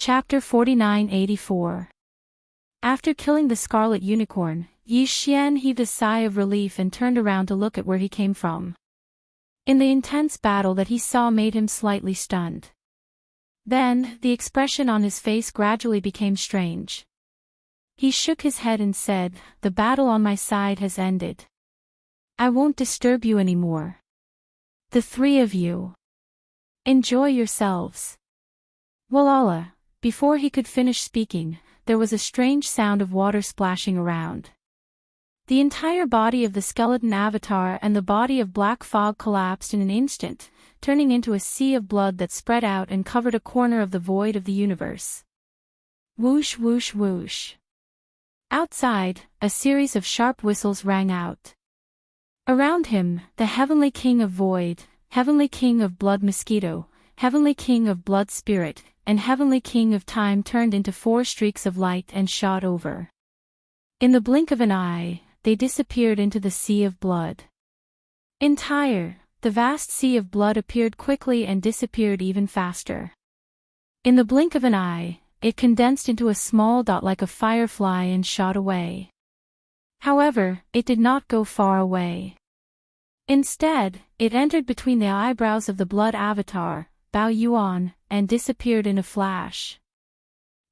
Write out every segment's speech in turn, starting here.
Chapter 4984. After killing the scarlet unicorn, Yi Xian heaved a sigh of relief and turned around to look at where he came from. In the intense battle that he saw made him slightly stunned. Then, the expression on his face gradually became strange. He shook his head and said, "The battle on my side has ended. I won't disturb you anymore. The three of you. Enjoy yourselves." Walala. Before he could finish speaking, there was a strange sound of water splashing around. The entire body of the skeleton avatar and the body of black fog collapsed in an instant, turning into a sea of blood that spread out and covered a corner of the void of the universe. Whoosh whoosh whoosh. Outside, a series of sharp whistles rang out. Around him, the Heavenly King of Void, Heavenly King of Blood Mosquito, Heavenly King of Blood Spirit, and Heavenly King of Time turned into 4 streaks of light and shot over. In the blink of an eye, they disappeared into the sea of blood. The vast sea of blood appeared quickly and disappeared even faster. In the blink of an eye, it condensed into a small dot like a firefly and shot away. However, it did not go far away. Instead, it entered between the eyebrows of the blood avatar, Bao Yuan, and disappeared in a flash.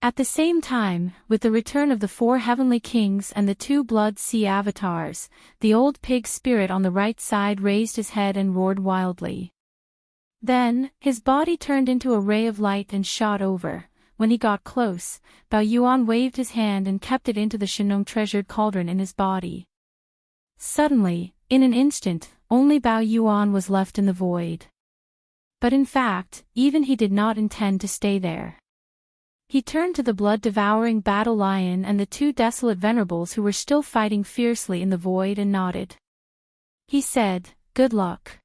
At the same time, with the return of the 4 heavenly kings and the 2 blood sea avatars, the old pig spirit on the right side raised his head and roared wildly. Then, his body turned into a ray of light and shot over. When he got close, Bao Yuan waved his hand and kept it into the Shenong treasured cauldron in his body. Suddenly, in an instant, only Bao Yuan was left in the void. But in fact, even he did not intend to stay there. He turned to the blood-devouring battle lion and the 2 desolate venerables who were still fighting fiercely in the void and nodded. He said, "Good luck."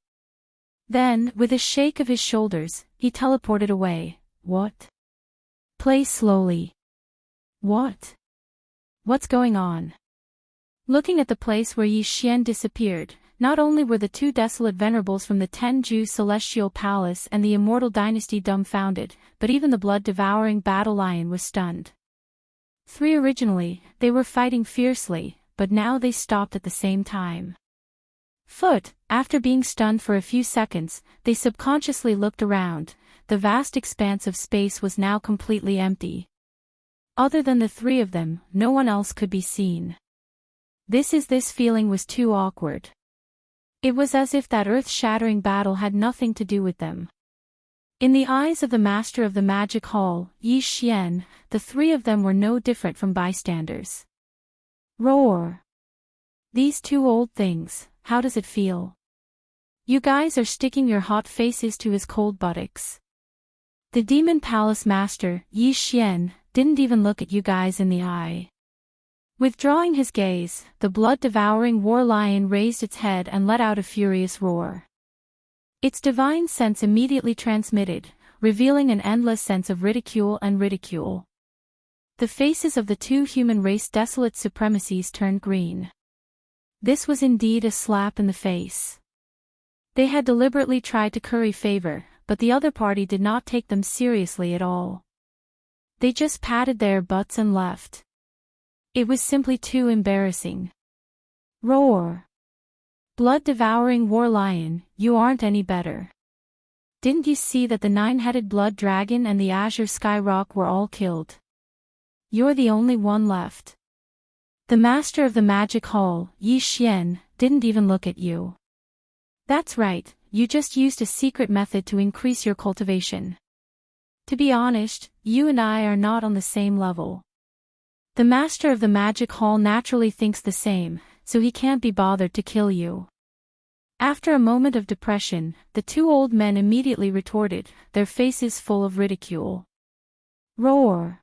Then, with a shake of his shoulders, he teleported away. "What? Play slowly. What? What's going on?" Looking at the place where Yi Xian disappeared, not only were the 2 desolate venerables from the Tenju Celestial Palace and the Immortal Dynasty dumbfounded, but even the blood-devouring battle lion was stunned. 3 originally, they were fighting fiercely, but now they stopped at the same time. After being stunned for a few seconds, they subconsciously looked around. The vast expanse of space was now completely empty. Other than the 3 of them, no one else could be seen. This feeling was too awkward. It was as if that earth-shattering battle had nothing to do with them. In the eyes of the master of the magic hall, Yi Xian, the 3 of them were no different from bystanders. Roar! These 2 old things, how does it feel? You guys are sticking your hot faces to his cold buttocks. The Demon Palace Master, Yi Xian, didn't even look at you guys in the eye. Withdrawing his gaze, the blood-devouring war lion raised its head and let out a furious roar. Its divine sense immediately transmitted, revealing an endless sense of ridicule and ridicule. The faces of the 2 human race desolate supremacies turned green. This was indeed a slap in the face. They had deliberately tried to curry favor, but the other party did not take them seriously at all. They just patted their butts and left. It was simply too embarrassing. Roar! Blood-devouring war lion, you aren't any better. Didn't you see that the 9-headed blood dragon and the azure sky rock were all killed? You're the only one left. The master of the magic hall, Yi Xian, didn't even look at you. That's right, you just used a secret method to increase your cultivation. To be honest, you and I are not on the same level. The master of the magic hall naturally thinks the same, so he can't be bothered to kill you. After a moment of depression, the 2 old men immediately retorted, their faces full of ridicule. Roar!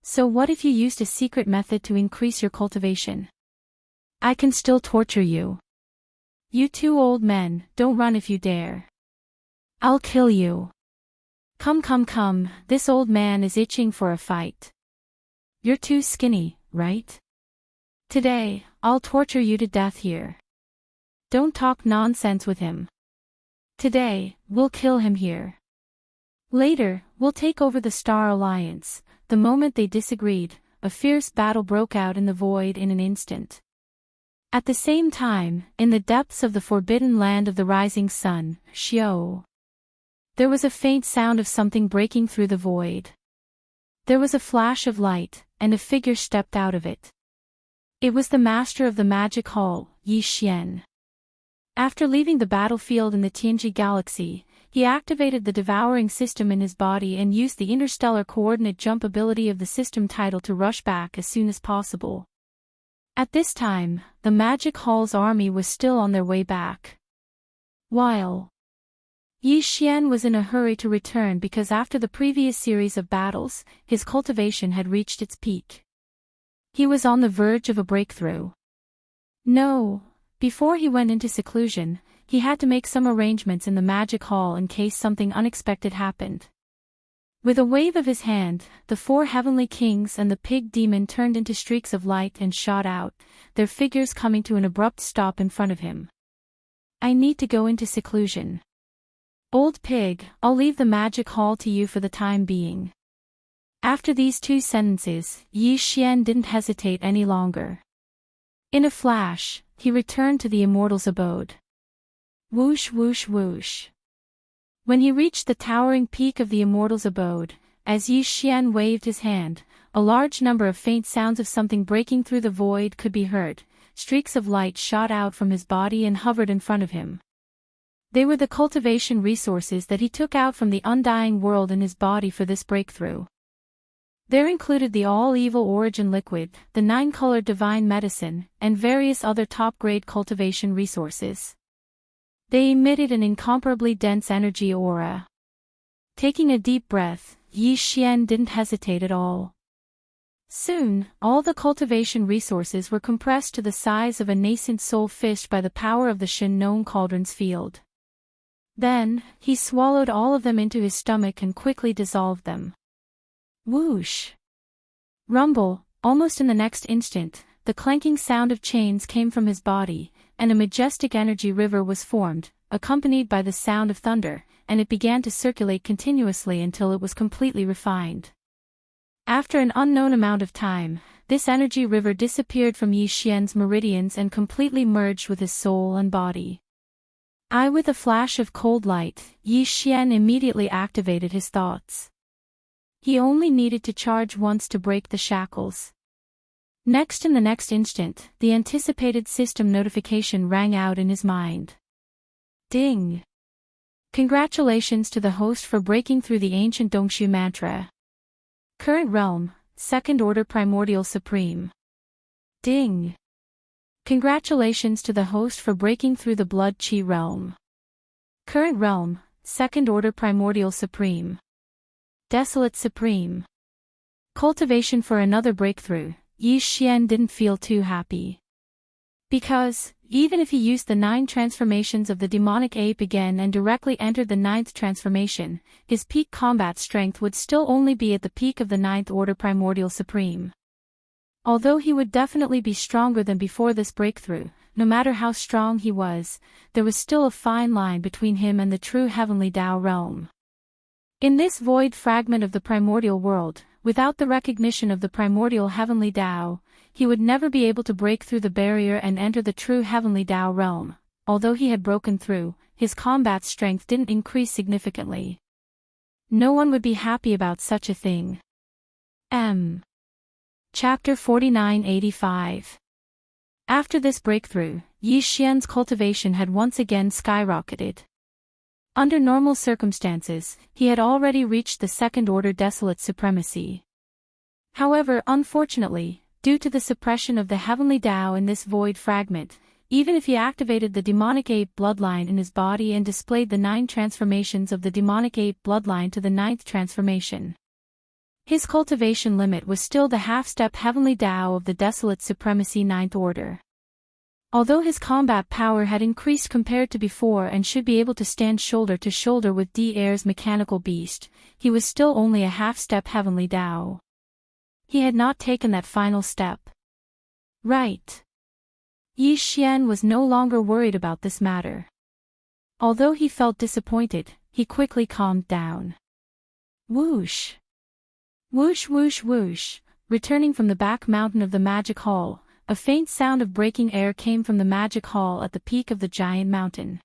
So what if you used a secret method to increase your cultivation? I can still torture you. You 2 old men, don't run if you dare. I'll kill you. Come, this old man is itching for a fight. You're too skinny, right? Today, I'll torture you to death here. Don't talk nonsense with him. Today, we'll kill him here. Later, we'll take over the Star Alliance. The moment they disagreed, a fierce battle broke out in the void in an instant. At the same time, in the depths of the forbidden land of the rising sun, Xiao, there was a faint sound of something breaking through the void. There was a flash of light, and a figure stepped out of it. It was the master of the magic hall, Yi Xian. After leaving the battlefield in the Tianji galaxy, he activated the devouring system in his body and used the interstellar coordinate jump ability of the system title to rush back as soon as possible. At this time, the magic hall's army was still on their way back. While Yi Xian was in a hurry to return because after the previous series of battles, his cultivation had reached its peak. He was on the verge of a breakthrough. No, before he went into seclusion, he had to make some arrangements in the magic hall in case something unexpected happened. With a wave of his hand, the 4 heavenly kings and the pig demon turned into streaks of light and shot out, their figures coming to an abrupt stop in front of him. I need to go into seclusion. Old pig, I'll leave the magic hall to you for the time being. After these 2 sentences, Yi Xian didn't hesitate any longer. In a flash, he returned to the immortal's abode. Whoosh whoosh whoosh. When he reached the towering peak of the immortal's abode, as Yi Xian waved his hand, a large number of faint sounds of something breaking through the void could be heard. Streaks of light shot out from his body and hovered in front of him. They were the cultivation resources that he took out from the undying world in his body for this breakthrough. There included the all-evil origin liquid, the 9-colored divine medicine, and various other top-grade cultivation resources. They emitted an incomparably dense energy aura. Taking a deep breath, Yi Xian didn't hesitate at all. Soon, all the cultivation resources were compressed to the size of a nascent soul fished by the power of the Shen-known cauldron's field. Then, he swallowed all of them into his stomach and quickly dissolved them. Whoosh! Rumble, almost in the next instant, the clanking sound of chains came from his body, and a majestic energy river was formed, accompanied by the sound of thunder, and it began to circulate continuously until it was completely refined. After an unknown amount of time, this energy river disappeared from Yi Xian's meridians and completely merged with his soul and body. With a flash of cold light, Yi Xian immediately activated his thoughts. He only needed to charge once to break the shackles. Next, in the next instant, the anticipated system notification rang out in his mind. Ding! Congratulations to the host for breaking through the ancient Dongshu mantra. Current realm, Second Order Primordial Supreme. Ding! Congratulations to the host for breaking through the Blood Chi realm. Current realm, Second Order Primordial Supreme. Desolate Supreme. Cultivation for another breakthrough. Yi Xian didn't feel too happy. Because, even if he used the 9 transformations of the demonic ape again and directly entered the 9th transformation, his peak combat strength would still only be at the peak of the 9th Order Primordial Supreme. Although he would definitely be stronger than before this breakthrough, no matter how strong he was, there was still a fine line between him and the true heavenly Tao realm. In this void fragment of the primordial world, without the recognition of the primordial heavenly Tao, he would never be able to break through the barrier and enter the true heavenly Tao realm. Although he had broken through, his combat strength didn't increase significantly. No one would be happy about such a thing. Chapter 4985. After this breakthrough, Yi Xian's cultivation had once again skyrocketed. Under normal circumstances, he had already reached the second-order desolate supremacy. However, unfortunately, due to the suppression of the heavenly Tao in this void fragment, even if he activated the demonic ape bloodline in his body and displayed the 9 transformations of the demonic ape bloodline to the 9th transformation, his cultivation limit was still the half-step heavenly Tao of the desolate supremacy 9th order. Although his combat power had increased compared to before and should be able to stand shoulder to shoulder with Air's mechanical beast, he was still only a half-step heavenly Tao. He had not taken that final step. Right. Yi Xian was no longer worried about this matter. Although he felt disappointed, he quickly calmed down. Whoosh! Whoosh whoosh whoosh! Returning from the back mountain of the magic hall, a faint sound of breaking air came from the magic hall at the peak of the giant mountain.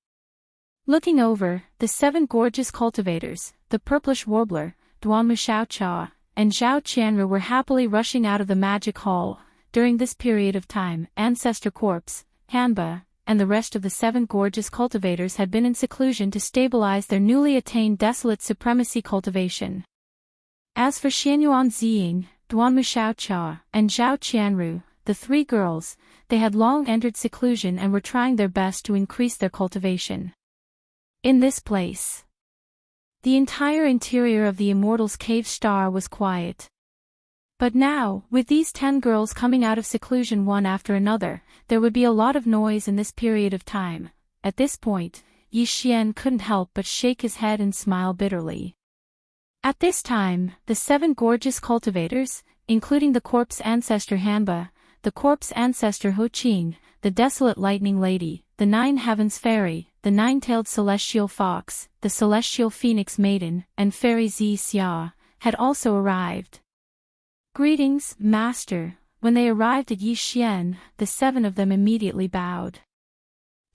Looking over, the 7 gorgeous cultivators, the purplish warbler, Duanmu Xiaocha, and Zhao Qianru were happily rushing out of the magic hall. During this period of time, Ancestor Corpse, Hanba, and the rest of the 7 gorgeous cultivators had been in seclusion to stabilize their newly attained desolate supremacy cultivation. As for Xianyuan Ziying, Duanmu Xiaocha, and Zhao Qianru, the 3 girls, they had long entered seclusion and were trying their best to increase their cultivation. In this place, the entire interior of the Immortals' Cave Star was quiet. But now, with these 10 girls coming out of seclusion one after another, there would be a lot of noise in this period of time. At this point, Yi Xian couldn't help but shake his head and smile bitterly. At this time, the 7 gorgeous cultivators, including the corpse ancestor Hanba, the corpse ancestor Ho Qing, the desolate lightning lady, the 9 heavens fairy, the 9-tailed celestial fox, the celestial phoenix maiden, and fairy Zi Xia, had also arrived. Greetings, master. When they arrived at Yi Xian, the 7 of them immediately bowed.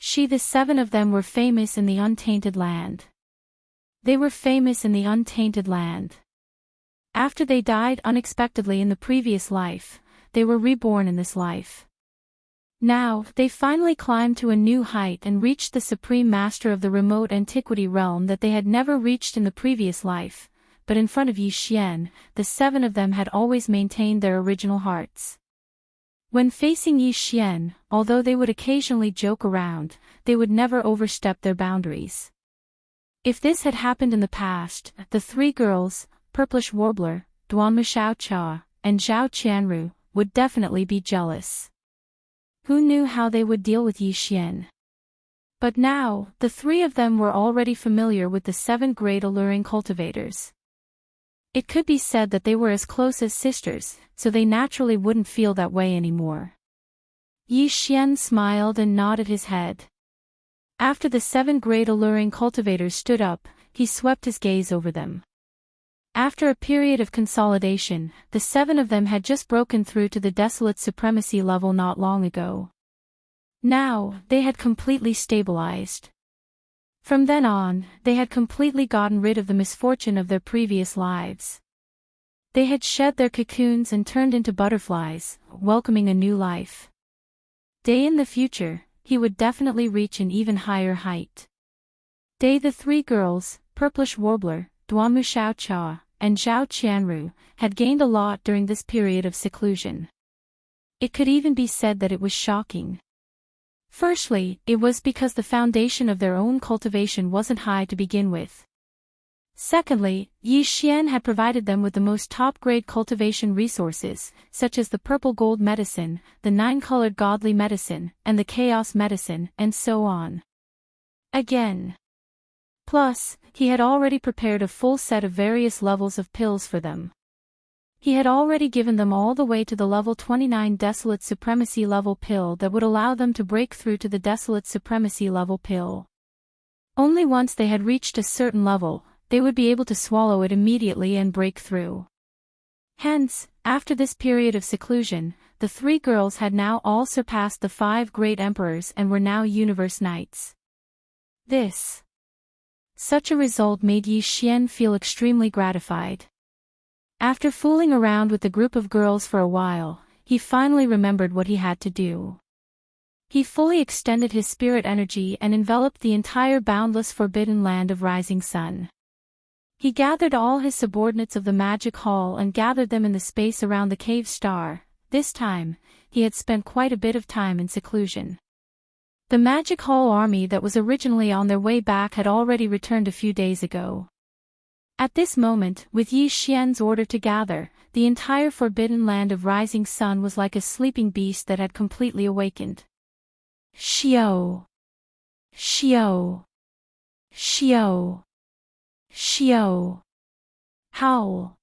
The 7 of them were famous in the untainted land. They were famous in the untainted land. After they died unexpectedly in the previous life, they were reborn in this life. Now, they finally climbed to a new height and reached the supreme master of the remote antiquity realm that they had never reached in the previous life, but in front of Yi Xian, the 7 of them had always maintained their original hearts. When facing Yi Xian, although they would occasionally joke around, they would never overstep their boundaries. If this had happened in the past, the 3 girls, Purplish Warbler, Duanmu Xiaocha, and Zhao Qianru, would definitely be jealous. Who knew how they would deal with Yi Xian? But now, the 3 of them were already familiar with the 7 great alluring cultivators. It could be said that they were as close as sisters, so they naturally wouldn't feel that way anymore. Yi Xian smiled and nodded his head. After the 7 great alluring cultivators stood up, he swept his gaze over them. After a period of consolidation, the 7 of them had just broken through to the desolate supremacy level not long ago. Now, they had completely stabilized. From then on, they had completely gotten rid of the misfortune of their previous lives. They had shed their cocoons and turned into butterflies, welcoming a new life. In the future, he would definitely reach an even higher height. The 3 girls, Purplish Warbler, Duanmu Xiaocha, and Zhao Qianru, had gained a lot during this period of seclusion. It could even be said that it was shocking. Firstly, it was because the foundation of their own cultivation wasn't high to begin with. Secondly, Yi Xian had provided them with the most top-grade cultivation resources, such as the purple gold medicine, the 9-colored godly medicine, and the chaos medicine, and so on. Again. Plus, he had already prepared a full set of various levels of pills for them. He had already given them all the way to the level 29 Desolate Supremacy level pill that would allow them to break through to the Desolate Supremacy level pill. Only once they had reached a certain level, they would be able to swallow it immediately and break through. Hence, after this period of seclusion, the 3 girls had now all surpassed the 5 great emperors and were now universe knights. Such a result made Yi Xian feel extremely gratified. After fooling around with the group of girls for a while, he finally remembered what he had to do. He fully extended his spirit energy and enveloped the entire boundless forbidden land of Rising Sun. He gathered all his subordinates of the magic hall and gathered them in the space around the cave star. This time, he had spent quite a bit of time in seclusion. The magic hall army that was originally on their way back had already returned a few days ago. At this moment, with Yi Xian's order to gather, the entire forbidden land of Rising Sun was like a sleeping beast that had completely awakened. Xiao! Xiao! Xiao! Xiao! Howl!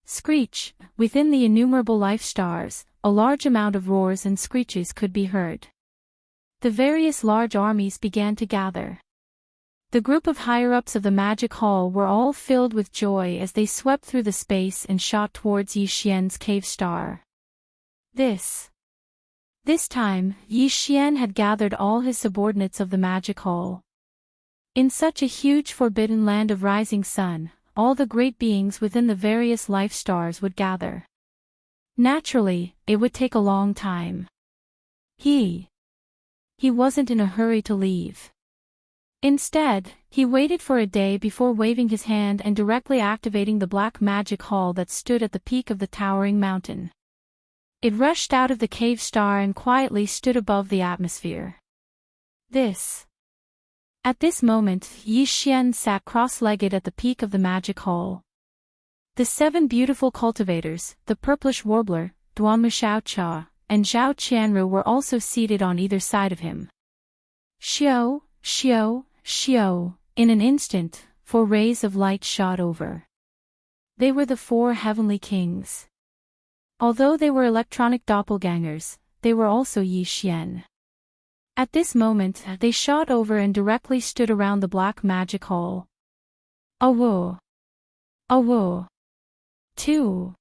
Screech! Within the innumerable life stars, a large amount of roars and screeches could be heard. The various large armies began to gather. The group of higher-ups of the magic hall were all filled with joy as they swept through the space and shot towards Yi Xian's cave star. This time, Yi Xian had gathered all his subordinates of the magic hall. In such a huge forbidden land of rising sun, all the great beings within the various life stars would gather. Naturally, it would take a long time. He wasn't in a hurry to leave. Instead, he waited for a day before waving his hand and directly activating the black magic hall that stood at the peak of the towering mountain. It rushed out of the cave star and quietly stood above the atmosphere. At this moment, Yi Xian sat cross-legged at the peak of the magic hall. The 7 beautiful cultivators, the purplish warbler, Duanmu Xiaocha, and Zhao Qianru were also seated on either side of him. Xiao, Xiao, Xiao, in an instant, 4 rays of light shot over. They were the 4 heavenly kings. Although they were electronic doppelgangers, they were also Yi Xian. At this moment, they shot over and directly stood around the black magic hall. Awo! Awo! 2.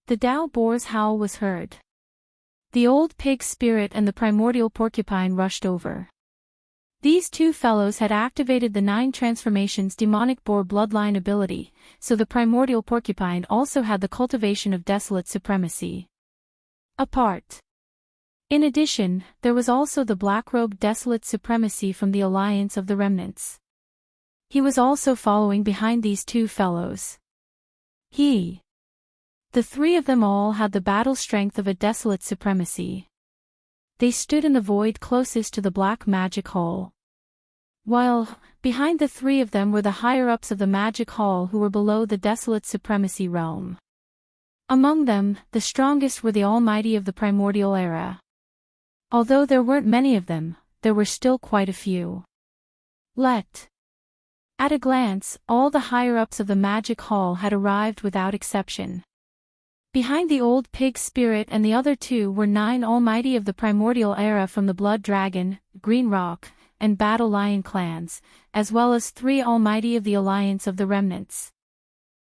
The Dao boar's howl was heard. The old pig spirit and the primordial porcupine rushed over. These 2 fellows had activated the 9 transformations demonic boar bloodline ability, so the primordial porcupine also had the cultivation of desolate supremacy. Apart. In addition, there was also the black-robed desolate supremacy from the Alliance of the Remnants. He was also following behind these 2 fellows. The 3 of them all had the battle strength of a desolate supremacy. They stood in the void closest to the black magic hall. While, behind the 3 of them were the higher-ups of the magic hall who were below the desolate supremacy realm. Among them, the strongest were the almighty of the primordial era. Although there weren't many of them, there were still quite a few. At a glance, all the higher-ups of the magic hall had arrived without exception. Behind the old pig spirit and the other 2 were 9 almighty of the primordial era from the Blood Dragon, Green Rock, and Battle Lion clans, as well as 3 almighty of the Alliance of the Remnants.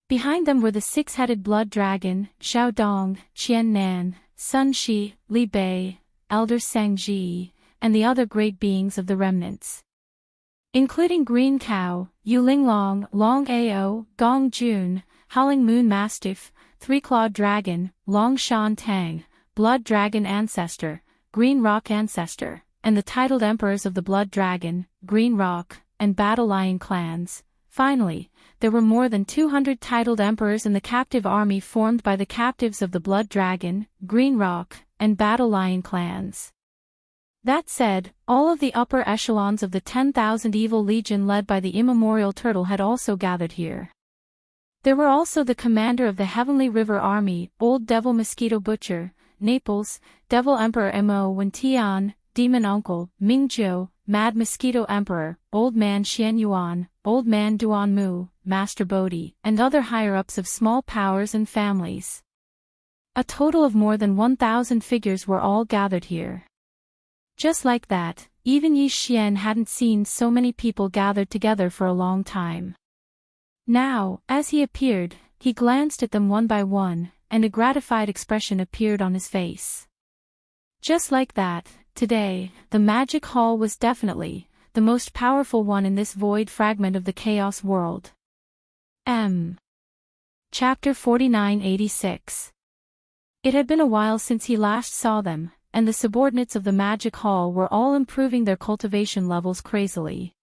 Behind them were the 6-headed Blood Dragon, Xiao Dong, Qian Nan, Sun Shi, Li Bei, Elder Sang Ji, and the other great beings of the Remnants. Including Green Cow, Yu Linglong, Long Ao, Gong Jun, Howling Moon Mastiff, 3-clawed Dragon, Long Shan Tang, Blood Dragon Ancestor, Green Rock Ancestor, and the titled Emperors of the Blood Dragon, Green Rock, and Battle Lion clans. Finally, there were more than 200 titled Emperors in the captive army formed by the captives of the Blood Dragon, Green Rock, and Battle Lion clans. That said, all of the upper echelons of the 10,000 Evil Legion led by the immemorial Turtle had also gathered here. There were also the commander of the Heavenly River Army, Old Devil Mosquito Butcher, Naples, Devil Emperor Mo Wentian, Demon Uncle, Mingzhou, Mad Mosquito Emperor, Old Man Xian Yuan, Old Man Duan Mu, Master Bodhi, and other higher-ups of small powers and families. A total of more than 1,000 figures were all gathered here. Just like that, even Yi Xian hadn't seen so many people gathered together for a long time. Now, as he appeared, he glanced at them one by one, and a gratified expression appeared on his face. Just like that, today, the magic hall was definitely the most powerful one in this void fragment of the chaos world. Chapter 4986. It had been a while since he last saw them, and the subordinates of the magic hall were all improving their cultivation levels crazily.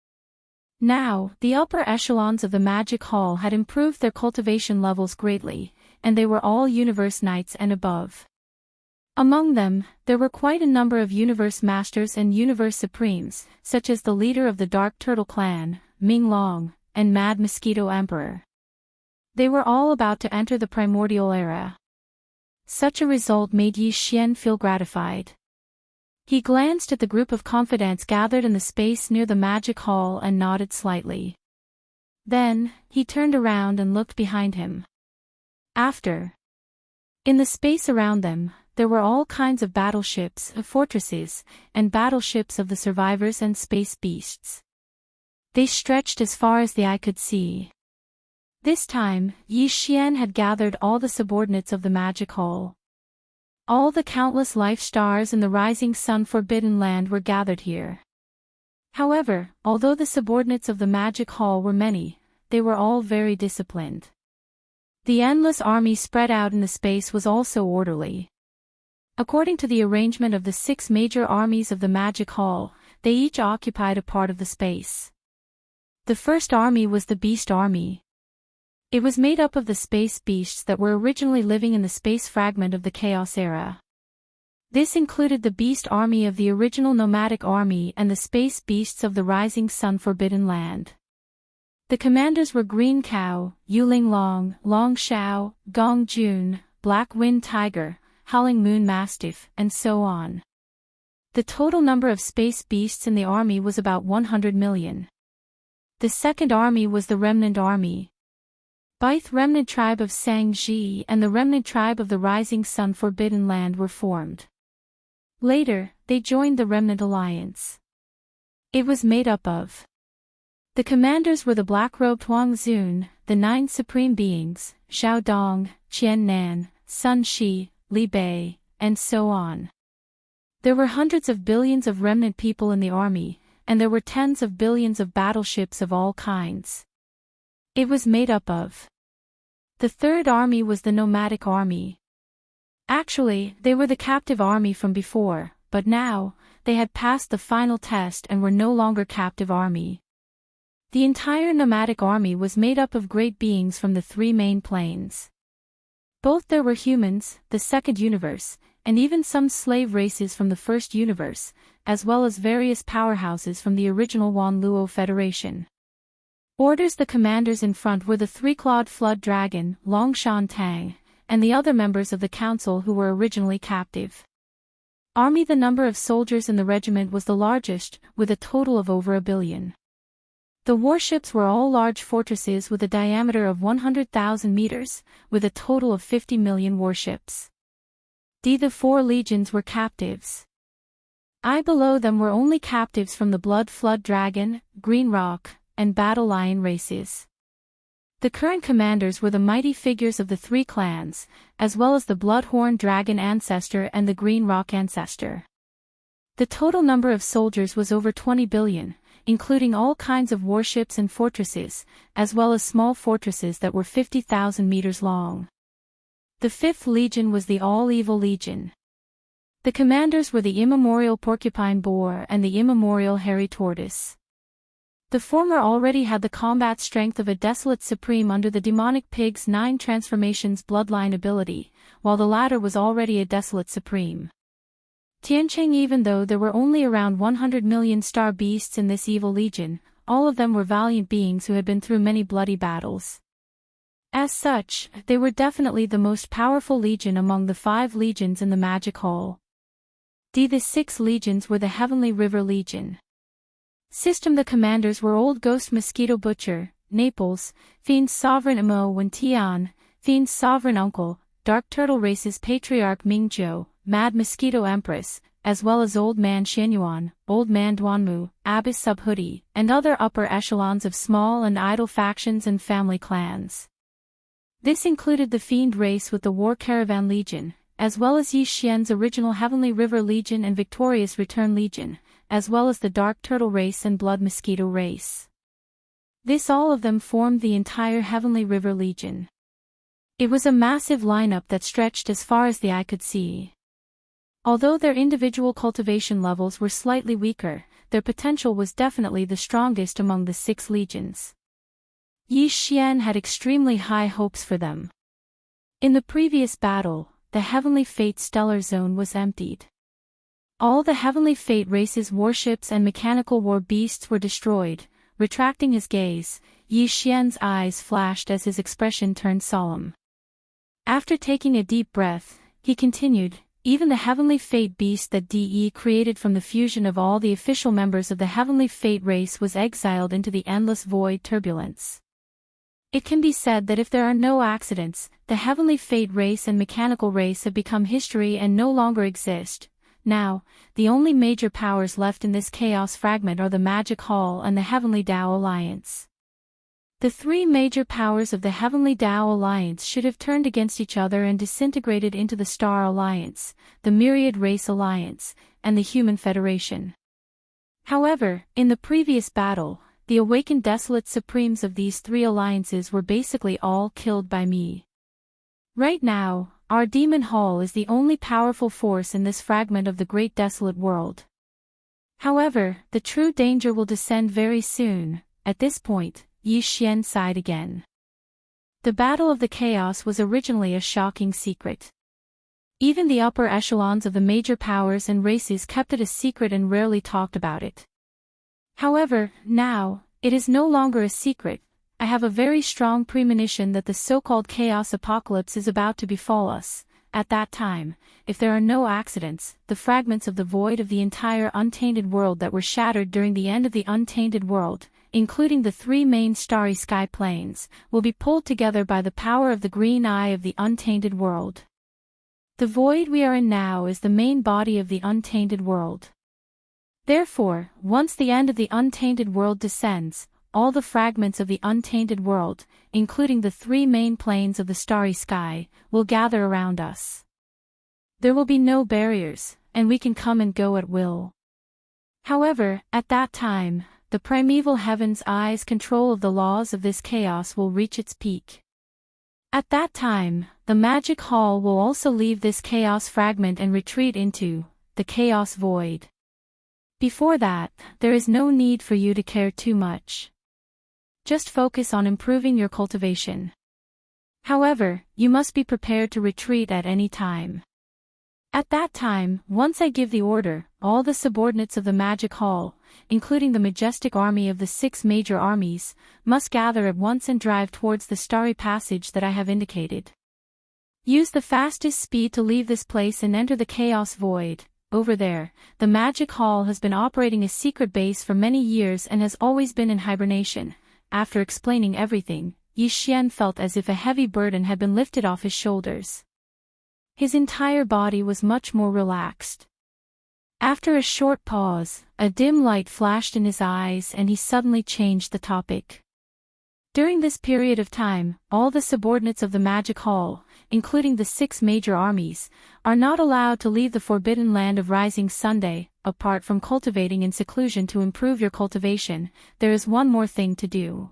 Now, the upper echelons of the magic hall had improved their cultivation levels greatly, and they were all Universe Knights and above. Among them, there were quite a number of Universe Masters and Universe Supremes, such as the leader of the Dark Turtle Clan, Ming Long, and Mad Mosquito Emperor. They were all about to enter the primordial era. Such a result made Yi Xian feel gratified. He glanced at the group of confidants gathered in the space near the magic hall and nodded slightly. Then, he turned around and looked behind him. In the space around them, there were all kinds of battleships, fortresses, and battleships of the survivors and space beasts. They stretched as far as the eye could see. This time, Yi Xian had gathered all the subordinates of the magic hall. All the countless life stars in the rising sun forbidden land were gathered here. However, although the subordinates of the magic hall were many, they were all very disciplined. The endless army spread out in the space was also orderly. According to the arrangement of the 6 major armies of the magic hall, they each occupied a part of the space. The first army was the Beast Army. It was made up of the space beasts that were originally living in the space fragment of the Chaos Era. This included the Beast Army of the original Nomadic Army and the space beasts of the Rising Sun Forbidden Land. The commanders were Green Cow, Yuling Long, Long Shao, Gong Jun, Black Wind Tiger, Howling Moon Mastiff, and so on. The total number of space beasts in the army was about 100 million. The second army was the Remnant Army. Both Remnant Tribe of Sang-Ji and the Remnant Tribe of the Rising Sun Forbidden Land were formed. Later, they joined the Remnant Alliance. It was made up of. The commanders were the Black-Robed Huang Zun, the 9 Supreme Beings, Xiao Dong, Qian Nan, Sun Shi, Li Bei, and so on. There were hundreds of billions of remnant people in the army, and there were tens of billions of battleships of all kinds. It was made up of. The third army was the Nomadic Army. Actually, they were the captive army from before, but now, they had passed the final test and were no longer captive army. The entire Nomadic Army was made up of great beings from the 3 main planes. Both there were humans, the second universe, and even some slave races from the first universe, as well as various powerhouses from the original Wanluo Federation. The commanders in front were the 3-clawed flood dragon, Longshan Tang, and the other members of the council who were originally captive. Army. The number of soldiers in the regiment was the largest, with a total of over 1 billion. The warships were all large fortresses with a diameter of 100,000 meters, with a total of 50 million warships. The 4 legions were captives. Below them were only captives from the Blood Flood Dragon, Green Rock, and Battle Lion races. The current commanders were the mighty figures of the 3 clans, as well as the Bloodhorn Dragon Ancestor and the Green Rock Ancestor. The total number of soldiers was over 20 billion, including all kinds of warships and fortresses, as well as small fortresses that were 50,000 meters long. The 5th Legion was the All-Evil Legion. The commanders were the immemorial Porcupine Boar and the immemorial Hairy Tortoise. The former already had the combat strength of a Desolate Supreme under the Demonic Pig's 9 Transformations bloodline ability, while the latter was already a Desolate Supreme. Tiancheng. Even though there were only around 100 million star beasts in this evil legion, all of them were valiant beings who had been through many bloody battles. As such, they were definitely the most powerful legion among the 5 legions in the Magic Hall. The 6 legions were the Heavenly River Legion. System. The commanders were Old Ghost Mosquito Butcher, Naples, Fiend's Sovereign Imo Wen Tian, Fiend's Sovereign Uncle, Dark Turtle Race's Patriarch Mingzhou, Mad Mosquito Empress, as well as Old Man Xianyuan, Old Man Duanmu, Abyss Subhoodie, and other upper echelons of small and idle factions and family clans. This included the Fiend race with the War Caravan Legion, as well as Yi Xian's original Heavenly River Legion and Victorious Return Legion, as well as the Dark Turtle race and Blood Mosquito race. All of them formed the entire Heavenly River Legion. It was a massive lineup that stretched as far as the eye could see. Although their individual cultivation levels were slightly weaker, their potential was definitely the strongest among the 6 legions. Yi Xian had extremely high hopes for them. In the previous battle, the Heavenly Fate Stellar Zone was emptied. All the Heavenly Fate race's warships and mechanical war beasts were destroyed. Retracting his gaze, Yi Xian's eyes flashed as his expression turned solemn. After taking a deep breath, he continued, even the Heavenly Fate beast that DE created from the fusion of all the official members of the Heavenly Fate race was exiled into the endless void turbulence. It can be said that if there are no accidents, the Heavenly Fate race and mechanical race have become history and no longer exist. Now, the only major powers left in this chaos fragment are the Magic Hall and the Heavenly Tao Alliance. The three major powers of the Heavenly Tao Alliance should have turned against each other and disintegrated into the Star Alliance, the Myriad Race Alliance, and the Human Federation. However, in the previous battle, the awakened Desolate Supremes of these three alliances were basically all killed by me. Right now, our Demon Hall is the only powerful force in this fragment of the Great Desolate World. However, the true danger will descend very soon. At this point, Yi Xian sighed again. The Battle of the Chaos was originally a shocking secret. Even the upper echelons of the major powers and races kept it a secret and rarely talked about it. However, now, it is no longer a secret. I have a very strong premonition that the so-called Chaos Apocalypse is about to befall us. At that time, if there are no accidents, the fragments of the void of the entire untainted world that were shattered during the end of the untainted world, including the three main starry sky planes, will be pulled together by the power of the green eye of the untainted world. The void we are in now is the main body of the untainted world. Therefore, once the end of the untainted world descends, all the fragments of the untainted world, including the three main planes of the starry sky, will gather around us. There will be no barriers, and we can come and go at will. However, at that time, the primeval heaven's eye's control of the laws of this chaos will reach its peak. At that time, the Magic Hall will also leave this chaos fragment and retreat into the chaos void. Before that, there is no need for you to care too much. Just focus on improving your cultivation. However, you must be prepared to retreat at any time. At that time, once I give the order, all the subordinates of the Magic Hall, including the majestic army of the 6 major armies, must gather at once and drive towards the starry passage that I have indicated. Use the fastest speed to leave this place and enter the chaos void. Over there, the Magic Hall has been operating a secret base for many years and has always been in hibernation. After explaining everything, Yi Xian felt as if a heavy burden had been lifted off his shoulders. His entire body was much more relaxed. After a short pause, a dim light flashed in his eyes and he suddenly changed the topic. During this period of time, all the subordinates of the Magic Hall, including the 6 major armies, are not allowed to leave the forbidden land of Rising Sunday. Apart from cultivating in seclusion to improve your cultivation, there is one more thing to do.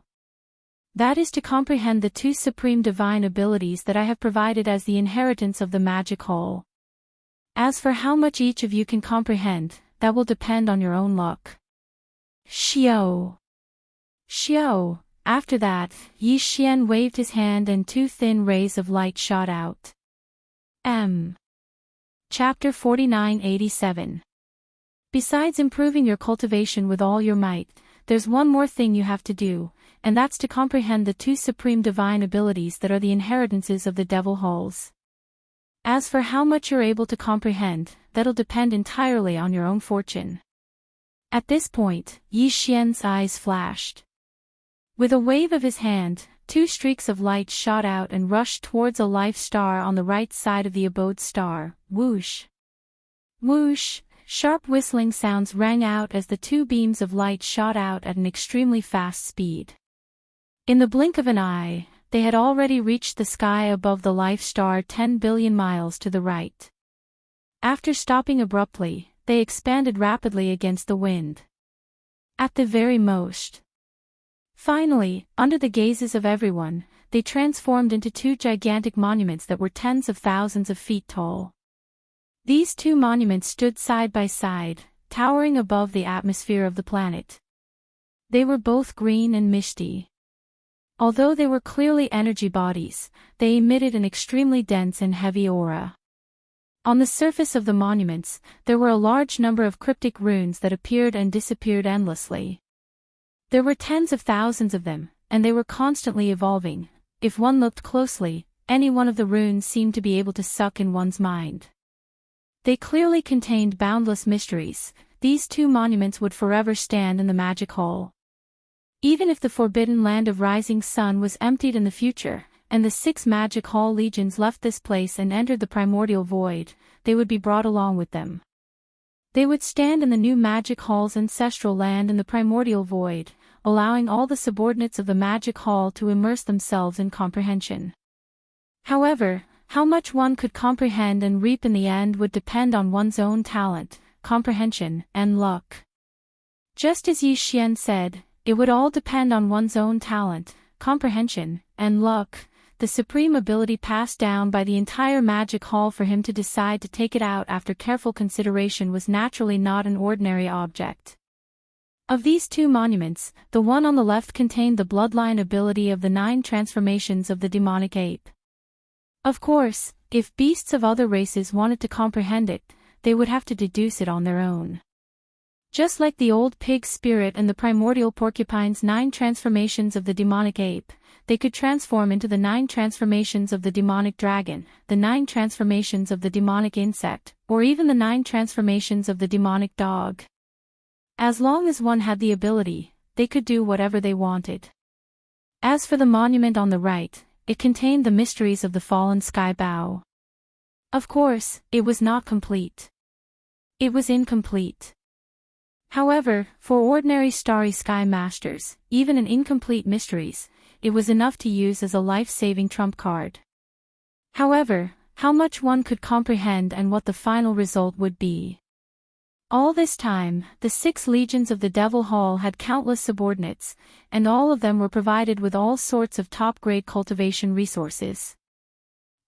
That is to comprehend the 2 supreme divine abilities that I have provided as the inheritance of the Magic Hall. As for how much each of you can comprehend, that will depend on your own luck. Xiao! Xiao! After that, Yi Xian waved his hand and 2 thin rays of light shot out. Chapter 4987. Besides improving your cultivation with all your might, there's one more thing you have to do, and that's to comprehend the 2 supreme divine abilities that are the inheritances of the Devil Halls. As for how much you're able to comprehend, that'll depend entirely on your own fortune. At this point, Yi Xian's eyes flashed. With a wave of his hand, 2 streaks of light shot out and rushed towards a life star on the right side of the abode star. Whoosh! Whoosh! Sharp whistling sounds rang out as the 2 beams of light shot out at an extremely fast speed. In the blink of an eye, they had already reached the sky above the life star 10 billion miles to the right. After stopping abruptly, they expanded rapidly against the wind. At the very most. Finally, under the gazes of everyone, they transformed into 2 gigantic monuments that were tens of thousands of feet tall. These 2 monuments stood side by side, towering above the atmosphere of the planet. They were both green and misty. Although they were clearly energy bodies, they emitted an extremely dense and heavy aura. On the surface of the monuments, there were a large number of cryptic runes that appeared and disappeared endlessly. There were tens of thousands of them, and they were constantly evolving. If one looked closely, any one of the runes seemed to be able to suck in one's mind. They clearly contained boundless mysteries. These 2 monuments would forever stand in the Magic Hall. Even if the forbidden land of Rising Sun was emptied in the future, and the 6 Magic Hall legions left this place and entered the primordial void, they would be brought along with them. They would stand in the new Magic Hall's ancestral land in the primordial void, allowing all the subordinates of the Magic Hall to immerse themselves in comprehension. However, how much one could comprehend and reap in the end would depend on one's own talent, comprehension, and luck. Just as Yi Xian said, it would all depend on one's own talent, comprehension, and luck, the supreme ability passed down by the entire Magic Hall. For him to decide to take it out after careful consideration was naturally not an ordinary object. Of these two monuments, the one on the left contained the bloodline ability of the 9 transformations of the demonic ape. Of course, if beasts of other races wanted to comprehend it, they would have to deduce it on their own. Just like the old pig spirit and the primordial porcupine's 9 transformations of the demonic ape, they could transform into the 9 transformations of the demonic dragon, the 9 transformations of the demonic insect, or even the 9 transformations of the demonic dog. As long as one had the ability, they could do whatever they wanted. As for the monument on the right, it contained the mysteries of the fallen sky bow. Of course, it was not complete. It was incomplete. However, for ordinary starry sky masters, even in incomplete mysteries, it was enough to use as a life-saving trump card. However, how much one could comprehend and what the final result would be. All this time, the 6 legions of the Devil Hall had countless subordinates, and all of them were provided with all sorts of top-grade cultivation resources.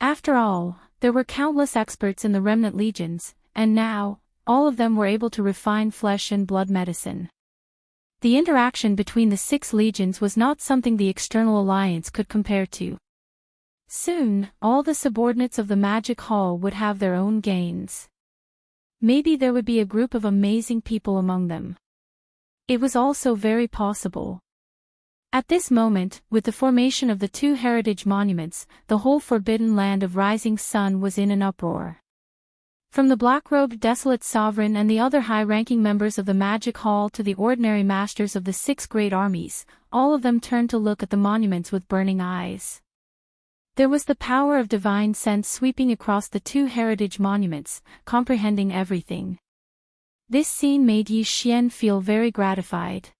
After all, there were countless experts in the remnant legions, and now, all of them were able to refine flesh and blood medicine. The interaction between the 6 legions was not something the external alliance could compare to. Soon, all the subordinates of the Magic Hall would have their own gains. Maybe there would be a group of amazing people among them. It was also very possible. At this moment, with the formation of the 2 heritage monuments, the whole forbidden land of Rising Sun was in an uproar. From the black-robed desolate sovereign and the other high-ranking members of the Magic Hall to the ordinary masters of the 6 great armies, all of them turned to look at the monuments with burning eyes. There was the power of divine sense sweeping across the 2 heritage monuments, comprehending everything. This scene made Yi Xian feel very gratified.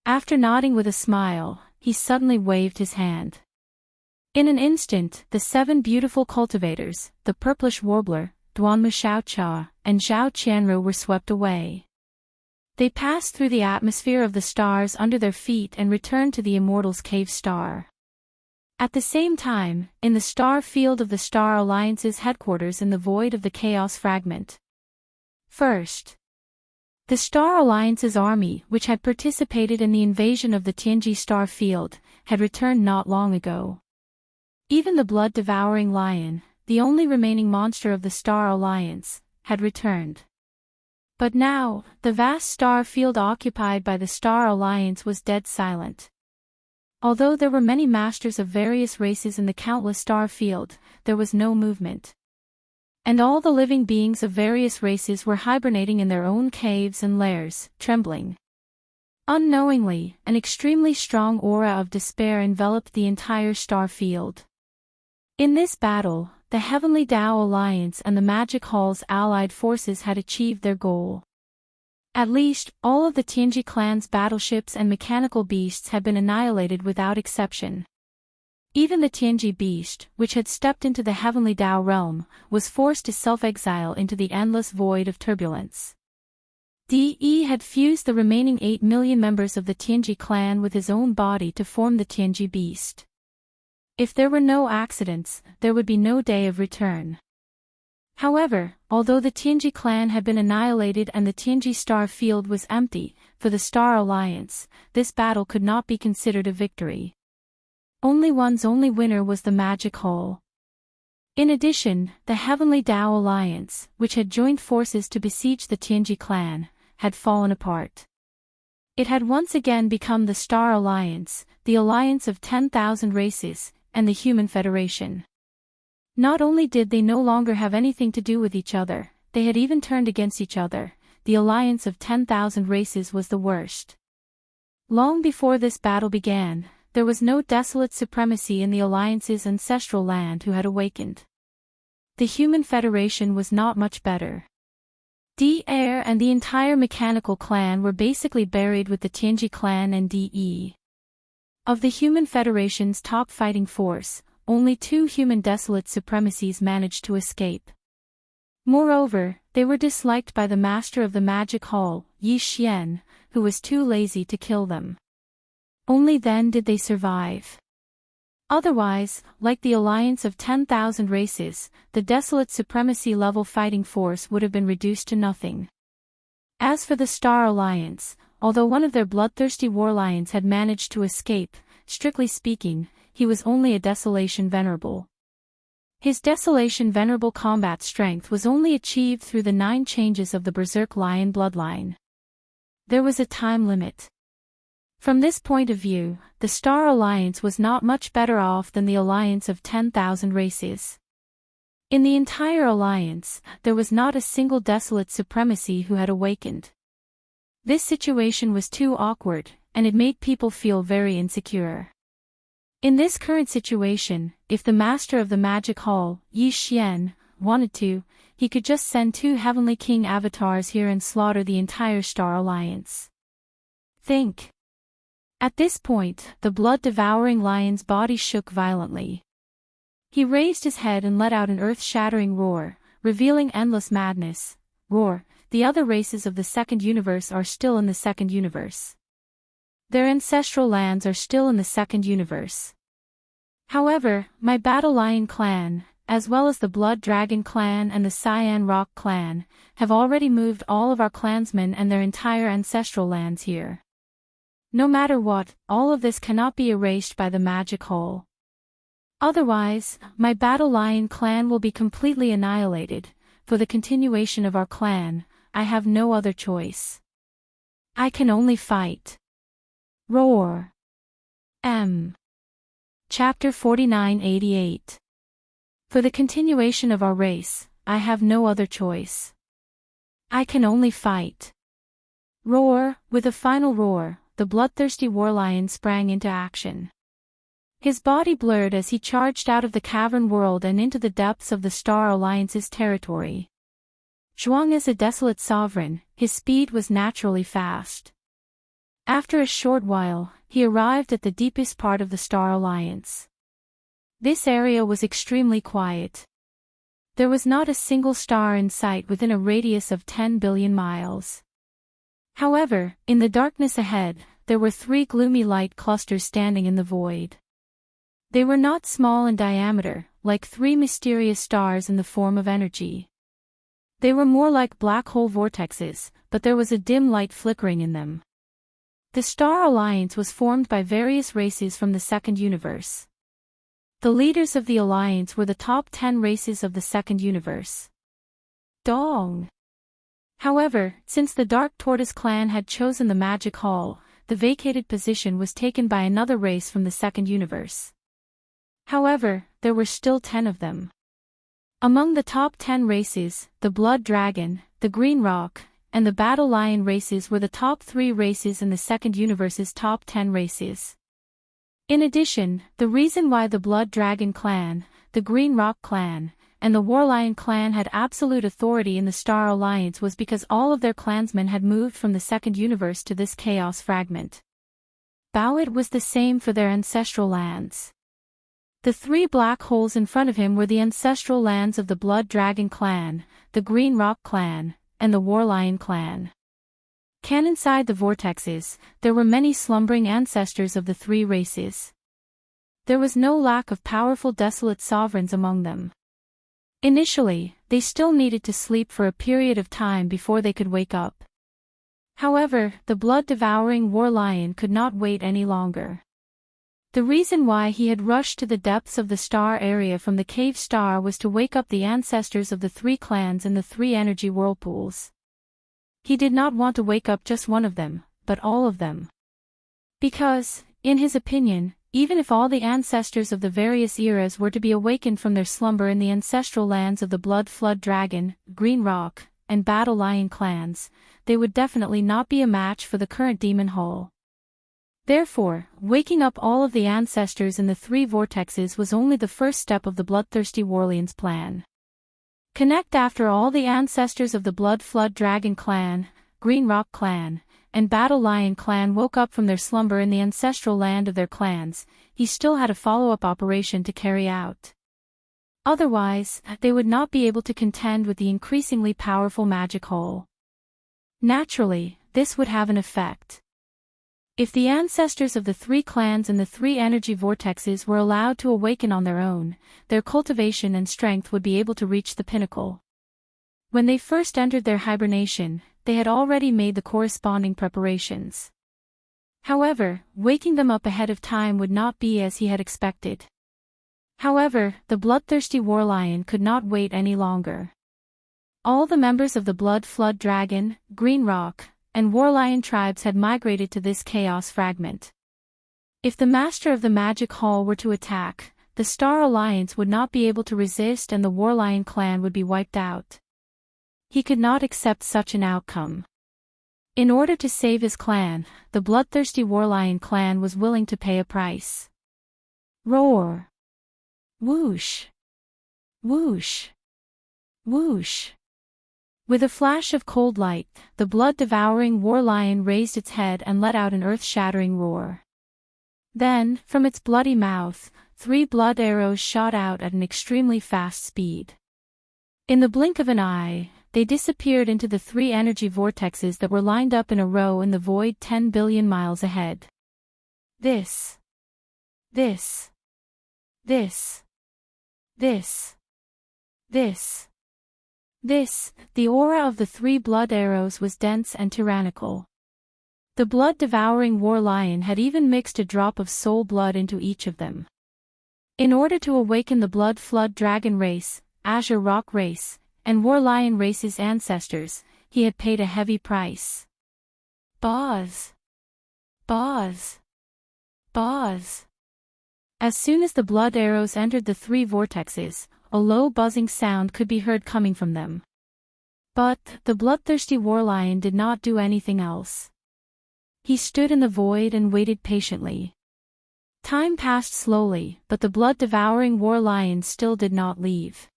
After nodding with a smile, he suddenly waved his hand. In an instant, the 7 beautiful cultivators, the purplish warbler, Duanmu Xiaocha, and Zhao Qianru were swept away. They passed through the atmosphere of the stars under their feet and returned to the Immortals' Cave Star. At the same time, in the star field of the Star Alliance's headquarters in the void of the Chaos Fragment. First, the Star Alliance's army, which had participated in the invasion of the Tianji star field, had returned not long ago. Even the blood-devouring lion, the only remaining monster of the Star Alliance, had returned. But now, the vast star field occupied by the Star Alliance was dead silent. Although there were many masters of various races in the countless star field, there was no movement. And all the living beings of various races were hibernating in their own caves and lairs, trembling. Unknowingly, an extremely strong aura of despair enveloped the entire star field. In this battle, the Heavenly Dao Alliance and the Magic Hall's allied forces had achieved their goal. At least, all of the Tianji clan's battleships and mechanical beasts had been annihilated without exception. Even the Tianji beast, which had stepped into the Heavenly Dao realm, was forced to self-exile into the endless void of turbulence. De had fused the remaining 8 million members of the Tianji clan with his own body to form the Tianji beast. If there were no accidents, there would be no day of return. However, although the Tianji clan had been annihilated and the Tianji star field was empty, for the Star Alliance, this battle could not be considered a victory. Only winner was the Magic Hall. In addition, the Heavenly Dao Alliance, which had joined forces to besiege the Tianji clan, had fallen apart. It had once again become the Star Alliance, the alliance of 10,000 races, and the Human Federation. Not only did they no longer have anything to do with each other, they had even turned against each other. The alliance of 10,000 races was the worst. Long before this battle began, there was no desolate supremacy in the alliance's ancestral land who had awakened. The Human Federation was not much better. Air and the entire mechanical clan were basically buried with the Tianji clan and De. Of the Human Federation's top fighting force, only 2 human desolate supremacies managed to escape. Moreover, they were disliked by the master of the magic hall, Yi Xian, who was too lazy to kill them. Only then did they survive. Otherwise, like the alliance of 10,000 races, the desolate supremacy-level fighting force would have been reduced to nothing. As for the Star Alliance, although one of their bloodthirsty warlions had managed to escape, strictly speaking, he was only a Desolation Venerable. His Desolation Venerable combat strength was only achieved through the 9 changes of the Berserk Lion bloodline. There was a time limit. From this point of view, the Star Alliance was not much better off than the alliance of 10,000 races. In the entire alliance, there was not a single desolate supremacy who had awakened. This situation was too awkward, and it made people feel very insecure. In this current situation, if the master of the magic hall, Yi Xian, wanted to, he could just send 2 Heavenly King avatars here and slaughter the entire Star Alliance. Think. At this point, the blood-devouring lion's body shook violently. He raised his head and let out an earth-shattering roar, revealing endless madness. Roar, the other races of the second universe are still in the second universe. Their ancestral lands are still in the second universe. However, my Battle Lion clan, as well as the Blood Dragon clan and the Cyan Rock clan, have already moved all of our clansmen and their entire ancestral lands here. No matter what, all of this cannot be erased by the magic hole. Otherwise, my Battle Lion clan will be completely annihilated. For the continuation of our clan, I have no other choice. I can only fight. Roar. Chapter 4988. For the continuation of our race, I have no other choice. I can only fight. Roar. With a final roar, the bloodthirsty warlion sprang into action. His body blurred as he charged out of the cavern world and into the depths of the Star Alliance's territory. Zhuang as a desolate sovereign, his speed was naturally fast. After a short while, he arrived at the deepest part of the Star Alliance. This area was extremely quiet. There was not a single star in sight within a radius of 10 billion miles. However, in the darkness ahead, there were 3 gloomy light clusters standing in the void. They were not small in diameter, like 3 mysterious stars in the form of energy. They were more like black hole vortexes, but there was a dim light flickering in them. The Star Alliance was formed by various races from the second universe. The leaders of the alliance were the top 10 races of the second universe. Dong. However, since the Dark Tortoise clan had chosen the Magic Hall, the vacated position was taken by another race from the second universe. However, there were still 10 of them. Among the top 10 races, the Blood Dragon, the Green Rock, and the Battle Lion races were the top 3 races in the second universe's top 10 races. In addition, the reason why the Blood Dragon clan, the Green Rock clan, and the Warlion clan had absolute authority in the Star Alliance was because all of their clansmen had moved from the second universe to this chaos fragment. Bowit was the same for their ancestral lands. The 3 black holes in front of him were the ancestral lands of the Blood Dragon clan, the Green Rock clan, and the Warlion clan. Inside the vortexes, there were many slumbering ancestors of the 3 races. There was no lack of powerful desolate sovereigns among them. Initially, they still needed to sleep for a period of time before they could wake up. However, the blood-devouring warlion could not wait any longer. The reason why he had rushed to the depths of the star area from the cave star was to wake up the ancestors of the 3 clans in the 3 energy whirlpools. He did not want to wake up just one of them, but all of them. Because, in his opinion, even if all the ancestors of the various eras were to be awakened from their slumber in the ancestral lands of the Blood Flood Dragon, Green Rock, and Battle Lion clans, they would definitely not be a match for the current Demon Hall. Therefore, waking up all of the ancestors in the 3 vortexes was only the first step of the bloodthirsty Warlion's plan. Connect after all the ancestors of the Blood Flood Dragon Clan, Green Rock Clan, and Battle Lion Clan woke up from their slumber in the ancestral land of their clans, he still had a follow-up operation to carry out. Otherwise, they would not be able to contend with the increasingly powerful magic hole. Naturally, this would have an effect. If the ancestors of the three clans and the three energy vortexes were allowed to awaken on their own, their cultivation and strength would be able to reach the pinnacle. When they first entered their hibernation, they had already made the corresponding preparations. However, waking them up ahead of time would not be as he had expected. However, the bloodthirsty warlion could not wait any longer. All the members of the Blood Flood Dragon, Green Rock, and Warlion tribes had migrated to this chaos fragment. If the master of the magic hall were to attack, the Star Alliance would not be able to resist and the Warlion clan would be wiped out. He could not accept such an outcome. In order to save his clan, the bloodthirsty Warlion clan was willing to pay a price. Roar! Whoosh! Whoosh! Whoosh! With a flash of cold light, the blood-devouring warlion raised its head and let out an earth-shattering roar. Then, from its bloody mouth, 3 blood arrows shot out at an extremely fast speed. In the blink of an eye, they disappeared into the 3 energy vortexes that were lined up in a row in the void 10 billion miles ahead. This, the aura of the 3 blood arrows was dense and tyrannical. The blood-devouring warlion had even mixed a drop of soul blood into each of them. In order to awaken the Blood Flood Dragon race, Azure Rock race, and Warlion race's ancestors, he had paid a heavy price. Buzz! Buzz! Buzz! As soon as the blood arrows entered the 3 vortexes, a low buzzing sound could be heard coming from them. But, the bloodthirsty warlion did not do anything else. He stood in the void and waited patiently. Time passed slowly, but the blood-devouring warlion still did not leave.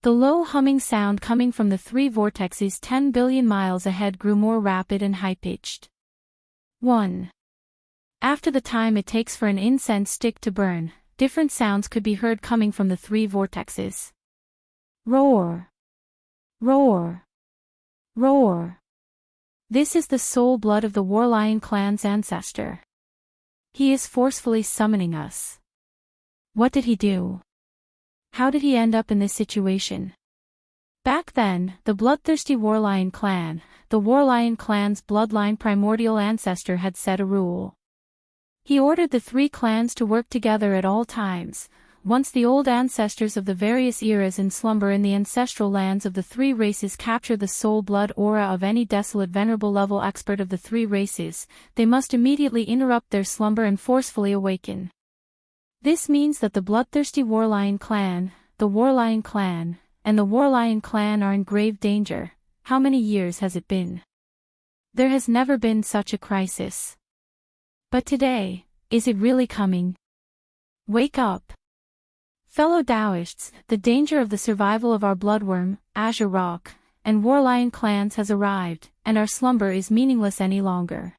The low humming sound coming from the 3 vortexes 10 billion miles ahead grew more rapid and high-pitched. 1. After the time it takes for an incense stick to burn, different sounds could be heard coming from the 3 vortexes. Roar! Roar! Roar! This is the soul blood of the Warlion clan's ancestor. He is forcefully summoning us. What did he do? How did he end up in this situation? Back then, the bloodthirsty Warlion clan, the Warlion clan's bloodline primordial ancestor had set a rule. He ordered the 3 clans to work together at all times. Once the old ancestors of the various eras in slumber in the ancestral lands of the 3 races capture the soul blood aura of any desolate venerable level expert of the 3 races, they must immediately interrupt their slumber and forcefully awaken. This means that the bloodthirsty Warlion clan, the Warlion clan, and the Warlion clan are in grave danger. How many years has it been? There has never been such a crisis. But today, is it really coming? Wake up! Fellow Taoists, the danger of the survival of our bloodworm, Azure Rock, and Warlion clans has arrived, and our slumber is meaningless any longer.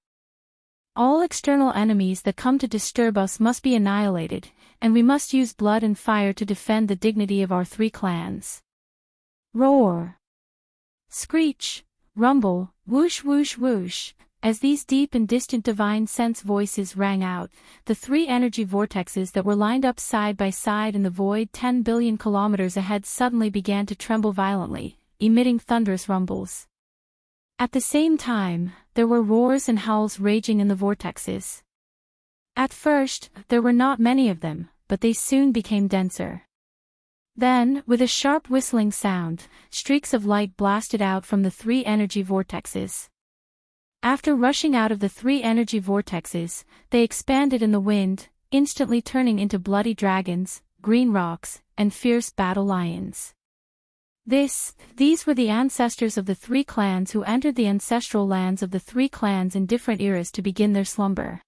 All external enemies that come to disturb us must be annihilated, and we must use blood and fire to defend the dignity of our 3 clans. Roar! Screech! Rumble! Whoosh whoosh whoosh! As these deep and distant divine sense voices rang out, the 3 energy vortexes that were lined up side by side in the void 10 billion kilometers ahead suddenly began to tremble violently, emitting thunderous rumbles. At the same time, there were roars and howls raging in the vortexes. At first, there were not many of them, but they soon became denser. Then, with a sharp whistling sound, streaks of light blasted out from the 3 energy vortexes. After rushing out of the 3 energy vortexes, they expanded in the wind, instantly turning into bloody dragons, green rocks, and fierce battle lions. These were the ancestors of the 3 clans who entered the ancestral lands of the 3 clans in different eras to begin their slumber.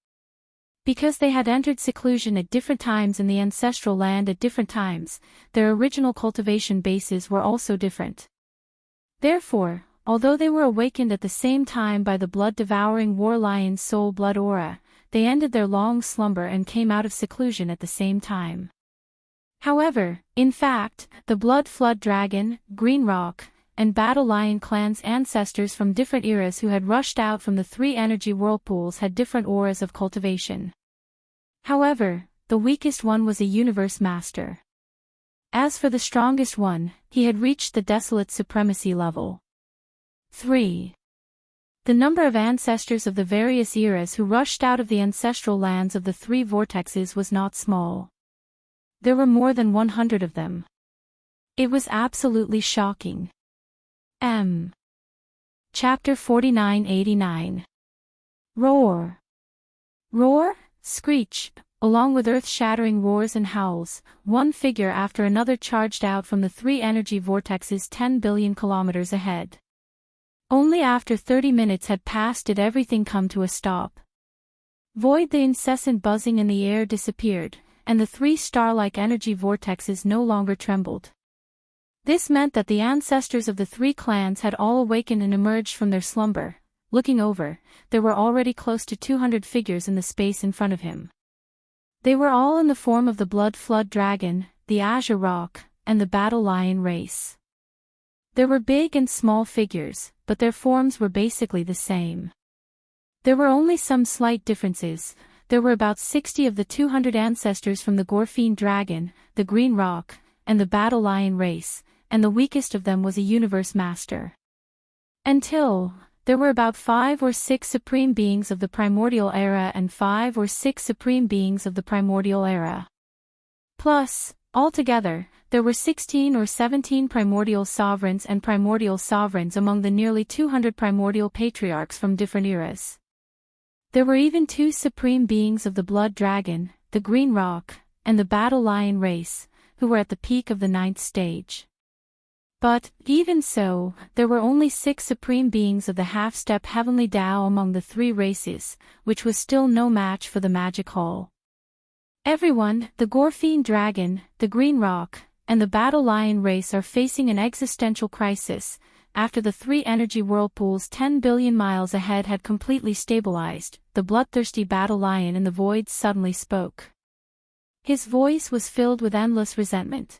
Because they had entered seclusion at different times in the ancestral land at different times, their original cultivation bases were also different. Therefore, although they were awakened at the same time by the blood-devouring war lion's soul blood aura, they ended their long slumber and came out of seclusion at the same time. However, in fact, the blood flood dragon, green rock, and battle lion clans' ancestors from different eras who had rushed out from the three energy whirlpools had different auras of cultivation. However, the weakest one was a universe master. As for the strongest one, he had reached the desolate supremacy level. 3. The number of ancestors of the various eras who rushed out of the ancestral lands of the three vortexes was not small. There were more than 100 of them. It was absolutely shocking. Chapter 4989. Roar. Roar, screech, along with earth-shattering roars and howls, one figure after another charged out from the three energy vortexes 10 billion kilometers ahead. Only after 30 minutes had passed did everything come to a stop. The incessant buzzing in the air disappeared, and the three star-like energy vortexes no longer trembled. This meant that the ancestors of the three clans had all awakened and emerged from their slumber. Looking over, there were already close to 200 figures in the space in front of him. They were all in the form of the blood flood dragon, the azure rock, and the battle lion race. There were big and small figures, but their forms were basically the same. There were only some slight differences. There were about 60 of the 200 ancestors from the Gorfine dragon, the green rock, and the battle lion race, and the weakest of them was a universe master. Until, there were about 5 or 6 supreme beings of the primordial era and 5 or 6 supreme beings of the primordial era. Plus, altogether, there were 16 or 17 primordial sovereigns and primordial sovereigns among the nearly 200 primordial patriarchs from different eras. There were even 2 supreme beings of the blood dragon, the green rock, and the battle lion race, who were at the peak of the 9th stage. But, even so, there were only 6 supreme beings of the half-step heavenly Tao among the 3 races, which was still no match for the Magic Hall. Everyone, the Gorfine dragon, the green rock, and the battle lion race are facing an existential crisis. After the 3 energy whirlpools 10 billion miles ahead had completely stabilized, the bloodthirsty battle lion in the void suddenly spoke. His voice was filled with endless resentment.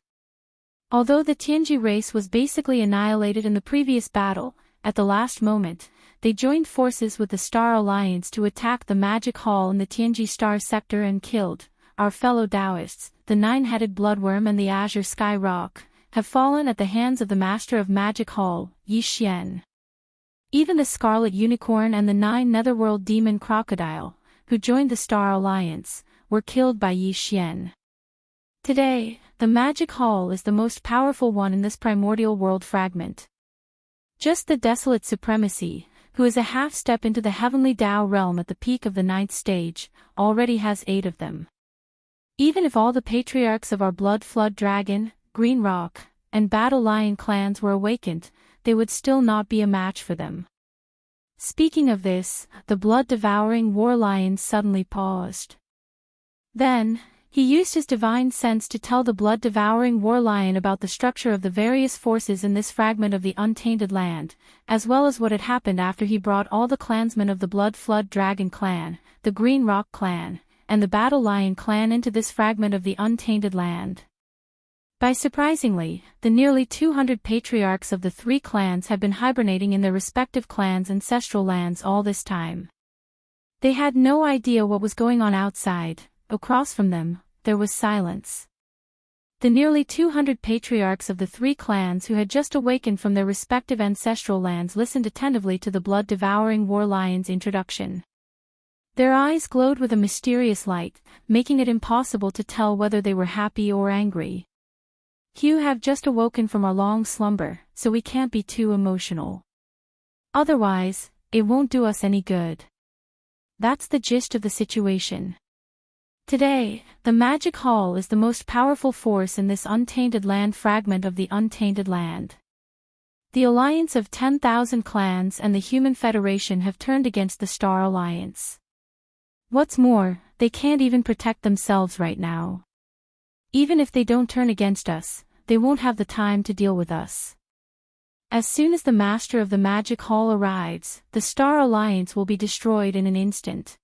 Although the Tianji race was basically annihilated in the previous battle, at the last moment, they joined forces with the Star Alliance to attack the Magic Hall in the Tianji Star Sector and killed our fellow Taoists. The 9-headed bloodworm and the azure sky rock have fallen at the hands of the Master of Magic Hall, Yi Xian. Even the Scarlet Unicorn and the 9 Netherworld Demon Crocodile, who joined the Star Alliance, were killed by Yi Xian. Today, the Magic Hall is the most powerful one in this primordial world fragment. Just the Desolate Supremacy, who is a half-step into the Heavenly Tao realm at the peak of the 9th stage, already has 8 of them. Even if all the patriarchs of our Blood Flood Dragon, Green Rock, and Battle Lion clans were awakened, they would still not be a match for them. Speaking of this, the blood-devouring war lion suddenly paused. Then, he used his divine sense to tell the blood-devouring war lion about the structure of the various forces in this fragment of the untainted land, as well as what had happened after he brought all the clansmen of the Blood Flood Dragon clan, the Green Rock clan, and the Battle Lion clan into this fragment of the untainted land. Surprisingly, the nearly 200 patriarchs of the 3 clans had been hibernating in their respective clans' ancestral lands all this time. They had no idea what was going on outside. Across from them, there was silence. The nearly 200 patriarchs of the 3 clans who had just awakened from their respective ancestral lands listened attentively to the blood-devouring war lion's introduction. Their eyes glowed with a mysterious light, making it impossible to tell whether they were happy or angry. "You have just awoken from our long slumber, so we can't be too emotional. Otherwise, it won't do us any good." That's the gist of the situation. Today, the Magic Hall is the most powerful force in this untainted land fragment of the untainted land. The alliance of 10,000 clans and the Human Federation have turned against the Star Alliance. What's more, they can't even protect themselves right now. Even if they don't turn against us, they won't have the time to deal with us. As soon as the Master of the Magic Hall arrives, the Star Alliance will be destroyed in an instant.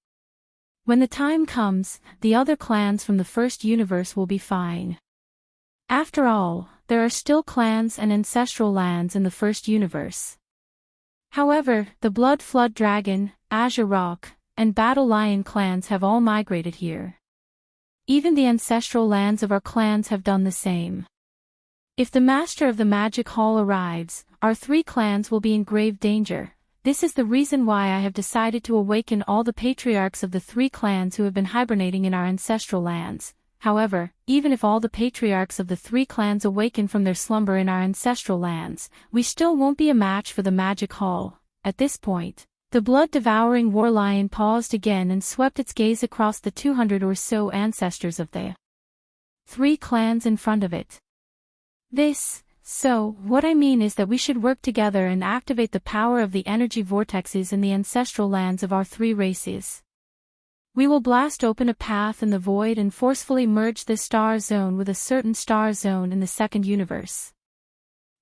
When the time comes, the other clans from the first universe will be fine. After all, there are still clans and ancestral lands in the first universe. However, the Blood Flood Dragon, Azure Rock, and Battle Lion clans have all migrated here. Even the ancestral lands of our clans have done the same. If the Master of the Magic Hall arrives, our 3 clans will be in grave danger. This is the reason why I have decided to awaken all the patriarchs of the 3 clans who have been hibernating in our ancestral lands. However, even if all the patriarchs of the 3 clans awaken from their slumber in our ancestral lands, we still won't be a match for the Magic Hall. At this point, the blood-devouring war lion paused again and swept its gaze across the 200 or so ancestors of the 3 clans in front of it. So, what I mean is that we should work together and activate the power of the energy vortexes in the ancestral lands of our 3 races. We will blast open a path in the void and forcefully merge this star zone with a certain star zone in the second universe.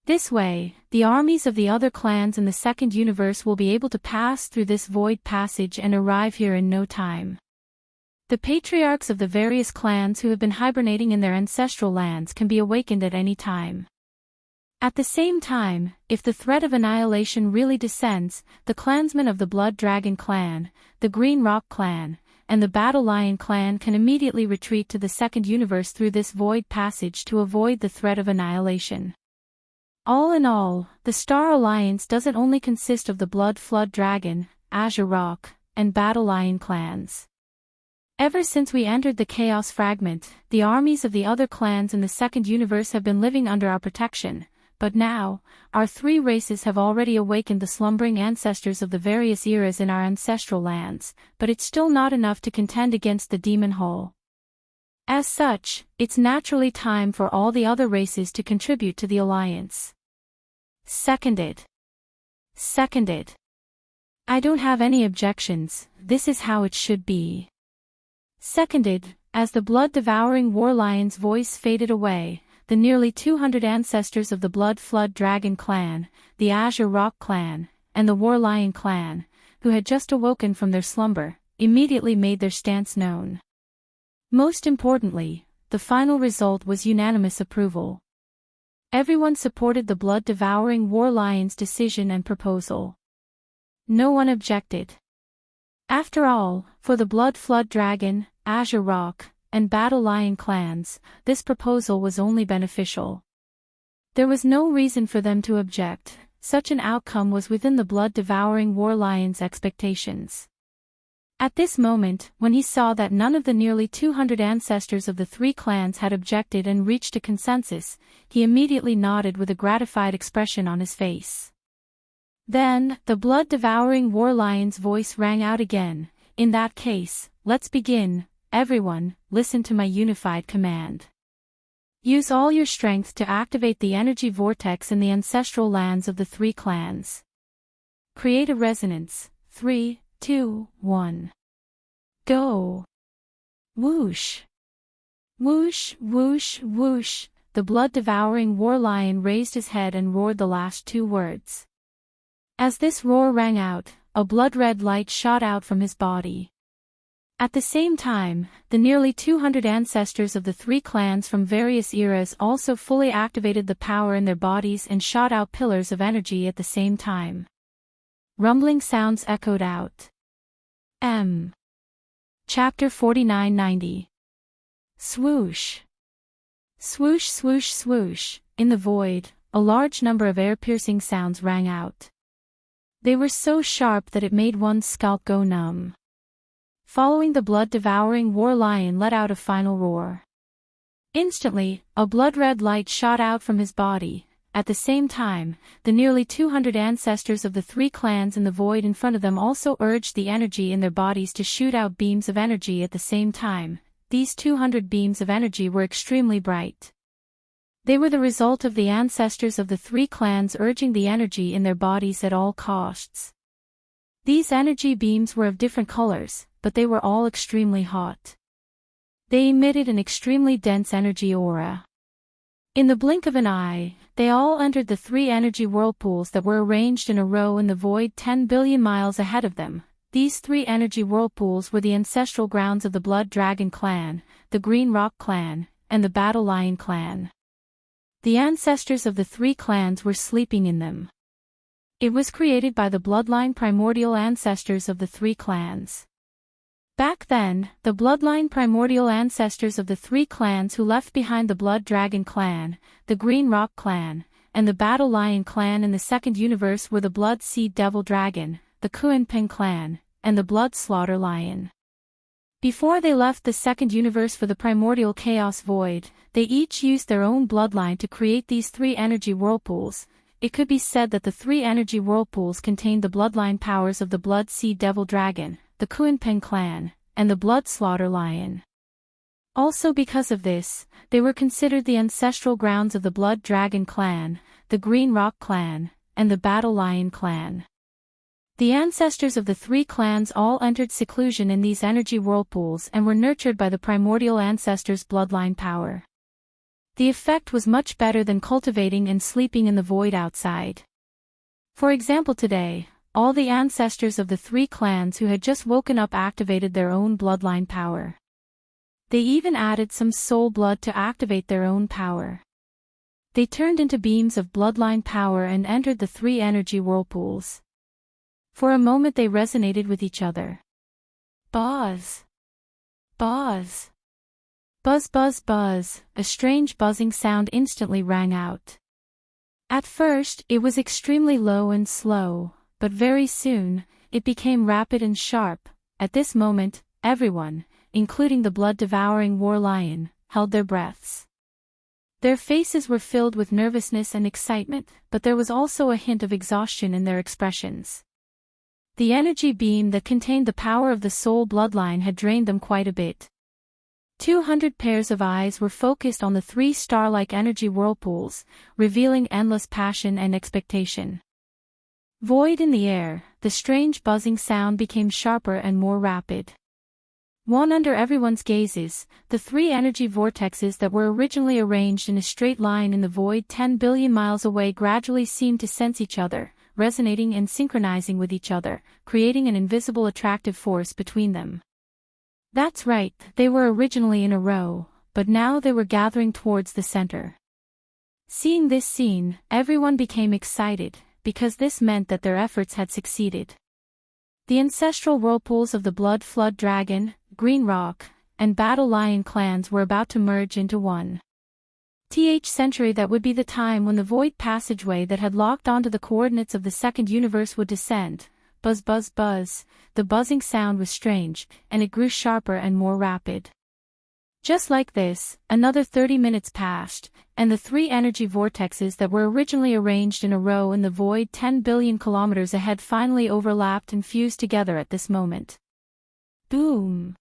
This way, the armies of the other clans in the second universe will be able to pass through this void passage and arrive here in no time. The patriarchs of the various clans who have been hibernating in their ancestral lands can be awakened at any time. At the same time, if the threat of annihilation really descends, the clansmen of the Blood Dragon clan, the Green Rock clan, and the Battle Lion clan can immediately retreat to the second universe through this void passage to avoid the threat of annihilation. All in all, the Star Alliance doesn't only consist of the Blood Flood Dragon, Azure Rock, and Battle Lion clans. Ever since we entered the Chaos Fragment, the armies of the other clans in the second universe have been living under our protection. But now, our 3 races have already awakened the slumbering ancestors of the various eras in our ancestral lands, but it's still not enough to contend against the Demon Hall. As such, it's naturally time for all the other races to contribute to the alliance. Seconded. I don't have any objections, this is how it should be. Seconded, as the blood-devouring war lion's voice faded away, the nearly 200 ancestors of the Blood Flood Dragon clan, the Azure Rock clan, and the War Lion clan, who had just awoken from their slumber, immediately made their stance known. Most importantly, the final result was unanimous approval. Everyone supported the blood-devouring war lion's decision and proposal. No one objected. After all, for the Blood Flood Dragon, Azure Rock, and Battle Lion clans, this proposal was only beneficial. There was no reason for them to object, such an outcome was within the blood-devouring war lion's expectations. At this moment, when he saw that none of the nearly 200 ancestors of the 3 clans had objected and reached a consensus, he immediately nodded with a gratified expression on his face. Then, the blood-devouring war lion's voice rang out again. In that case, let's begin. Everyone, listen to my unified command. Use all your strength to activate the energy vortex in the ancestral lands of the 3 clans. Create a resonance. 3, 2, 1. Go! Whoosh! Whoosh, whoosh, whoosh. The blood-devouring war lion raised his head and roared the last 2 words. As this roar rang out, a blood-red light shot out from his body. At the same time, the nearly 200 ancestors of the 3 clans from various eras also fully activated the power in their bodies and shot out pillars of energy at the same time. Rumbling sounds echoed out. Chapter 4990. Swoosh. Swoosh, swoosh, swoosh. In the void, a large number of air-piercing sounds rang out. They were so sharp that it made one's scalp go numb. Following, the blood-devouring war lion let out a final roar. Instantly, a blood-red light shot out from his body. At the same time, the nearly 200 ancestors of the 3 clans in the void in front of them also urged the energy in their bodies to shoot out beams of energy at the same time. These 200 beams of energy were extremely bright. They were the result of the ancestors of the 3 clans urging the energy in their bodies at all costs. These energy beams were of different colors, but they were all extremely hot. They emitted an extremely dense energy aura. In the blink of an eye, they all entered the 3 energy whirlpools that were arranged in a row in the void 10 billion miles ahead of them. These 3 energy whirlpools were the ancestral grounds of the Blood Dragon clan, the Green Rock clan, and the Battle Lion clan. The ancestors of the 3 clans were sleeping in them. It was created by the bloodline primordial ancestors of the 3 clans. Back then, the bloodline primordial ancestors of the 3 clans who left behind the Blood Dragon clan, the Green Rock clan, and the Battle Lion clan in the second universe were the Blood Sea Devil Dragon, the Kuanping clan, and the Blood Slaughter Lion. Before they left the second universe for the primordial chaos void, they each used their own bloodline to create these 3 energy whirlpools. It could be said that the 3 energy whirlpools contained the bloodline powers of the Blood Sea Devil Dragon, the Kuanping clan, and the Blood Slaughter Lion. Also because of this, they were considered the ancestral grounds of the Blood Dragon clan, the Green Rock clan, and the Battle Lion clan. The ancestors of the 3 clans all entered seclusion in these energy whirlpools and were nurtured by the primordial ancestors' bloodline power. The effect was much better than cultivating and sleeping in the void outside. For example, today, all the ancestors of the 3 clans who had just woken up activated their own bloodline power. They even added some soul blood to activate their own power. They turned into beams of bloodline power and entered the 3 energy whirlpools. For a moment they resonated with each other. Buzz! Buzz! Buzz buzz buzz, a strange buzzing sound instantly rang out. At first, it was extremely low and slow, but very soon, it became rapid and sharp. At this moment, everyone, including the blood-devouring war lion, held their breaths. Their faces were filled with nervousness and excitement, but there was also a hint of exhaustion in their expressions. The energy beam that contained the power of the soul bloodline had drained them quite a bit. 200 pairs of eyes were focused on the 3 star-like energy whirlpools, revealing endless passion and expectation. Void in the air, the strange buzzing sound became sharper and more rapid. One under everyone's gazes, the 3 energy vortexes that were originally arranged in a straight line in the void 10 billion miles away gradually seemed to sense each other, resonating and synchronizing with each other, creating an invisible attractive force between them. That's right, they were originally in a row, but now they were gathering towards the center. Seeing this scene, everyone became excited, because this meant that their efforts had succeeded. The ancestral whirlpools of the Blood Flood Dragon, Green Rock, and Battle Lion clans were about to merge into one. Century that would be the time when the void passageway that had locked onto the coordinates of the second universe would descend. Buzz buzz buzz, the buzzing sound was strange, and it grew sharper and more rapid. Just like this, another 30 minutes passed, and the 3 energy vortexes that were originally arranged in a row in the void 10 billion kilometers ahead finally overlapped and fused together at this moment. Boom!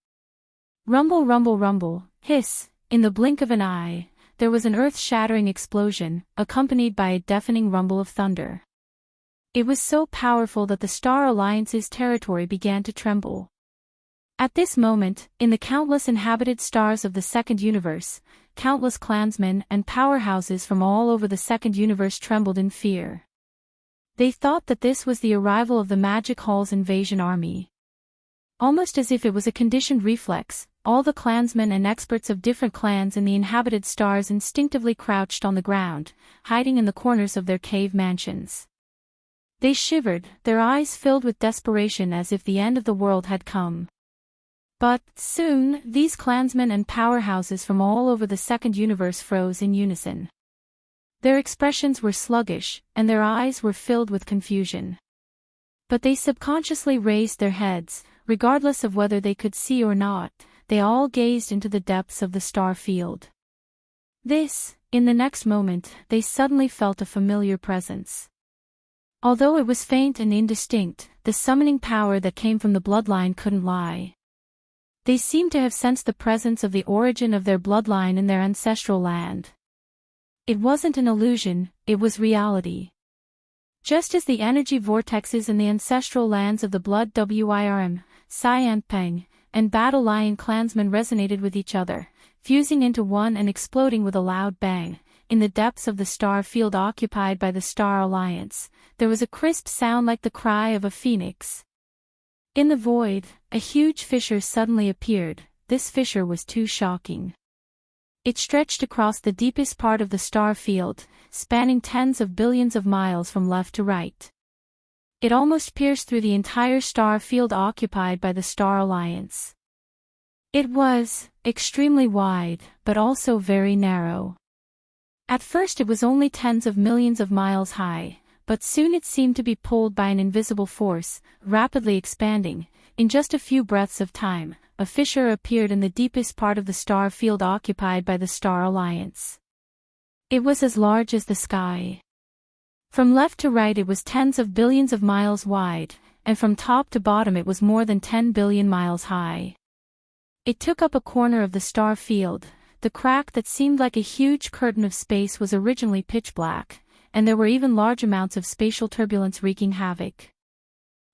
Rumble rumble rumble, hiss, in the blink of an eye, there was an earth-shattering explosion, accompanied by a deafening rumble of thunder. It was so powerful that the Star Alliance's territory began to tremble. At this moment, in the countless inhabited stars of the second universe, countless clansmen and powerhouses from all over the second universe trembled in fear. They thought that this was the arrival of the Magic Hall's invasion army. Almost as if it was a conditioned reflex, all the clansmen and experts of different clans in the inhabited stars instinctively crouched on the ground, hiding in the corners of their cave mansions. They shivered, their eyes filled with desperation as if the end of the world had come. But, soon, these clansmen and powerhouses from all over the second universe froze in unison. Their expressions were sluggish, and their eyes were filled with confusion. But they subconsciously raised their heads, regardless of whether they could see or not, they all gazed into the depths of the star field. In the next moment, they suddenly felt a familiar presence. Although it was faint and indistinct, the summoning power that came from the bloodline couldn't lie. They seemed to have sensed the presence of the origin of their bloodline in their ancestral land. It wasn't an illusion, it was reality. Just as the energy vortexes in the ancestral lands of the Blood Wirm, Xianpeng, and Battle Lion clansmen resonated with each other, fusing into one and exploding with a loud bang. In the depths of the star field occupied by the Star Alliance, there was a crisp sound like the cry of a phoenix. In the void, a huge fissure suddenly appeared. This fissure was too shocking. It stretched across the deepest part of the star field, spanning tens of billions of miles from left to right. It almost pierced through the entire star field occupied by the Star Alliance. It was extremely wide, but also very narrow. At first it was only tens of millions of miles high, but soon it seemed to be pulled by an invisible force, rapidly expanding. In just a few breaths of time, a fissure appeared in the deepest part of the star field occupied by the Star Alliance. It was as large as the sky. From left to right it was tens of billions of miles wide, and from top to bottom it was more than 10 billion miles high. It took up a corner of the star field. The crack that seemed like a huge curtain of space was originally pitch black, and there were even large amounts of spatial turbulence wreaking havoc.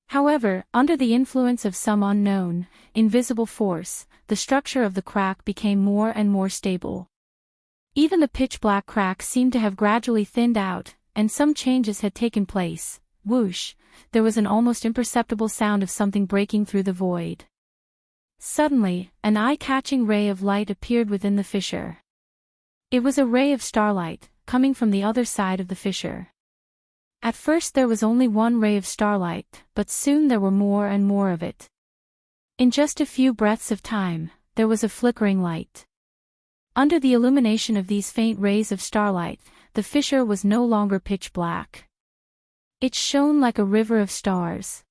However, under the influence of some unknown, invisible force, the structure of the crack became more and more stable. Even the pitch-black crack seemed to have gradually thinned out, and some changes had taken place. Whoosh! There was an almost imperceptible sound of something breaking through the void. Suddenly, an eye-catching ray of light appeared within the fissure. It was a ray of starlight, coming from the other side of the fissure. At first there was only one ray of starlight, but soon there were more and more of it. In just a few breaths of time, there was a flickering light. Under the illumination of these faint rays of starlight, the fissure was no longer pitch black. It shone like a river of stars.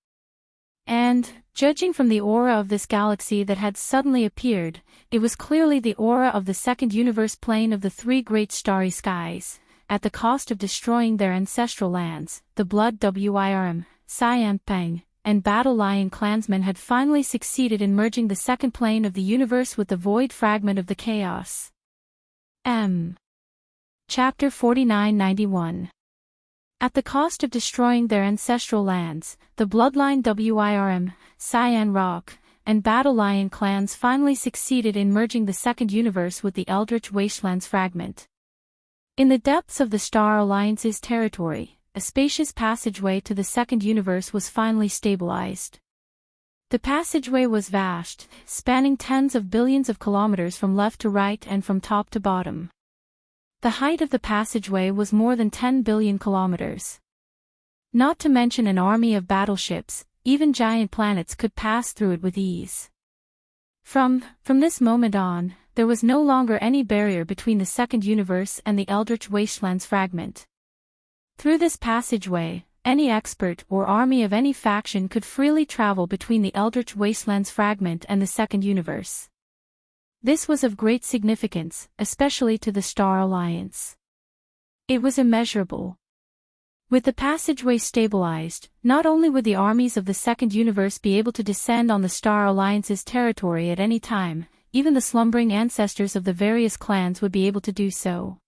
And, judging from the aura of this galaxy that had suddenly appeared, it was clearly the aura of the second universe plane of the three great starry skies. At the cost of destroying their ancestral lands, the Blood Wirm, Enchanting, and Battle Lion clansmen had finally succeeded in merging the second plane of the universe with the void fragment of the chaos. Chapter 4991. At the cost of destroying their ancestral lands, the Bloodline Wirm, Rock, and Battle Lion clans finally succeeded in merging the second universe with the Eldritch Wastelands fragment. In the depths of the Star Alliance's territory, a spacious passageway to the second universe was finally stabilized. The passageway was vast, spanning tens of billions of kilometers from left to right and from top to bottom. The height of the passageway was more than 10 billion kilometers. Not to mention an army of battleships, even giant planets could pass through it with ease. From this moment on, there was no longer any barrier between the second universe and the Eldritch Wastelands fragment. Through this passageway, any expert or army of any faction could freely travel between the Eldritch Wastelands fragment and the second universe. This was of great significance, especially to the Star Alliance. It was immeasurable. With the passageway stabilized, not only would the armies of the second universe be able to descend on the Star Alliance's territory at any time, even the slumbering ancestors of the various clans would be able to do so.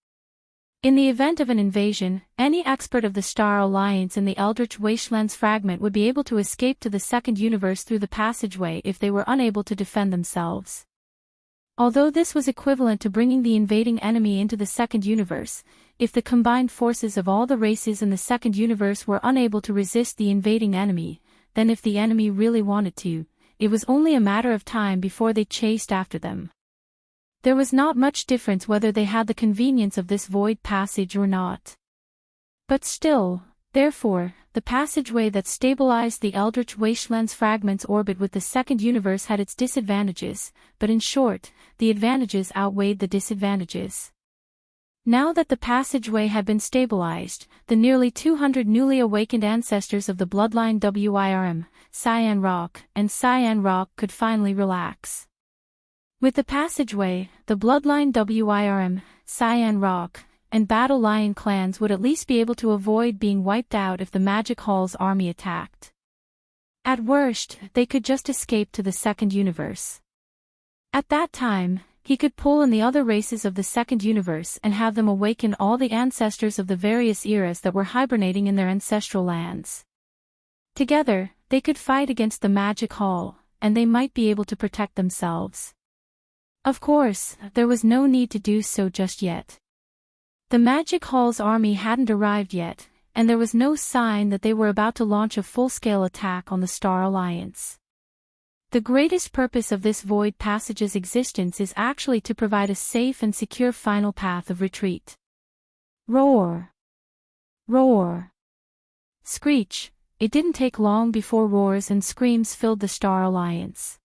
In the event of an invasion, any expert of the Star Alliance in the Eldritch Wastelands fragment would be able to escape to the second universe through the passageway if they were unable to defend themselves. Although this was equivalent to bringing the invading enemy into the second universe, if the combined forces of all the races in the second universe were unable to resist the invading enemy, then if the enemy really wanted to, it was only a matter of time before they chased after them. There was not much difference whether they had the convenience of this void passage or not. But still, therefore, the passageway that stabilized the Eldritch Wastelands fragment's orbit with the second universe had its disadvantages, but in short, the advantages outweighed the disadvantages. Now that the passageway had been stabilized, the nearly 200 newly awakened ancestors of the Bloodline Wirm, and Rock could finally relax. With the passageway, the Bloodline Wirm, Rock, and Battle Lion clans would at least be able to avoid being wiped out if the Magic Hall's army attacked. At worst, they could just escape to the second universe. At that time, he could pull in the other races of the second universe and have them awaken all the ancestors of the various eras that were hibernating in their ancestral lands. Together, they could fight against the Magic Hall, and they might be able to protect themselves. Of course, there was no need to do so just yet. The Magic Hall's army hadn't arrived yet, and there was no sign that they were about to launch a full-scale attack on the Star Alliance. The greatest purpose of this Void Passage's existence is actually to provide a safe and secure final path of retreat. Roar! Roar! Screech! It didn't take long before roars and screams filled the Star Alliance.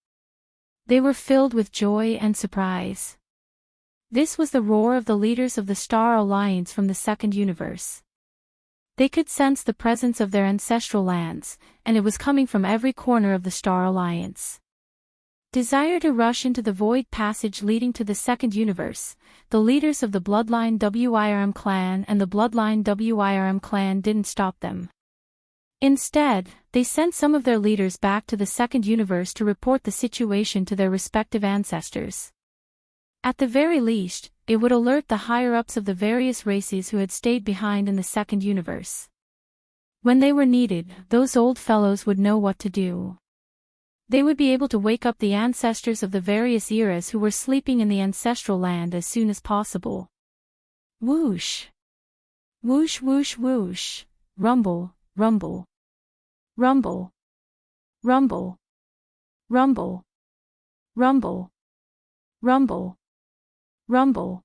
They were filled with joy and surprise. This was the roar of the leaders of the Star Alliance from the Second Universe. They could sense the presence of their ancestral lands, and it was coming from every corner of the Star Alliance. Desire to rush into the Void Passage leading to the Second Universe, the leaders of the Bloodline WIRM clan and the Bloodline WIRM clan didn't stop them. Instead, they sent some of their leaders back to the Second Universe to report the situation to their respective ancestors. At the very least, it would alert the higher-ups of the various races who had stayed behind in the Second Universe. When they were needed, those old fellows would know what to do. They would be able to wake up the ancestors of the various eras who were sleeping in the ancestral land as soon as possible. Whoosh! Whoosh whoosh whoosh! Rumble, rumble. Rumble. Rumble. Rumble. Rumble. Rumble. Rumble.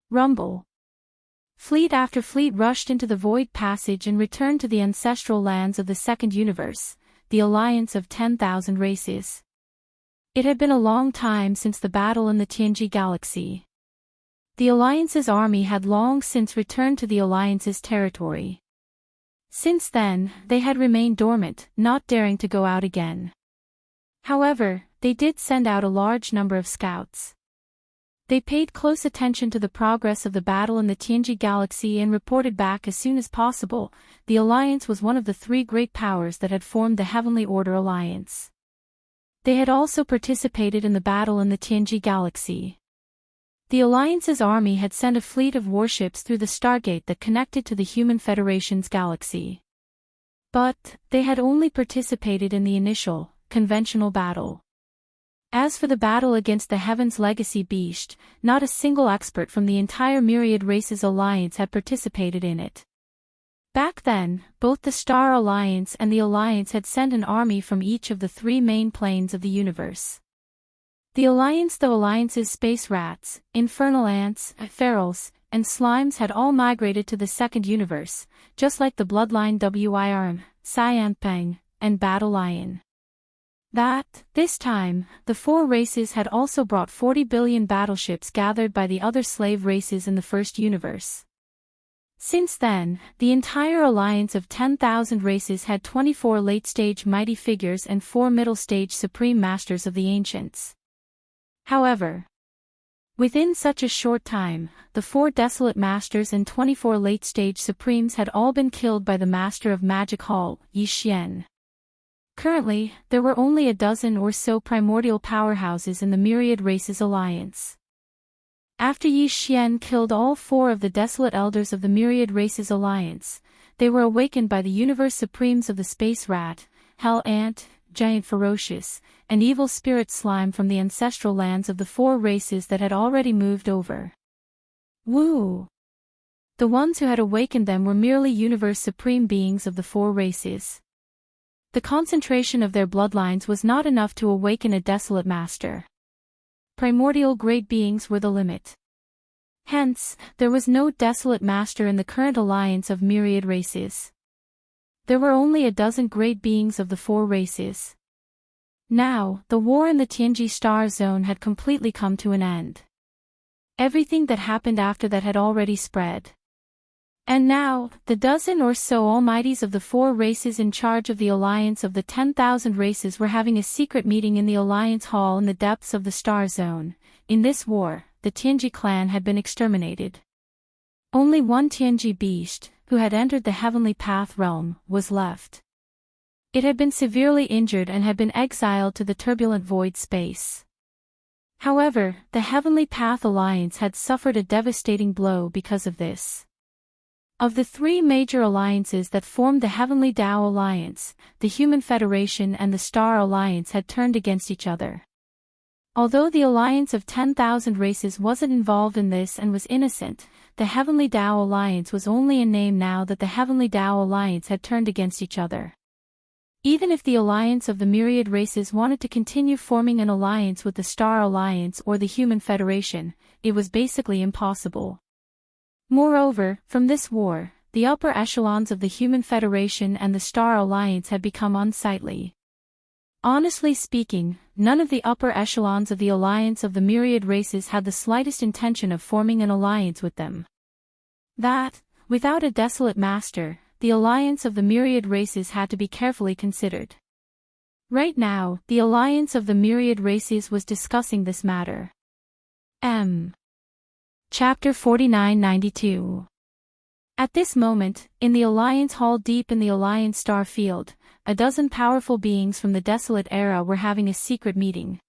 Rumble. Fleet after fleet rushed into the Void Passage and returned to the ancestral lands of the Second Universe, the alliance of 10,000 races. It had been a long time since the battle in the Tianji galaxy. The Alliance's army had long since returned to the Alliance's territory. Since then, they had remained dormant, not daring to go out again. However, they did send out a large number of scouts. They paid close attention to the progress of the battle in the Tianji galaxy and reported back as soon as possible. The Alliance was one of the three great powers that had formed the Heavenly Order Alliance. They had also participated in the battle in the Tianji galaxy. The Alliance's army had sent a fleet of warships through the Stargate that connected to the Human Federation's galaxy. But, they had only participated in the initial, conventional battle. As for the battle against the Heaven's Legacy Beast, not a single expert from the entire Myriad Races Alliance had participated in it. Back then, both the Star Alliance and the Alliance had sent an army from each of the three main planes of the universe. The Alliance's space rats, infernal ants, ferals, and slimes had all migrated to the Second Universe, just like the Bloodline WIRM, Cyanpeng, and Battle Lion. This time, the four races had also brought 40 billion battleships gathered by the other slave races in the first universe. Since then, the entire alliance of 10,000 races had 24 late-stage mighty figures and 4 middle-stage supreme masters of the ancients. However, within such a short time, the 4 desolate masters and 24 late-stage supremes had all been killed by the master of Magic Hall, Yi Xian. Currently, there were only a dozen or so primordial powerhouses in the Myriad Races Alliance. After Yi Xian killed all 4 of the desolate elders of the Myriad Races Alliance, they were awakened by the Universe Supremes of the Space Rat, Hell Ant, Giant Ferocious, and Evil Spirit Slime from the ancestral lands of the 4 races that had already moved over. Woo! The ones who had awakened them were merely Universe Supreme beings of the 4 races. The concentration of their bloodlines was not enough to awaken a desolate master. Primordial great beings were the limit. Hence, there was no desolate master in the current alliance of myriad races. There were only a dozen great beings of the 4 races. Now, the war in the Tianji Star Zone had completely come to an end. Everything that happened after that had already spread. And now, the dozen or so almighties of the 4 races in charge of the alliance of the 10,000 races were having a secret meeting in the Alliance Hall in the depths of the Star Zone. In this war, the Tianji clan had been exterminated. Only one Tianji beast, who had entered the Heavenly Path realm, was left. It had been severely injured and had been exiled to the turbulent void space. However, the Heavenly Path Alliance had suffered a devastating blow because of this. Of the three major alliances that formed the Heavenly Tao Alliance, the Human Federation and the Star Alliance had turned against each other. Although the alliance of 10,000 races wasn't involved in this and was innocent, the Heavenly Tao Alliance was only in name now that the Heavenly Tao Alliance had turned against each other. Even if the alliance of the myriad races wanted to continue forming an alliance with the Star Alliance or the Human Federation, it was basically impossible. Moreover, from this war, the upper echelons of the Human Federation and the Star Alliance had become unsightly. Honestly speaking, none of the upper echelons of the alliance of the myriad races had the slightest intention of forming an alliance with them. That, without a desolate master, the alliance of the myriad races had to be carefully considered. Right now, the alliance of the myriad races was discussing this matter. Chapter 4992. At this moment, in the Alliance Hall deep in the Alliance Star Field, a dozen powerful beings from the Desolate Era were having a secret meeting.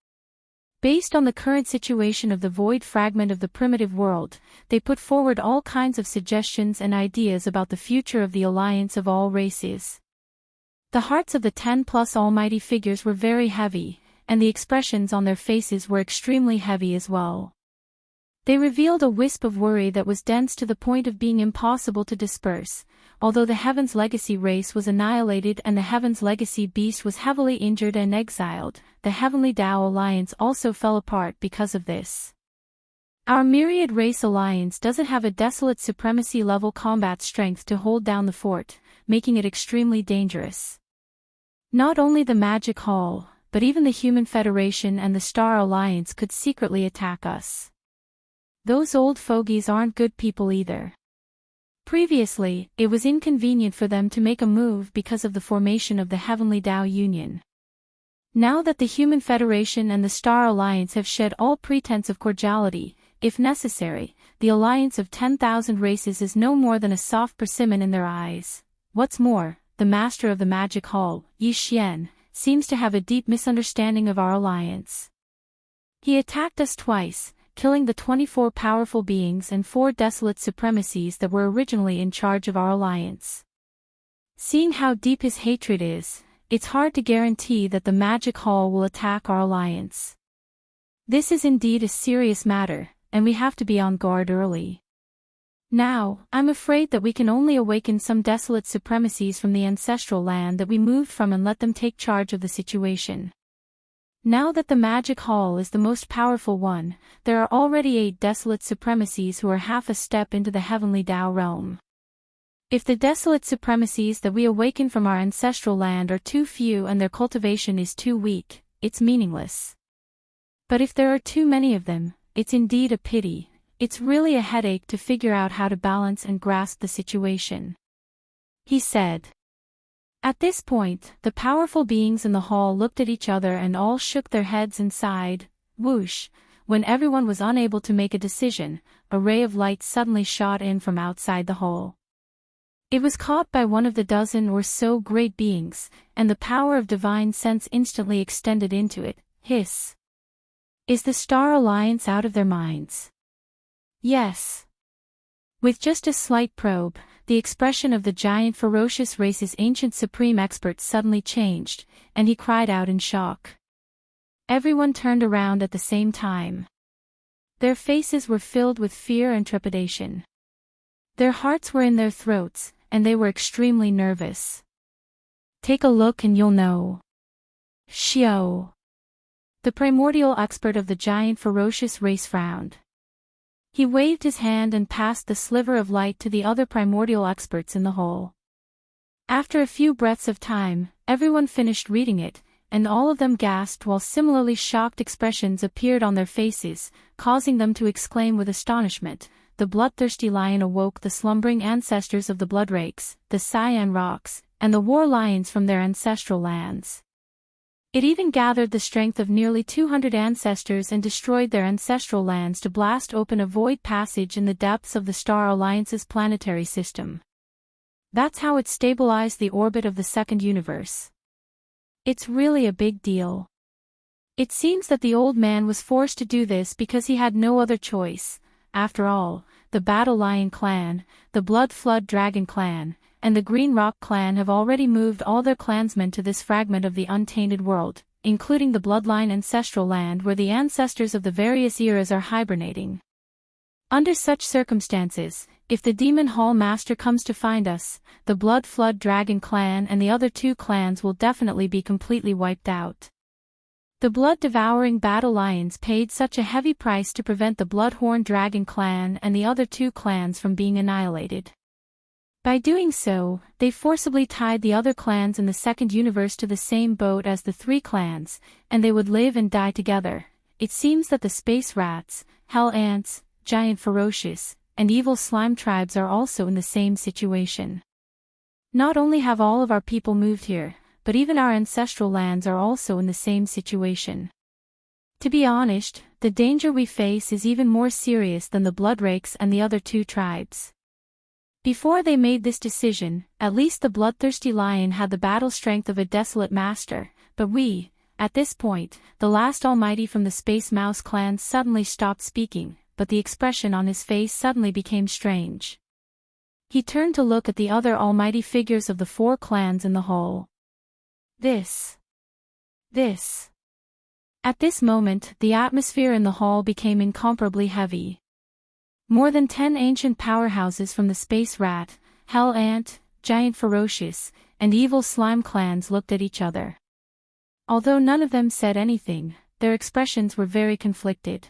Based on the current situation of the void fragment of the primitive world, they put forward all kinds of suggestions and ideas about the future of the alliance of all races. The hearts of the 10+ almighty figures were very heavy, and the expressions on their faces were extremely heavy as well. They revealed a wisp of worry that was dense to the point of being impossible to disperse. Although the Heaven's Legacy race was annihilated and the Heaven's Legacy beast was heavily injured and exiled, the Heavenly Tao Alliance also fell apart because of this. Our Myriad Race Alliance doesn't have a desolate supremacy level combat strength to hold down the fort, making it extremely dangerous. Not only the Magic Hall, but even the Human Federation and the Star Alliance could secretly attack us. Those old fogies aren't good people either. Previously, it was inconvenient for them to make a move because of the formation of the Heavenly Tao Union. Now that the Human Federation and the Star Alliance have shed all pretense of cordiality, if necessary, the alliance of 10,000 races is no more than a soft persimmon in their eyes. What's more, the master of the Magic Hall, Yi Xian, seems to have a deep misunderstanding of our alliance. He attacked us twice, killing the 24 powerful beings and 4 desolate supremacies that were originally in charge of our alliance. Seeing how deep his hatred is, it's hard to guarantee that the Magic Hall will attack our alliance. This is indeed a serious matter, and we have to be on guard early. Now, I'm afraid that we can only awaken some desolate supremacies from the ancestral land that we moved from and let them take charge of the situation. Now that the Magic Hall is the most powerful one, there are already 8 desolate supremacies who are half a step into the Heavenly Tao realm. If the desolate supremacies that we awaken from our ancestral land are too few and their cultivation is too weak, it's meaningless. But if there are too many of them, it's indeed a pity. It's really a headache to figure out how to balance and grasp the situation. He said. At this point, the powerful beings in the hall looked at each other and all shook their heads and sighed. Whoosh! When everyone was unable to make a decision, a ray of light suddenly shot in from outside the hall. It was caught by one of the dozen or so great beings, and the power of divine sense instantly extended into it. Hiss! Is the Star Alliance out of their minds? Yes. With just a slight probe, the expression of the giant ferocious race's ancient supreme expert suddenly changed, and he cried out in shock. Everyone turned around at the same time. Their faces were filled with fear and trepidation. Their hearts were in their throats, and they were extremely nervous. Take a look and you'll know. Xiao. The primordial expert of the giant ferocious race frowned. He waved his hand and passed the sliver of light to the other primordial experts in the hall. After a few breaths of time, everyone finished reading it, and all of them gasped while similarly shocked expressions appeared on their faces, causing them to exclaim with astonishment. The bloodthirsty lion awoke the slumbering ancestors of the Bloodrakes, the Cyan Rocks, and the war lions from their ancestral lands. It even gathered the strength of nearly 200 ancestors and destroyed their ancestral lands to blast open a void passage in the depths of the Star Alliance's planetary system. That's how it stabilized the orbit of the second universe. It's really a big deal. It seems that the old man was forced to do this because he had no other choice. After all, the Battle Lion clan, the Blood Flood Dragon clan, and the Green Rock clan have already moved all their clansmen to this fragment of the untainted world, including the Bloodline ancestral land where the ancestors of the various eras are hibernating. Under such circumstances, if the Demon Hall Master comes to find us, the Blood Flood Dragon clan and the other 2 clans will definitely be completely wiped out. The blood-devouring battle lions paid such a heavy price to prevent the Bloodhorn Dragon clan and the other 2 clans from being annihilated. By doing so, they forcibly tied the other clans in the second universe to the same boat as the 3 clans, and they would live and die together. It seems that the space rats, hell ants, giant ferocious, and evil slime tribes are also in the same situation. Not only have all of our people moved here, but even our ancestral lands are also in the same situation. To be honest, the danger we face is even more serious than the Bloodrakes and the other 2 tribes. Before they made this decision, at least the bloodthirsty lion had the battle strength of a desolate master, but we, at this point, the last almighty from the Space Mouse clan suddenly stopped speaking, but the expression on his face suddenly became strange. He turned to look at the other almighty figures of the 4 clans in the hall. This. At this moment, the atmosphere in the hall became incomparably heavy. More than 10 ancient powerhouses from the Space Rat, Hell Ant, Giant Ferocious, and Evil Slime clans looked at each other. Although none of them said anything, their expressions were very conflicted.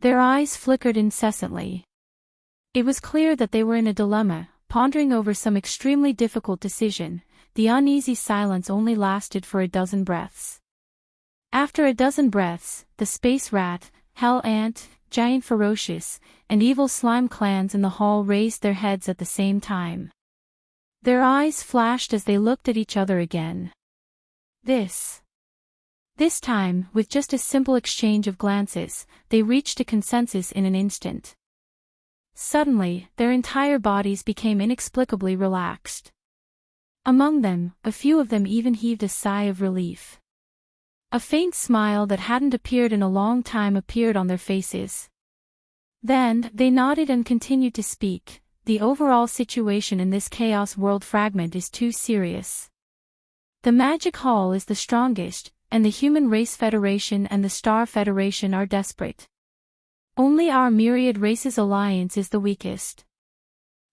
Their eyes flickered incessantly. It was clear that they were in a dilemma, pondering over some extremely difficult decision. The uneasy silence only lasted for a dozen breaths. After a dozen breaths, the Space Rat, Hell Ant, Giant Ferocious, and Evil Slime clans in the hall raised their heads at the same time. Their eyes flashed as they looked at each other again. This time, with just a simple exchange of glances, they reached a consensus in an instant. Suddenly, their entire bodies became inexplicably relaxed. Among them, a few of them even heaved a sigh of relief. A faint smile that hadn't appeared in a long time appeared on their faces. Then, they nodded and continued to speak. The overall situation in this Chaos World fragment is too serious. The Magic Hall is the strongest, and the Human Race Federation and the Star Federation are desperate. Only our Myriad Races Alliance is the weakest.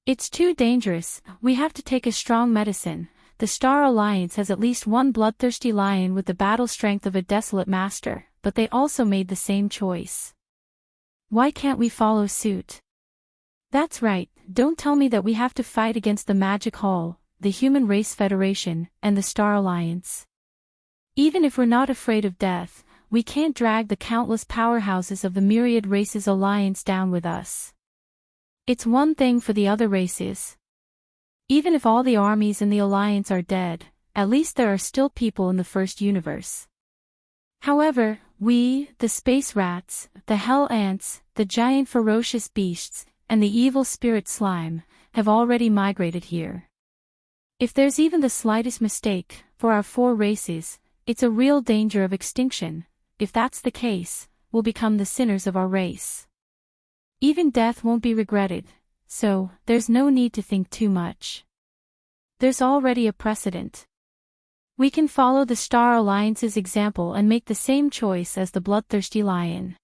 It's too dangerous, we have to take a strong medicine. The Star Alliance has at least 1 bloodthirsty lion with the battle strength of a desolate master, but they also made the same choice. Why can't we follow suit? That's right, don't tell me that we have to fight against the Magic Hall, the Human Race Federation, and the Star Alliance. Even if we're not afraid of death, we can't drag the countless powerhouses of the Myriad Races Alliance down with us. It's one thing for the other races. Even if all the armies in the Alliance are dead, at least there are still people in the first universe. However, we, the Space Rats, the Hell Ants, the Giant Ferocious Beasts, and the Evil Spirit Slime, have already migrated here. If there's even the slightest mistake, for our 4 races, it's a real danger of extinction. If that's the case, we'll become the sinners of our race. Even death won't be regretted, so there's no need to think too much. There's already a precedent. We can follow the Star Alliance's example and make the same choice as the bloodthirsty lion.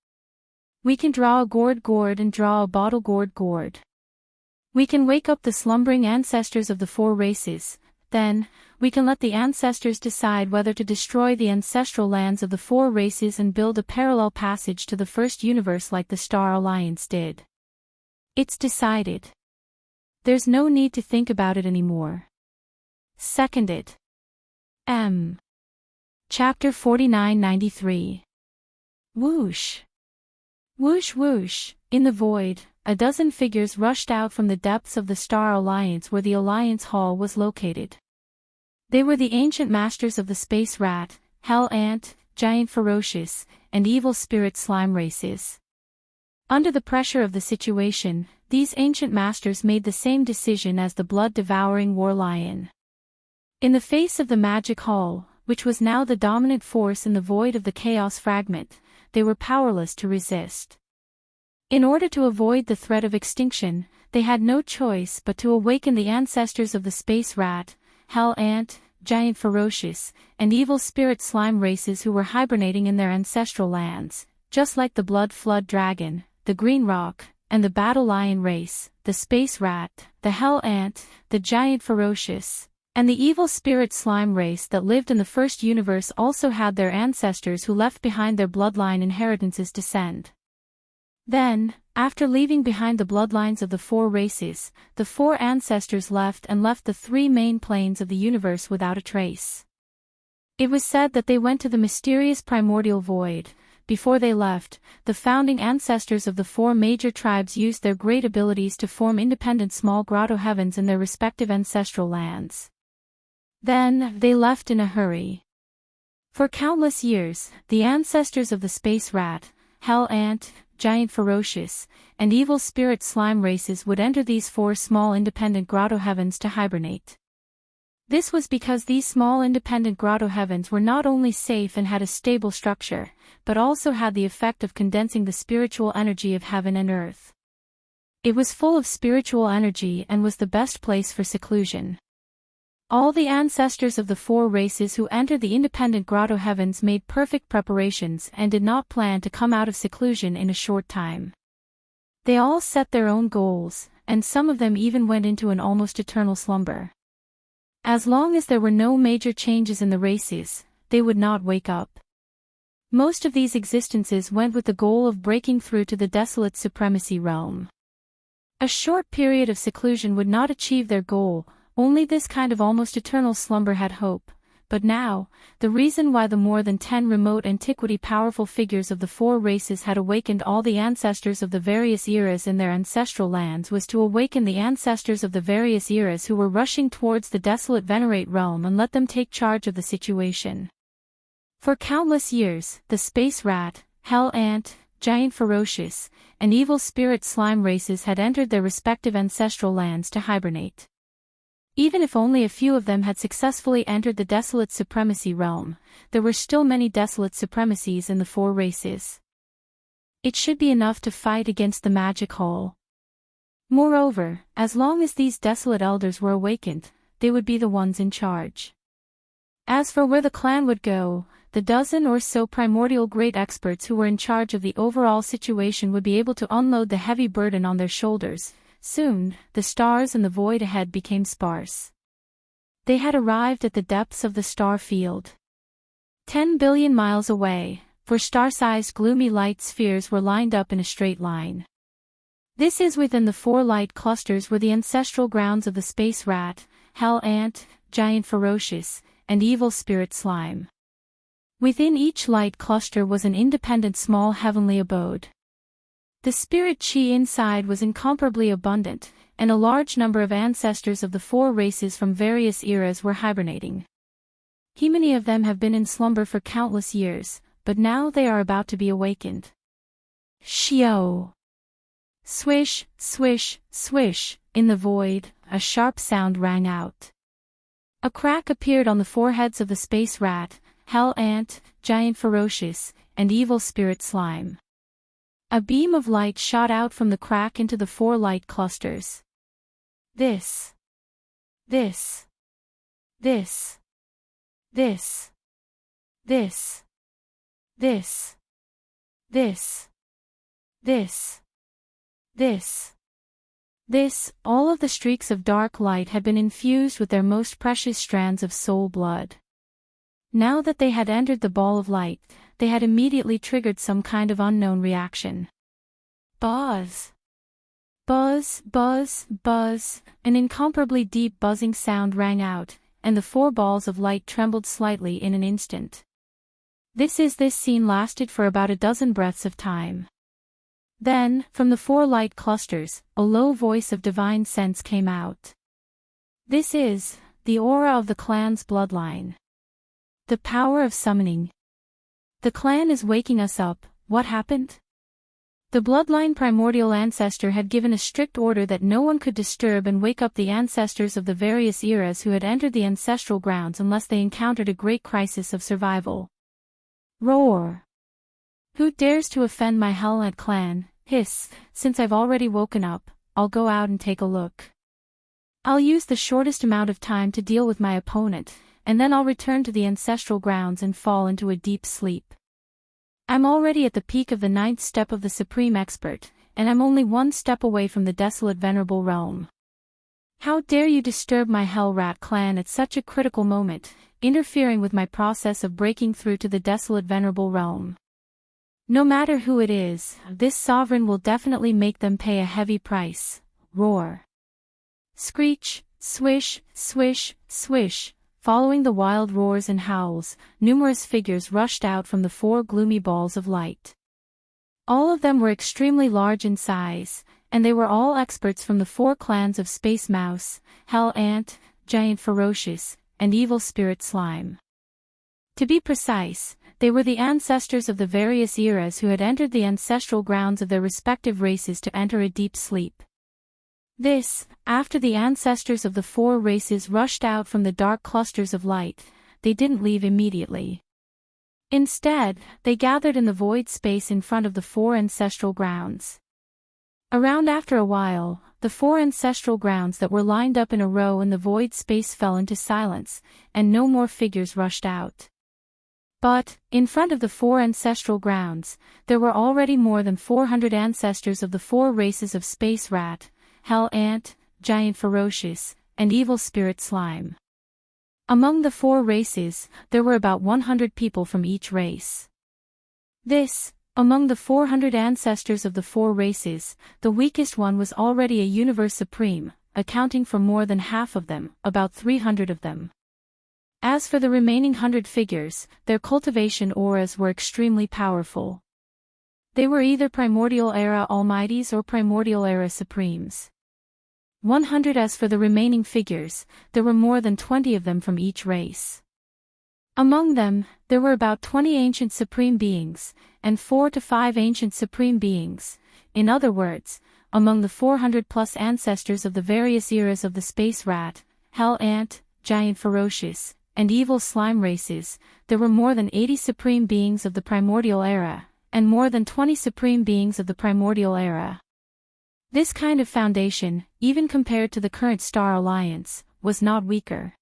We can draw a gourd and draw a bottle gourd. We can wake up the slumbering ancestors of the 4 races, then, we can let the ancestors decide whether to destroy the ancestral lands of the 4 races and build a parallel passage to the first universe like the Star Alliance did. It's decided. There's no need to think about it anymore. Seconded. M. Chapter 4993. Whoosh. Whoosh whoosh, in the void, a dozen figures rushed out from the depths of the Star Alliance where the Alliance Hall was located. They were the ancient masters of the Space Rat, Hell Ant, Giant Ferocious, and Evil Spirit Slime races. Under the pressure of the situation, these ancient masters made the same decision as the blood-devouring war lion. In the face of the Magic Hall, which was now the dominant force in the void of the Chaos Fragment, they were powerless to resist. In order to avoid the threat of extinction, they had no choice but to awaken the ancestors of the space rat, hell ant, giant ferocious, and evil spirit slime races who were hibernating in their ancestral lands, just like the blood flood dragon, the green rock, and the battle lion race, the space rat, the hell ant, the giant ferocious, and the evil spirit slime race that lived in the first universe also had their ancestors who left behind their bloodline inheritances descend. Then, after leaving behind the bloodlines of the four races, the four ancestors left the three main planes of the universe without a trace. It was said that they went to the mysterious primordial void. Before they left, the founding ancestors of the four major tribes used their great abilities to form independent small grotto heavens in their respective ancestral lands. Then, they left in a hurry. For countless years, the ancestors of the space rat, hell ant, giant ferocious, and evil spirit slime races would enter these four small independent grotto heavens to hibernate. This was because these small independent grotto heavens were not only safe and had a stable structure, but also had the effect of condensing the spiritual energy of heaven and earth. It was full of spiritual energy and was the best place for seclusion. All the ancestors of the four races who entered the independent grotto heavens made perfect preparations and did not plan to come out of seclusion in a short time. They all set their own goals, and some of them even went into an almost eternal slumber. As long as there were no major changes in the races, they would not wake up. Most of these existences went with the goal of breaking through to the desolate supremacy realm. A short period of seclusion would not achieve their goal. Only this kind of almost eternal slumber had hope, but now, the reason why the more than 10 remote antiquity powerful figures of the four races had awakened all the ancestors of the various eras in their ancestral lands was to awaken the ancestors of the various eras who were rushing towards the desolate venerate realm and let them take charge of the situation. For countless years, the space rat, hell ant, giant ferocious, and evil spirit slime races had entered their respective ancestral lands to hibernate. Even if only a few of them had successfully entered the desolate supremacy realm, there were still many desolate supremacies in the four races. It should be enough to fight against the magic hole. Moreover, as long as these desolate elders were awakened, they would be the ones in charge. As for where the clan would go, the dozen or so primordial great experts who were in charge of the overall situation would be able to unload the heavy burden on their shoulders. Soon, the stars in the void ahead became sparse. They had arrived at the depths of the star field. 10 billion miles away, for star-sized gloomy light spheres were lined up in a straight line. This is within the four light clusters were the ancestral grounds of the space rat, hell ant, giant ferocious, and evil spirit slime. Within each light cluster was an independent small heavenly abode. The spirit chi inside was incomparably abundant, and a large number of ancestors of the four races from various eras were hibernating. Many of them have been in slumber for countless years, but now they are about to be awakened. Shio! Swish, swish, swish, in the void, a sharp sound rang out. A crack appeared on the foreheads of the space rat, hell ant, giant ferocious, and evil spirit slime. A beam of light shot out from the crack into the four light clusters. This. This. This. This. This. This. This. This. This. This, all of the streaks of dark light had been infused with their most precious strands of soul blood. Now that they had entered the ball of light, they had immediately triggered some kind of unknown reaction. Buzz. Buzz, buzz, buzz, an incomparably deep buzzing sound rang out, and the four balls of light trembled slightly in an instant. This scene lasted for about a dozen breaths of time. Then, from the four light clusters, a low voice of divine sense came out. This is the aura of the clan's bloodline. The power of summoning. The clan is waking us up. What happened? The bloodline primordial ancestor had given a strict order that no one could disturb and wake up the ancestors of the various eras who had entered the ancestral grounds unless they encountered a great crisis of survival. Roar! Who dares to offend my Hellnet clan? Hiss, since I've already woken up, I'll go out and take a look. I'll use the shortest amount of time to deal with my opponent, and then I'll return to the ancestral grounds and fall into a deep sleep. I'm already at the peak of the 9th step of the Supreme Expert, and I'm only 1 step away from the desolate venerable realm. How dare you disturb my Hell Rat clan at such a critical moment, interfering with my process of breaking through to the desolate venerable realm. No matter who it is, this sovereign will definitely make them pay a heavy price. Roar. Screech, swish, swish, swish. Following the wild roars and howls, numerous figures rushed out from the 4 gloomy balls of light. All of them were extremely large in size, and they were all experts from the 4 clans of Space Mouse, Hell Ant, Giant Ferocious, and Evil Spirit Slime. To be precise, they were the ancestors of the various eras who had entered the ancestral grounds of their respective races to enter a deep sleep. This, after the ancestors of the 4 races rushed out from the dark clusters of light, they didn't leave immediately. Instead, they gathered in the void space in front of the 4 ancestral grounds. Around after a while, the 4 ancestral grounds that were lined up in a row in the void space fell into silence, and no more figures rushed out. But, in front of the 4 ancestral grounds, there were already more than 400 ancestors of the 4 races of Space Rat, Hell Ant, Giant Ferocious, and Evil Spirit Slime. Among the 4 races, there were about 100 people from each race. This, among the 400 ancestors of the 4 races, the weakest one was already a Universe Supreme, accounting for more than half of them, about 300 of them. As for the remaining 100 figures, their cultivation auras were extremely powerful. They were either Primordial Era Almighties or Primordial Era Supremes. 100. As for the remaining figures, there were more than 20 of them from each race. Among them, there were about 20 Ancient Supreme Beings, and 4 to 5 Ancient Supreme Beings. In other words, among the 400+ ancestors of the various eras of the Space Rat, Hell Ant, Giant Ferocious, and Evil Slime races, there were more than 80 Supreme Beings of the Primordial Era, and more than 20 Supreme Beings of the Primordial Era. This kind of foundation, even compared to the current Star Alliance, was not weaker.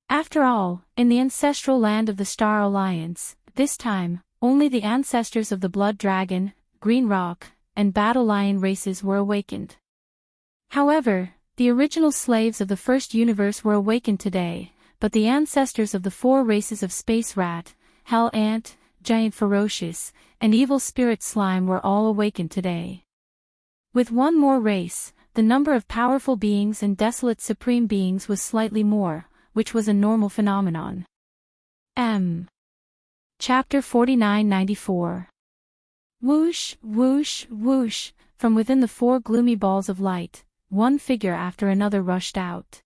After all, in the ancestral land of the Star Alliance, this time, only the ancestors of the Blood Dragon, Green Rock, and Battle Lion races were awakened. However, the original slaves of the first universe were awakened today, but the ancestors of the 4 races of Space Rat, Hell Ant, Giant Ferocious, and Evil Spirit Slime were all awakened today. With one more race, the number of powerful beings and desolate supreme beings was slightly more, which was a normal phenomenon. Chapter 4994. Whoosh, whoosh, whoosh, from within the 4 gloomy balls of light, one figure after another rushed out.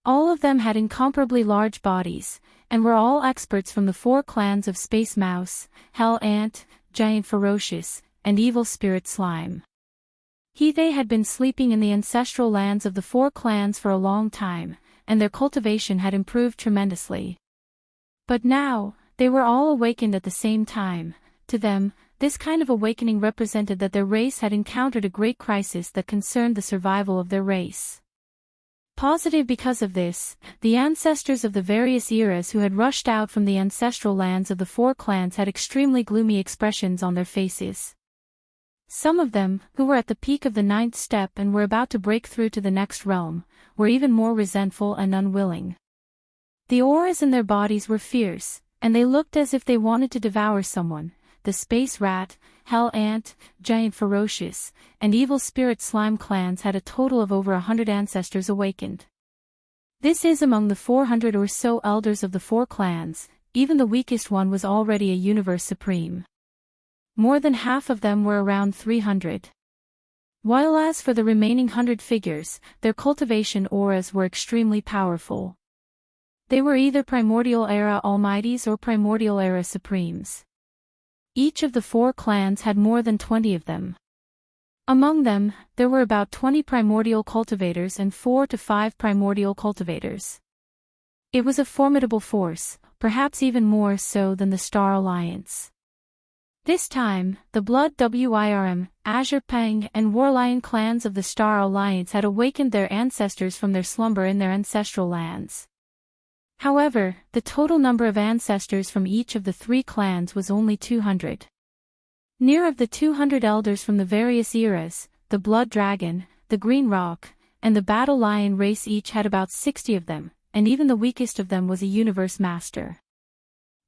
All of them had incomparably large bodies, and were all experts from the 4 clans of Space Mouse, Hell Ant, Giant Ferocious, and Evil Spirit Slime. They had been sleeping in the ancestral lands of the 4 clans for a long time, and their cultivation had improved tremendously. But now, they were all awakened at the same time. To them, this kind of awakening represented that their race had encountered a great crisis that concerned the survival of their race. Positive because of this, the ancestors of the various eras who had rushed out from the ancestral lands of the 4 clans had extremely gloomy expressions on their faces. Some of them, who were at the peak of the 9th step and were about to break through to the next realm, were even more resentful and unwilling. The auras in their bodies were fierce, and they looked as if they wanted to devour someone. The Space Rat, Hell Ant, Giant Ferocious, and Evil Spirit Slime clans had a total of over 100 ancestors awakened. This is among the 400 or so elders of the 4 clans. Even the weakest one was already a Universe Supreme. More than half of them were around 300. While as for the remaining 100 figures, their cultivation auras were extremely powerful. They were either Primordial Era Almighties or Primordial Era Supremes. Each of the 4 clans had more than 20 of them. Among them, there were about 20 primordial cultivators and 4 to 5 primordial cultivators. It was a formidable force, perhaps even more so than the Star Alliance. This time, the Blood Wirm, Azure Peng, and Warlion clans of the Star Alliance had awakened their ancestors from their slumber in their ancestral lands. However, the total number of ancestors from each of the three clans was only 200. Near of the 200 elders from the various eras, the Blood Dragon, the Green Rock, and the Battle Lion race each had about 60 of them, and even the weakest of them was a Universe Master.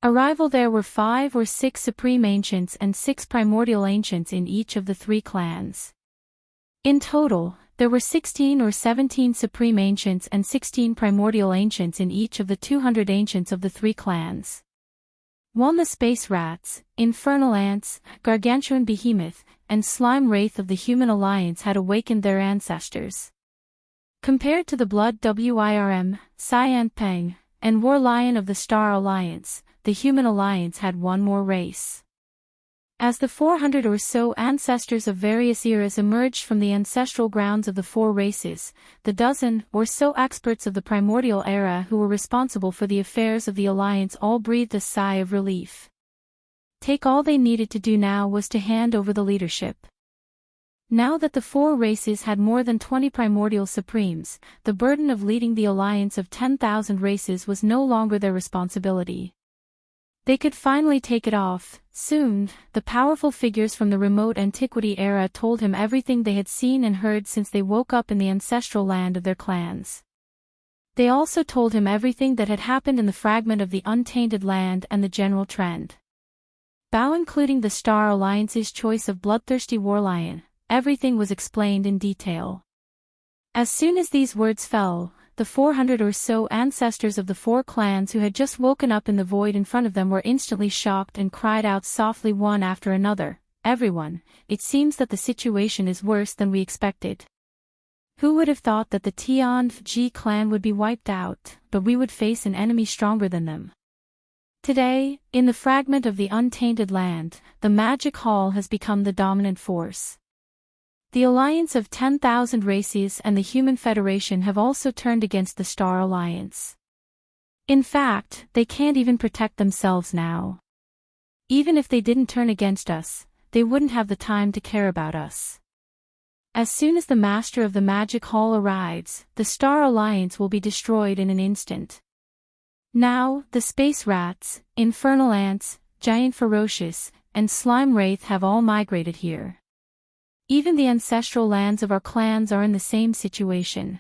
Arrival there were 5 or 6 Supreme Ancients and 6 Primordial Ancients in each of the 3 clans. In total, there were 16 or 17 Supreme Ancients and 16 Primordial Ancients in each of the 200 Ancients of the 3 clans. 1. The Space Rats, Infernal Ants, Gargantuan Behemoth, and Slime Wraith of the Human Alliance had awakened their ancestors. Compared to the Blood Wirm, Cyan Peng, and War Lion of the Star Alliance, the Human Alliance had one more race. As the 400 or so ancestors of various eras emerged from the ancestral grounds of the 4 races, the dozen or so experts of the primordial era who were responsible for the affairs of the Alliance all breathed a sigh of relief. All they needed to do now was to hand over the leadership. Now that the 4 races had more than 20 primordial supremes, the burden of leading the alliance of 10,000 races was no longer their responsibility. They could finally take it off. Soon, the powerful figures from the remote antiquity era told him everything they had seen and heard since they woke up in the ancestral land of their clans. They also told him everything that had happened in the fragment of the untainted land and the general trend. Including the Star Alliance's choice of bloodthirsty Warlion, everything was explained in detail. As soon as these words fell, the 400 or so ancestors of the 4 clans who had just woken up in the void in front of them were instantly shocked and cried out softly one after another, "Everyone, it seems that the situation is worse than we expected. Who would have thought that the Tianfji clan would be wiped out, but we would face an enemy stronger than them?" Today, in the fragment of the untainted land, the magic hall has become the dominant force. The alliance of 10,000 races and the Human Federation have also turned against the Star Alliance. In fact, they can't even protect themselves now. Even if they didn't turn against us, they wouldn't have the time to care about us. As soon as the Master of the Magic Hall arrives, the Star Alliance will be destroyed in an instant. Now, the Space Rats, Infernal Ants, Giant Ferocious, and Slime Wraith have all migrated here. Even the ancestral lands of our clans are in the same situation.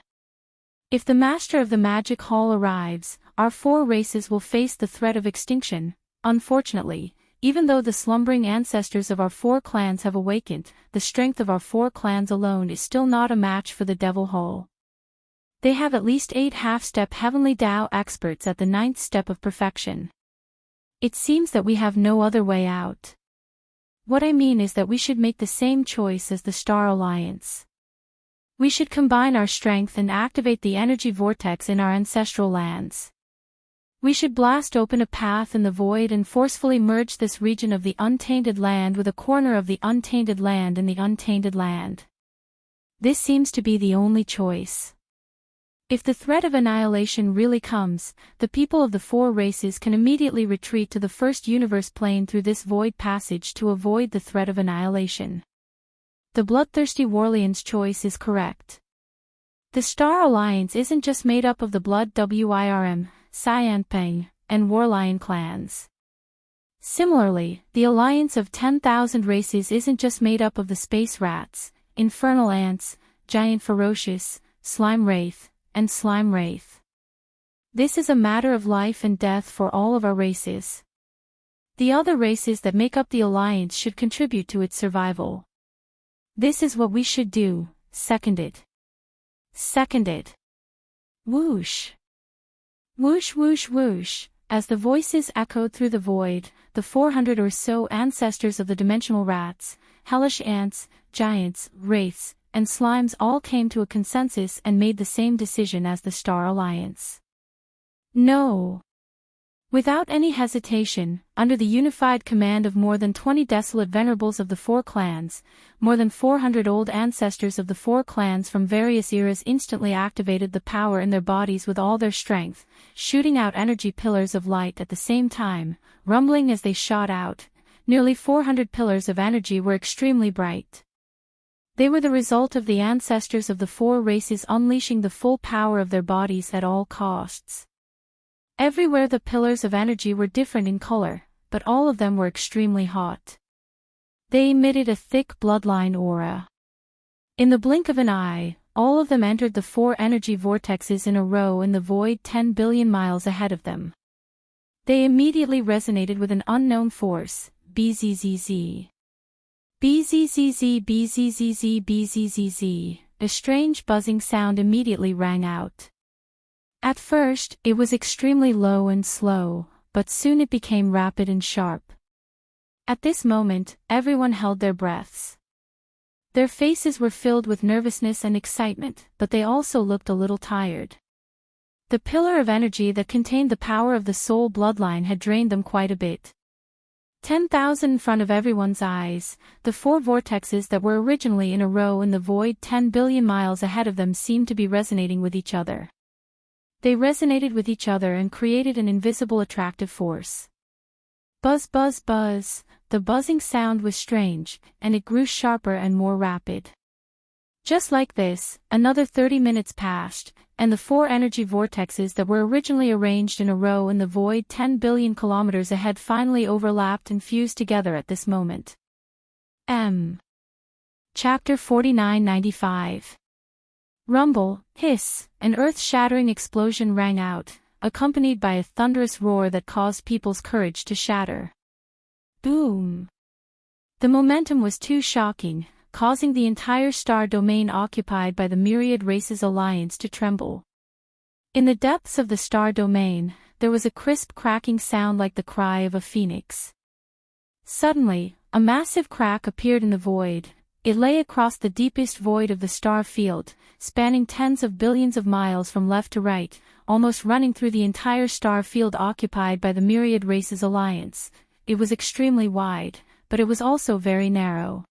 If the Master of the Magic Hall arrives, our 4 races will face the threat of extinction. Unfortunately, even though the slumbering ancestors of our 4 clans have awakened, the strength of our 4 clans alone is still not a match for the Devil Hall. They have at least 8 half-step Heavenly Tao experts at the 9th step of perfection. It seems that we have no other way out. What I mean is that we should make the same choice as the Star Alliance. We should combine our strength and activate the energy vortex in our ancestral lands. We should blast open a path in the void and forcefully merge this region of the untainted land with a corner of the untainted land in the untainted land. This seems to be the only choice. If the threat of annihilation really comes, the people of the 4 races can immediately retreat to the first universe plane through this void passage to avoid the threat of annihilation. The bloodthirsty Warlion's choice is correct. The Star Alliance isn't just made up of the Blood Wirm, Cyan Peng, and Warlion clans. Similarly, the alliance of 10,000 races isn't just made up of the Space Rats, Infernal Ants, Giant Ferocious, Slime Wraith, and Slime Wraith. This is a matter of life and death for all of our races. The other races that make up the alliance should contribute to its survival. This is what we should do. Seconded. Seconded. Whoosh. Whoosh whoosh whoosh. As the voices echoed through the void, the 400 or so ancestors of the dimensional rats, hellish ants, giants, wraiths, and slimes all came to a consensus and made the same decision as the Star Alliance. No. Without any hesitation, under the unified command of more than 20 desolate venerables of the 4 clans, more than 400 old ancestors of the 4 clans from various eras instantly activated the power in their bodies with all their strength, shooting out energy pillars of light at the same time, rumbling as they shot out, nearly 400 pillars of energy were extremely bright. They were the result of the ancestors of the four races unleashing the full power of their bodies at all costs. Everywhere the pillars of energy were different in color, but all of them were extremely hot. They emitted a thick bloodline aura. In the blink of an eye, all of them entered the four energy vortexes in a row in the void 10 billion miles ahead of them. They immediately resonated with an unknown force, BZZZ. BZZZ BZZZ BZZZ. A strange buzzing sound immediately rang out. At first, it was extremely low and slow, but soon it became rapid and sharp. At this moment, everyone held their breaths. Their faces were filled with nervousness and excitement, but they also looked a little tired. The pillar of energy that contained the power of the soul bloodline had drained them quite a bit. 10,000 in front of everyone's eyes, the four vortexes that were originally in a row in the void 10 billion miles ahead of them seemed to be resonating with each other. They resonated with each other and created an invisible attractive force. Buzz buzz buzz, the buzzing sound was strange, and it grew sharper and more rapid. Just like this, another 30 minutes passed, and the four energy vortexes that were originally arranged in a row in the void 10 billion kilometers ahead finally overlapped and fused together at this moment. Chapter 4995. Rumble, hiss, an earth-shattering explosion rang out, accompanied by a thunderous roar that caused people's courage to shatter. Boom! The momentum was too shocking, causing the entire star domain occupied by the Myriad Races Alliance to tremble. In the depths of the star domain, there was a crisp cracking sound like the cry of a phoenix. Suddenly, a massive crack appeared in the void. It lay across the deepest void of the star field, spanning tens of billions of miles from left to right, almost running through the entire star field occupied by the Myriad Races Alliance. It was extremely wide, but it was also very narrow.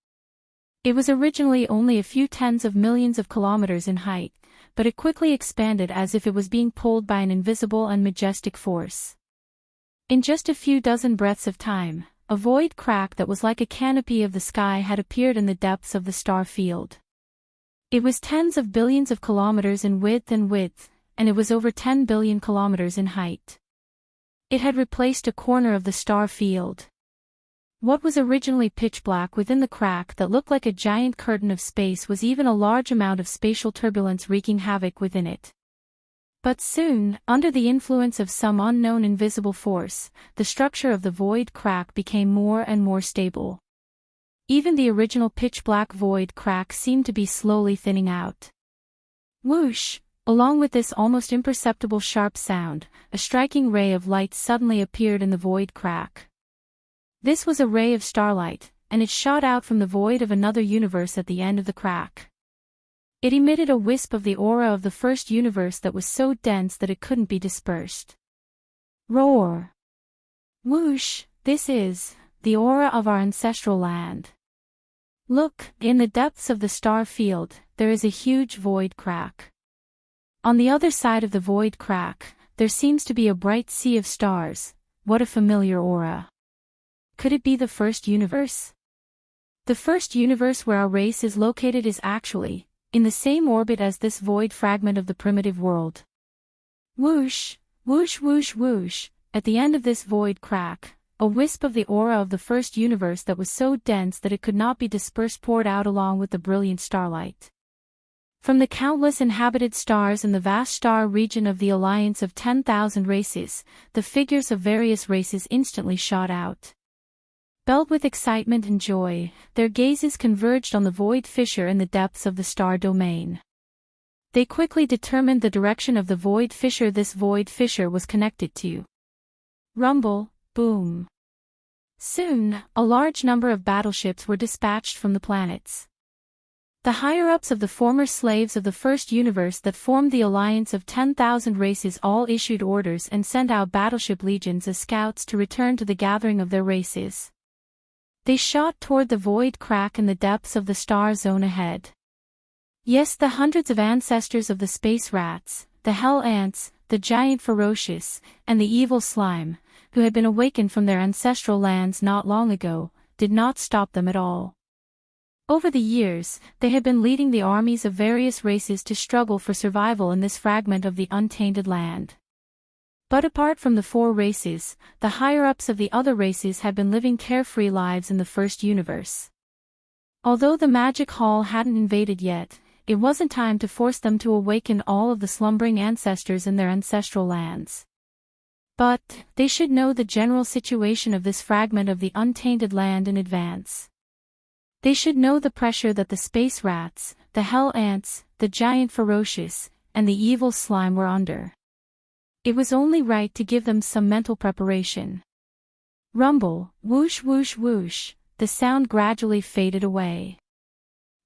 It was originally only a few tens of millions of kilometers in height, but it quickly expanded as if it was being pulled by an invisible and majestic force. In just a few dozen breaths of time, a void crack that was like a canopy of the sky had appeared in the depths of the star field. It was tens of billions of kilometers in width, and it was over 10 billion kilometers in height. It had replaced a corner of the star field. What was originally pitch black within the crack that looked like a giant curtain of space was even a large amount of spatial turbulence wreaking havoc within it. But soon, under the influence of some unknown invisible force, the structure of the void crack became more and more stable. Even the original pitch-black void crack seemed to be slowly thinning out. Whoosh! Along with this almost imperceptible sharp sound, a striking ray of light suddenly appeared in the void crack. This was a ray of starlight, and it shot out from the void of another universe at the end of the crack. It emitted a wisp of the aura of the first universe that was so dense that it couldn't be dispersed. Roar! Whoosh! This is the aura of our ancestral land. Look, in the depths of the star field, there is a huge void crack. On the other side of the void crack, there seems to be a bright sea of stars. What a familiar aura. Could it be the first universe? The first universe where our race is located is actually in the same orbit as this void fragment of the primitive world. Whoosh, whoosh whoosh whoosh, at the end of this void crack, a wisp of the aura of the first universe that was so dense that it could not be dispersed poured out along with the brilliant starlight. From the countless inhabited stars in the vast star region of the alliance of 10,000 races, the figures of various races instantly shot out. Filled with excitement and joy, their gazes converged on the void fissure in the depths of the star domain. They quickly determined the direction of the void fissure this void fissure was connected to. Rumble, boom. Soon, a large number of battleships were dispatched from the planets. The higher-ups of the former slaves of the first universe that formed the alliance of 10,000 races all issued orders and sent out battleship legions as scouts to return to the gathering of their races. They shot toward the void crack in the depths of the star zone ahead. Yes, the hundreds of ancestors of the space rats, the hell ants, the giant ferocious, and the evil slime, who had been awakened from their ancestral lands not long ago, did not stop them at all. Over the years, they had been leading the armies of various races to struggle for survival in this fragment of the untainted land. But apart from the four races, the higher-ups of the other races had been living carefree lives in the first universe. Although the magic hall hadn't invaded yet, it wasn't time to force them to awaken all of the slumbering ancestors in their ancestral lands. But they should know the general situation of this fragment of the untainted land in advance. They should know the pressure that the space rats, the hell ants, the giant ferocious, and the evil slime were under. It was only right to give them some mental preparation. Rumble, whoosh whoosh whoosh, the sound gradually faded away.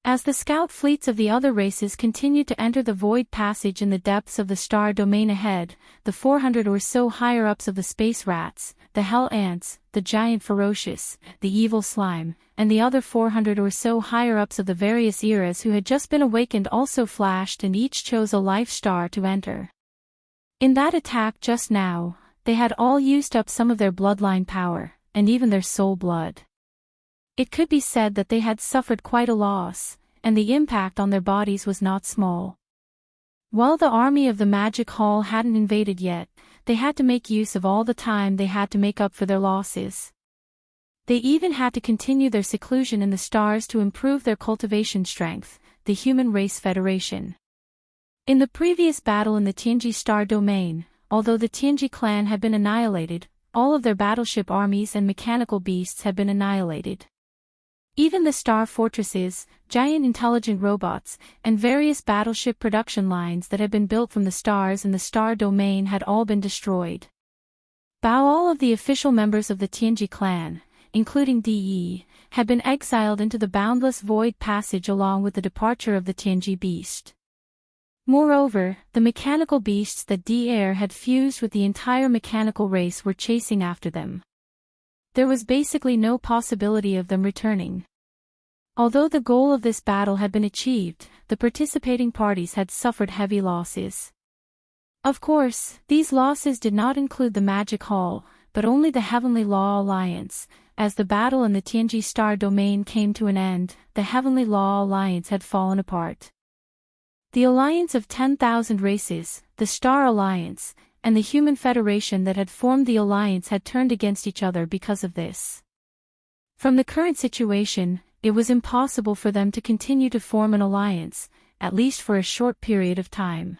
As the scout fleets of the other races continued to enter the void passage in the depths of the star domain ahead, the 400 or so higher-ups of the space rats, the hell ants, the giant ferocious, the evil slime, and the other 400 or so higher-ups of the various eras who had just been awakened also flashed and each chose a life star to enter. In that attack just now, they had all used up some of their bloodline power, and even their soul blood. It could be said that they had suffered quite a loss, and the impact on their bodies was not small. While the army of the magic hall hadn't invaded yet, they had to make use of all the time they had to make up for their losses. They even had to continue their seclusion in the stars to improve their cultivation strength, the Human Race Federation. In the previous battle in the Tianji star domain, although the Tianji clan had been annihilated, all of their battleship armies and mechanical beasts had been annihilated. Even the star fortresses, giant intelligent robots, and various battleship production lines that had been built from the stars in the star domain had all been destroyed. All of the official members of the Tianji clan, including De, had been exiled into the boundless void passage along with the departure of the Tianji beast. Moreover, the mechanical beasts that De had fused with the entire mechanical race were chasing after them. There was basically no possibility of them returning. Although the goal of this battle had been achieved, the participating parties had suffered heavy losses. Of course, these losses did not include the Magic Hall, but only the Heavenly Law Alliance. As the battle in the Tianji star domain came to an end, the Heavenly Law Alliance had fallen apart. The alliance of 10,000 races, the Star Alliance, and the Human Federation that had formed the alliance had turned against each other because of this. From the current situation, it was impossible for them to continue to form an alliance, at least for a short period of time.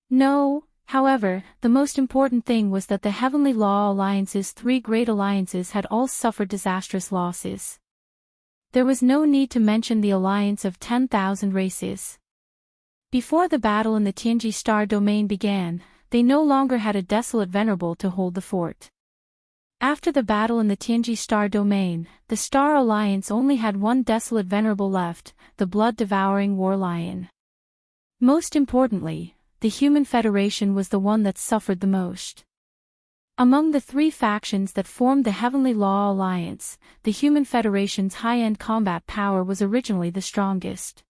No, however, the most important thing was that the Heavenly Law Alliance's three great alliances had all suffered disastrous losses. There was no need to mention the alliance of 10,000 races. Before the battle in the Tianji star domain began, they no longer had a desolate venerable to hold the fort. After the battle in the Tianji star domain, the Star Alliance only had one desolate venerable left, the blood-devouring war lion. Most importantly, the Human Federation was the one that suffered the most. Among the three factions that formed the Heavenly Law Alliance, the Human Federation's high-end combat power was originally the strongest.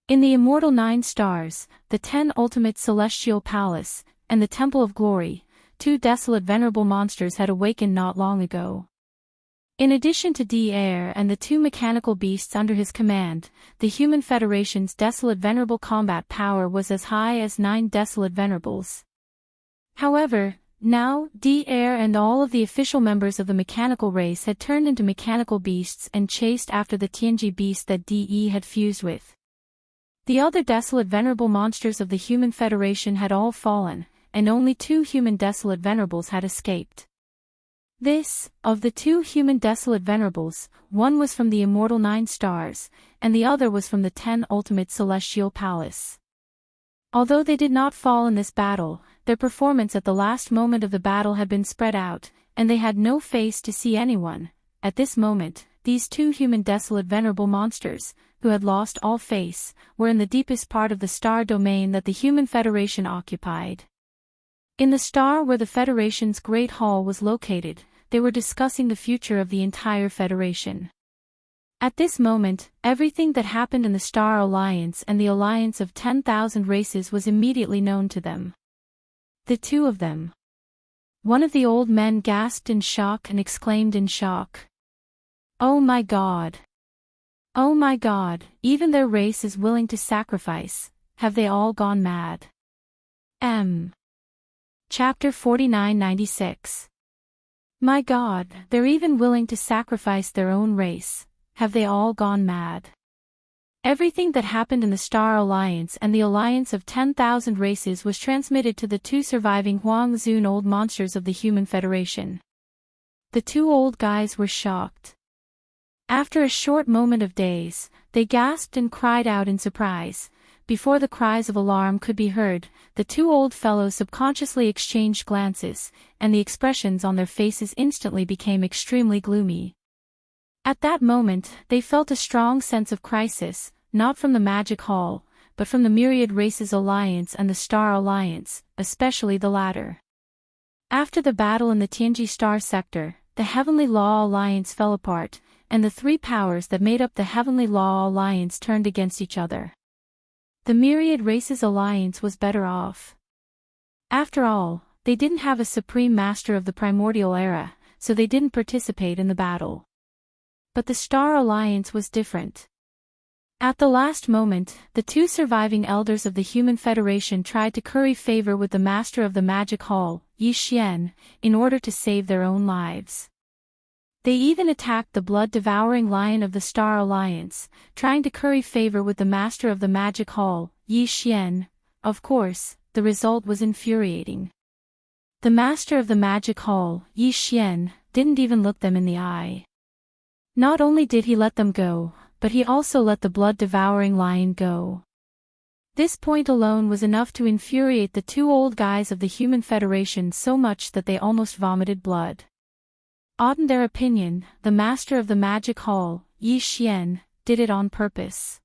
In the Immortal 9 Stars, the 10 Ultimate Celestial Palace, and the Temple of Glory, two desolate venerable monsters had awakened not long ago. In addition to De and the two mechanical beasts under his command, the Human Federation's desolate venerable combat power was as high as 9 desolate venerables. However, now, De and all of the official members of the mechanical race had turned into mechanical beasts and chased after the Tianji beast that De had fused with. The other desolate venerable monsters of the Human Federation had all fallen, and only 2 human desolate venerables had escaped. Of the 2 human desolate venerables, one was from the Immortal 9 Stars, and the other was from the 10 Ultimate Celestial Palace. Although they did not fall in this battle, their performance at the last moment of the battle had been spread out, and they had no face to see anyone. At this moment, these 2 human desolate venerable monsters, who had lost all face, were in the deepest part of the star domain that the Human Federation occupied. In the star where the Federation's Great Hall was located, they were discussing the future of the entire Federation. At this moment, everything that happened in the Star Alliance and the alliance of 10,000 races was immediately known to them. The two of them. One of the old men gasped in shock and exclaimed in shock. "Oh my God! Oh my God, even their race is willing to sacrifice, have they all gone mad?" Chapter 4996. My God, they're even willing to sacrifice their own race, have they all gone mad? Everything that happened in the Star Alliance and the alliance of 10,000 races was transmitted to the two surviving Huang Zun old monsters of the Human Federation. The two old guys were shocked. After a short moment of daze, they gasped and cried out in surprise. Before the cries of alarm could be heard, the two old fellows subconsciously exchanged glances, and the expressions on their faces instantly became extremely gloomy. At that moment, they felt a strong sense of crisis, not from the Magic Hall, but from the Myriad Races Alliance and the Star Alliance, especially the latter. After the battle in the Tianji Star Sector, the Heavenly Law Alliance fell apart, and the three powers that made up the Heavenly Law Alliance turned against each other. The Myriad Races Alliance was better off. After all, they didn't have a Supreme Master of the Primordial Era, so they didn't participate in the battle. But the Star Alliance was different. At the last moment, the two surviving elders of the Human Federation tried to curry favor with the Master of the Magic Hall, Yi Xian, in order to save their own lives. They even attacked the blood-devouring lion of the Star Alliance, trying to curry favor with the Master of the Magic Hall, Yi Xian. Of course, the result was infuriating. The Master of the Magic Hall, Yi Xian, didn't even look them in the eye. Not only did he let them go, but he also let the blood-devouring lion go. This point alone was enough to infuriate the two old guys of the Human Federation so much that they almost vomited blood. In their opinion, the Master of the Magic Hall, Yi Xian, did it on purpose.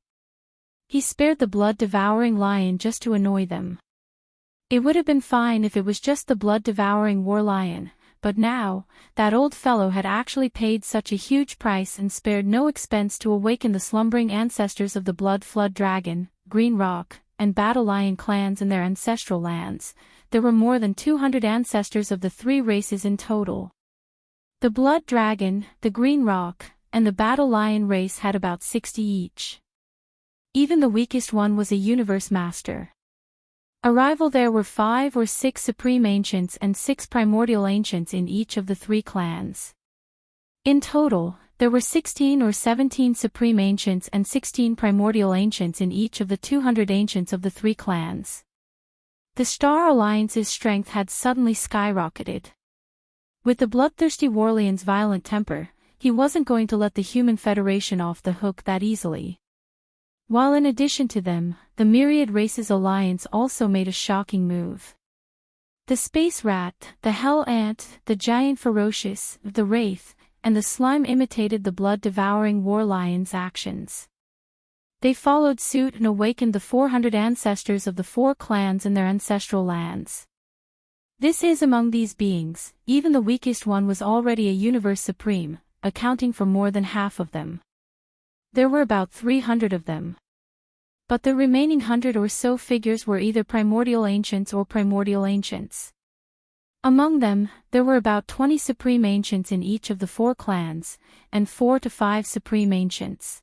He spared the blood-devouring lion just to annoy them. It would have been fine if it was just the blood-devouring war lion, but now, that old fellow had actually paid such a huge price and spared no expense to awaken the slumbering ancestors of the Blood Flood Dragon, Green Rock, and Battle Lion clans in their ancestral lands. There were more than 200 ancestors of the three races in total. The Blood Dragon, the Green Rock, and the Battle Lion race had about 60 each. Even the weakest one was a Universe Master. Arrival there were 5 or 6 Supreme Ancients and 6 Primordial Ancients in each of the 3 clans. In total, there were 16 or 17 Supreme Ancients and 16 Primordial Ancients in each of the 200 Ancients of the 3 clans. The Star Alliance's strength had suddenly skyrocketed. With the bloodthirsty Warlion's violent temper, he wasn't going to let the Human Federation off the hook that easily. While in addition to them, the Myriad Races Alliance also made a shocking move. The Space Rat, the Hell Ant, the Giant Ferocious, the Wraith, and the Slime imitated the blood-devouring War Lion's actions. They followed suit and awakened the 400 ancestors of the 4 clans in their ancestral lands. This is, among these beings, even the weakest one was already a Universe Supreme, accounting for more than half of them. There were about 300 of them. But the remaining 100 or so figures were either Primordial Ancients or Primordial Ancients. Among them, there were about 20 Supreme Ancients in each of the 4 clans, and 4 to 5 Supreme Ancients.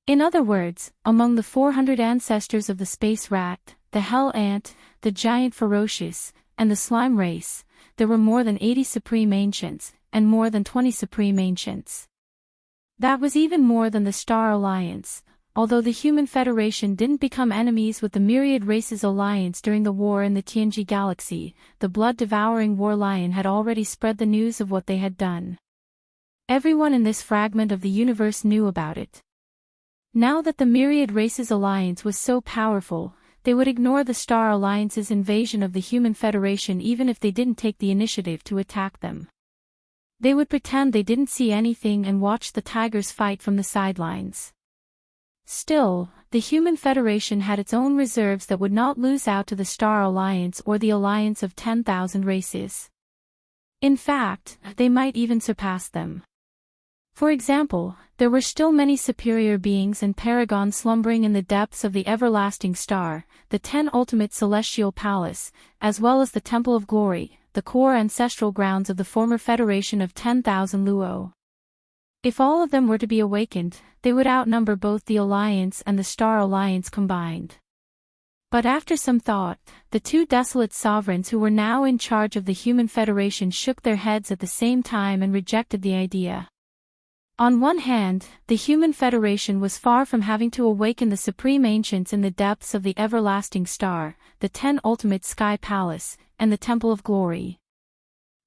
In other words, among the 400 ancestors of the Space Rat, the Hell Ant, the Giant Ferocious, and the Slime race, there were more than 80 Supreme Ancients, and more than 20 Supreme Ancients. That was even more than the Star Alliance. Although the Human Federation didn't become enemies with the Myriad Races Alliance during the war in the Tianji Galaxy, the blood-devouring War Lion had already spread the news of what they had done. Everyone in this fragment of the universe knew about it. Now that the Myriad Races Alliance was so powerful, they would ignore the Star Alliance's invasion of the Human Federation even if they didn't take the initiative to attack them. They would pretend they didn't see anything and watch the tigers fight from the sidelines. Still, the Human Federation had its own reserves that would not lose out to the Star Alliance or the alliance of 10,000 races. In fact, they might even surpass them. For example, there were still many superior beings and paragons slumbering in the depths of the everlasting star, the 10 ultimate celestial palace, as well as the Temple of Glory, the the core ancestral grounds of the former Federation of 10,000 Luo. If all of them were to be awakened, they would outnumber both the Alliance and the Star Alliance combined. But after some thought, the two desolate sovereigns who were now in charge of the Human Federation shook their heads at the same time and rejected the idea. On one hand, the Human Federation was far from having to awaken the Supreme Ancients in the depths of the Everlasting Star, the 10 Ultimate Sky Palace, and the Temple of Glory.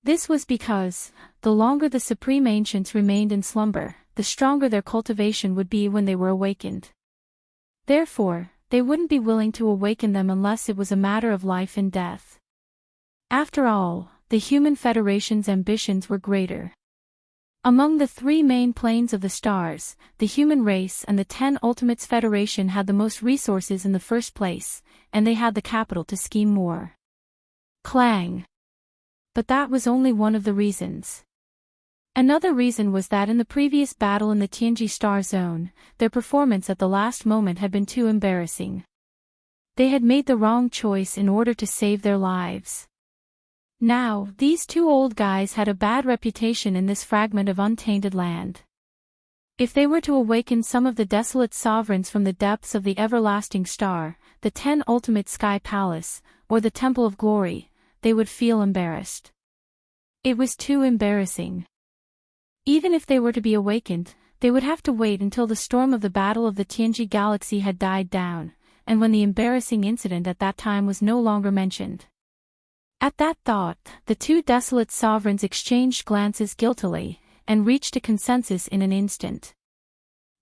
This was because, the longer the Supreme Ancients remained in slumber, the stronger their cultivation would be when they were awakened. Therefore, they wouldn't be willing to awaken them unless it was a matter of life and death. After all, the Human Federation's ambitions were greater. Among the three main planes of the stars, the human race and the 10 Ultimates Federation had the most resources in the first place, and they had the capital to scheme more. Clang. But that was only one of the reasons. Another reason was that in the previous battle in the Tianji Star Zone, their performance at the last moment had been too embarrassing. They had made the wrong choice in order to save their lives. Now, these two old guys had a bad reputation in this fragment of untainted land. If they were to awaken some of the desolate sovereigns from the depths of the Everlasting Star, the 10 Ultimate Sky Palace, or the Temple of Glory, they would feel embarrassed. It was too embarrassing. Even if they were to be awakened, they would have to wait until the storm of the Battle of the Tianji Galaxy had died down, and when the embarrassing incident at that time was no longer mentioned. At that thought, the two desolate sovereigns exchanged glances guiltily, and reached a consensus in an instant.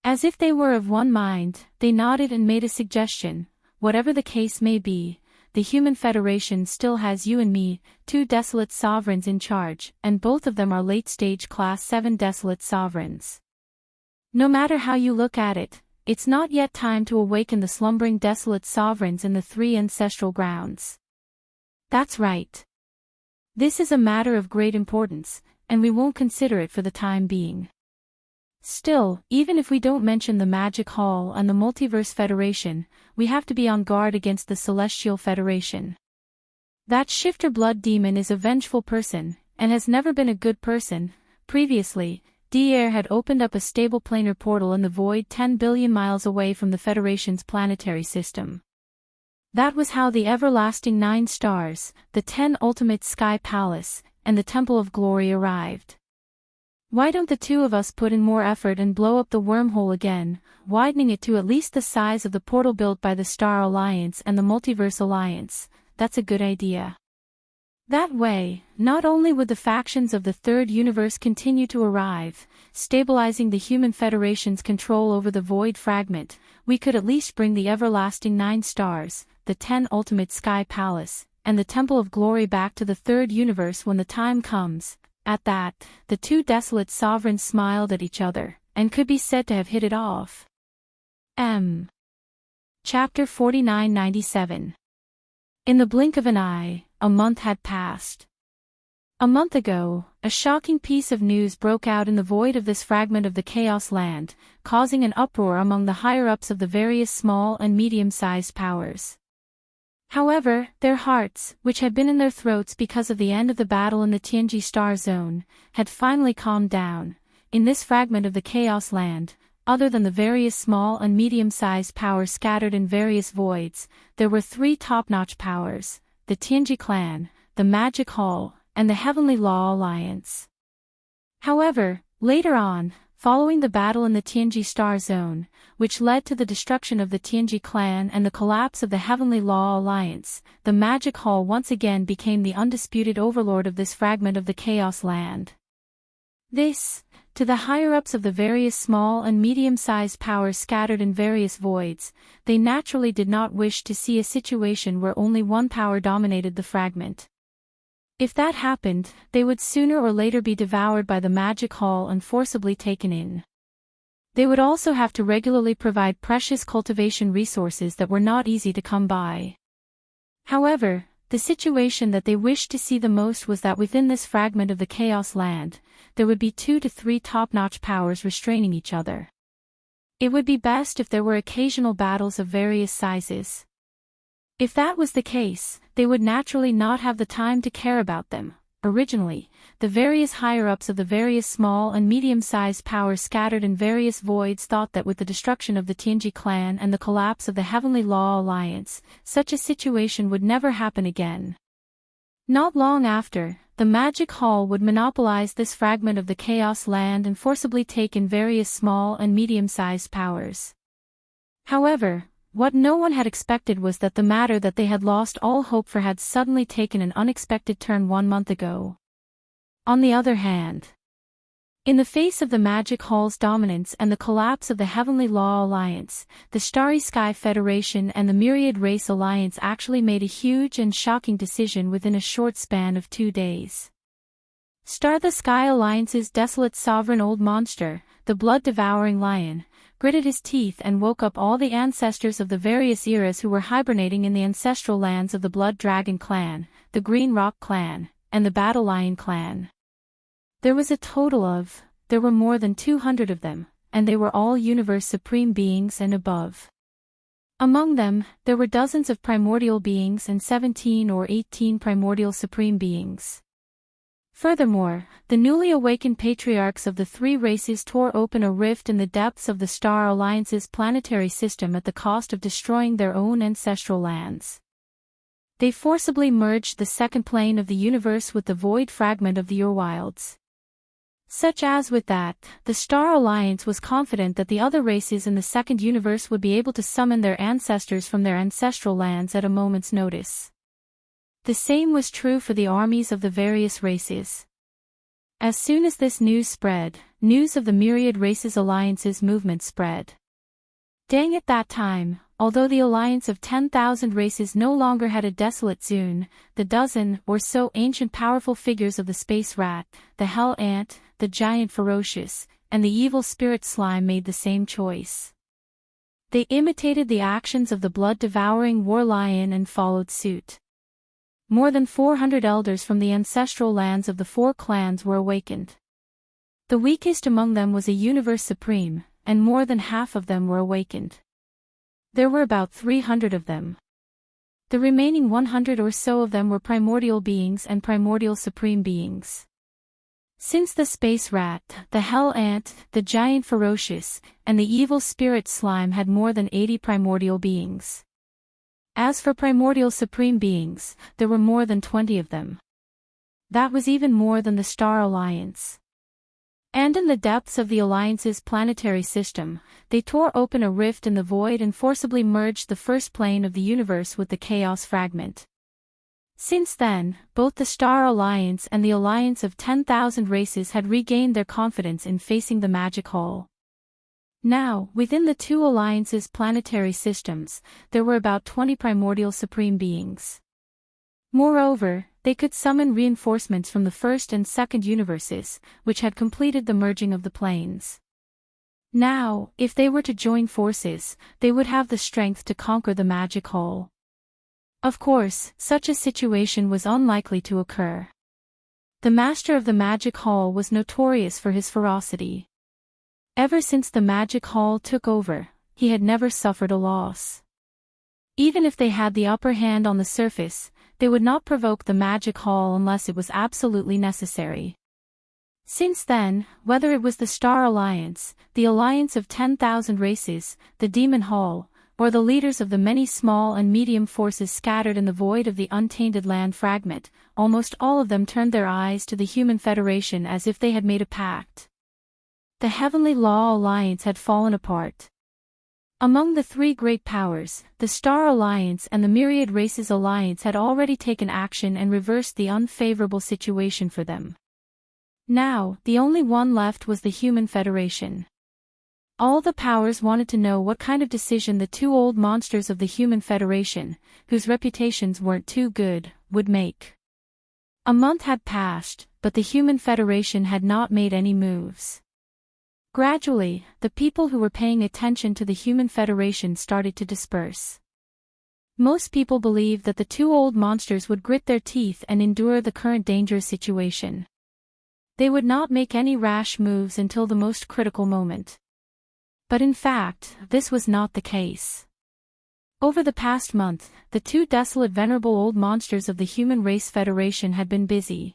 As if they were of one mind, they nodded and made a suggestion. Whatever the case may be, the Human Federation still has you and me, two desolate sovereigns in charge, and both of them are late-stage Class 7 desolate sovereigns. No matter how you look at it, it's not yet time to awaken the slumbering desolate sovereigns in the three ancestral grounds. That's right. This is a matter of great importance, and we won't consider it for the time being. Still, even if we don't mention the Magic Hall and the Multiverse Federation, we have to be on guard against the Celestial Federation. That Shifter Blood Demon is a vengeful person, and has never been a good person. Previously, Dier had opened up a stable planar portal in the void 10 billion miles away from the Federation's planetary system. That was how the everlasting 9 stars, the 10 Ultimate Sky Palace, and the Temple of Glory arrived. Why don't the two of us put in more effort and blow up the wormhole again, widening it to at least the size of the portal built by the Star Alliance and the Multiverse Alliance? That's a good idea. That way, not only would the factions of the Third Universe continue to arrive, stabilizing the Human Federation's control over the Void Fragment, we could at least bring the everlasting 9 stars, the 10 Ultimate Sky Palace, and the Temple of Glory back to the Third Universe when the time comes. At that, the two desolate sovereigns smiled at each other, and could be said to have hit it off. Chapter 4997. In the blink of an eye, a month had passed. A month ago, a shocking piece of news broke out in the void of this fragment of the Chaos Land, causing an uproar among the higher-ups of the various small and medium-sized powers. However, their hearts, which had been in their throats because of the end of the battle in the Tianji Star Zone, had finally calmed down. In this fragment of the Chaos Land, other than the various small and medium-sized powers scattered in various voids, there were 3 top-notch powers, the Tianji Clan, the Magic Hall, and the Heavenly Law Alliance. However, later on, following the battle in the Tianji Star Zone, which led to the destruction of the Tianji Clan and the collapse of the Heavenly Law Alliance, the Magic Hall once again became the undisputed overlord of this fragment of the Chaos Land. This, to the higher-ups of the various small and medium-sized powers scattered in various voids, they naturally did not wish to see a situation where only one power dominated the fragment. If that happened, they would sooner or later be devoured by the Magic Hall and forcibly taken in. They would also have to regularly provide precious cultivation resources that were not easy to come by. However, the situation that they wished to see the most was that within this fragment of the Chaos Land, there would be 2 to 3 top-notch powers restraining each other. It would be best if there were occasional battles of various sizes. If that was the case, they would naturally not have the time to care about them, Originally, the various higher-ups of the various small and medium-sized powers scattered in various voids thought that with the destruction of the Tianji clan and the collapse of the Heavenly Law Alliance, such a situation would never happen again. Not long after, the Magic Hall would monopolize this fragment of the Chaos Land and forcibly take in various small and medium-sized powers. However, what no one had expected was that the matter that they had lost all hope for had suddenly taken an unexpected turn 1 month ago. On the other hand, in the face of the Magic Hall's dominance and the collapse of the Heavenly Law Alliance, the Starry Sky Federation and the Myriad Race Alliance actually made a huge and shocking decision within a short span of 2 days. Star the Sky Alliance's desolate sovereign old monster, the blood-devouring lion, gritted his teeth and woke up all the ancestors of the various eras who were hibernating in the ancestral lands of the Blood Dragon clan, the Green Rock clan, and the Battle Lion clan. There were more than 200 of them, and they were all universe supreme beings and above. Among them, there were dozens of primordial beings and 17 or 18 primordial supreme beings. Furthermore, the newly awakened patriarchs of the 3 races tore open a rift in the depths of the Star Alliance's planetary system at the cost of destroying their own ancestral lands. They forcibly merged the second plane of the universe with the void fragment of the Urwilds. Such as with that, the Star Alliance was confident that the other races in the second universe would be able to summon their ancestors from their ancestral lands at a moment's notice. The same was true for the armies of the various races. As soon as this news spread, news of the Myriad Races Alliance's movement spread. Dang at that time, although the alliance of 10,000 races no longer had a desolate Zune, the dozen or so ancient powerful figures of the Space Rat, the Hell Ant, the Giant Ferocious, and the Evil Spirit Slime made the same choice. They imitated the actions of the blood-devouring War Lion and followed suit. More than 400 elders from the ancestral lands of the 4 clans were awakened. The weakest among them was a Universe Supreme, and more than half of them were awakened. There were about 300 of them. The remaining 100 or so of them were primordial beings and primordial supreme beings. Since the Space Rat, the Hell Ant, the Giant Ferocious, and the Evil Spirit Slime had more than 80 primordial beings. As for primordial supreme beings, there were more than 20 of them. That was even more than the Star Alliance. And in the depths of the Alliance's planetary system, they tore open a rift in the void and forcibly merged the first plane of the universe with the Chaos Fragment. Since then, both the Star Alliance and the Alliance of 10,000 races had regained their confidence in facing the Magic Hall. Now, within the 2 alliances' planetary systems, there were about 20 primordial supreme beings. Moreover, they could summon reinforcements from the first and second universes, which had completed the merging of the planes. Now, if they were to join forces, they would have the strength to conquer the Magic Hall. Of course, such a situation was unlikely to occur. The Master of the Magic Hall was notorious for his ferocity. Ever since the Magic Hall took over, he had never suffered a loss. Even if they had the upper hand on the surface, they would not provoke the Magic Hall unless it was absolutely necessary. Since then, whether it was the Star Alliance, the Alliance of 10,000 races, the Demon Hall, or the leaders of the many small and medium forces scattered in the void of the untainted land fragment, almost all of them turned their eyes to the Human Federation as if they had made a pact. The Heavenly Law Alliance had fallen apart. Among the 3 great powers, the Star Alliance and the Myriad Races Alliance had already taken action and reversed the unfavorable situation for them. Now, the only one left was the Human Federation. All the powers wanted to know what kind of decision the 2 old monsters of the Human Federation, whose reputations weren't too good, would make. A month had passed, but the Human Federation had not made any moves. Gradually, the people who were paying attention to the Human Federation started to disperse. Most people believed that the 2 old monsters would grit their teeth and endure the current dangerous situation. They would not make any rash moves until the most critical moment. But in fact, this was not the case. Over the past month, the 2 desolate venerable old monsters of the Human Race Federation had been busy.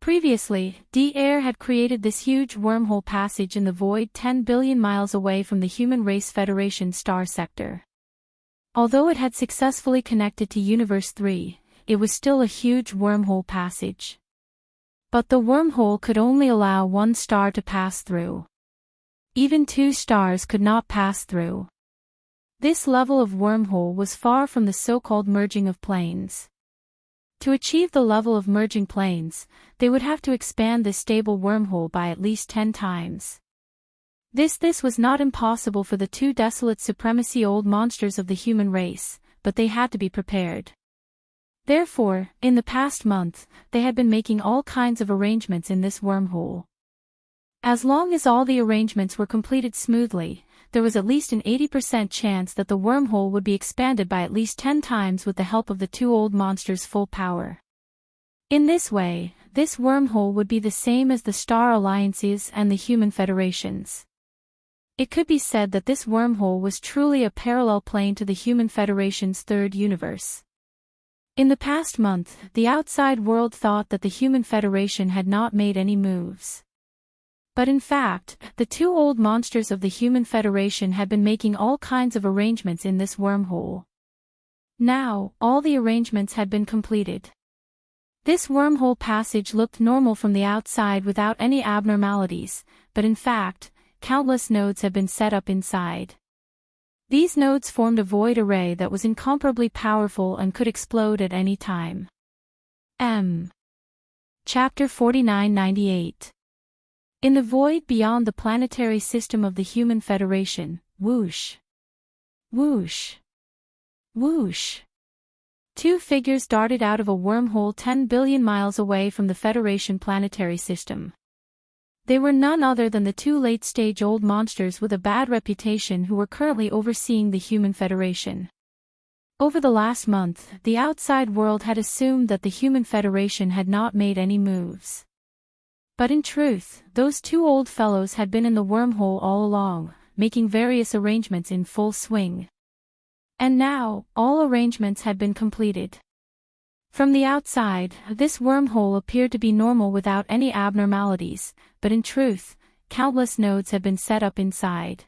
Previously, Air had created this huge wormhole passage in the void 10 billion miles away from the Human Race Federation star sector. Although it had successfully connected to Universe 3, it was still a huge wormhole passage. But the wormhole could only allow one star to pass through. Even two stars could not pass through. This level of wormhole was far from the so-called merging of planes. To achieve the level of merging planes, they would have to expand this stable wormhole by at least 10 times. This was not impossible for the two desolate supremacy old monsters of the human race, but they had to be prepared. Therefore, in the past month, they had been making all kinds of arrangements in this wormhole. As long as all the arrangements were completed smoothly, there was at least an 80% chance that the wormhole would be expanded by at least 10 times with the help of the two old monsters' full power. In this way, this wormhole would be the same as the Star Alliances and the Human Federations. It could be said that this wormhole was truly a parallel plane to the Human Federation's third universe. In the past month, the outside world thought that the Human Federation had not made any moves. But in fact, the two old monsters of the Human Federation had been making all kinds of arrangements in this wormhole. Now, all the arrangements had been completed. This wormhole passage looked normal from the outside without any abnormalities, but in fact, countless nodes had been set up inside. These nodes formed a void array that was incomparably powerful and could explode at any time. Chapter 4998. In the void beyond the planetary system of the Human Federation, whoosh, whoosh, whoosh. Two figures darted out of a wormhole 10 billion miles away from the Federation planetary system. They were none other than the two late-stage old monsters with a bad reputation who were currently overseeing the Human Federation. Over the last month, the outside world had assumed that the Human Federation had not made any moves. But in truth, those two old fellows had been in the wormhole all along, making various arrangements in full swing. And now, all arrangements had been completed. From the outside, this wormhole appeared to be normal without any abnormalities, but in truth, countless nodes had been set up inside.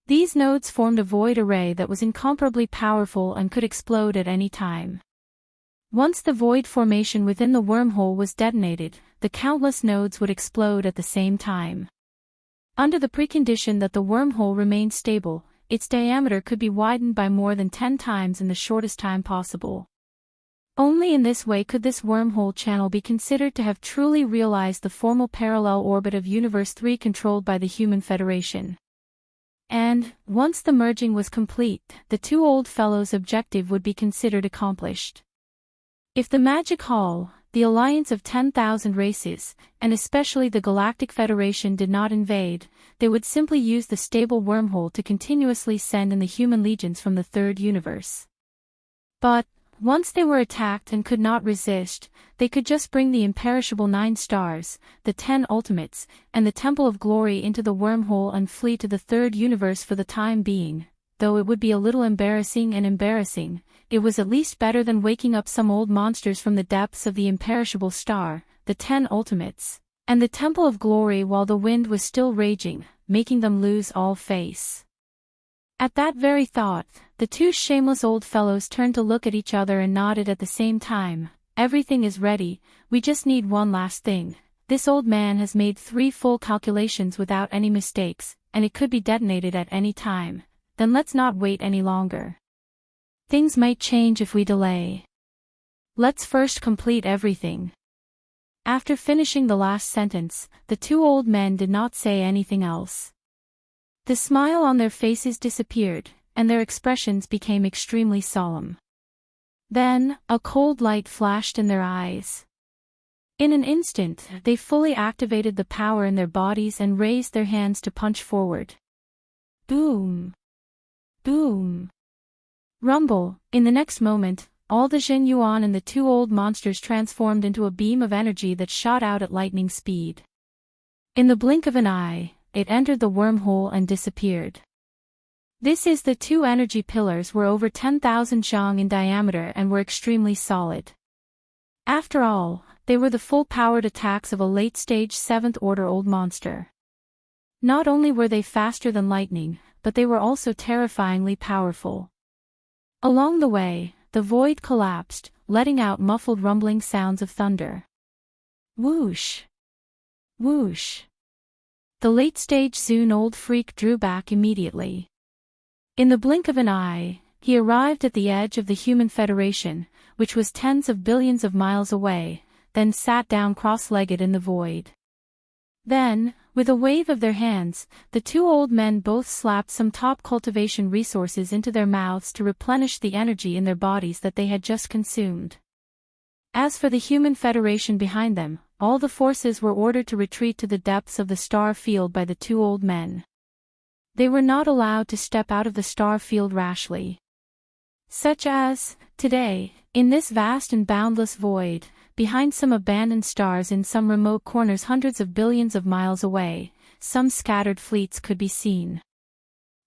These nodes formed a void array that was incomparably powerful and could explode at any time. Once the void formation within the wormhole was detonated, the countless nodes would explode at the same time. Under the precondition that the wormhole remained stable, its diameter could be widened by more than 10 times in the shortest time possible. Only in this way could this wormhole channel be considered to have truly realized the formal parallel orbit of Universe 3 controlled by the Human Federation. And, once the merging was complete, the two old fellows' objective would be considered accomplished. If the Magic Hall, the alliance of 10,000 races, and especially the Galactic Federation did not invade, they would simply use the stable wormhole to continuously send in the human legions from the third universe. But, once they were attacked and could not resist, they could just bring the imperishable 9 stars, the 10 ultimates, and the Temple of Glory into the wormhole and flee to the third universe for the time being. Though it would be a little embarrassing, it was at least better than waking up some old monsters from the depths of the imperishable star, the 10 ultimates, and the Temple of Glory while the wind was still raging, making them lose all face. At that very thought, the two shameless old fellows turned to look at each other and nodded at the same time. Everything is ready, we just need one last thing. This old man has made 3 full calculations without any mistakes, and it could be detonated at any time. Then let's not wait any longer. Things might change if we delay. Let's first complete everything. After finishing the last sentence, the two old men did not say anything else. The smile on their faces disappeared, and their expressions became extremely solemn. Then, a cold light flashed in their eyes. In an instant, they fully activated the power in their bodies and raised their hands to punch forward. Boom! Boom! Rumble! In the next moment, all the Zhen Yuan and the two old monsters transformed into a beam of energy that shot out at lightning speed. In the blink of an eye, it entered the wormhole and disappeared. The two energy pillars were over 10,000 zhang in diameter and were extremely solid. After all, they were the full-powered attacks of a late-stage 7th-order old monster. Not only were they faster than lightning, but they were also terrifyingly powerful. Along the way, the void collapsed, letting out muffled rumbling sounds of thunder. Whoosh! Whoosh! The late-stage Zune old freak drew back immediately. In the blink of an eye, he arrived at the edge of the Human Federation, which was tens of billions of miles away, then sat down cross-legged in the void. Then, with a wave of their hands, the two old men both slapped some top cultivation resources into their mouths to replenish the energy in their bodies that they had just consumed. As for the Human Federation behind them, all the forces were ordered to retreat to the depths of the star field by the two old men. They were not allowed to step out of the star field rashly. Such as, today, in this vast and boundless void, behind some abandoned stars in some remote corners hundreds of billions of miles away, some scattered fleets could be seen.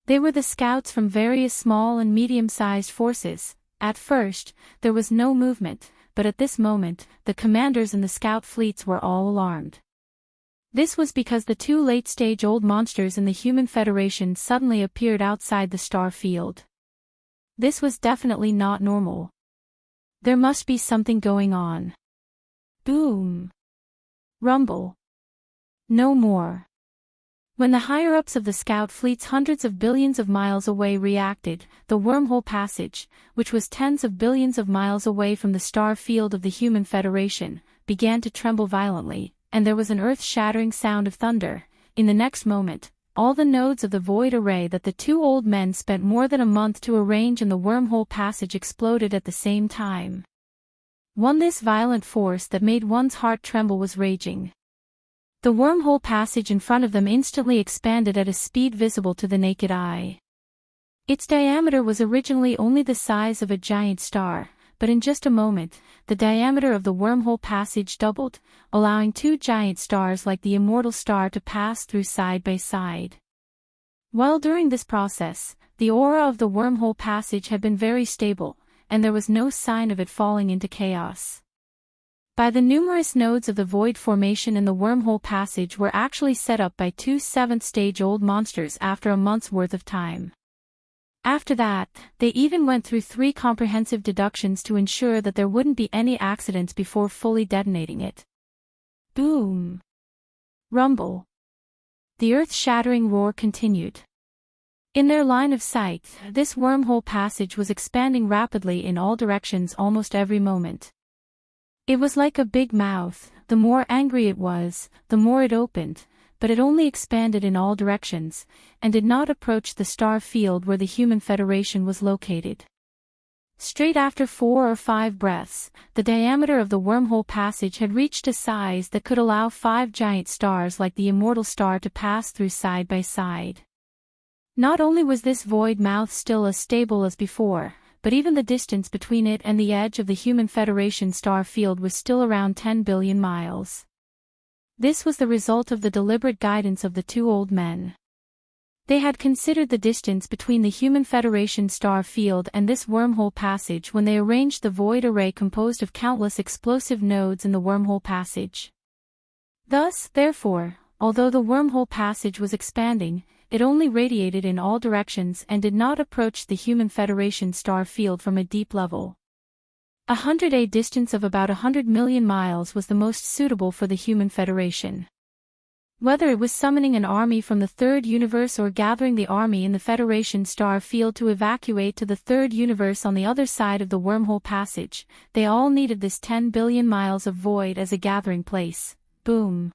They were the scouts from various small and medium-sized forces. At first, there was no movement, but at this moment, the commanders and the scout fleets were all alarmed. This was because the two late-stage old monsters in the Human Federation suddenly appeared outside the star field. This was definitely not normal. There must be something going on. Boom. Rumble. No more. When the higher-ups of the scout fleets hundreds of billions of miles away reacted, the wormhole passage, which was tens of billions of miles away from the star field of the Human Federation, began to tremble violently, and there was an earth-shattering sound of thunder. In the next moment, all the nodes of the void array that the two old men spent more than a month to arrange in the wormhole passage exploded at the same time. This violent force that made one's heart tremble was raging. The wormhole passage in front of them instantly expanded at a speed visible to the naked eye. Its diameter was originally only the size of a giant star, but in just a moment, the diameter of the wormhole passage doubled, allowing two giant stars like the immortal star to pass through side by side. While during this process, the aura of the wormhole passage had been very stable, and there was no sign of it falling into chaos. By the numerous nodes of the void formation in the wormhole passage were actually set up by two 7th-stage old monsters after a month's worth of time. After that, they even went through 3 comprehensive deductions to ensure that there wouldn't be any accidents before fully detonating it. Boom! Rumble! The earth-shattering roar continued. In their line of sight, this wormhole passage was expanding rapidly in all directions almost every moment. It was like a big mouth. The more angry it was, the more it opened, but it only expanded in all directions, and did not approach the star field where the Human Federation was located. Straight after 4 or 5 breaths, the diameter of the wormhole passage had reached a size that could allow 5 giant stars like the immortal star to pass through side by side. Not only was this void mouth still as stable as before, but even the distance between it and the edge of the Human Federation star field was still around 10 billion miles. This was the result of the deliberate guidance of the two old men. They had considered the distance between the Human Federation star field and this wormhole passage when they arranged the void array composed of countless explosive nodes in the wormhole passage. Thus, therefore, although the wormhole passage was expanding, it only radiated in all directions and did not approach the Human Federation star field from a deep level. A distance of about 100 million miles was the most suitable for the Human Federation. Whether it was summoning an army from the Third Universe or gathering the army in the Federation star field to evacuate to the Third Universe on the other side of the wormhole passage, they all needed this 10 billion miles of void as a gathering place. Boom!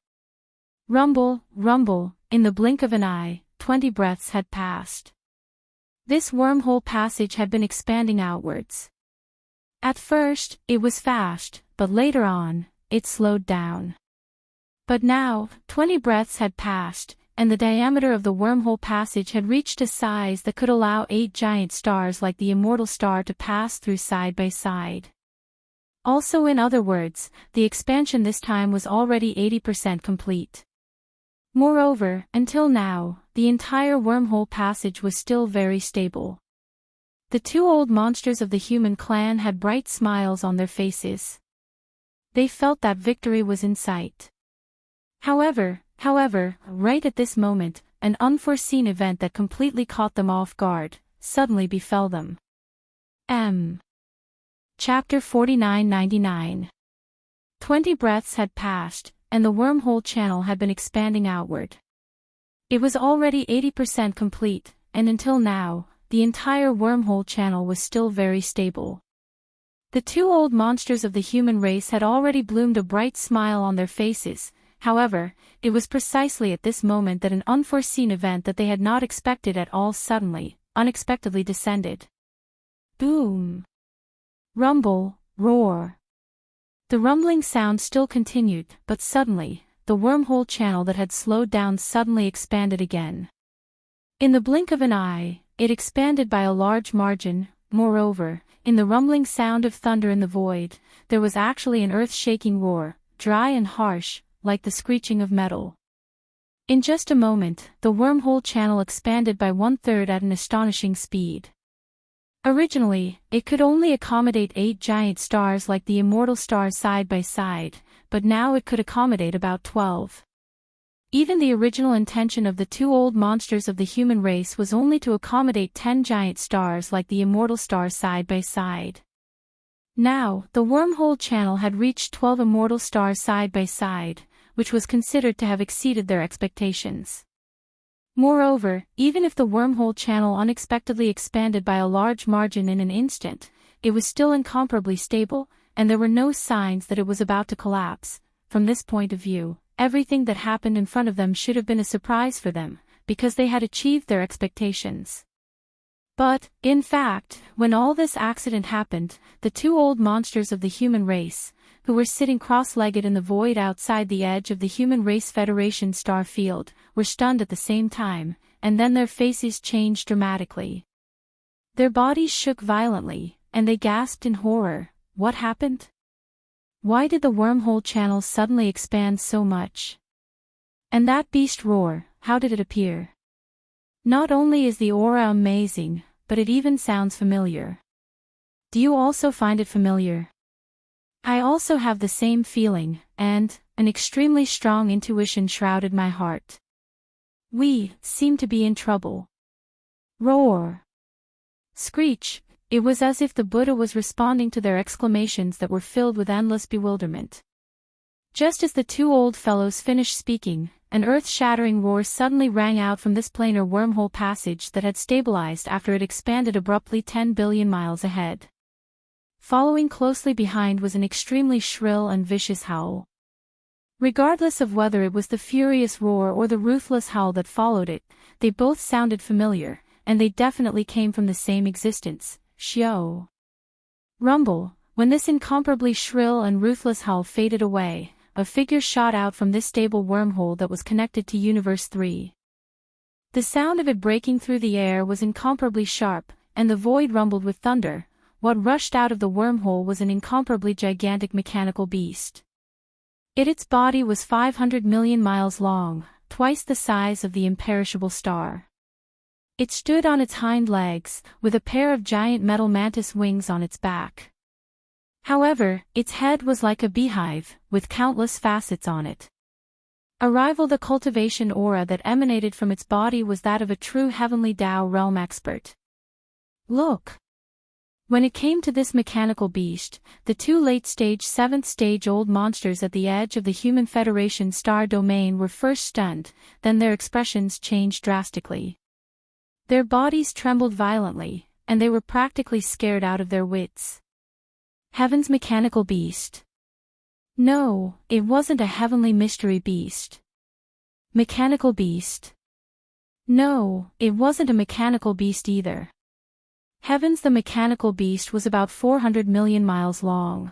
Rumble, rumble, in the blink of an eye, 20 breaths had passed. This wormhole passage had been expanding outwards. At first, it was fast, but later on, it slowed down. But now, 20 breaths had passed, and the diameter of the wormhole passage had reached a size that could allow 8 giant stars like the immortal star to pass through side by side. Also, in other words, the expansion this time was already 80% complete. Moreover, until now, the entire wormhole passage was still very stable. The two old monsters of the human clan had bright smiles on their faces. They felt that victory was in sight. However, right at this moment, an unforeseen event that completely caught them off guard suddenly befell them. Chapter 49-99. 20 breaths had passed, and the wormhole channel had been expanding outward. It was already 80% complete, and until now, the entire wormhole channel was still very stable. The two old monsters of the human race had already bloomed a bright smile on their faces. However, it was precisely at this moment that an unforeseen event that they had not expected at all unexpectedly descended. Boom! Rumble, roar. The rumbling sound still continued, but suddenly, the wormhole channel that had slowed down suddenly expanded again. In the blink of an eye, it expanded by a large margin. Moreover, in the rumbling sound of thunder in the void, there was actually an earth-shaking roar, dry and harsh, like the screeching of metal. In just a moment, the wormhole channel expanded by 1/3 at an astonishing speed. Originally, it could only accommodate 8 giant stars like the immortal stars side by side, but now it could accommodate about 12. Even the original intention of the two old monsters of the human race was only to accommodate 10 giant stars like the immortal stars side by side. Now, the wormhole channel had reached 12 immortal stars side by side, which was considered to have exceeded their expectations. Moreover, even if the wormhole channel unexpectedly expanded by a large margin in an instant, it was still incomparably stable, and there were no signs that it was about to collapse. From this point of view, everything that happened in front of them should have been a surprise for them, because they had achieved their expectations. But, in fact, when all this accident happened, the two old monsters of the human race, who were sitting cross-legged in the void outside the edge of the Human Race Federation star field, were stunned at the same time, and then their faces changed dramatically. Their bodies shook violently, and they gasped in horror. What happened? Why did the wormhole channel suddenly expand so much? And that beast roar, how did it appear? Not only is the aura amazing, but it even sounds familiar. Do you also find it familiar? I also have the same feeling, and an extremely strong intuition shrouded my heart. We seem to be in trouble. Roar! Screech! It was as if the Buddha was responding to their exclamations that were filled with endless bewilderment. Just as the two old fellows finished speaking, an earth-shattering roar suddenly rang out from this planar wormhole passage that had stabilized after it expanded abruptly 10 billion miles ahead. Following closely behind was an extremely shrill and vicious howl. Regardless of whether it was the furious roar or the ruthless howl that followed it, they both sounded familiar, and they definitely came from the same existence, Xiao. Rumble. When this incomparably shrill and ruthless howl faded away, a figure shot out from this stable wormhole that was connected to Universe 3. The sound of it breaking through the air was incomparably sharp, and the void rumbled with thunder. What rushed out of the wormhole was an incomparably gigantic mechanical beast. Its body was 500 million miles long, twice the size of the imperishable star. It stood on its hind legs, with a pair of giant metal mantis wings on its back. However, its head was like a beehive, with countless facets on it. The cultivation aura that emanated from its body was that of a true heavenly Tao realm expert. Look! When it came to this mechanical beast, the two late-stage 7th-stage old monsters at the edge of the Human Federation star domain were first stunned, then their expressions changed drastically. Their bodies trembled violently, and they were practically scared out of their wits. Heaven's mechanical beast. No, it wasn't a heavenly mystery beast. Mechanical beast. No, it wasn't a mechanical beast either. Heavens, the mechanical beast was about 400 million miles long.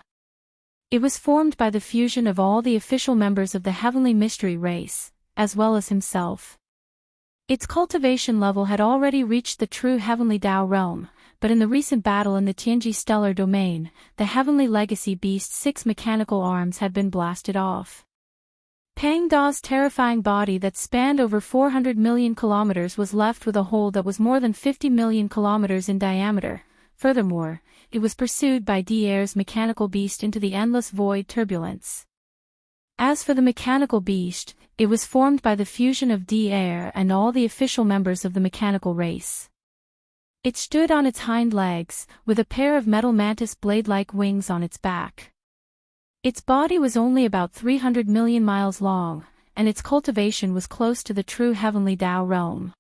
It was formed by the fusion of all the official members of the heavenly mystery race, as well as himself. Its cultivation level had already reached the true heavenly Tao realm, but in the recent battle in the Tianji stellar domain, the heavenly legacy beast's 6 mechanical arms had been blasted off. Pang Da's terrifying body that spanned over 400 million kilometers was left with a hole that was more than 50 million kilometers in diameter, Furthermore, it was pursued by Devoureur's mechanical beast into the endless void turbulence. As for the mechanical beast, it was formed by the fusion of Devourer and all the official members of the mechanical race. It stood on its hind legs, with a pair of metal mantis blade-like wings on its back. Its body was only about 300 million miles long, and its cultivation was close to the true heavenly Tao realm.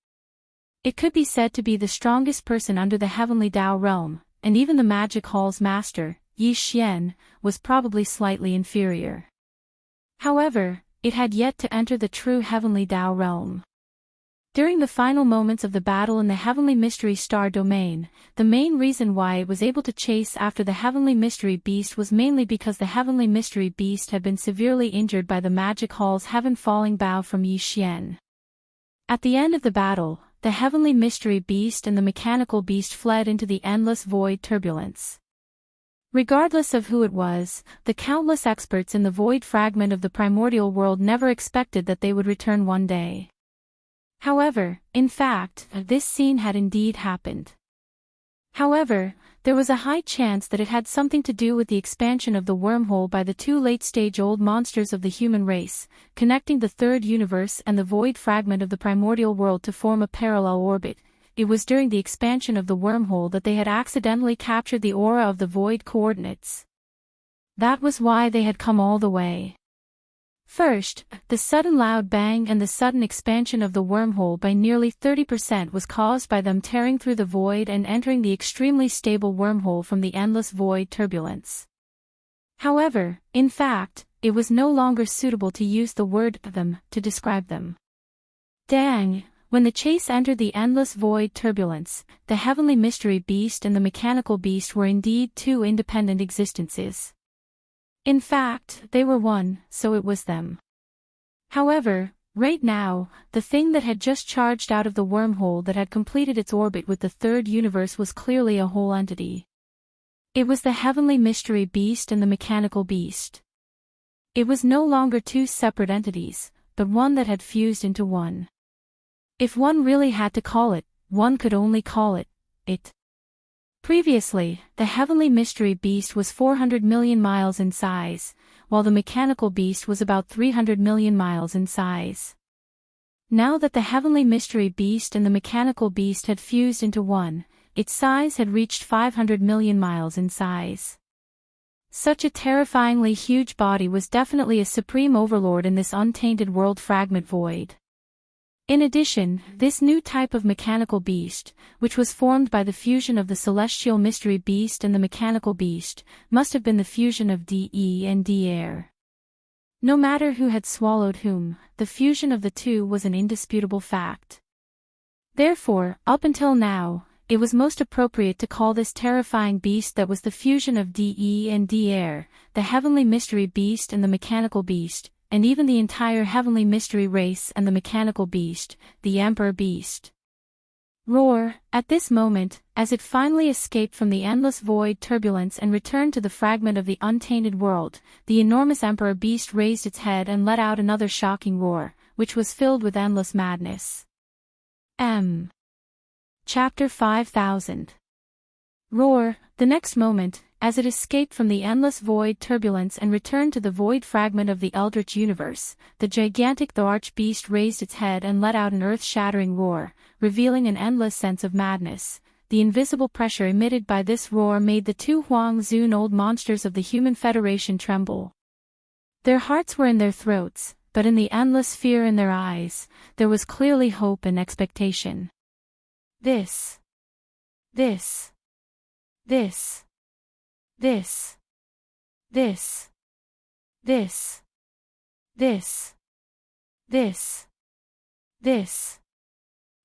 It could be said to be the strongest person under the heavenly Tao realm, and even the magic hall's master, Yi Xian, was probably slightly inferior. However, it had yet to enter the true heavenly Tao realm. During the final moments of the battle in the Heavenly Mystery Star domain, the main reason why it was able to chase after the Heavenly Mystery Beast was mainly because the Heavenly Mystery Beast had been severely injured by the Magic Hall's heaven-falling bow from Yi Xian. At the end of the battle, the Heavenly Mystery Beast and the Mechanical Beast fled into the endless void turbulence. Regardless of who it was, the countless experts in the void fragment of the primordial world never expected that they would return one day. However, in fact, this scene had indeed happened. However, there was a high chance that it had something to do with the expansion of the wormhole by the two late-stage old monsters of the human race, connecting the third universe and the void fragment of the primordial world to form a parallel orbit. It was during the expansion of the wormhole that they had accidentally captured the aura of the void coordinates. That was why they had come all the way. First, the sudden loud bang and the sudden expansion of the wormhole by nearly 30% was caused by them tearing through the void and entering the extremely stable wormhole from the endless void turbulence. However, in fact, it was no longer suitable to use the word "them" to describe them. Dang! When the chase entered the endless void turbulence, the Heavenly Mystery Beast and the Mechanical Beast were indeed two independent existences. In fact, they were one, so it was them. However, right now, the thing that had just charged out of the wormhole that had completed its orbit with the third universe was clearly a whole entity. It was the Heavenly Mystery Beast and the Mechanical Beast. It was no longer two separate entities, but one that had fused into one. If one really had to call it, one could only call it, it. Previously, the Heavenly Mystery Beast was 400 million miles in size, while the Mechanical Beast was about 300 million miles in size. Now that the Heavenly Mystery Beast and the Mechanical Beast had fused into one, its size had reached 500 million miles in size. Such a terrifyingly huge body was definitely a supreme overlord in this untainted world fragment void. In addition, this new type of mechanical beast, which was formed by the fusion of the celestial mystery beast and the mechanical beast, must have been the fusion of DE and Devourer. No matter who had swallowed whom, the fusion of the two was an indisputable fact. Therefore, up until now, it was most appropriate to call this terrifying beast that was the fusion of DE and Devourer, the heavenly mystery beast and the mechanical beast, and even the entire heavenly mystery race and the mechanical beast, the Emperor Beast. Roar, at this moment, as it finally escaped from the endless void turbulence and returned to the fragment of the untainted world, the enormous Emperor Beast raised its head and let out another shocking roar, which was filled with endless madness. Chapter 5000. Roar, the next moment, as it escaped from the endless void turbulence and returned to the void fragment of the eldritch universe, the gigantic the arch-beast raised its head and let out an earth-shattering roar, revealing an endless sense of madness. The invisible pressure emitted by this roar made the two Huang Zun old monsters of the Human Federation tremble. Their hearts were in their throats, but in the endless fear in their eyes, there was clearly hope and expectation. This. This. This. This. This. This.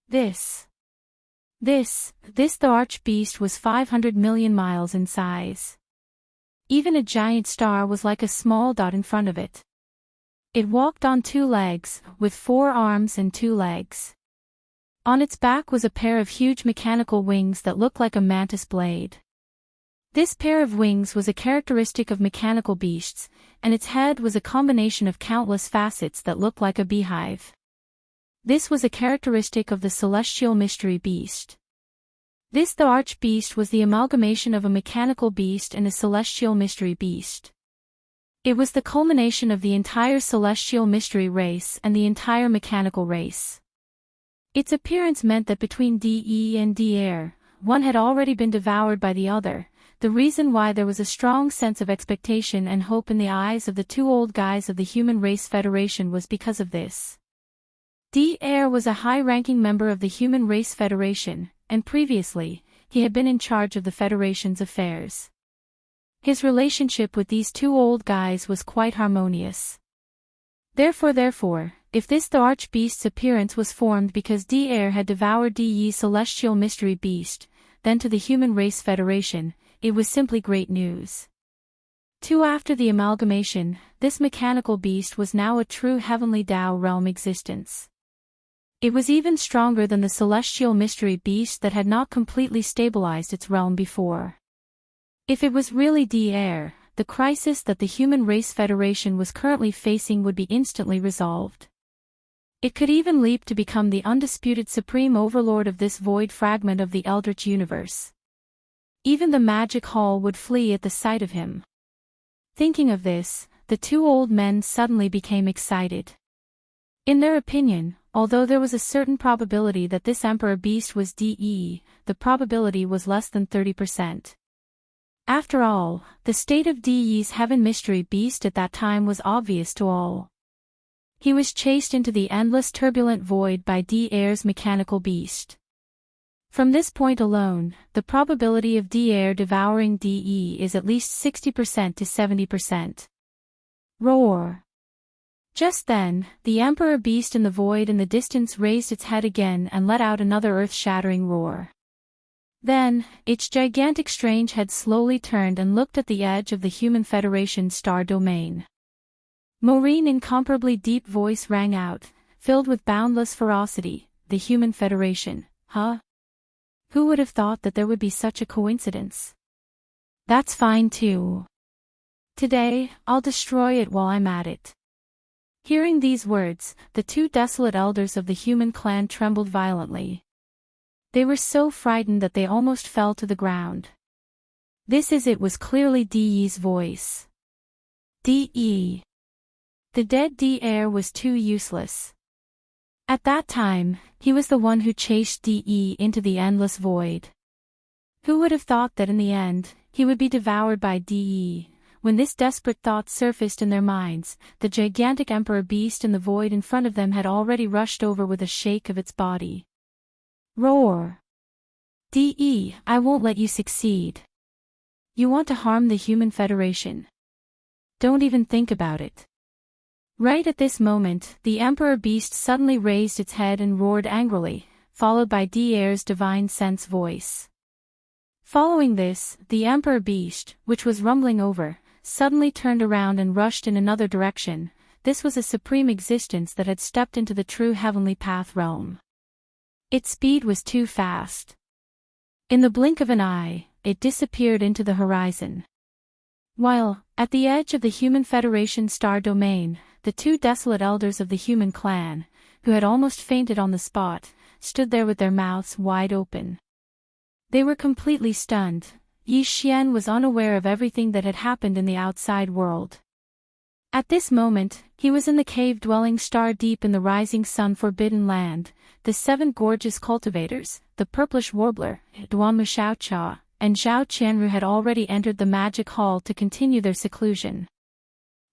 This. The arch-beast was 500 million miles in size. Even a giant star was like a small dot in front of it. It walked on two legs, with 4 arms and 2 legs. On its back was a pair of huge mechanical wings that looked like a mantis blade. This pair of wings was a characteristic of mechanical beasts, and its head was a combination of countless facets that looked like a beehive. This was a characteristic of the celestial mystery beast. This the arch-beast was the amalgamation of a mechanical beast and a celestial mystery beast. It was the culmination of the entire celestial mystery race and the entire mechanical race. Its appearance meant that between DE and Devourer, one had already been devoured by the other. The reason why there was a strong sense of expectation and hope in the eyes of the two old guys of the Human Race Federation was because of this. Devourer was a high-ranking member of the Human Race Federation, and previously, he had been in charge of the Federation's affairs. His relationship with these two old guys was quite harmonious. Therefore, if this the Archbeast's appearance was formed because Devourer had devoured the celestial mystery beast, then to the Human Race Federation, it was simply great news. After the amalgamation, this mechanical beast was now a true heavenly Tao realm existence. It was even stronger than the celestial mystery beast that had not completely stabilized its realm before. If it was really Devourer, the crisis that the Human Race Federation was currently facing would be instantly resolved. It could even leap to become the undisputed supreme overlord of this void fragment of the Eldritch universe. Even the magic hall would flee at the sight of him. Thinking of this, the two old men suddenly became excited. In their opinion, although there was a certain probability that this Emperor Beast was DE, the probability was less than 30%. After all, the state of DE's Heaven Mystery Beast at that time was obvious to all. He was chased into the endless turbulent void by Devaurer's mechanical beast. From this point alone, the probability of Devourer devouring DE is at least 60% to 70%. Roar! Just then, the Emperor Beast in the void in the distance raised its head again and let out another earth-shattering roar. Then, its gigantic strange head slowly turned and looked at the edge of the Human Federation's star domain. Maureen's incomparably deep voice rang out, filled with boundless ferocity. The Human Federation, huh? Who would have thought that there would be such a coincidence? That's fine too. Today, I'll destroy it while I'm at it. Hearing these words, the two desolate elders of the human clan trembled violently. They were so frightened that they almost fell to the ground. It was clearly De's voice. De. The dead Devourer was too useless. At that time, he was the one who chased De into the endless void. Who would have thought that in the end, he would be devoured by De? When this desperate thought surfaced in their minds, the gigantic Emperor Beast in the void in front of them had already rushed over with a shake of its body. Roar! De, I won't let you succeed. You want to harm the Human Federation. Don't even think about it. Right at this moment, the Emperor Beast suddenly raised its head and roared angrily, followed by Devaurer's divine sense voice. Following this, the Emperor Beast, which was rumbling over, suddenly turned around and rushed in another direction. This was a supreme existence that had stepped into the true heavenly path realm. Its speed was too fast. In the blink of an eye, it disappeared into the horizon. While, at the edge of the Human Federation star domain, the two desolate elders of the human clan, who had almost fainted on the spot, stood there with their mouths wide open. They were completely stunned. Yi Xian was unaware of everything that had happened in the outside world. At this moment, he was in the cave-dwelling star deep in the rising sun forbidden land. The 7 gorgeous cultivators, the purplish warbler, Duan Xiaocha, and Zhao Qianru had already entered the magic hall to continue their seclusion.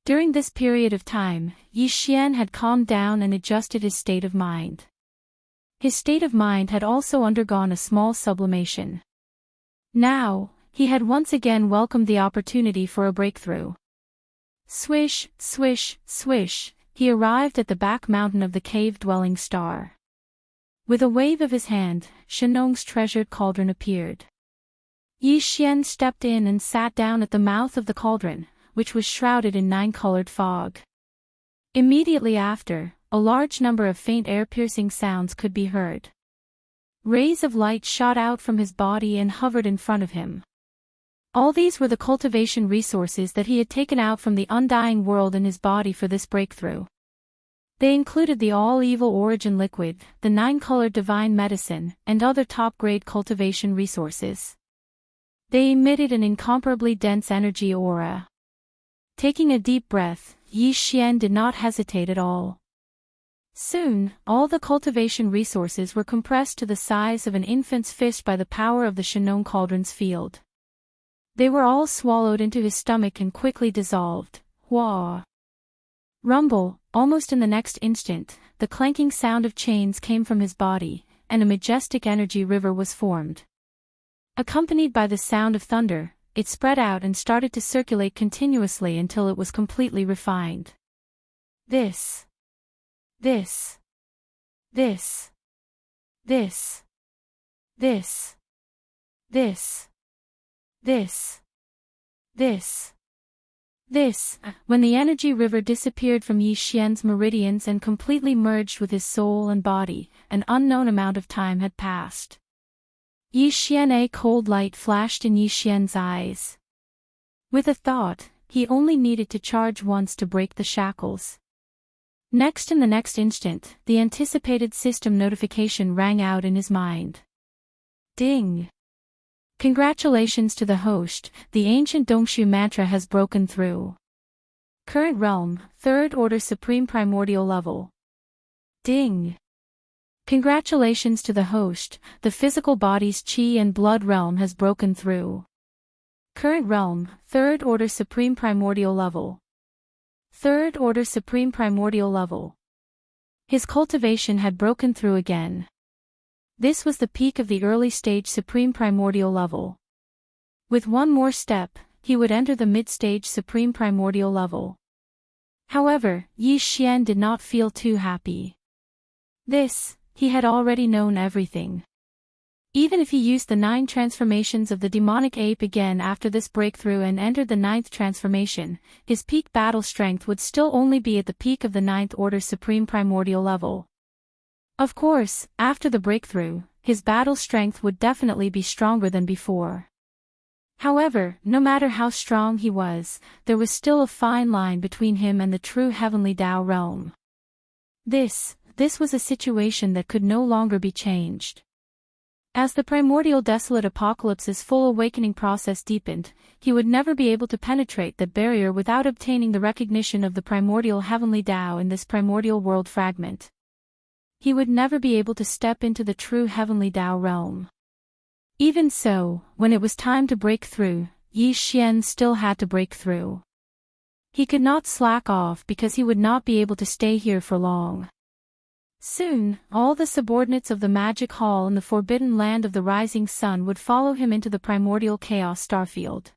During this period of time, Yi Xian had calmed down and adjusted his state of mind. His state of mind had also undergone a small sublimation. Now, he had once again welcomed the opportunity for a breakthrough. Swish, swish, swish, he arrived at the back mountain of the cave-dwelling star. With a wave of his hand, Shenong's treasured cauldron appeared. Yi Xian stepped in and sat down at the mouth of the cauldron, which was shrouded in 9-colored fog. Immediately after, a large number of faint air-piercing sounds could be heard. Rays of light shot out from his body and hovered in front of him. All these were the cultivation resources that he had taken out from the undying world in his body for this breakthrough. They included the all-evil origin liquid, the 9-colored divine medicine, and other top-grade cultivation resources. They emitted an incomparably dense energy aura. Taking a deep breath, Yi Xian did not hesitate at all. Soon, all the cultivation resources were compressed to the size of an infant's fist by the power of the Shannon Cauldron's field. They were all swallowed into his stomach and quickly dissolved. Wah! Rumble, almost in the next instant, the clanking sound of chains came from his body, and a majestic energy river was formed. Accompanied by the sound of thunder, it spread out and started to circulate continuously until it was completely refined. This, this, this, this, this, this, this. When the energy river disappeared from Yi Xian's meridians and completely merged with his soul and body, an unknown amount of time had passed. Yi Xian, a cold light flashed in Yi Xian's eyes. With a thought, he only needed to charge once to break the shackles. Next, in the next instant, the anticipated system notification rang out in his mind. Ding! Congratulations to the host, the ancient Dongshu mantra has broken through. Current realm, 3rd order supreme primordial level. Ding! Congratulations to the host, the physical body's chi and blood realm has broken through. Current realm, 3rd order supreme primordial level. 3rd order supreme primordial level. His cultivation had broken through again. This was the peak of the early stage supreme primordial level. With one more step, he would enter the mid-stage supreme primordial level. However, Yi Xian did not feel too happy. He had already known everything. Even if he used the 9 transformations of the demonic ape again after this breakthrough and entered the 9th transformation, his peak battle strength would still only be at the peak of the 9th order supreme primordial level. Of course, after the breakthrough, his battle strength would definitely be stronger than before. However, no matter how strong he was, there was still a fine line between him and the true heavenly Tao realm. This was a situation that could no longer be changed. As the primordial desolate apocalypse's full awakening process deepened, he would never be able to penetrate that barrier without obtaining the recognition of the primordial heavenly Tao in this primordial world fragment. He would never be able to step into the true heavenly Tao realm. Even so, when it was time to break through, Yi Xian still had to break through. He could not slack off because he would not be able to stay here for long. Soon, all the subordinates of the magic hall in the forbidden land of the rising sun would follow him into the primordial chaos starfield.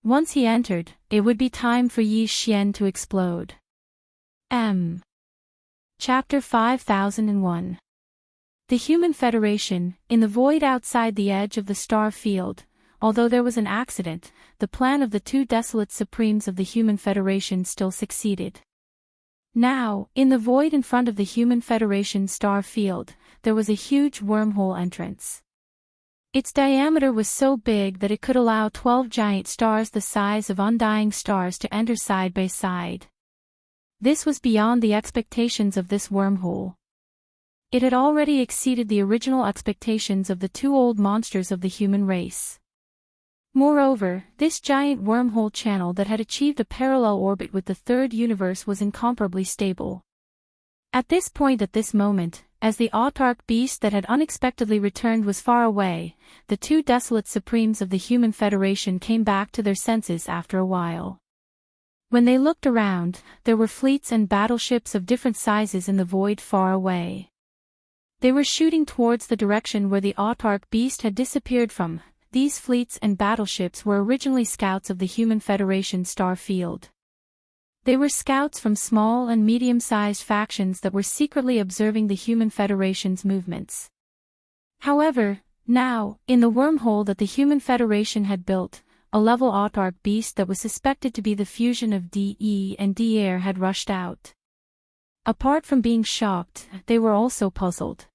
Once he entered, it would be time for Yi Xian to explode. Chapter 5001. The Human Federation, in the void outside the edge of the star field. Although there was an accident, the plan of the 2 desolate supremes of the Human Federation still succeeded. Now, in the void in front of the Human Federation star field, there was a huge wormhole entrance. Its diameter was so big that it could allow 12 giant stars the size of undying stars to enter side by side. This was beyond the expectations of this wormhole. It had already exceeded the original expectations of the 2 old monsters of the human race. Moreover, this giant wormhole channel that had achieved a parallel orbit with the 3rd universe was incomparably stable. At this moment, as the autarch beast that had unexpectedly returned was far away, the 2 desolate supremes of the Human Federation came back to their senses after a while. When they looked around, there were fleets and battleships of different sizes in the void far away. They were shooting towards the direction where the autarch beast had disappeared from. These fleets and battleships were originally scouts of the Human Federation star field. They were scouts from small and medium-sized factions that were secretly observing the Human Federation's movements. However, now, in the wormhole that the Human Federation had built, a level autarch beast that was suspected to be the fusion of DE and D-Air had rushed out. Apart from being shocked, they were also puzzled.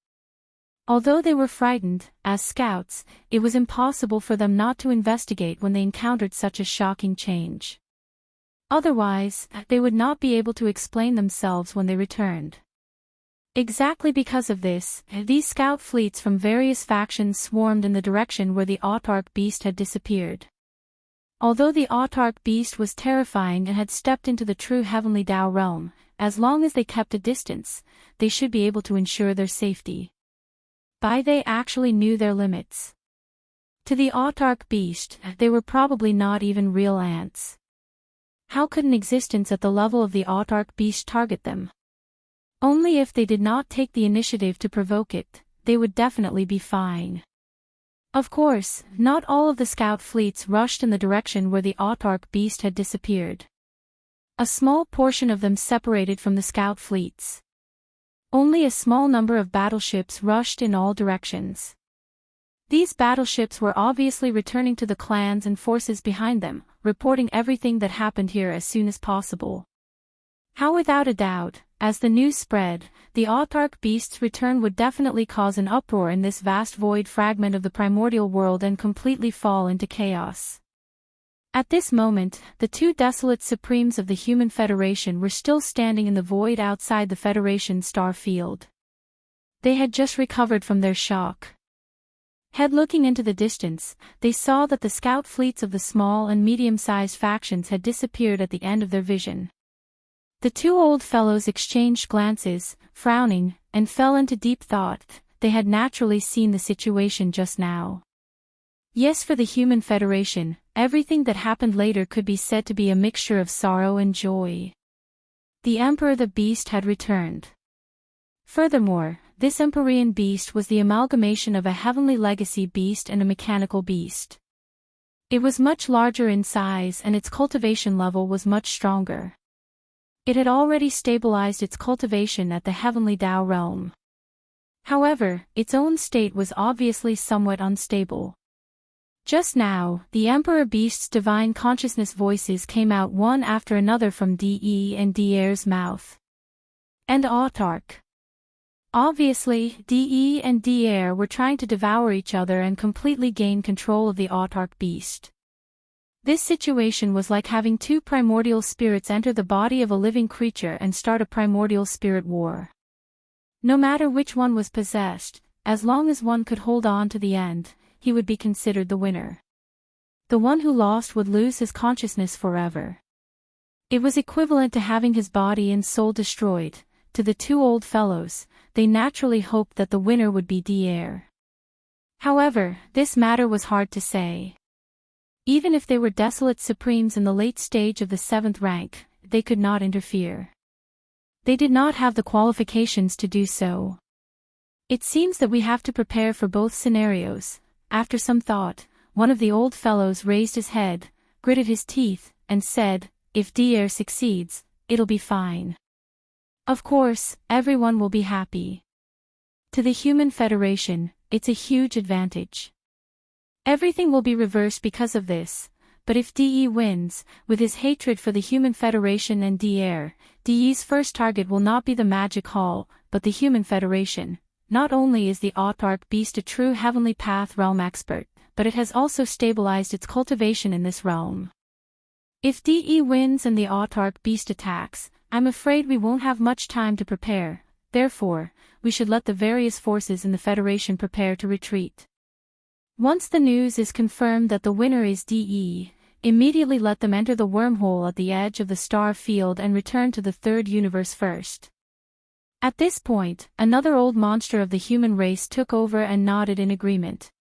Although they were frightened, as scouts, it was impossible for them not to investigate when they encountered such a shocking change. Otherwise, they would not be able to explain themselves when they returned. Exactly because of this, these scout fleets from various factions swarmed in the direction where the autarch beast had disappeared. Although the autarch beast was terrifying and had stepped into the true heavenly Tao realm, as long as they kept a distance, they should be able to ensure their safety. But they actually knew their limits. To the autarch beast, they were probably not even real ants. How could an existence at the level of the autarch beast target them? Only if they did not take the initiative to provoke it, they would definitely be fine. Of course, not all of the scout fleets rushed in the direction where the autarch beast had disappeared. A small portion of them separated from the scout fleets. Only a small number of battleships rushed in all directions. These battleships were obviously returning to the clans and forces behind them, reporting everything that happened here as soon as possible. How without a doubt, as the news spread, the autarch beast's return would definitely cause an uproar in this vast void fragment of the primordial world and completely fall into chaos. At this moment, the two desolate supremes of the Human Federation were still standing in the void outside the Federation's star field. They had just recovered from their shock. Looking into the distance, they saw that the scout fleets of the small and medium-sized factions had disappeared at the end of their vision. The two old fellows exchanged glances, frowning, and fell into deep thought. They had naturally seen the situation just now. Yes, for the Human Federation, everything that happened later could be said to be a mixture of sorrow and joy. The Emperor the Beast had returned. Furthermore, this Empyrean beast was the amalgamation of a heavenly legacy beast and a mechanical beast. It was much larger in size and its cultivation level was much stronger. It had already stabilized its cultivation at the heavenly Tao realm. However, its own state was obviously somewhat unstable. Just now, the Emperor Beast's divine consciousness voices came out one after another from De and De'er's mouth. And autarch. Obviously, De and De'er were trying to devour each other and completely gain control of the autarch beast. This situation was like having two primordial spirits enter the body of a living creature and start a primordial spirit war. No matter which one was possessed, as long as one could hold on to the end, he would be considered the winner. The one who lost would lose his consciousness forever. It was equivalent to having his body and soul destroyed. To the two old fellows, they naturally hoped that the winner would be De'er. However, this matter was hard to say. Even if they were desolate supremes in the late stage of the 7th rank, they could not interfere. They did not have the qualifications to do so. It seems that we have to prepare for both scenarios. After some thought, one of the old fellows raised his head, gritted his teeth, and said, "If De'er succeeds, it'll be fine. Of course, everyone will be happy. To the Human Federation, it's a huge advantage. Everything will be reversed because of this, but if De wins, with his hatred for the Human Federation and De'er, De's first target will not be the Magic Hall, but the Human Federation. Not only is the autarch beast a true heavenly path realm expert, but it has also stabilized its cultivation in this realm. If De wins and the autarch beast attacks, I'm afraid we won't have much time to prepare, therefore, we should let the various forces in the Federation prepare to retreat. Once the news is confirmed that the winner is De, immediately let them enter the wormhole at the edge of the star field and return to the 3rd universe first." At this point, another old monster of the human race took over and nodded in agreement.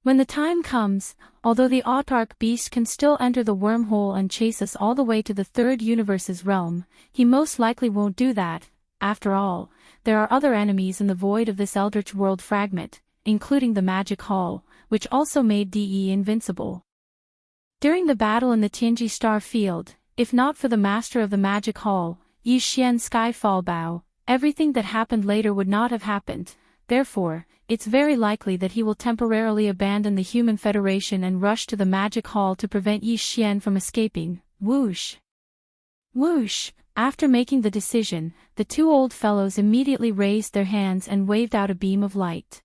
When the time comes, although the autarch beast can still enter the wormhole and chase us all the way to the 3rd universe's realm, he most likely won't do that. After all, there are other enemies in the void of this eldritch world fragment, including the Magic Hall, which also made De invincible. During the battle in the Tianji star field, if not for the master of the Magic Hall, Yi Xian's Skyfall Bow, everything that happened later would not have happened. Therefore, it's very likely that he will temporarily abandon the Human Federation and rush to the Magic Hall to prevent Yi Xian from escaping. Whoosh! Whoosh! After making the decision, the two old fellows immediately raised their hands and waved out a beam of light.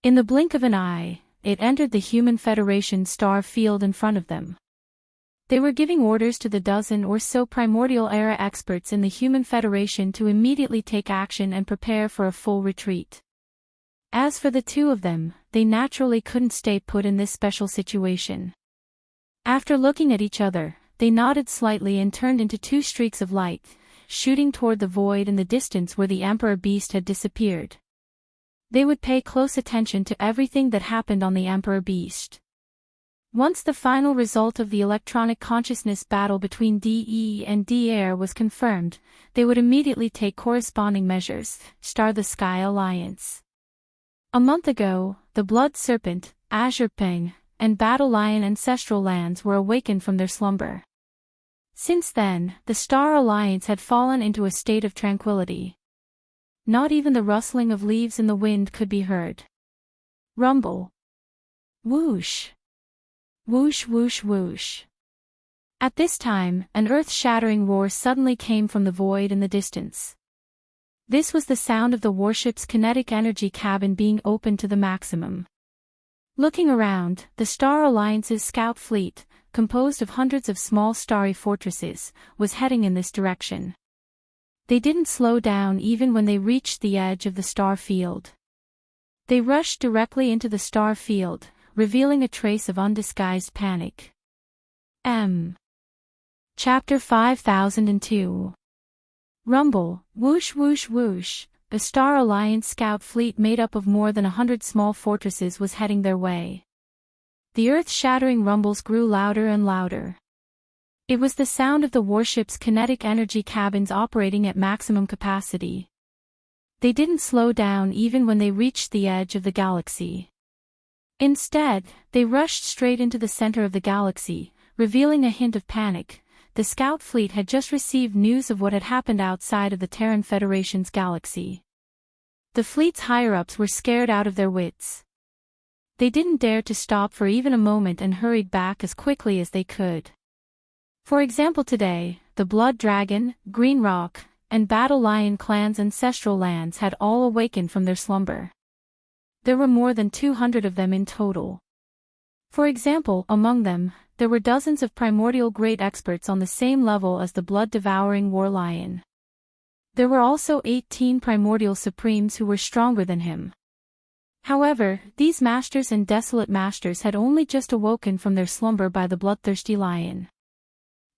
In the blink of an eye, it entered the Human Federation star field in front of them. They were giving orders to the dozen or so primordial-era experts in the Human Federation to immediately take action and prepare for a full retreat. As for the two of them, they naturally couldn't stay put in this special situation. After looking at each other, they nodded slightly and turned into two streaks of light, shooting toward the void in the distance where the Emperor Beast had disappeared. They would pay close attention to everything that happened on the Emperor Beast. Once the final result of the electronic consciousness battle between DE and Devourer was confirmed, they would immediately take corresponding measures. Star the Sky Alliance. A month ago, the Blood Serpent, Azure Peng, and Battle Lion ancestral lands were awakened from their slumber. Since then, the Star Alliance had fallen into a state of tranquility. Not even the rustling of leaves in the wind could be heard. Rumble. Whoosh. Whoosh whoosh whoosh. At this time, an earth-shattering roar suddenly came from the void in the distance. This was the sound of the warship's kinetic energy cabin being opened to the maximum. Looking around, the Star Alliance's scout fleet, composed of hundreds of small starry fortresses, was heading in this direction. They didn't slow down even when they reached the edge of the star field. They rushed directly into the star field, revealing a trace of undisguised panic. Chapter 5002. Rumble, whoosh whoosh whoosh. The Star Alliance scout fleet made up of more than 100 small fortresses was heading their way. The earth-shattering rumbles grew louder and louder. It was the sound of the warship's kinetic energy cabins operating at maximum capacity. They didn't slow down even when they reached the edge of the galaxy. Instead, they rushed straight into the center of the galaxy, revealing a hint of panic. The scout fleet had just received news of what had happened outside of the Terran Federation's galaxy. The fleet's higher-ups were scared out of their wits. They didn't dare to stop for even a moment and hurried back as quickly as they could. For example, today, the Blood Dragon, Green Rock, and Battle Lion clans' ancestral lands had all awakened from their slumber. There were more than 200 of them in total. For example, among them, there were dozens of primordial great experts on the same level as the blood-devouring war lion. There were also 18 primordial supremes who were stronger than him. However, these masters and desolate masters had only just awoken from their slumber by the bloodthirsty lion.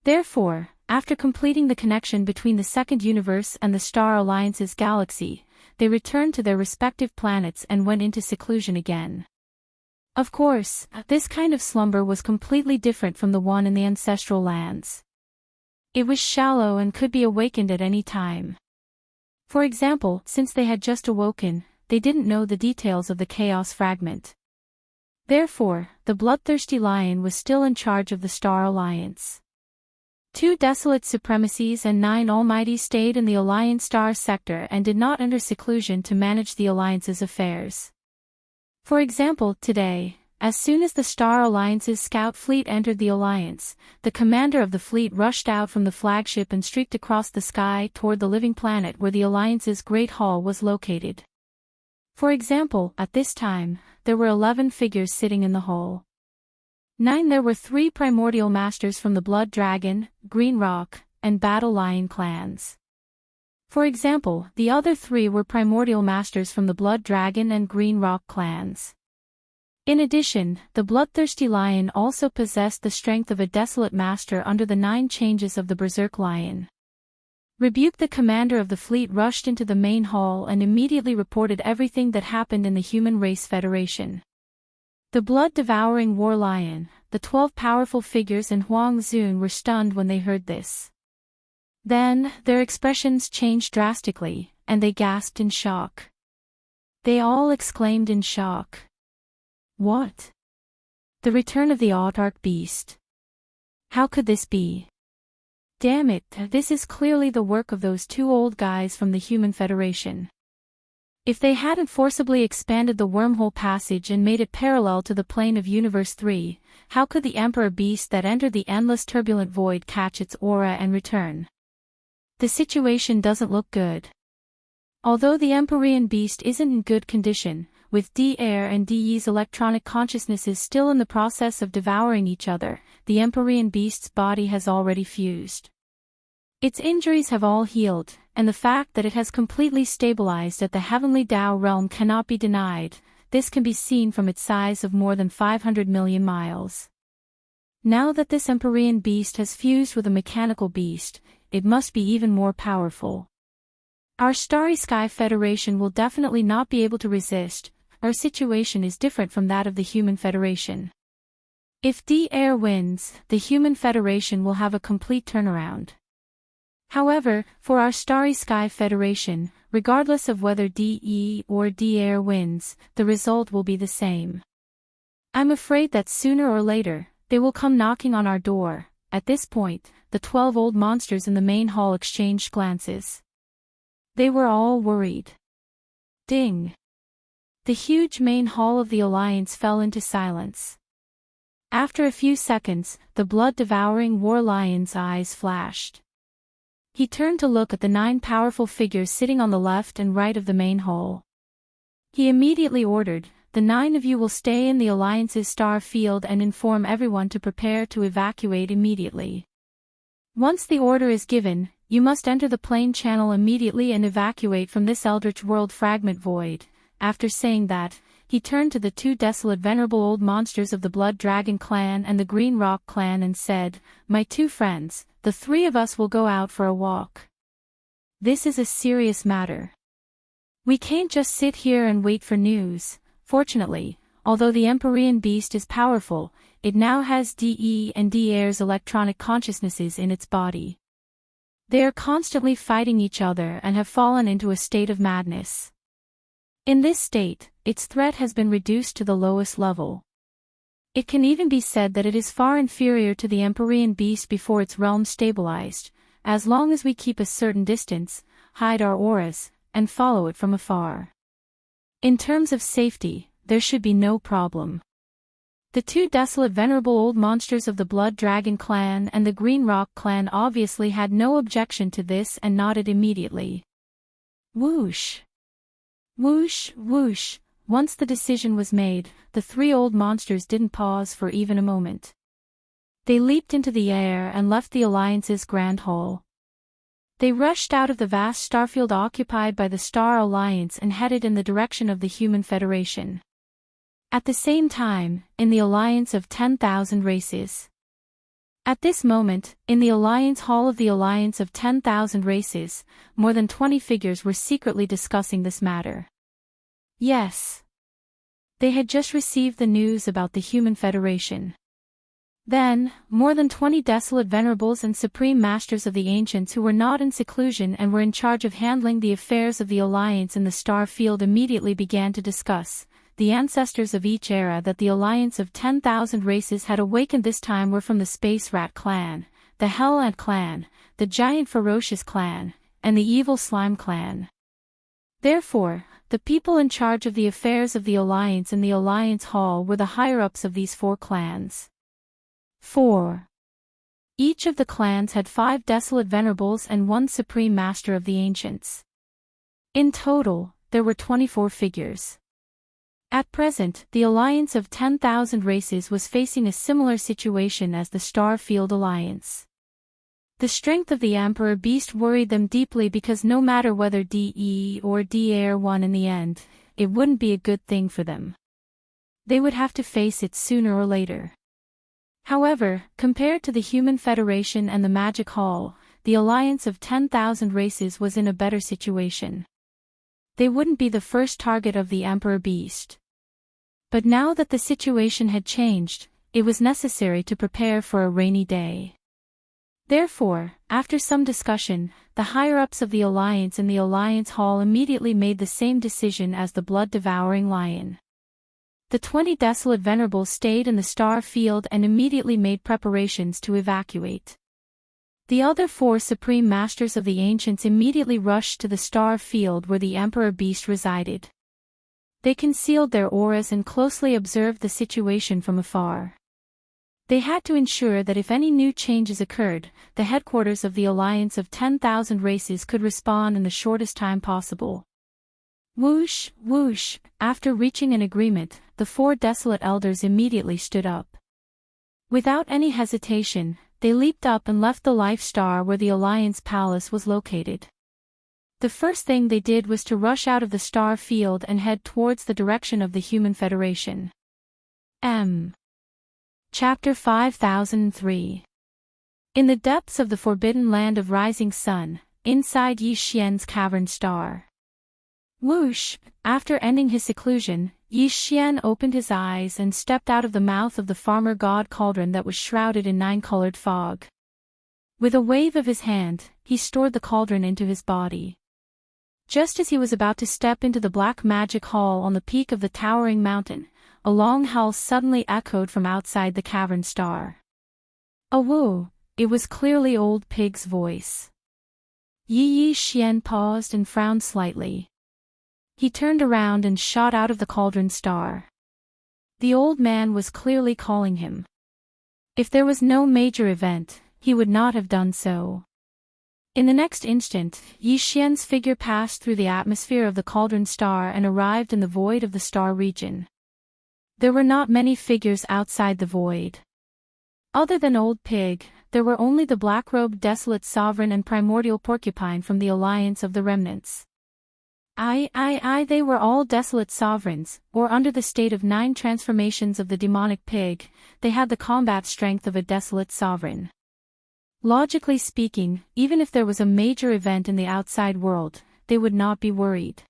Therefore, after completing the connection between the Second Universe and the Star Alliance's galaxy, they returned to their respective planets and went into seclusion again. Of course, this kind of slumber was completely different from the one in the ancestral lands. It was shallow and could be awakened at any time. For example, since they had just awoken, they didn't know the details of the Chaos Fragment. Therefore, the bloodthirsty lion was still in charge of the Star Alliance. 2 desolate supremacies and 9 almighties stayed in the Alliance Star sector and did not enter seclusion to manage the Alliance's affairs. For example, today, as soon as the Star Alliance's scout fleet entered the Alliance, the commander of the fleet rushed out from the flagship and streaked across the sky toward the living planet where the Alliance's Great Hall was located. For example, at this time, there were 11 figures sitting in the hall. 9 There were 3 primordial masters from the Blood Dragon, Green Rock, and Battle Lion clans. For example, the other 3 were primordial masters from the Blood Dragon and Green Rock clans. In addition, the bloodthirsty lion also possessed the strength of a desolate master under the 9 changes of the Berserk Lion. Rebuke, the commander of the fleet, rushed into the main hall and immediately reported everything that happened in the Human Race Federation. The blood-devouring war lion, the 12 powerful figures and Huang Zun were stunned when they heard this. Then, their expressions changed drastically, and they gasped in shock. They all exclaimed in shock. What? The return of the Autarch Beast. How could this be? Damn it, this is clearly the work of those 2 old guys from the Human Federation. If they hadn't forcibly expanded the wormhole passage and made it parallel to the plane of Universe 3, how could the Emperor Beast that entered the endless turbulent void catch its aura and return? The situation doesn't look good. Although the Empyrean Beast isn't in good condition, with D-Air and DE's electronic consciousnesses still in the process of devouring each other, the Empyrean beast's body has already fused. Its injuries have all healed, and the fact that it has completely stabilized at the heavenly Tao realm cannot be denied. This can be seen from its size of more than 500 million miles. Now that this Empyrean beast has fused with a mechanical beast, it must be even more powerful. Our Starry Sky Federation will definitely not be able to resist. Our situation is different from that of the Human Federation. If D-Air wins, the Human Federation will have a complete turnaround. However, for our Starry Sky Federation, regardless of whether DE or D-Air wins, the result will be the same. I'm afraid that sooner or later, they will come knocking on our door. At this point, the 12 old monsters in the main hall exchanged glances. They were all worried. Ding! The huge main hall of the Alliance fell into silence. After a few seconds, the blood-devouring war lion's eyes flashed. He turned to look at the 9 powerful figures sitting on the left and right of the main hall. He immediately ordered, "The 9 of you will stay in the Alliance's star field and inform everyone to prepare to evacuate immediately. Once the order is given, you must enter the plane channel immediately and evacuate from this eldritch world fragment void." After saying that, he turned to the 2 desolate venerable old monsters of the Blood Dragon clan and the Green Rock clan and said, "My 2 friends, the 3 of us will go out for a walk. This is a serious matter. We can't just sit here and wait for news." Fortunately, although the Empyrean beast is powerful, it now has DE and D-Air's electronic consciousnesses in its body. They are constantly fighting each other and have fallen into a state of madness. In this state, its threat has been reduced to the lowest level. It can even be said that it is far inferior to the Empyrean beast before its realm stabilized, as long as we keep a certain distance, hide our auras, and follow it from afar. In terms of safety, there should be no problem. The 2 desolate venerable old monsters of the Blood Dragon clan and the Green Rock clan obviously had no objection to this and nodded immediately. Whoosh! Whoosh, whoosh! Once the decision was made, the 3 old monsters didn't pause for even a moment. They leaped into the air and left the Alliance's Grand Hall. They rushed out of the vast starfield occupied by the Star Alliance and headed in the direction of the Human Federation. At the same time, in the Alliance of 10,000 Races. At this moment, in the Alliance Hall of the Alliance of 10,000 Races, more than 20 figures were secretly discussing this matter. Yes. They had just received the news about the Human Federation. Then, more than 20 desolate venerables and supreme masters of the ancients who were not in seclusion and were in charge of handling the affairs of the Alliance in the star field immediately began to discuss. The ancestors of each era that the Alliance of 10,000 Races had awakened this time were from the Space Rat clan, the Hell Ant clan, the Giant Ferocious clan, and the Evil Slime clan. Therefore, the people in charge of the affairs of the Alliance in the Alliance Hall were the higher-ups of these 4 clans. 4. Each of the clans had 5 desolate venerables and 1 supreme master of the ancients. In total, there were 24 figures. At present, the Alliance of 10,000 Races was facing a similar situation as the Starfield Alliance. The strength of the Emperor Beast worried them deeply because no matter whether DE or D-Air won in the end, it wouldn't be a good thing for them. They would have to face it sooner or later. However, compared to the Human Federation and the Magic Hall, the Alliance of 10,000 Races was in a better situation. They wouldn't be the first target of the Emperor Beast. But now that the situation had changed, it was necessary to prepare for a rainy day. Therefore, after some discussion, the higher-ups of the Alliance in the Alliance Hall immediately made the same decision as the blood-devouring lion. The 20 desolate venerables stayed in the star field and immediately made preparations to evacuate. The other 4 supreme masters of the ancients immediately rushed to the star field where the Emperor Beast resided. They concealed their auras and closely observed the situation from afar. They had to ensure that if any new changes occurred, the headquarters of the Alliance of 10,000 Races could respond in the shortest time possible. Whoosh, whoosh! After reaching an agreement, the 4 desolate elders immediately stood up. Without any hesitation, they leaped up and left the Life Star where the Alliance Palace was located. The first thing they did was to rush out of the star field and head towards the direction of the Human Federation. Chapter 5003. In the depths of the forbidden land of Rising Sun, inside Yi Xian's cavern star. Whoosh! After ending his seclusion, Yi Xian opened his eyes and stepped out of the mouth of the farmer god cauldron that was shrouded in 9-colored fog. With a wave of his hand, he stored the cauldron into his body. Just as he was about to step into the black magic hall on the peak of the towering mountain, a long howl suddenly echoed from outside the cavern star. "Awoo!" It was clearly Old Pig's voice. Yi Xian paused and frowned slightly. He turned around and shot out of the cauldron star. The old man was clearly calling him. If there was no major event, he would not have done so. In the next instant, Yi Xian's figure passed through the atmosphere of the cauldron star and arrived in the void of the star region. There were not many figures outside the void. Other than Old Pig, there were only the black-robed desolate sovereign and primordial porcupine from the Alliance of the Remnants. They were all desolate sovereigns, or under the state of 9 transformations of the demonic pig, they had the combat strength of a desolate sovereign. Logically speaking, even if there was a major event in the outside world, they would not be worried.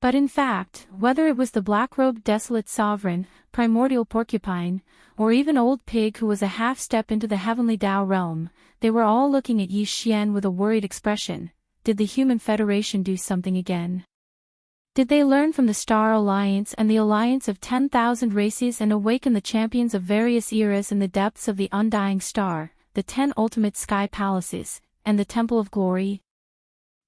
But in fact, whether it was the black-robed desolate sovereign, primordial porcupine, or even Old Pig who was a half-step into the heavenly Tao realm, they were all looking at Yi Xian with a worried expression. Did the Human Federation do something again? Did they learn from the Star Alliance and the Alliance of 10,000 races and awaken the champions of various eras in the depths of the undying star, the 10 ultimate sky palaces, and the Temple of Glory?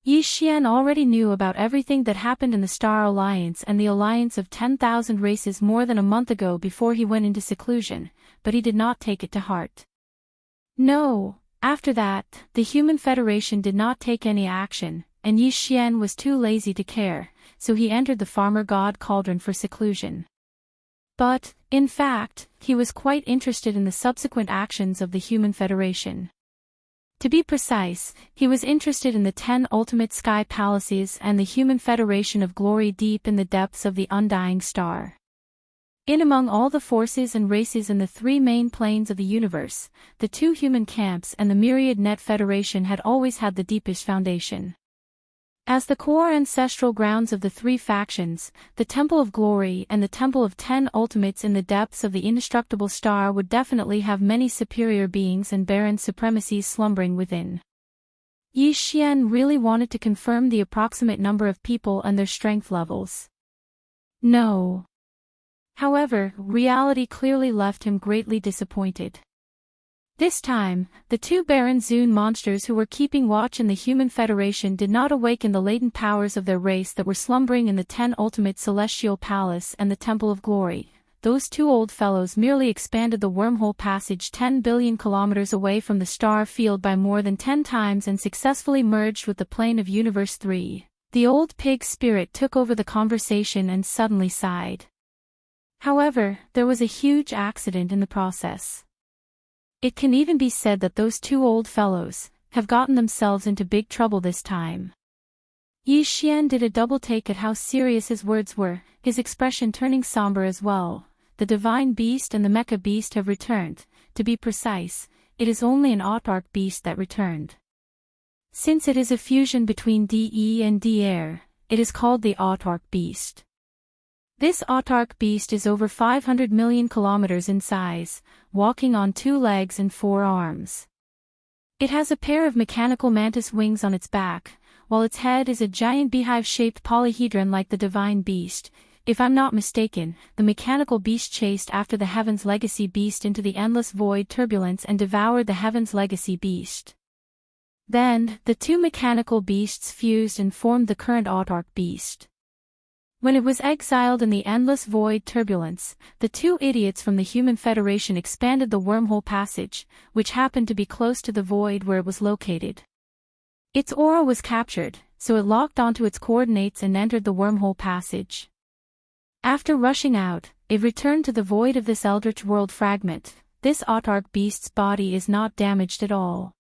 Yi Xian already knew about everything that happened in the Star Alliance and the Alliance of 10,000 races more than a month ago before he went into seclusion, but he did not take it to heart. No. After that, the Human Federation did not take any action, and Yi Xian was too lazy to care, so he entered the farmer god cauldron for seclusion. But, in fact, he was quite interested in the subsequent actions of the Human Federation. To be precise, he was interested in the 10 ultimate sky palaces and the Human Federation of Glory deep in the depths of the undying star. In among all the forces and races in the 3 main planes of the universe, the 2 human camps and the myriad net federation had always had the deepest foundation. As the core ancestral grounds of the 3 factions, the Temple of Glory and the Temple of 10 Ultimates in the depths of the indestructible star would definitely have many superior beings and barren supremacies slumbering within. Yi Xian really wanted to confirm the approximate number of people and their strength levels. No. However, reality clearly left him greatly disappointed. This time, the 2 Baron Zune monsters who were keeping watch in the Human Federation did not awaken the latent powers of their race that were slumbering in the 10 Ultimate Celestial Palace and the Temple of Glory. Those 2 old fellows merely expanded the wormhole passage 10 billion kilometers away from the star field by more than 10 times and successfully merged with the plane of Universe 3. The Old Pig spirit took over the conversation and suddenly sighed. However, there was a huge accident in the process. It can even be said that those 2 old fellows have gotten themselves into big trouble this time. Yi Xian did a double take at how serious his words were, his expression turning somber as well. The Divine Beast and the Mecha Beast have returned. To be precise, it is only an autarch beast that returned. Since it is a fusion between DE and D-Air, it is called the autarch beast. This autarch beast is over 500 million kilometers in size, walking on 2 legs and 4 arms. It has a pair of mechanical mantis wings on its back, while its head is a giant beehive-shaped polyhedron like the Divine Beast. If I'm not mistaken, the mechanical beast chased after the Heaven's Legacy Beast into the endless void turbulence and devoured the Heaven's Legacy Beast. Then, the 2 mechanical beasts fused and formed the current autarch beast. When it was exiled in the endless void turbulence, the 2 idiots from the Human Federation expanded the wormhole passage, which happened to be close to the void where it was located. Its aura was captured, so it locked onto its coordinates and entered the wormhole passage. After rushing out, it returned to the void of this eldritch world fragment. this autarch beast's body is not damaged at all.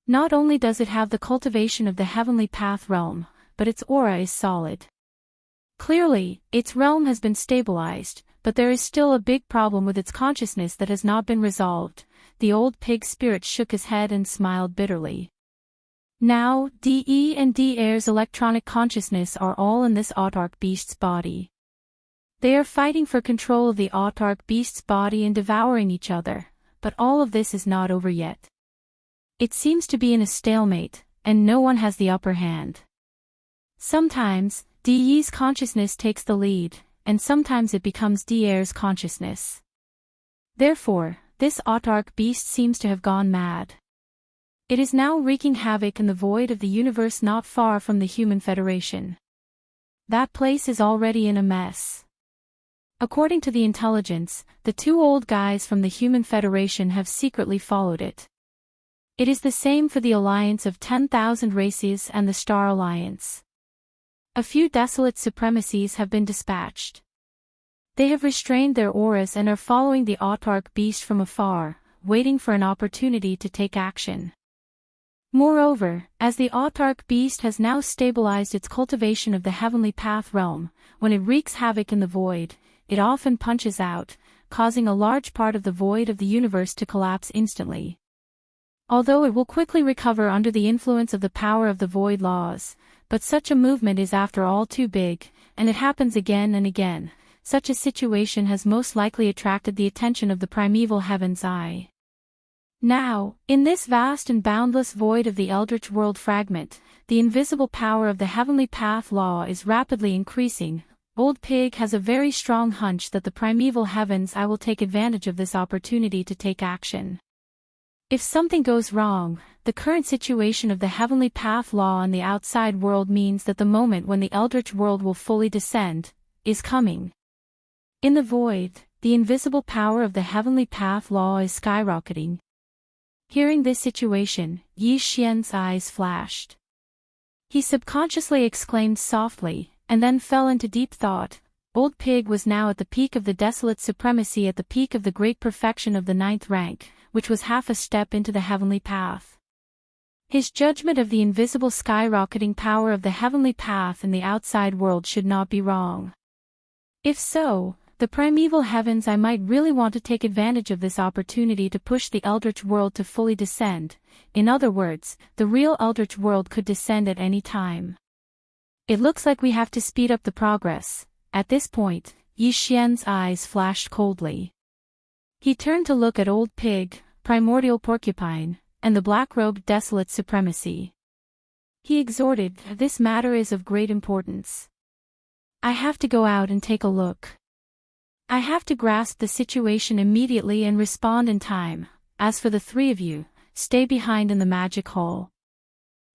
Not only does it have the cultivation of the heavenly path realm, but its aura is solid. Clearly, its realm has been stabilized, but there is still a big problem with its consciousness that has not been resolved. The old pig spirit shook his head and smiled bitterly. Now, DE and D-Air's electronic consciousness are all in this autarch beast's body. They are fighting for control of the autarch beast's body and devouring each other, but all of this is not over yet. It seems to be in a stalemate, and no one has the upper hand. Sometimes, DE's consciousness takes the lead, and sometimes it becomes D-Air's consciousness. Therefore, this autarch beast seems to have gone mad. It is now wreaking havoc in the void of the universe not far from the Human Federation. That place is already in a mess. According to the intelligence, the two old guys from the Human Federation have secretly followed it. It is the same for the Alliance of 10,000 Races and the Star Alliance. A few desolate supremacies have been dispatched. They have restrained their auras and are following the autarch beast from afar, waiting for an opportunity to take action. Moreover, as the autarch beast has now stabilized its cultivation of the heavenly path realm, when it wreaks havoc in the void, it often punches out, causing a large part of the void of the universe to collapse instantly. Although it will quickly recover under the influence of the power of the void laws, but such a movement is after all too big, and it happens again and again. Such a situation has most likely attracted the attention of the primeval heaven's eye. Now, in this vast and boundless void of the eldritch world fragment, the invisible power of the heavenly path law is rapidly increasing. Old Pig has a very strong hunch that the primeval heavens I will take advantage of this opportunity to take action. If something goes wrong, the current situation of the heavenly path law in the outside world means that the moment when the eldritch world will fully descend is coming. In the void, the invisible power of the heavenly path law is skyrocketing. Hearing this situation, Yi Xian's eyes flashed. He subconsciously exclaimed softly, and then fell into deep thought. Old Pig was now at the peak of the desolate supremacy, at the peak of the great perfection of the 9th rank, which was half a step into the heavenly path. His judgment of the invisible skyrocketing power of the heavenly path in the outside world should not be wrong. If so, the primeval heavens I might really want to take advantage of this opportunity to push the eldritch world to fully descend. In other words, the real eldritch world could descend at any time. It looks like we have to speed up the progress. At this point, Yi Xian's eyes flashed coldly. He turned to look at Old Pig, Primordial Porcupine, and the black-robed desolate supremacy. He exhorted, "This matter is of great importance. I have to go out and take a look. I have to grasp the situation immediately and respond in time. As for the three of you, stay behind in the Magic Hall.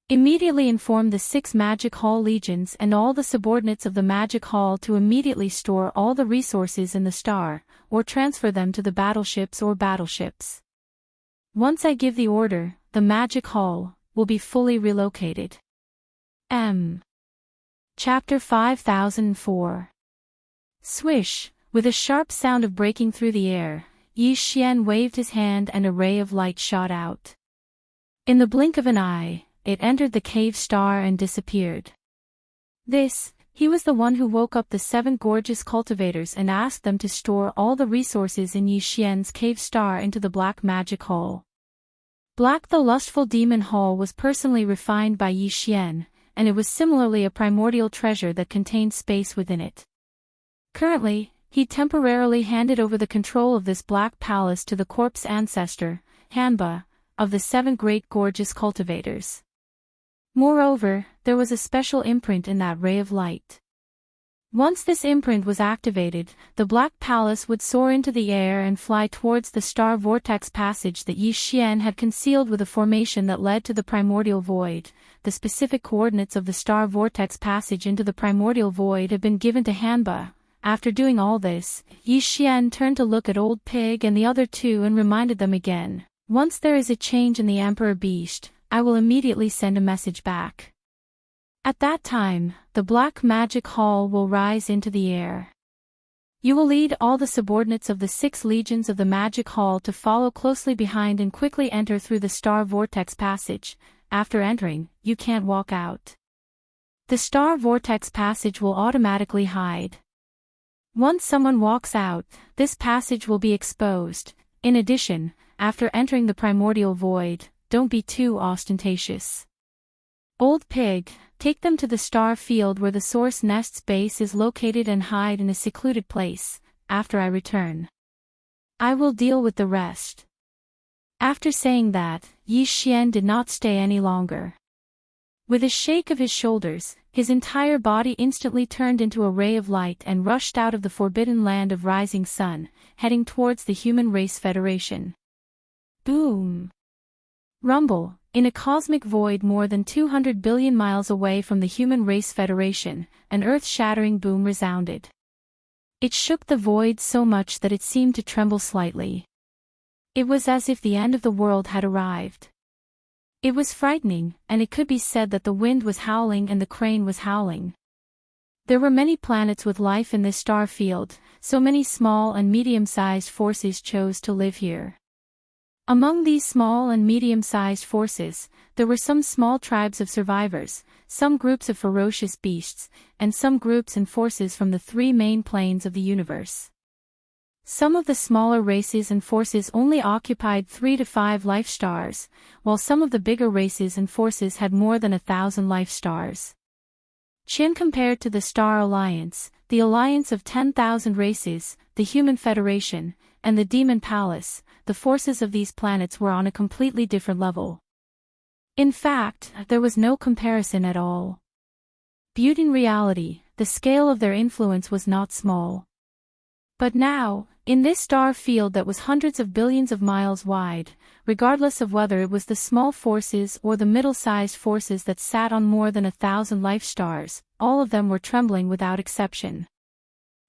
Immediately inform the 6 Magic Hall legions and all the subordinates of the Magic Hall to immediately store all the resources in the star, or transfer them to the battleships. Once I give the order, the Magic Hall will be fully relocated." Chapter 5004. Swish. With a sharp sound of breaking through the air, Yi Xian waved his hand and a ray of light shot out. In the blink of an eye, it entered the cave star and disappeared. He was the one who woke up the 7 gorgeous cultivators and asked them to store all the resources in Yi Xian's cave star into the Black Magic Hall. Black the Lustful Demon Hall was personally refined by Yi Xian, and it was similarly a primordial treasure that contained space within it. Currently, he temporarily handed over the control of this black palace to the corpse ancestor, Hanba, of the 7 great gorgeous cultivators. Moreover, there was a special imprint in that ray of light. Once this imprint was activated, the Black Palace would soar into the air and fly towards the star vortex passage that Yi Xian had concealed with a formation that led to the primordial void. The specific coordinates of the star vortex passage into the primordial void had been given to Hanba. After doing all this, Yi Xian turned to look at Old Pig and the other 2 and reminded them again, "Once there is a change in the Emperor Beast, I will immediately send a message back. At that time, the Black Magic Hall will rise into the air." You will lead all the subordinates of the 6 legions of the Magic Hall to follow closely behind and quickly enter through the Star Vortex passage. After entering, you can't walk out. The Star Vortex passage will automatically hide. Once someone walks out, this passage will be exposed. In addition, after entering the primordial void, don't be too ostentatious. Old Pig, take them to the star field where the Source Nest's base is located and hide in a secluded place. After I return, I will deal with the rest. After saying that, Yi Xian did not stay any longer. With a shake of his shoulders, his entire body instantly turned into a ray of light and rushed out of the forbidden land of Rising Sun, heading towards the Human Race Federation. Boom! Rumble. In a cosmic void more than 200 billion miles away from the Human Race Federation, an earth-shattering boom resounded. It shook the void so much that it seemed to tremble slightly. It was as if the end of the world had arrived. It was frightening, and it could be said that the wind was howling and the crane was howling. There were many planets with life in this star field, so many small and medium-sized forces chose to live here. Among these small and medium-sized forces, there were some small tribes of survivors, some groups of ferocious beasts, and some groups and forces from the 3 main planes of the universe. Some of the smaller races and forces only occupied 3 to 5 life stars, while some of the bigger races and forces had more than 1,000 life stars. Qin compared to the Star Alliance, the alliance of 10,000 races, the Human Federation, and the Demon Palace, the forces of these planets were on a completely different level. In fact, there was no comparison at all. Viewed in reality, the scale of their influence was not small. But now, in this star field that was hundreds of billions of miles wide, regardless of whether it was the small forces or the middle-sized forces that sat on more than 1,000 life stars, all of them were trembling without exception.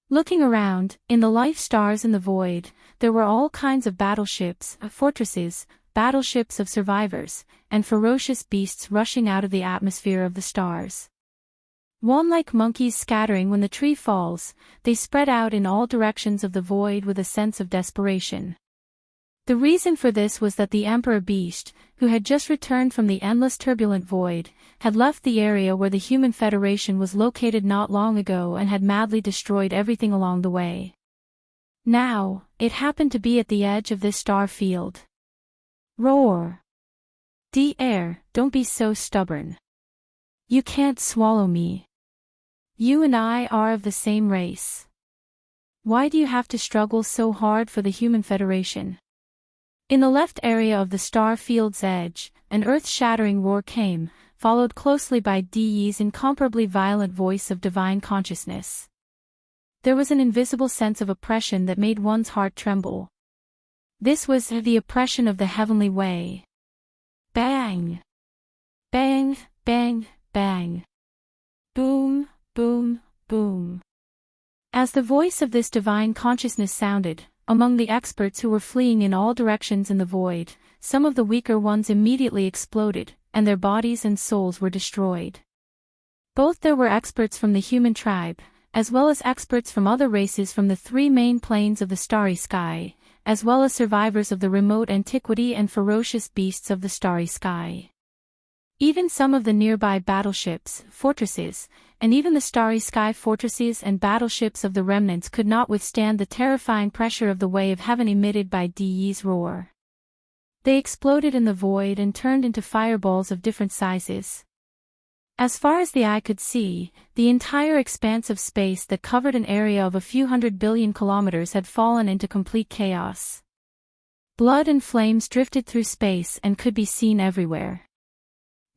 Looking around, in the life stars in the void, there were all kinds of battleships, fortresses, battleships of survivors, and ferocious beasts rushing out of the atmosphere of the stars. One like monkeys scattering when the tree falls, they spread out in all directions of the void with a sense of desperation. The reason for this was that the Emperor Beast, who had just returned from the endless turbulent void, had left the area where the Human Federation was located not long ago and had madly destroyed everything along the way. Now, it happened to be at the edge of this star field. Roar! Air, don't be so stubborn. You can't swallow me. You and I are of the same race. Why do you have to struggle so hard for the Human Federation? In the left area of the star field's edge, an earth-shattering roar came, followed closely by Di's incomparably violent voice of divine consciousness. There was an invisible sense of oppression that made one's heart tremble. This was the oppression of the heavenly way. Bang! Bang, bang, bang. Boom, boom, boom. As the voice of this divine consciousness sounded, among the experts who were fleeing in all directions in the void, some of the weaker ones immediately exploded, and their bodies and souls were destroyed. Both there were experts from the human tribe, as well as experts from other races from the 3 main planes of the starry sky, as well as survivors of the remote antiquity and ferocious beasts of the starry sky. Even some of the nearby battleships, fortresses, and even the starry sky fortresses and battleships of the remnants could not withstand the terrifying pressure of the way of heaven emitted by Di's roar. They exploded in the void and turned into fireballs of different sizes. As far as the eye could see, the entire expanse of space that covered an area of a few 100 billion kilometers had fallen into complete chaos. Blood and flames drifted through space and could be seen everywhere.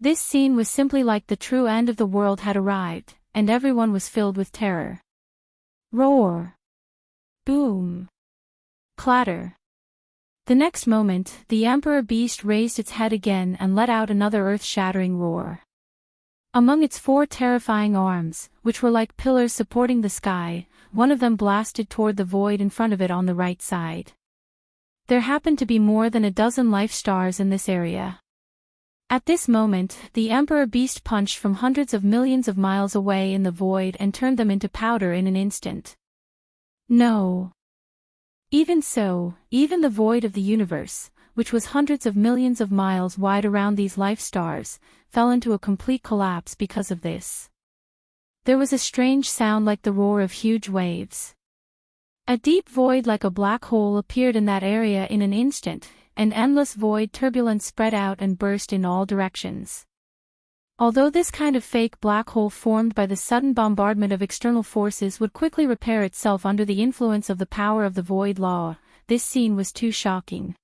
This scene was simply like the true end of the world had arrived, and everyone was filled with terror. Roar! Boom! Clatter! The next moment, the Emperor Beast raised its head again and let out another earth-shattering roar. Among its 4 terrifying arms, which were like pillars supporting the sky, one of them blasted toward the void in front of it on the right side. There happened to be more than a dozen life stars in this area. At this moment, the Emperor Beast punched from hundreds of millions of miles away in the void and turned them into powder in an instant. No. Even so, even the void of the universe, which was hundreds of millions of miles wide around these life stars, fell into a complete collapse because of this. There was a strange sound like the roar of huge waves. A deep void like a black hole appeared in that area in an instant, and endless void turbulence spread out and burst in all directions. Although this kind of fake black hole formed by the sudden bombardment of external forces would quickly repair itself under the influence of the power of the void law, this scene was too shocking.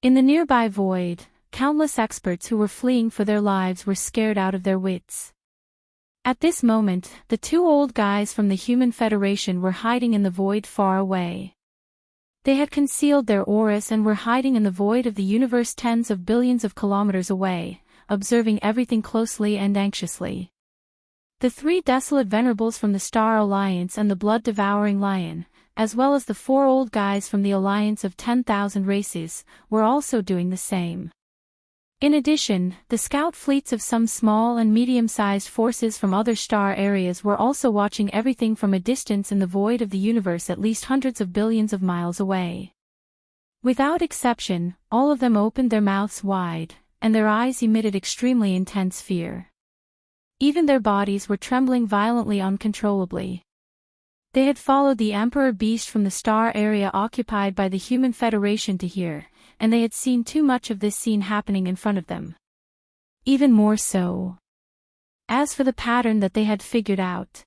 In the nearby void, countless experts who were fleeing for their lives were scared out of their wits. At this moment, the two old guys from the Human Federation were hiding in the void far away. They had concealed their auras and were hiding in the void of the universe tens of billions of kilometers away, observing everything closely and anxiously. The three desolate venerables from the Star Alliance and the blood-devouring lion, as well as the four old guys from the Alliance of 10,000 races, were also doing the same. In addition, the scout fleets of some small and medium-sized forces from other star areas were also watching everything from a distance in the void of the universe at least hundreds of billions of miles away. Without exception, all of them opened their mouths wide, and their eyes emitted extremely intense fear. Even their bodies were trembling violently uncontrollably. They had followed the Emperor Beast from the star area occupied by the Human Federation to here, and they had seen too much of this scene happening in front of them. Even more so. As for the pattern that they had figured out.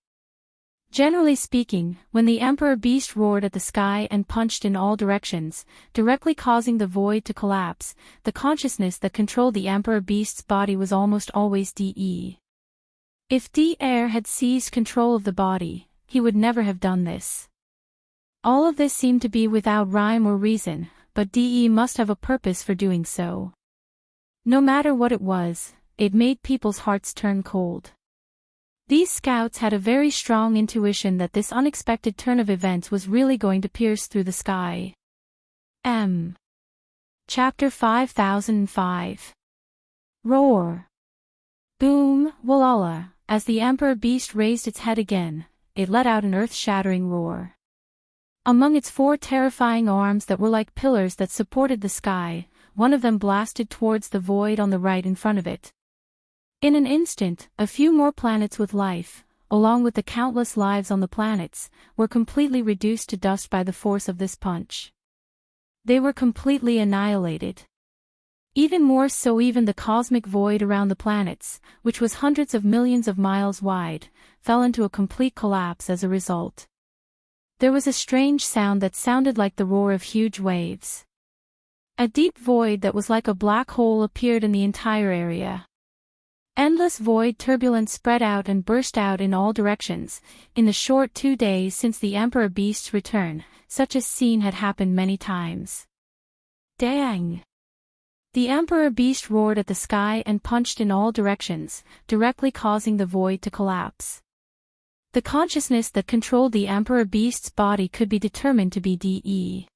Generally speaking, when the Emperor Beast roared at the sky and punched in all directions, directly causing the void to collapse, the consciousness that controlled the Emperor Beast's body was almost always DE. If Devourer had seized control of the body, he would never have done this. All of this seemed to be without rhyme or reason, but DE must have a purpose for doing so. No matter what it was, it made people's hearts turn cold. These scouts had a very strong intuition that this unexpected turn of events was really going to pierce through the sky. Chapter 5005. Roar. Boom, Walala, as the Emperor Beast raised its head again, it let out an earth-shattering roar. Among its four terrifying arms that were like pillars that supported the sky, one of them blasted towards the void on the right in front of it. In an instant, a few more planets with life, along with the countless lives on the planets, were completely reduced to dust by the force of this punch. They were completely annihilated. Even more so, even the cosmic void around the planets, which was hundreds of millions of miles wide, fell into a complete collapse as a result. There was a strange sound that sounded like the roar of huge waves. A deep void that was like a black hole appeared in the entire area. Endless void turbulence spread out and burst out in all directions. In the short 2 days since the Emperor Beast's return, such a scene had happened many times. Dang! The Emperor Beast roared at the sky and punched in all directions, directly causing the void to collapse. The consciousness that controlled the Emperor Beast's body could be determined to be DE.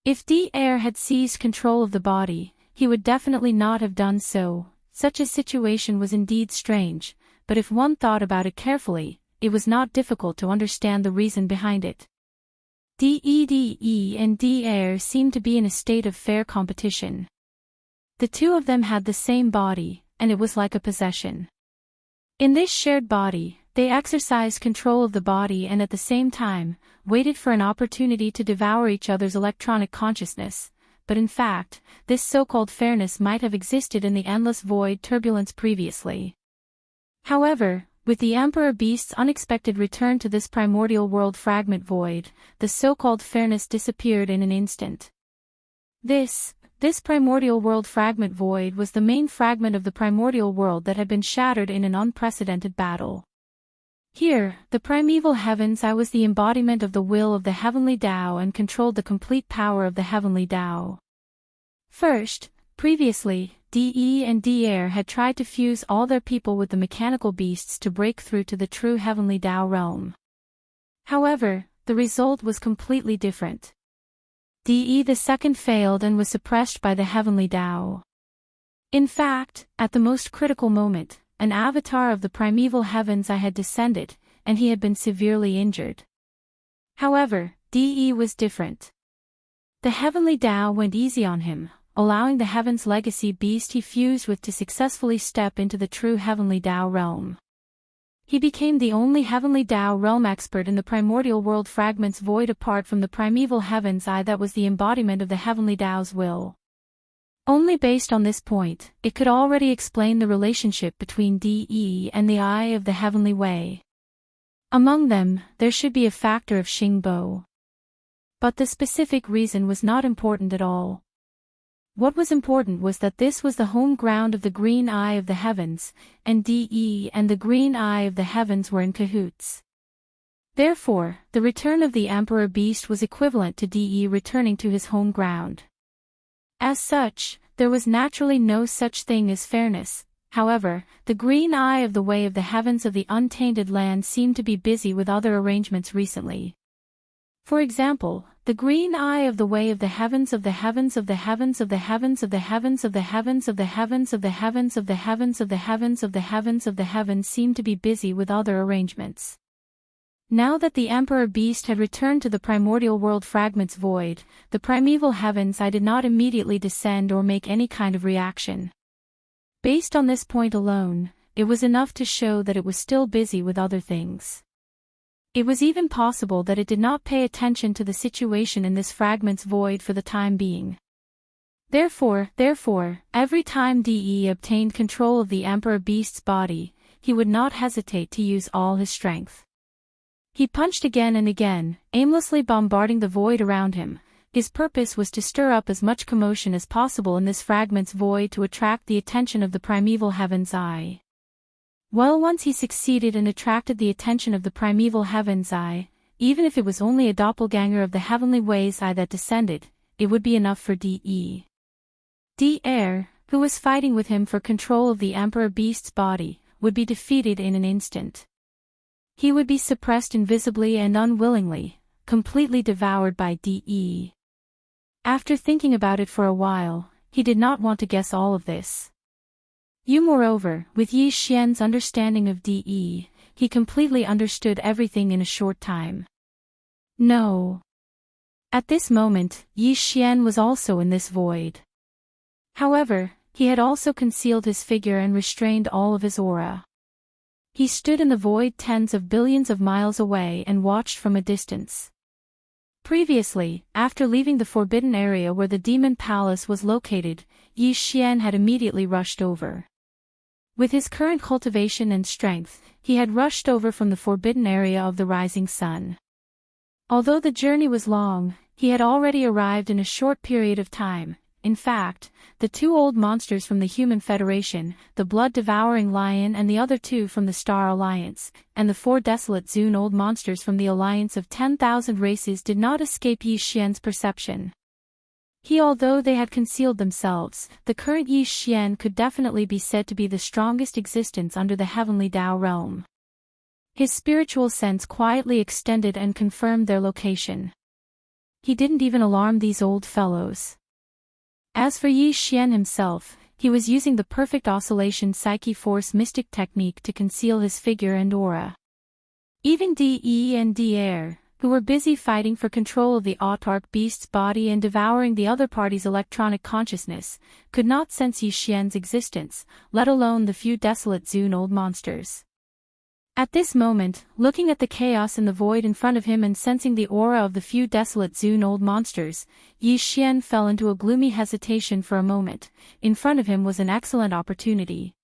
If Devourer had seized control of the body, he would definitely not have done so. Such a situation was indeed strange, but if one thought about it carefully, it was not difficult to understand the reason behind it. DE and Devourer seemed to be in a state of fair competition. The two of them had the same body, and it was like a possession. In this shared body, they exercised control of the body and at the same time, waited for an opportunity to devour each other's electronic consciousness. But in fact, this so-called fairness might have existed in the endless void turbulence previously. However, with the Emperor Beast's unexpected return to this primordial world fragment void, the so-called fairness disappeared in an instant. This primordial world fragment void was the main fragment of the primordial world that had been shattered in an unprecedented battle. Here, the primeval heavens, I was the embodiment of the will of the heavenly Tao and controlled the complete power of the heavenly Tao. First, previously, DE and Devourer had tried to fuse all their people with the mechanical beasts to break through to the true heavenly Tao realm. However, the result was completely different. DE the second failed and was suppressed by the heavenly Tao. In fact, at the most critical moment, an avatar of the primeval heavens I had descended, and he had been severely injured. However, De was different. The heavenly Tao went easy on him, allowing the Heaven's legacy beast he fused with to successfully step into the true heavenly Tao realm. He became the only heavenly Tao realm expert in the primordial world fragments void apart from the primeval heaven's eye that was the embodiment of the heavenly Tao's will. Only based on this point, it could already explain the relationship between De and the eye of the heavenly way. Among them, there should be a factor of Xingbo. But the specific reason was not important at all. What was important was that this was the home ground of the green eye of the heavens, and De and the green eye of the heavens were in cahoots. Therefore, the return of the Emperor Beast was equivalent to De returning to his home ground. As such, there was naturally no such thing as fairness. However, the green eye of the way of the heavens of the untainted land seemed to be busy with other arrangements recently. For example, the green eye of the way of the heavens of the heavens of the heavens of the heavens of the heavens of the heavens of the heavens of the heavens of the heavens of the heavens of the heavens of the heavens seemed to be busy with other arrangements. Now that the Emperor Beast had returned to the primordial world fragments void, the primeval heavens I did not immediately descend or make any kind of reaction. Based on this point alone, it was enough to show that it was still busy with other things. It was even possible that it did not pay attention to the situation in this fragment's void for the time being. Therefore, every time De obtained control of the Emperor Beast's body, he would not hesitate to use all his strength. He punched again and again, aimlessly bombarding the void around him. His purpose was to stir up as much commotion as possible in this fragment's void to attract the attention of the primeval heaven's eye. Well, once he succeeded and attracted the attention of the primeval heaven's eye, even if it was only a doppelganger of the heavenly way's eye that descended, it would be enough for De. De, who was fighting with him for control of the Emperor Beast's body, would be defeated in an instant. He would be suppressed invisibly and unwillingly, completely devoured by De. After thinking about it for a while, he did not want to guess all of this. Moreover, with Yi Xian's understanding of De, he completely understood everything in a short time. No. At this moment, Yi Xian was also in this void. However, he had also concealed his figure and restrained all of his aura. He stood in the void tens of billions of miles away and watched from a distance. Previously, after leaving the forbidden area where the demon palace was located, Yi Xian had immediately rushed over. With his current cultivation and strength, he had rushed over from the forbidden area of the rising sun. Although the journey was long, he had already arrived in a short period of time. In fact, the two old monsters from the Human Federation, the blood-devouring lion and the other two from the Star Alliance, and the 4 desolate Zune old monsters from the Alliance of 10,000 races did not escape Yi Xian's perception. Although they had concealed themselves, the current Yi Xian could definitely be said to be the strongest existence under the heavenly Tao realm. His spiritual sense quietly extended and confirmed their location. He didn't even alarm these old fellows. As for Yi Xian himself, he was using the perfect oscillation psyche force mystic technique to conceal his figure and aura. Even De and De, who were busy fighting for control of the autarch beast's body and devouring the other party's electronic consciousness, could not sense Yi Xian's existence, let alone the few desolate Zune old monsters. At this moment, looking at the chaos in the void in front of him and sensing the aura of the few desolate Zune old monsters, Yi Xian fell into a gloomy hesitation for a moment. In front of him was an excellent opportunity.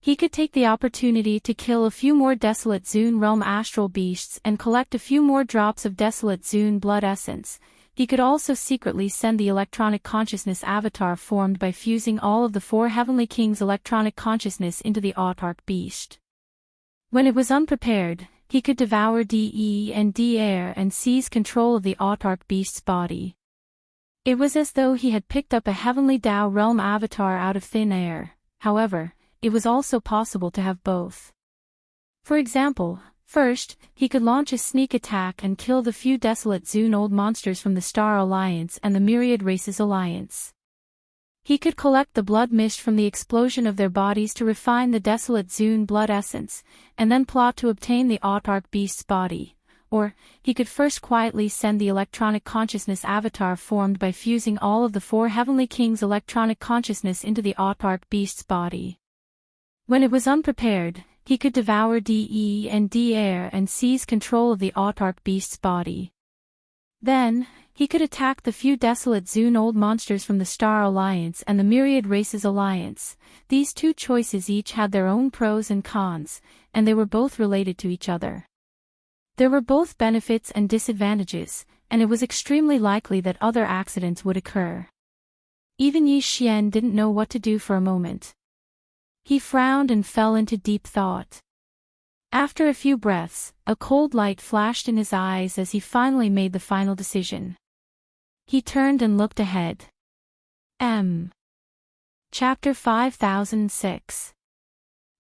He could take the opportunity to kill a few more desolate Zune realm astral beasts and collect a few more drops of desolate Zune blood essence. He could also secretly send the electronic consciousness avatar formed by fusing all of the 4 heavenly kings' electronic consciousness into the autarch beast. When it was unprepared, he could devour De and De and seize control of the autarch beast's body. It was as though he had picked up a heavenly Tao realm avatar out of thin air. However, it was also possible to have both. For example, first, he could launch a sneak attack and kill the few desolate Zune old monsters from the Star Alliance and the Myriad Races Alliance. He could collect the blood mist from the explosion of their bodies to refine the desolate Zune blood essence, and then plot to obtain the autarch beast's body. or, he could first quietly send the electronic consciousness avatar formed by fusing all of the four heavenly kings' electronic consciousness into the autarch beast's body. When it was unprepared, he could devour DE and D'air and seize control of the autarch beast's body. Then, he could attack the few desolate Zune-old monsters from the Star Alliance and the Myriad Races Alliance. These two choices each had their own pros and cons, and they were both related to each other. There were both benefits and disadvantages, and it was extremely likely that other accidents would occur. Even Yi Xian didn't know what to do for a moment. He frowned and fell into deep thought. After a few breaths, a cold light flashed in his eyes as he finally made the final decision. He turned and looked ahead. Chapter 5006.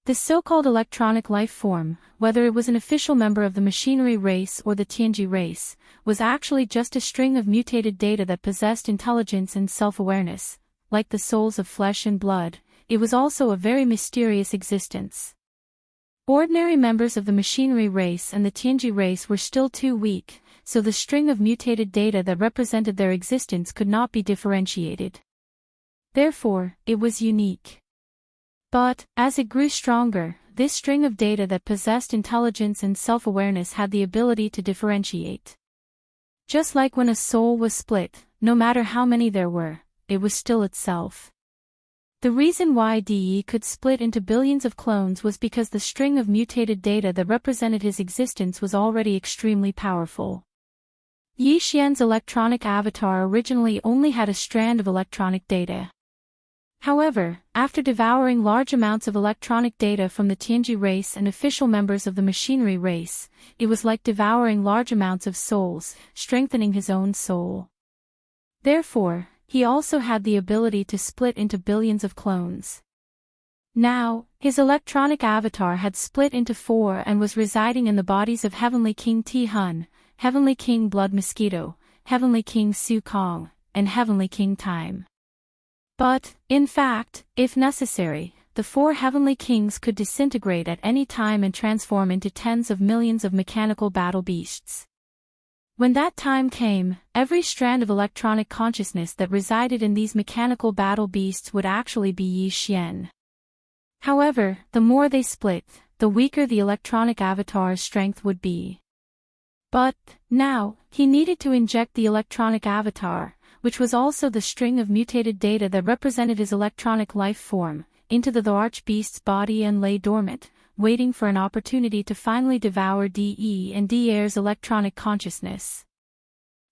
This so-called electronic life form, whether it was an official member of the machinery race or the Tianji race, was actually just a string of mutated data that possessed intelligence and self-awareness. Like the souls of flesh and blood, it was also a very mysterious existence. Ordinary members of the machinery race and the Tianji race were still too weak, so the string of mutated data that represented their existence could not be differentiated. Therefore, it was unique. But, as it grew stronger, this string of data that possessed intelligence and self-awareness had the ability to differentiate. Just like when a soul was split, no matter how many there were, it was still itself. The reason why DE could split into billions of clones was because the string of mutated data that represented his existence was already extremely powerful. Yi Xian's electronic avatar originally only had a strand of electronic data. However, after devouring large amounts of electronic data from the Tianji race and official members of the machinery race, it was like devouring large amounts of souls, strengthening his own soul. Therefore, he also had the ability to split into billions of clones. Now, his electronic avatar had split into 4 and was residing in the bodies of Heavenly King Ti Hun, Heavenly King Blood Mosquito, Heavenly King Su Kong, and Heavenly King Time. But, in fact, if necessary, the 4 heavenly kings could disintegrate at any time and transform into tens of millions of mechanical battle beasts. When that time came, every strand of electronic consciousness that resided in these mechanical battle beasts would actually be Yi Xian. However, the more they split, the weaker the electronic avatar's strength would be. But, now, he needed to inject the electronic avatar, which was also the string of mutated data that represented his electronic life form, into the archbeast's body and lay dormant, waiting for an opportunity to finally devour DE and D'air's electronic consciousness.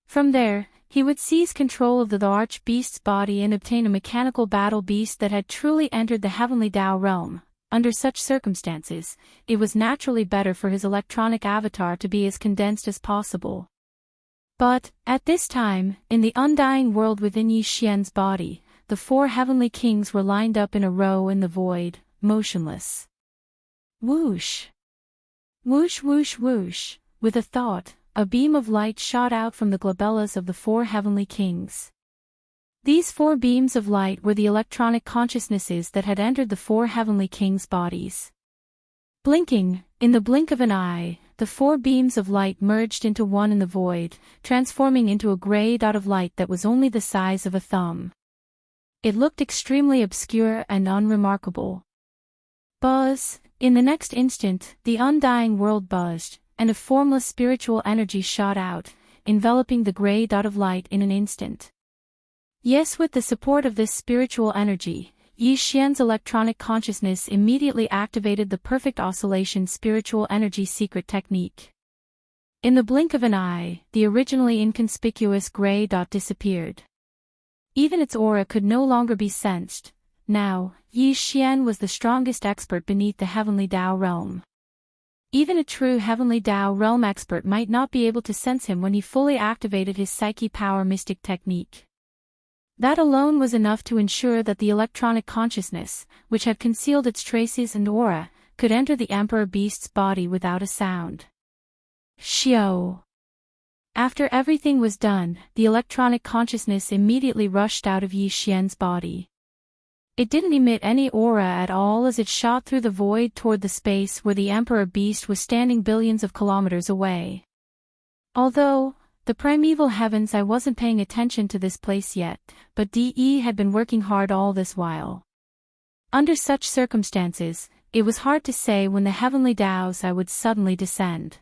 From there, he would seize control of the archbeast's body and obtain a mechanical battle beast that had truly entered the heavenly Dao realm. Under such circumstances, it was naturally better for his electronic avatar to be as condensed as possible. But, at this time, in the undying world within Yi Xian's body, the 4 heavenly kings were lined up in a row in the void, motionless. Whoosh! Whoosh whoosh whoosh, with a thought, a beam of light shot out from the glabellas of the 4 heavenly kings. These 4 beams of light were the electronic consciousnesses that had entered the 4 heavenly kings' bodies. Blinking, in the blink of an eye, the 4 beams of light merged into one in the void, transforming into a gray dot of light that was only the size of a thumb. It looked extremely obscure and unremarkable. Buzz! In the next instant, the undying world buzzed, and a formless spiritual energy shot out, enveloping the gray dot of light in an instant. Yes, with the support of this spiritual energy, Yi Xian's electronic consciousness immediately activated the perfect oscillation spiritual energy secret technique. In the blink of an eye, the originally inconspicuous gray dot disappeared. Even its aura could no longer be sensed. Now, Yi Xian was the strongest expert beneath the Heavenly Dao realm. Even a true Heavenly Dao realm expert might not be able to sense him when he fully activated his Psyche Power Mystic technique. That alone was enough to ensure that the electronic consciousness, which had concealed its traces and aura, could enter the Emperor Beast's body without a sound. Xiao! After everything was done, the electronic consciousness immediately rushed out of Yi Xian's body. It didn't emit any aura at all as it shot through the void toward the space where the Emperor Beast was standing billions of kilometers away. Although, the primeval heavens, I wasn't paying attention to this place yet, but DE had been working hard all this while. Under such circumstances, it was hard to say when the heavenly Taos I would suddenly descend.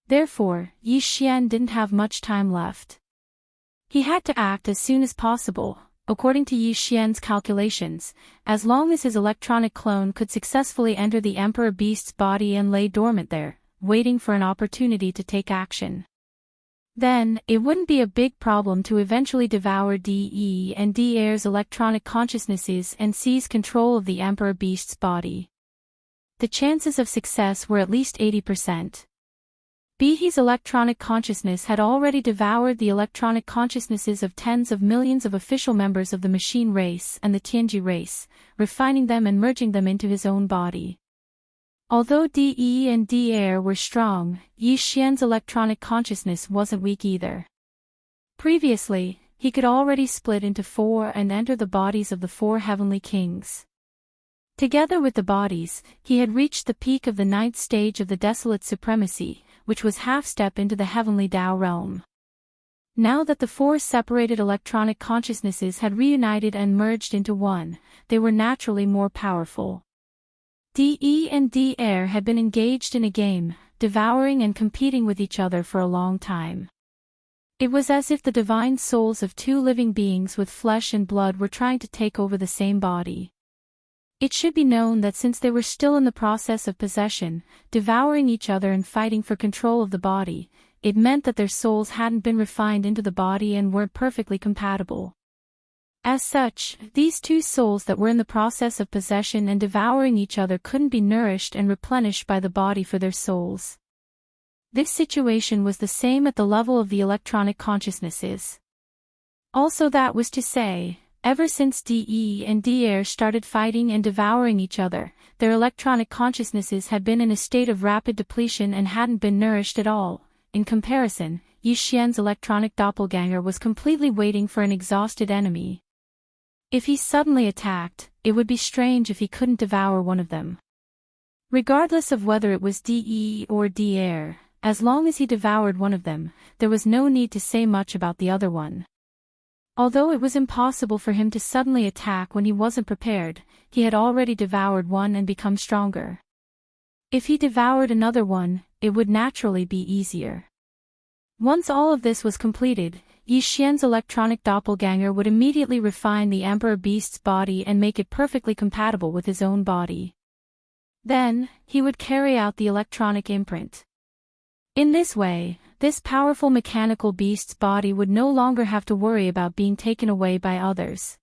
Therefore, Yi Xian didn't have much time left. He had to act as soon as possible. According to Yi Xian's calculations, as long as his electronic clone could successfully enter the Emperor Beast's body and lay dormant there, waiting for an opportunity to take action, then it wouldn't be a big problem to eventually devour DE and D-Air's electronic consciousnesses and seize control of the Emperor Beast's body. The chances of success were at least 80%. Behe's electronic consciousness had already devoured the electronic consciousnesses of tens of millions of official members of the machine race and the Tianji race, refining them and merging them into his own body. Although DE and D-Air were strong, Yi Xian's electronic consciousness wasn't weak either. Previously, he could already split into 4 and enter the bodies of the 4 heavenly kings. Together with the bodies, he had reached the peak of the 9th stage of the Desolate Supremacy, which was half-step into the heavenly Tao realm. Now that the 4 separated electronic consciousnesses had reunited and merged into one, they were naturally more powerful. DE and D-Air had been engaged in a game, devouring and competing with each other for a long time. It was as if the divine souls of 2 living beings with flesh and blood were trying to take over the same body. It should be known that since they were still in the process of possession, devouring each other and fighting for control of the body, it meant that their souls hadn't been refined into the body and weren't perfectly compatible. As such, these 2 souls that were in the process of possession and devouring each other couldn't be nourished and replenished by the body for their souls. This situation was the same at the level of the electronic consciousnesses. Also, that was to say, ever since DE and D-Air started fighting and devouring each other, their electronic consciousnesses had been in a state of rapid depletion and hadn't been nourished at all. In comparison, Yi Xian's electronic doppelganger was completely waiting for an exhausted enemy. If he suddenly attacked, it would be strange if he couldn't devour one of them. Regardless of whether it was DE or D-Air, as long as he devoured one of them, there was no need to say much about the other one. Although it was impossible for him to suddenly attack when he wasn't prepared, he had already devoured one and become stronger. If he devoured another one, it would naturally be easier. Once all of this was completed, Yi Xian's electronic doppelganger would immediately refine the Emperor Beast's body and make it perfectly compatible with his own body. Then, he would carry out the electronic imprint. In this way, this powerful mechanical beast's body would no longer have to worry about being taken away by others.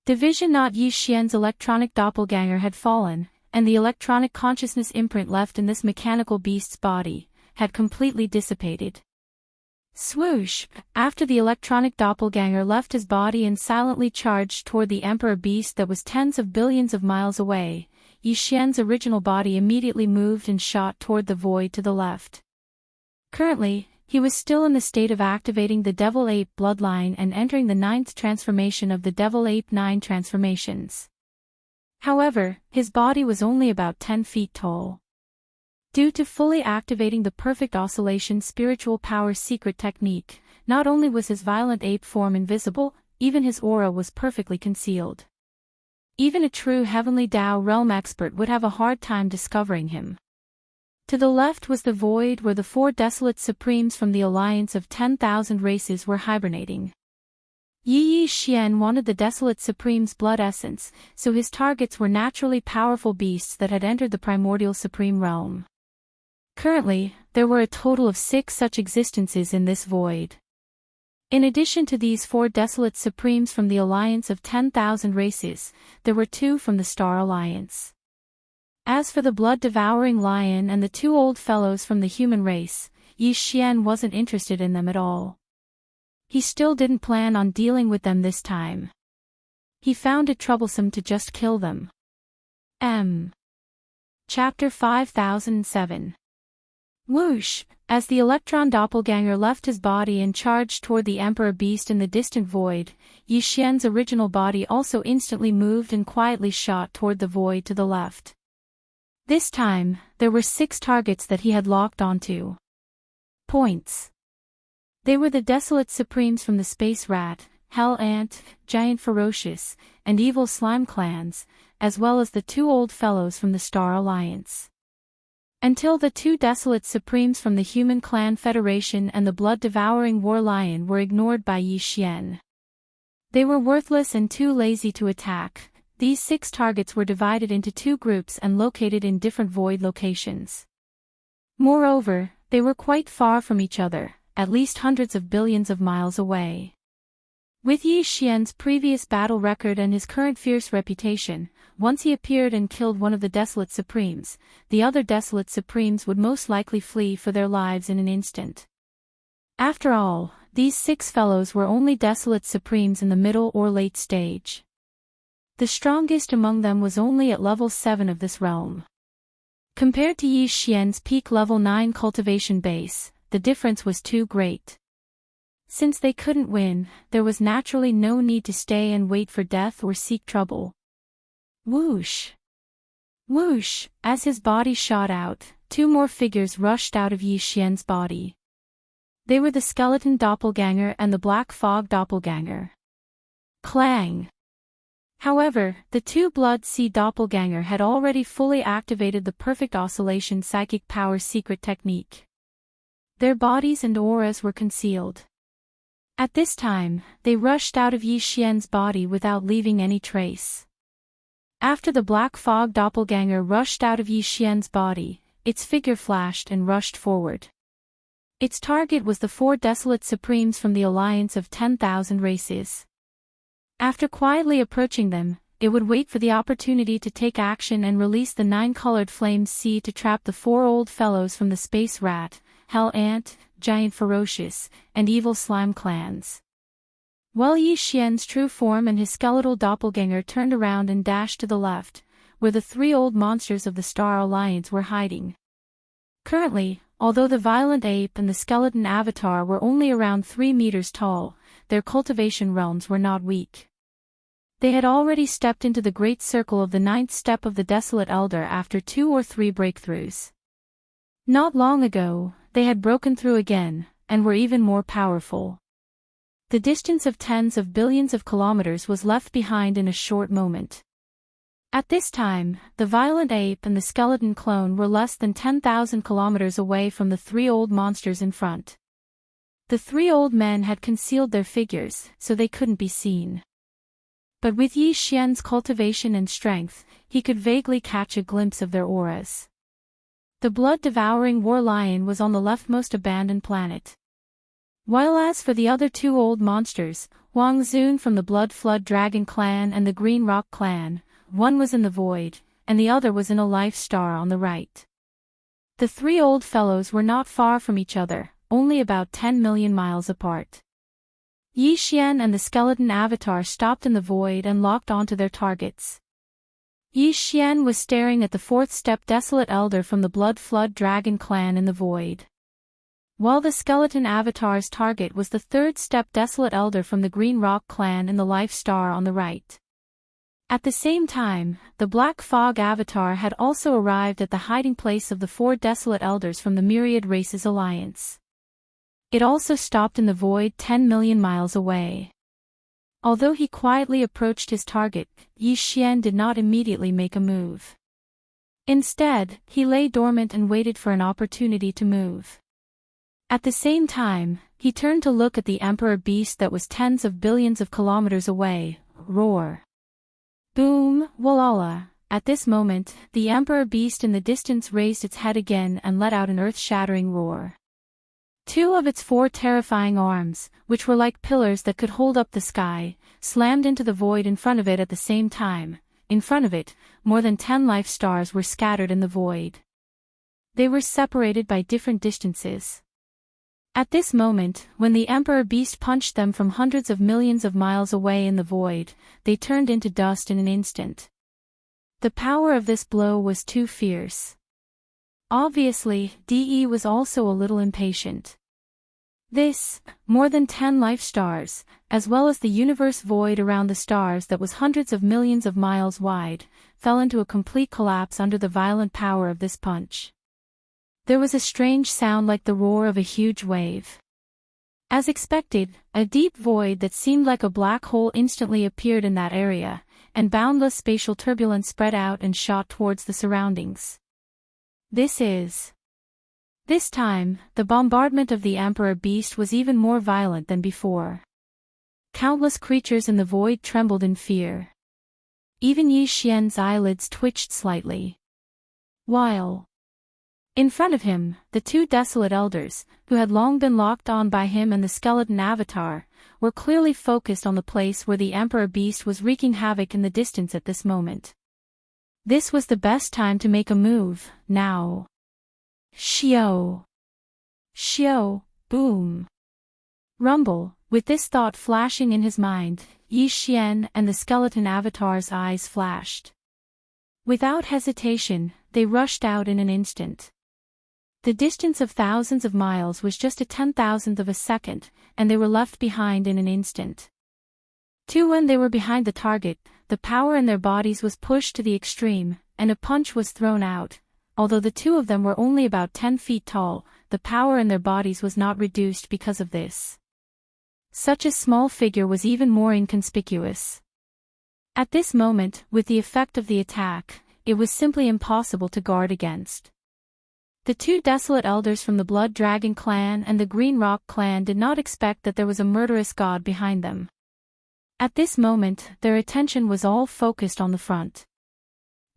Division Not Yi Xian's electronic doppelganger had fallen, and the electronic consciousness imprint left in this mechanical beast's body had completely dissipated. Swoosh! After the electronic doppelganger left his body and silently charged toward the Emperor Beast that was tens of billions of miles away, Yi Xian's original body immediately moved and shot toward the void to the left. Currently, he was still in the state of activating the Devil Ape bloodline and entering the 9th transformation of the Devil Ape 9 transformations. However, his body was only about 10 feet tall. Due to fully activating the Perfect Oscillation spiritual power secret technique, not only was his violent ape form invisible, even his aura was perfectly concealed. Even a true Heavenly Tao realm expert would have a hard time discovering him. To the left was the void where the 4 desolate supremes from the alliance of 10,000 races were hibernating. Yi Xian wanted the desolate supreme's blood essence, so his targets were naturally powerful beasts that had entered the primordial supreme realm. Currently, there were a total of 6 such existences in this void. In addition to these 4 desolate supremes from the alliance of 10,000 races, there were 2 from the Star Alliance. As for the blood-devouring lion and the 2 old fellows from the human race, Yi Xian wasn't interested in them at all. He still didn't plan on dealing with them this time. He found it troublesome to just kill them. Chapter 5007. Whoosh! As the electron doppelganger left his body and charged toward the Emperor Beast in the distant void, Yi Xian's original body also instantly moved and quietly shot toward the void to the left. This time, there were 6 targets that he had locked onto. Points. They were the desolate supremes from the Space Rat, Hell Ant, Giant Ferocious, and Evil Slime clans, as well as the two old fellows from the Star Alliance. Until the two desolate supremes from the Human Clan Federation and the blood-devouring War Lion were ignored by Yi Xian. They were worthless and too lazy to attack. These 6 targets were divided into 2 groups and located in different void locations. Moreover, they were quite far from each other, at least hundreds of billions of miles away. With Yi Xian's previous battle record and his current fierce reputation, once he appeared and killed one of the Desolate Supremes, the other Desolate Supremes would most likely flee for their lives in an instant. After all, these 6 fellows were only Desolate Supremes in the middle or late stage. The strongest among them was only at level 7 of this realm. Compared to Yi Xian's peak level 9 cultivation base, the difference was too great. Since they couldn't win, there was naturally no need to stay and wait for death or seek trouble. Whoosh! Whoosh! As his body shot out, 2 more figures rushed out of Yi Xian's body. They were the skeleton doppelganger and the black fog doppelganger. Clang! However, the 2 Blood Sea doppelganger had already fully activated the perfect oscillation psychic power secret technique. Their bodies and auras were concealed. At this time, they rushed out of Yi Xian's body without leaving any trace. After the black fog doppelganger rushed out of Yi Xian's body, its figure flashed and rushed forward. Its target was the 4 desolate supremes from the alliance of 10,000 races. After quietly approaching them, it would wait for the opportunity to take action and release the 9-colored flames sea to trap the 4 old fellows from the Space Rat, Hell Ant, Giant Ferocious, and Evil Slime clans. While Yi Xian's true form and his skeletal doppelganger turned around and dashed to the left, where the 3 old monsters of the Star Alliance were hiding. Currently, although the violent ape and the skeleton avatar were only around 3 meters tall, their cultivation realms were not weak. They had already stepped into the great circle of the 9th step of the Desolate Elder after 2 or 3 breakthroughs. Not long ago, they had broken through again, and were even more powerful. The distance of tens of billions of kilometers was left behind in a short moment. At this time, the violent ape and the skeleton clone were less than 10,000 kilometers away from the 3 old monsters in front. The 3 old men had concealed their figures, so they couldn't be seen. But with Yi Xian's cultivation and strength, he could vaguely catch a glimpse of their auras. The blood-devouring war lion was on the leftmost abandoned planet. While as for the other 2 old monsters, Wang Zun from the Blood Flood Dragon clan and the Green Rock clan, one was in the void, and the other was in a life star on the right. The 3 old fellows were not far from each other, only about 10 million miles apart. Yi Xian and the skeleton avatar stopped in the void and locked onto their targets. Yi Xian was staring at the 4th step Desolate Elder from the Blood Flood Dragon clan in the void, while the skeleton avatar's target was the 3rd step Desolate Elder from the Green Rock clan in the life star on the right. At the same time, the Black Fog avatar had also arrived at the hiding place of the 4 Desolate Elders from the Myriad Races Alliance. It also stopped in the void 10 million miles away. Although he quietly approached his target, Yi Xian did not immediately make a move. Instead, he lay dormant and waited for an opportunity to move. At the same time, he turned to look at the Emperor Beast that was tens of billions of kilometers away. Roar! Boom! Walala! At this moment, the Emperor Beast in the distance raised its head again and let out an earth-shattering roar. 2 of its 4 terrifying arms, which were like pillars that could hold up the sky, slammed into the void in front of it at the same time. In front of it, more than 10 life stars were scattered in the void. They were separated by different distances. At this moment, when the Emperor Beast punched them from hundreds of millions of miles away in the void, they turned into dust in an instant. The power of this blow was too fierce. Obviously, DE was also a little impatient. This, more than 10 life stars, as well as the universe void around the stars that was hundreds of millions of miles wide, fell into a complete collapse under the violent power of this punch. There was a strange sound like the roar of a huge wave. As expected, a deep void that seemed like a black hole instantly appeared in that area, and boundless spatial turbulence spread out and shot towards the surroundings. This time, the bombardment of the Emperor Beast was even more violent than before. Countless creatures in the void trembled in fear. Even Yi Xian's eyelids twitched slightly. While in front of him, the two desolate elders, who had long been locked on by him and the skeleton avatar, were clearly focused on the place where the Emperor Beast was wreaking havoc in the distance at this moment. This was the best time to make a move, now. Shio! Shio! Boom! Rumble! With this thought flashing in his mind, Yi Xian and the skeleton avatar's eyes flashed. Without hesitation, they rushed out in an instant. The distance of thousands of miles was just a 10,000th of a second, and they were left behind in an instant. When they were behind the target, the power in their bodies was pushed to the extreme, and a punch was thrown out. Although the two of them were only about 10 feet tall, the power in their bodies was not reduced because of this. Such a small figure was even more inconspicuous. At this moment, with the effect of the attack, it was simply impossible to guard against. The two desolate elders from the Blood Dragon clan and the Green Rock clan did not expect that there was a murderous god behind them. At this moment, their attention was all focused on the front.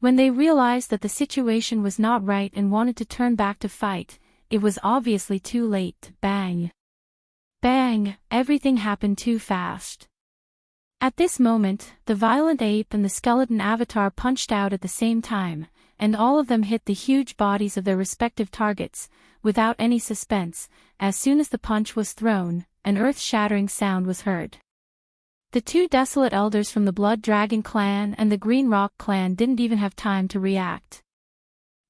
When they realized that the situation was not right and wanted to turn back to fight, it was obviously too late. Bang! Bang! Everything happened too fast. At this moment, the violent ape and the skeleton avatar punched out at the same time, and all of them hit the huge bodies of their respective targets, without any suspense. As soon as the punch was thrown, an earth-shattering sound was heard. The two desolate elders from the Blood Dragon clan and the Green Rock clan didn't even have time to react.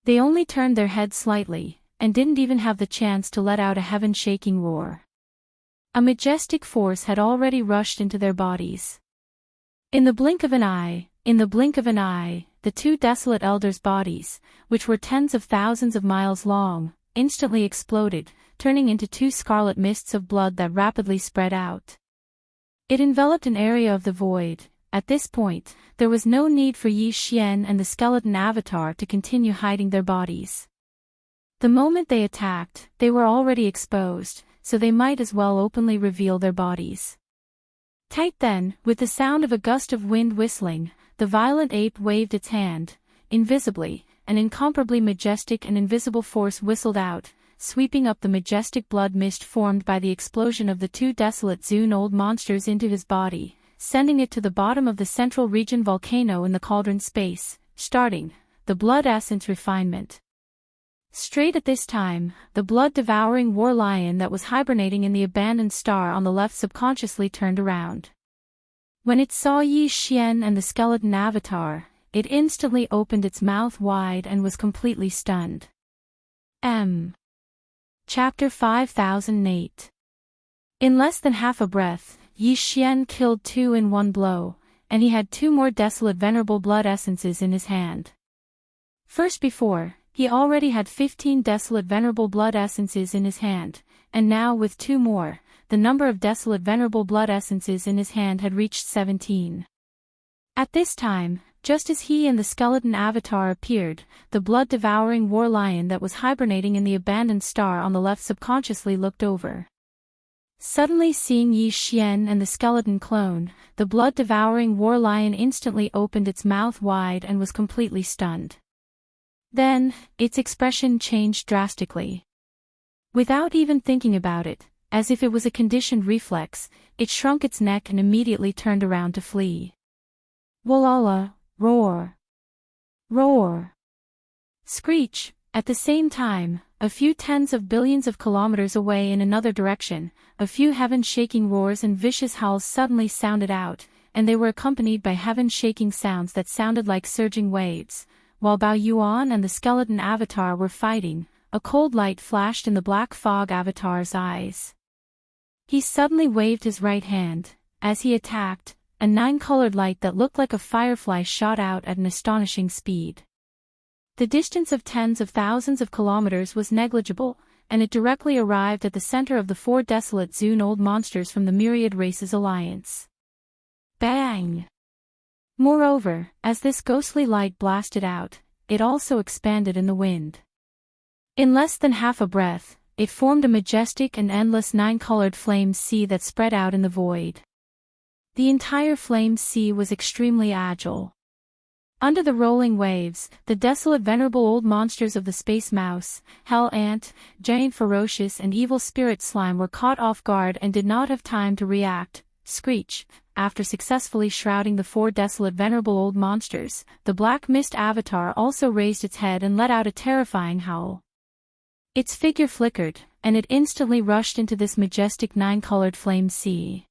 They only turned their heads slightly, and didn't even have the chance to let out a heaven-shaking roar. A majestic force had already rushed into their bodies. In the blink of an eye, the two desolate elders' bodies, which were tens of thousands of miles long, instantly exploded, turning into two scarlet mists of blood that rapidly spread out. It enveloped an area of the void. At this point, there was no need for Yi Xian and the skeleton avatar to continue hiding their bodies. The moment they attacked, they were already exposed, so they might as well openly reveal their bodies. Tight then, with the sound of a gust of wind whistling, the violent ape waved its hand. Invisibly, an incomparably majestic and invisible force whistled out, sweeping up the majestic blood mist formed by the explosion of the two desolate Zune-old monsters into his body, sending it to the bottom of the central region volcano in the cauldron space, starting the blood essence refinement. Straight at this time, the blood-devouring war lion that was hibernating in the abandoned star on the left subconsciously turned around. When it saw Yi Xian and the skeleton avatar, it instantly opened its mouth wide and was completely stunned. Chapter 5008. In less than half a breath, Yi Xian killed two in one blow, and he had two more desolate venerable blood essences in his hand. Before, he already had 15 desolate venerable blood essences in his hand, and now with two more, the number of desolate venerable blood essences in his hand had reached 17. At this time, just as he and the skeleton avatar appeared, the blood-devouring war lion that was hibernating in the abandoned star on the left subconsciously looked over. Suddenly seeing Yi Xian and the skeleton clone, the blood-devouring war lion instantly opened its mouth wide and was completely stunned. Then, its expression changed drastically. Without even thinking about it, as if it was a conditioned reflex, it shrunk its neck and immediately turned around to flee. Walala, roar! Roar! Screech! At the same time, a few tens of billions of kilometers away in another direction, a few heaven-shaking roars and vicious howls suddenly sounded out, and they were accompanied by heaven-shaking sounds that sounded like surging waves. While Bao Yuan and the skeleton avatar were fighting, a cold light flashed in the black fog avatar's eyes. He suddenly waved his right hand. As he attacked, a nine-colored light that looked like a firefly shot out at an astonishing speed. The distance of tens of thousands of kilometers was negligible, and it directly arrived at the center of the four desolate Zune old monsters from the Myriad Races Alliance. Bang! Moreover, as this ghostly light blasted out, it also expanded in the wind. In less than half a breath, it formed a majestic and endless nine-colored flame sea that spread out in the void. The entire flame sea was extremely agile. Under the rolling waves, the desolate venerable old monsters of the space mouse, hell ant, giant ferocious and evil spirit slime were caught off guard and did not have time to react. Screech. After successfully shrouding the four desolate venerable old monsters, the black mist avatar also raised its head and let out a terrifying howl. Its figure flickered, and it instantly rushed into this majestic nine-colored flame sea.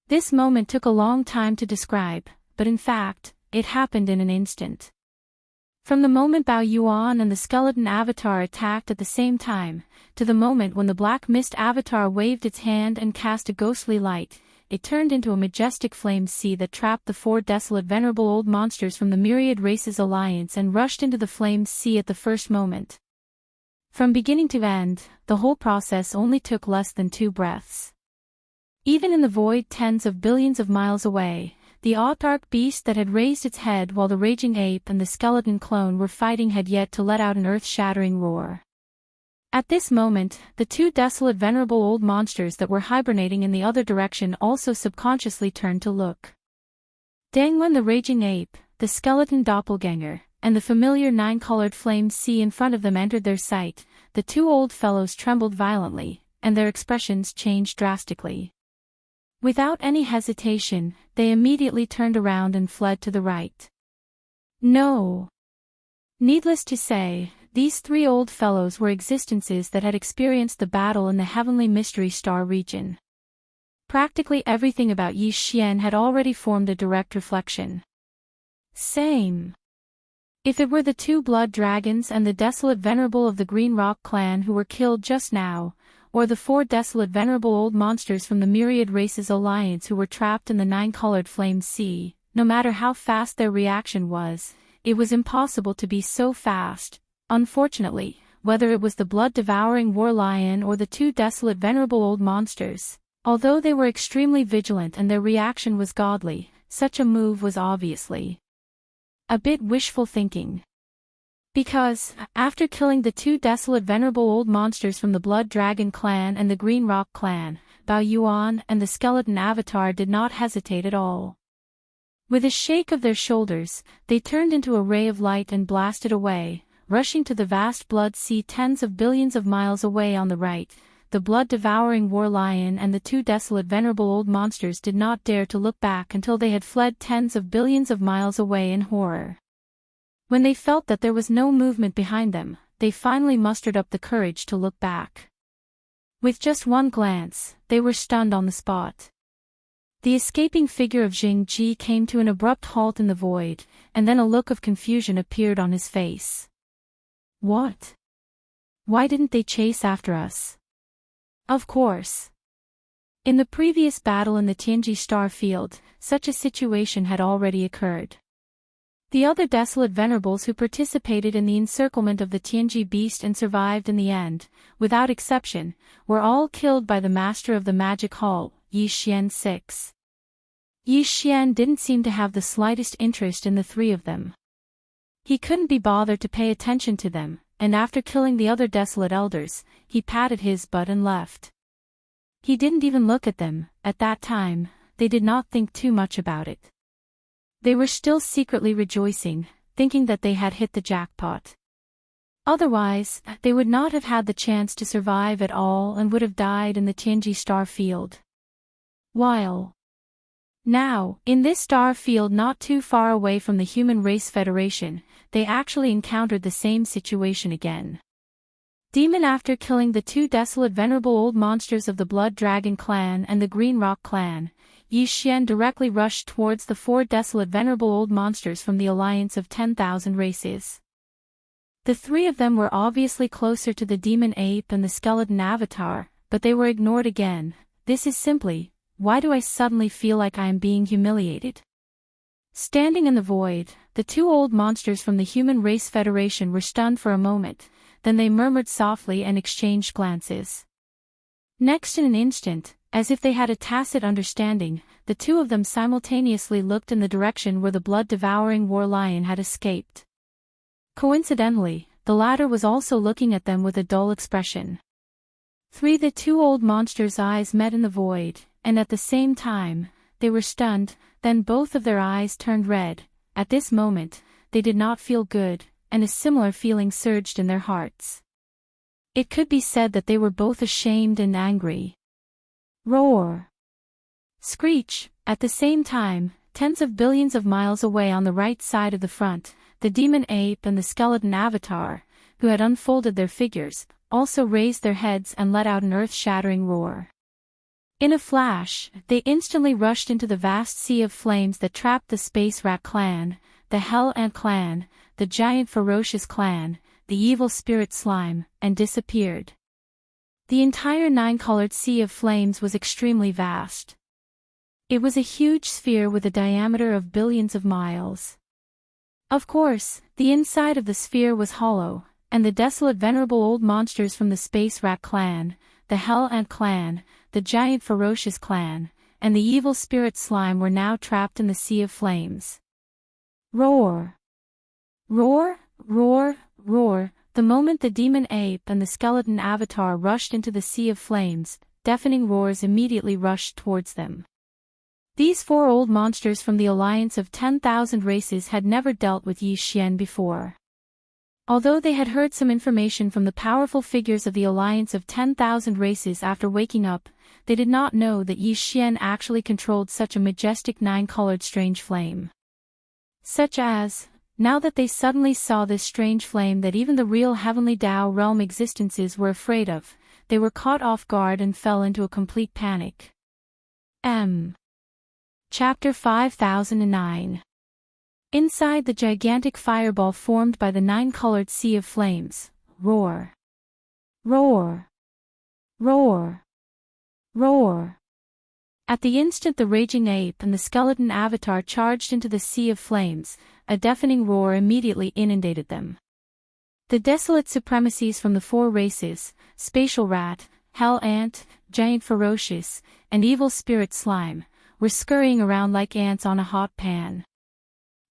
This moment took a long time to describe, but in fact, it happened in an instant. From the moment Bao Yuan and the skeleton avatar attacked at the same time, to the moment when the black mist avatar waved its hand and cast a ghostly light, it turned into a majestic flame sea that trapped the four desolate venerable old monsters from the Myriad Races Alliance and rushed into the flame sea at the first moment. From beginning to end, the whole process only took less than 2 breaths. Even in the void tens of billions of miles away, the autarch beast that had raised its head while the raging ape and the skeleton clone were fighting had yet to let out an earth-shattering roar. At this moment, the 2 desolate venerable old monsters that were hibernating in the other direction also subconsciously turned to look. Dangwen the raging ape, the skeleton doppelganger, and the familiar 9-colored flame sea in front of them entered their sight, the 2 old fellows trembled violently, and their expressions changed drastically. Without any hesitation, they immediately turned around and fled to the right. No. Needless to say, these 3 old fellows were existences that had experienced the battle in the heavenly mystery star region. Practically everything about Yi Xian had already formed a direct reflection. Same. If it were the 2 blood dragons and the desolate venerable of the Green Rock clan who were killed just now, or the 4 desolate venerable old monsters from the Myriad Races Alliance who were trapped in the 9-colored flame sea, no matter how fast their reaction was, it was impossible to be so fast. Unfortunately, whether it was the blood-devouring war lion or the 2 desolate venerable old monsters, although they were extremely vigilant and their reaction was godly, such a move was obviously a bit wishful thinking. Because, after killing the 2 desolate venerable old monsters from the Blood Dragon clan and the Green Rock clan, Bao Yuan and the skeleton avatar did not hesitate at all. With a shake of their shoulders, they turned into a ray of light and blasted away, rushing to the vast blood sea tens of billions of miles away on the right. The blood-devouring war lion and the 2 desolate venerable old monsters did not dare to look back until they had fled tens of billions of miles away in horror. When they felt that there was no movement behind them, they finally mustered up the courage to look back. With just one glance, they were stunned on the spot. The escaping figure of Jing Ji came to an abrupt halt in the void, and then a look of confusion appeared on his face. What? Why didn't they chase after us? Of course. In the previous battle in the Tianji star field, such a situation had already occurred. The other desolate venerables who participated in the encirclement of the Tianji beast and survived in the end, without exception, were all killed by the master of the magic hall, Yi Xian 6. Yi Xian didn't seem to have the slightest interest in the 3 of them. He couldn't be bothered to pay attention to them, and after killing the other desolate elders, he patted his butt and left. He didn't even look at them. At that time, they did not think too much about it. They were still secretly rejoicing, thinking that they had hit the jackpot. Otherwise, they would not have had the chance to survive at all and would have died in the Tianji star field. While now, in this star field not too far away from the Human Race Federation, they actually encountered the same situation again. Demon after killing the 2 desolate venerable old monsters of the Blood Dragon clan and the Green Rock clan, Yi Xian directly rushed towards the 4 desolate venerable old monsters from the alliance of 10,000 races. The 3 of them were obviously closer to the demon ape and the skeleton avatar, but they were ignored again. This is simply, why do I suddenly feel like I am being humiliated? Standing in the void, the two old monsters from the Human Race Federation were stunned for a moment, then they murmured softly and exchanged glances. Next in an instant, as if they had a tacit understanding, the two of them simultaneously looked in the direction where the blood-devouring war lion had escaped. Coincidentally, the latter was also looking at them with a dull expression. The two old monsters' eyes met in the void, and at the same time, they were stunned, then both of their eyes turned red. At this moment, they did not feel good, and a similar feeling surged in their hearts. It could be said that they were both ashamed and angry. Roar! Screech! At the same time, tens of billions of miles away on the right side of the front, the demon ape and the skeleton avatar, who had unfolded their figures, also raised their heads and let out an earth-shattering roar. In a flash, they instantly rushed into the vast sea of flames that trapped the Space Rat Clan, the Hell Ant Clan, the Giant Ferocious Clan, the Evil Spirit Slime, and disappeared. The entire nine-colored sea of flames was extremely vast. It was a huge sphere with a diameter of billions of miles. Of course, the inside of the sphere was hollow, and the desolate venerable old monsters from the Space Rat Clan, the Hell Ant Clan, the Giant Ferocious Clan, and the Evil Spirit Slime were now trapped in the sea of flames. Roar! Roar! Roar! Roar! The moment the demon ape and the skeleton avatar rushed into the sea of flames, deafening roars immediately rushed towards them. These four old monsters from the alliance of 10,000 races had never dealt with Yi Xian before. Although they had heard some information from the powerful figures of the alliance of 10,000 races after waking up, they did not know that Yi Xian actually controlled such a majestic nine-colored strange flame. Such as, now that they suddenly saw this strange flame that even the real heavenly Tao realm existences were afraid of, they were caught off guard and fell into a complete panic. Chapter 5009. Inside the gigantic fireball formed by the nine-colored sea of flames, roar! Roar! Roar! Roar! At the instant the raging ape and the skeleton avatar charged into the sea of flames, a deafening roar immediately inundated them. The desolate supremacies from the four races, Spatial Rat, Hell Ant, Giant Ferocious, and Evil Spirit Slime, were scurrying around like ants on a hot pan.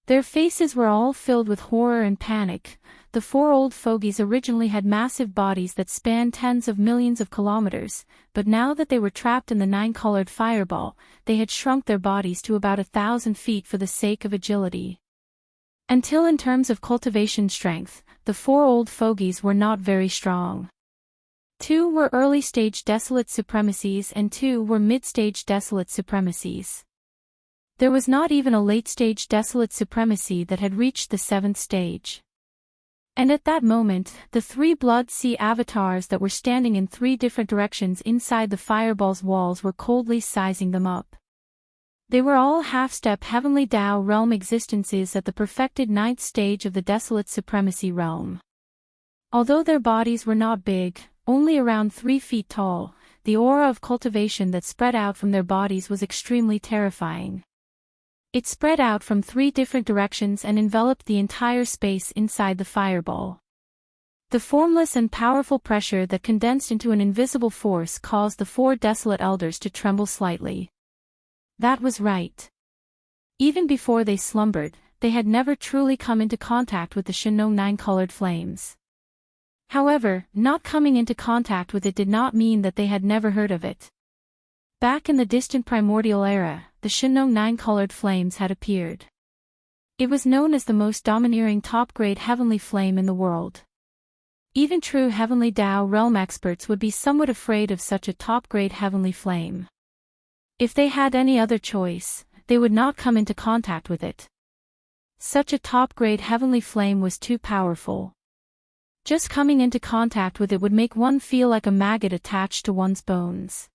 Their faces were all filled with horror and panic. The four old fogies originally had massive bodies that spanned tens of millions of kilometers, but now that they were trapped in the nine-colored fireball, they had shrunk their bodies to about 1,000 feet for the sake of agility. Until in terms of cultivation strength, the four old fogies were not very strong. 2 were early-stage desolate supremacies and 2 were mid-stage desolate supremacies. There was not even a late-stage desolate supremacy that had reached the 7th stage. And at that moment, the 3 blood sea avatars that were standing in 3 different directions inside the fireball's walls were coldly sizing them up. They were all half-step heavenly Tao realm existences at the perfected 9th stage of the desolate supremacy realm. Although their bodies were not big, only around 3 feet tall, the aura of cultivation that spread out from their bodies was extremely terrifying. It spread out from 3 different directions and enveloped the entire space inside the fireball. The formless and powerful pressure that condensed into an invisible force caused the 4 desolate elders to tremble slightly. That was right. Even before they slumbered, they had never truly come into contact with the Shinong nine-colored flames. However, not coming into contact with it did not mean that they had never heard of it. Back in the distant primordial era, the Shinong nine-colored flames had appeared. It was known as the most domineering top-grade heavenly flame in the world. Even true heavenly Tao realm experts would be somewhat afraid of such a top-grade heavenly flame. If they had any other choice, they would not come into contact with it. Such a top-grade heavenly flame was too powerful. Just coming into contact with it would make one feel like a maggot attached to one's bones.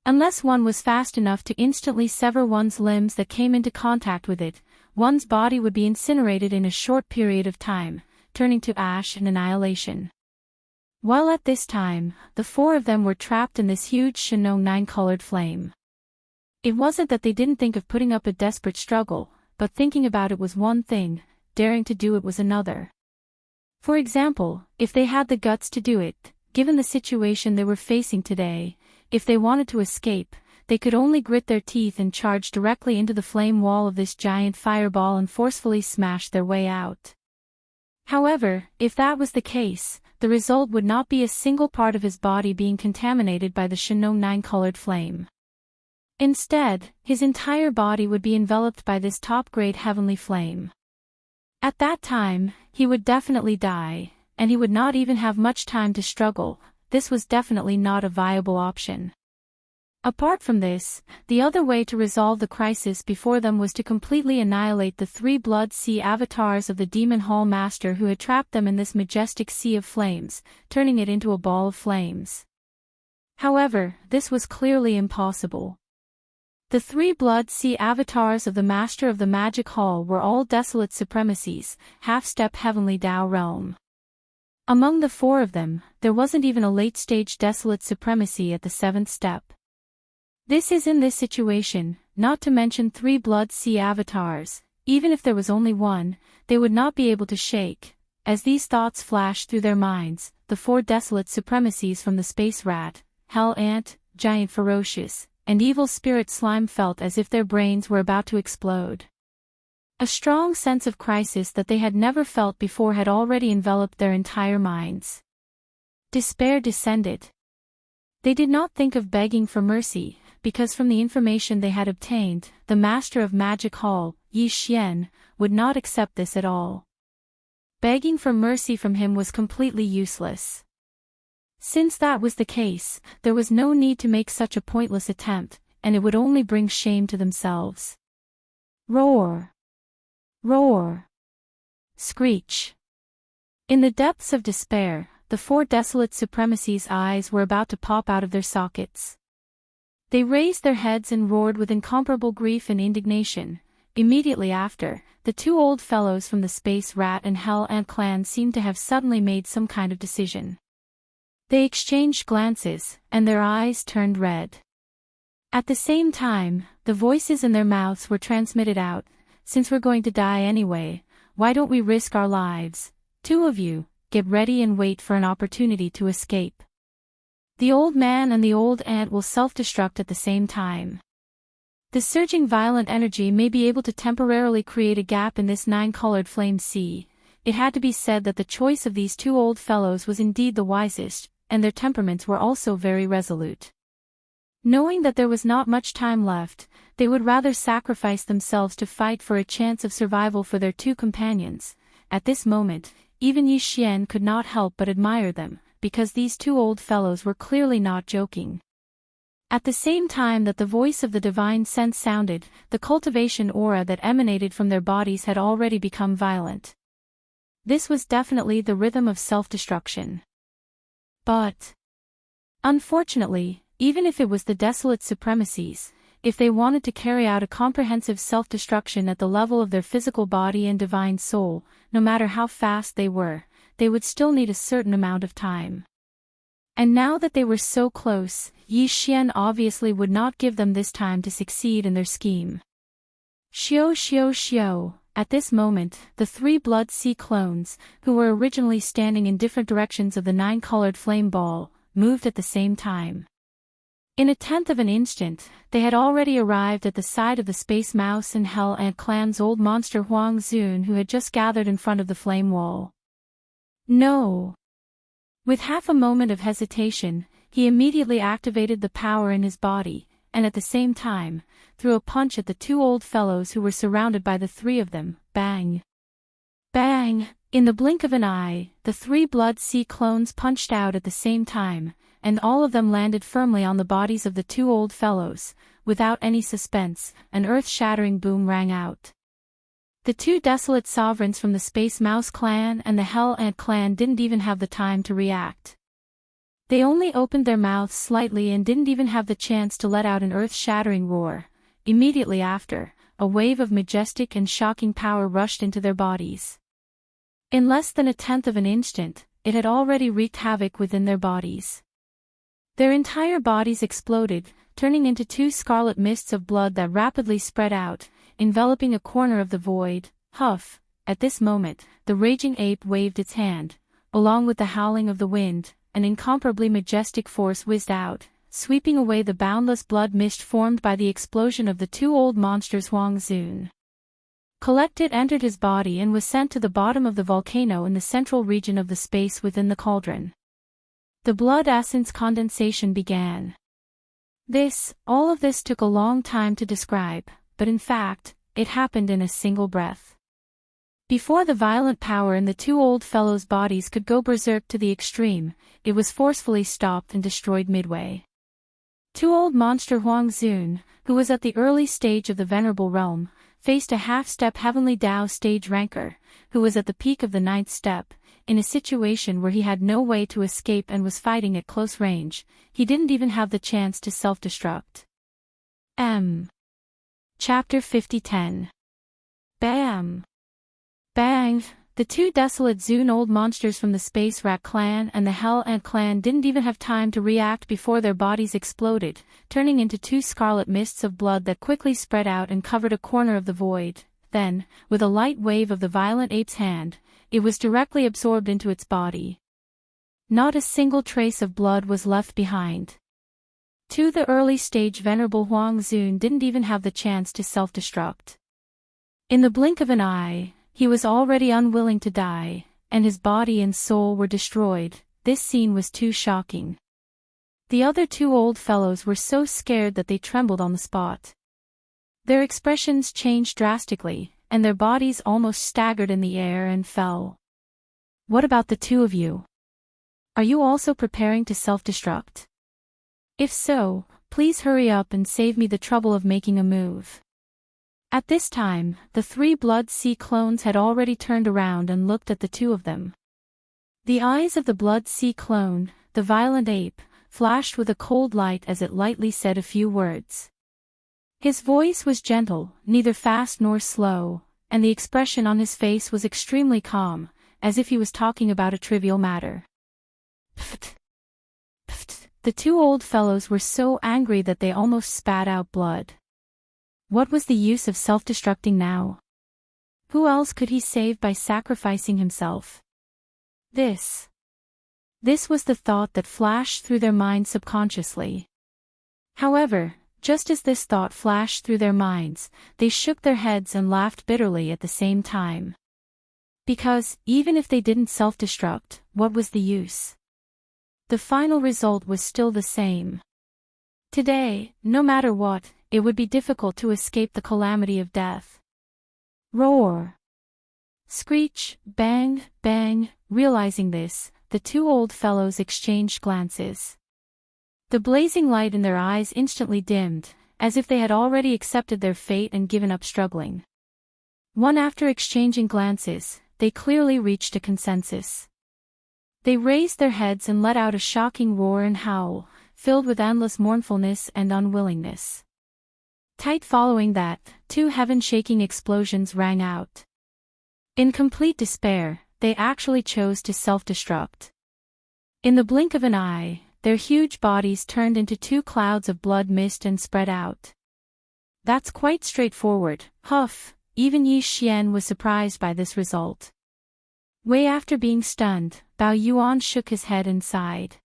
Unless one was fast enough to instantly sever one's limbs that came into contact with it, one's body would be incinerated in a short period of time, turning to ash and annihilation. While at this time, the 4 of them were trapped in this huge Shinong nine-colored flame. It wasn't that they didn't think of putting up a desperate struggle, but thinking about it was one thing, daring to do it was another. For example, if they had the guts to do it, given the situation they were facing today, if they wanted to escape, they could only grit their teeth and charge directly into the flame wall of this giant fireball and forcefully smash their way out. However, if that was the case, the result would not be a single part of his body being contaminated by the Shinong nine-colored flame. Instead, his entire body would be enveloped by this top-grade heavenly flame. At that time, he would definitely die, and he would not even have much time to struggle. This was definitely not a viable option. Apart from this, the other way to resolve the crisis before them was to completely annihilate the 3 Blood Sea avatars of the Demon Hall Master who had trapped them in this majestic sea of flames, turning it into a ball of flames. However, this was clearly impossible. The 3 Blood Sea avatars of the Master of the Magic Hall were all desolate supremacies, half-step heavenly Tao realm. Among the 4 of them, there wasn't even a late-stage desolate supremacy at the 7th step. This is in this situation, not to mention 3 Blood Sea avatars, even if there was only one, they would not be able to shake. As these thoughts flashed through their minds, the 4 desolate supremacies from the Space Rat, Hell Ant, Giant Ferocious, and Evil Spirit Slime felt as if their brains were about to explode. A strong sense of crisis that they had never felt before had already enveloped their entire minds. Despair descended. They did not think of begging for mercy, because from the information they had obtained, the Master of Magic Hall, Yi Xian, would not accept this at all. Begging for mercy from him was completely useless. Since that was the case, there was no need to make such a pointless attempt, and it would only bring shame to themselves. Roar! Roar! Screech! In the depths of despair, the 4 desolate supremacies' eyes were about to pop out of their sockets. They raised their heads and roared with incomparable grief and indignation. Immediately after, the 2 old fellows from the Space Rat and Hell Ant clan seemed to have suddenly made some kind of decision. They exchanged glances, and their eyes turned red. At the same time, the voices in their mouths were transmitted out. Since we're going to die anyway, why don't we risk our lives? 2 of you, get ready and wait for an opportunity to escape. The old man and the old ant will self-destruct at the same time. The surging violent energy may be able to temporarily create a gap in this 9-colored flame sea. It had to be said that the choice of these 2 old fellows was indeed the wisest, and their temperaments were also very resolute. Knowing that there was not much time left, they would rather sacrifice themselves to fight for a chance of survival for their 2 companions. At this moment, even Yi Xian could not help but admire them, because these 2 old fellows were clearly not joking. At the same time that the voice of the divine sense sounded, the cultivation aura that emanated from their bodies had already become violent. This was definitely the rhythm of self-destruction. But, unfortunately, even if it was the desolate supremacies, if they wanted to carry out a comprehensive self-destruction at the level of their physical body and divine soul, no matter how fast they would still need a certain amount of time. And now that they were so close, Yi Xian obviously would not give them this time to succeed in their scheme. Xiao xiao xiao. At this moment, the 3 Blood Sea clones, who were originally standing in different directions of the 9-colored flame ball, moved at the same time. In a tenth of an instant, they had already arrived at the side of the Space Mouse and Hell Ant clan's old monster Huang Zun, who had just gathered in front of the flame wall. No! With half a moment of hesitation, he immediately activated the power in his body, and at the same time, threw a punch at the 2 old fellows who were surrounded by the 3 of them. Bang! Bang! In the blink of an eye, the 3 Blood Sea clones punched out at the same time, and all of them landed firmly on the bodies of the 2 old fellows. Without any suspense, an earth-shattering boom rang out. The 2 desolate sovereigns from the Space Mouse clan and the Hell Ant clan didn't even have the time to react. They only opened their mouths slightly and didn't even have the chance to let out an earth-shattering roar. Immediately after, a wave of majestic and shocking power rushed into their bodies. In less than a tenth of an instant, it had already wreaked havoc within their bodies. Their entire bodies exploded, turning into 2 scarlet mists of blood that rapidly spread out. enveloping a corner of the void. Huff! At this moment, the raging ape waved its hand. Along with the howling of the wind, an incomparably majestic force whizzed out, sweeping away the boundless blood mist formed by the explosion of the two old monsters. Huang Zun collected entered his body and was sent to the bottom of the volcano in the central region of the space within the cauldron. The blood essence condensation began. All of this took a long time to describe, but in fact, it happened in a single breath. Before the violent power in the two old fellows' bodies could go berserk to the extreme, it was forcefully stopped and destroyed midway. Two old monster Huang Zun, who was at the early stage of the venerable realm, faced a half-step heavenly Dao stage ranker, who was at the peak of the 9th step, in a situation where he had no way to escape and was fighting at close range. He didn't even have the chance to self-destruct. Chapter 50:10. Bam! Bang! The two desolate Zun old monsters from the Space Rat clan and the Hell Ant clan didn't even have time to react before their bodies exploded, turning into two scarlet mists of blood that quickly spread out and covered a corner of the void. Then, with a light wave of the violent ape's hand, it was directly absorbed into its body. Not a single trace of blood was left behind. To the early stage venerable Huang Zun didn't even have the chance to self-destruct. In the blink of an eye, he was already unwilling to die, and his body and soul were destroyed. This scene was too shocking. The other two old fellows were so scared that they trembled on the spot. Their expressions changed drastically, and their bodies almost staggered in the air and fell. What about the two of you? Are you also preparing to self-destruct? If so, please hurry up and save me the trouble of making a move. At this time, the three Blood Sea clones had already turned around and looked at the two of them. The eyes of the Blood Sea clone, the violent ape, flashed with a cold light as it lightly said a few words. His voice was gentle, neither fast nor slow, and the expression on his face was extremely calm, as if he was talking about a trivial matter. Pft! Pft! The two old fellows were so angry that they almost spat out blood. What was the use of self-destructing now? Who else could he save by sacrificing himself? This was the thought that flashed through their minds subconsciously. However, just as this thought flashed through their minds, they shook their heads and laughed bitterly at the same time. Because, even if they didn't self-destruct, what was the use? The final result was still the same. Today, no matter what, it would be difficult to escape the calamity of death. Roar! Screech, bang, bang. Realizing this, the two old fellows exchanged glances. The blazing light in their eyes instantly dimmed, as if they had already accepted their fate and given up struggling. One after exchanging glances, they clearly reached a consensus. They raised their heads and let out a shocking roar and howl, filled with endless mournfulness and unwillingness. Tight following that, two heaven-shaking explosions rang out. In complete despair, they actually chose to self-destruct. In the blink of an eye, their huge bodies turned into two clouds of blood mist and spread out. That's quite straightforward. Huff! Even Yi Xian was surprised by this result. Way after being stunned, Bao Yuan shook his head and sighed.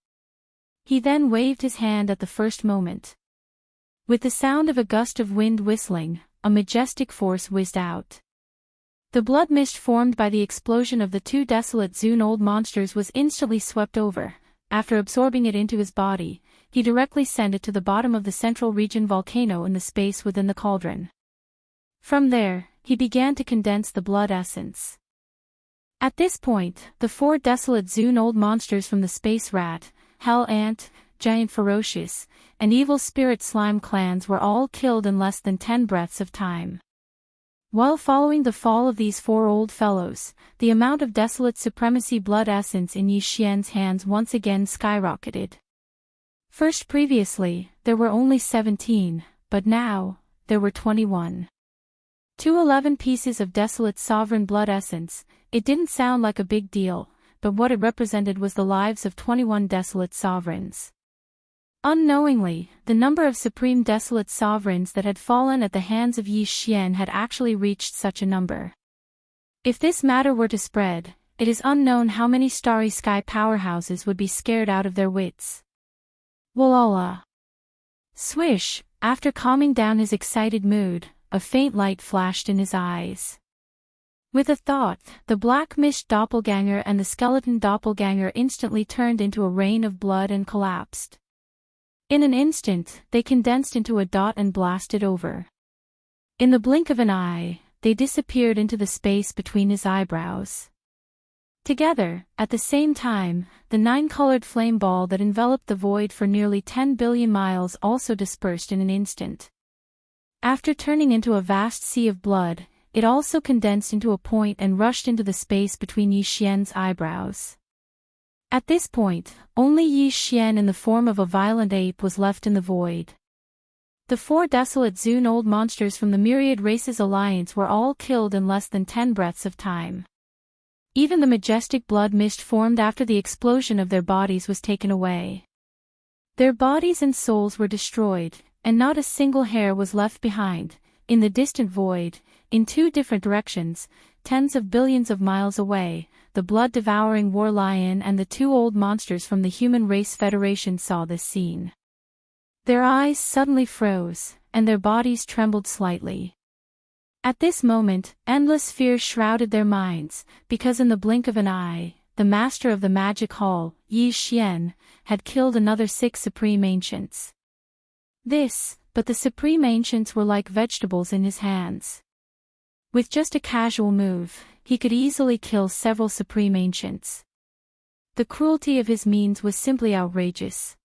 He then waved his hand at the first moment. With the sound of a gust of wind whistling, a majestic force whizzed out. The blood mist formed by the explosion of the two desolate Zun old monsters was instantly swept over. After absorbing it into his body, he directly sent it to the bottom of the central region volcano in the space within the cauldron. From there, he began to condense the blood essence. At this point, the four desolate Zun old monsters from the Space Rat, Hell Ant, Giant Ferocious, and Evil Spirit Slime clans were all killed in less than 10 breaths of time. While following the fall of these four old fellows, the amount of desolate supremacy blood essence in Yi Xian's hands once again skyrocketed. First previously, there were only 17, but now, there were 21. 211 pieces of desolate sovereign blood essence. It didn't sound like a big deal, but what it represented was the lives of 21 desolate sovereigns. Unknowingly, the number of supreme desolate sovereigns that had fallen at the hands of Yi Xian had actually reached such a number. If this matter were to spread, it is unknown how many starry sky powerhouses would be scared out of their wits. Walala. Swish, after calming down his excited mood, a faint light flashed in his eyes. With a thought, the black mist doppelganger and the skeleton doppelganger instantly turned into a rain of blood and collapsed. In an instant, they condensed into a dot and blasted over. In the blink of an eye, they disappeared into the space between his eyebrows. Together, at the same time, the nine-colored flame ball that enveloped the void for nearly 10 billion miles also dispersed in an instant. After turning into a vast sea of blood, it also condensed into a point and rushed into the space between Yi Xian's eyebrows. At this point, only Yi Xian in the form of a violent ape was left in the void. The 4 desolate Zune old monsters from the Myriad Races Alliance were all killed in less than 10 breaths of time. Even the majestic blood mist formed after the explosion of their bodies was taken away. Their bodies and souls were destroyed, and not a single hair was left behind. In the distant void, in 2 different directions, tens of billions of miles away, the blood-devouring war lion and the 2 old monsters from the Human Race Federation saw this scene. Their eyes suddenly froze, and their bodies trembled slightly. At this moment, endless fear shrouded their minds, because in the blink of an eye, the master of the magic hall, Yi Xian, had killed another 6 supreme ancients. But the supreme ancients were like vegetables in his hands. With just a casual move, he could easily kill several supreme ancients. The cruelty of his means was simply outrageous.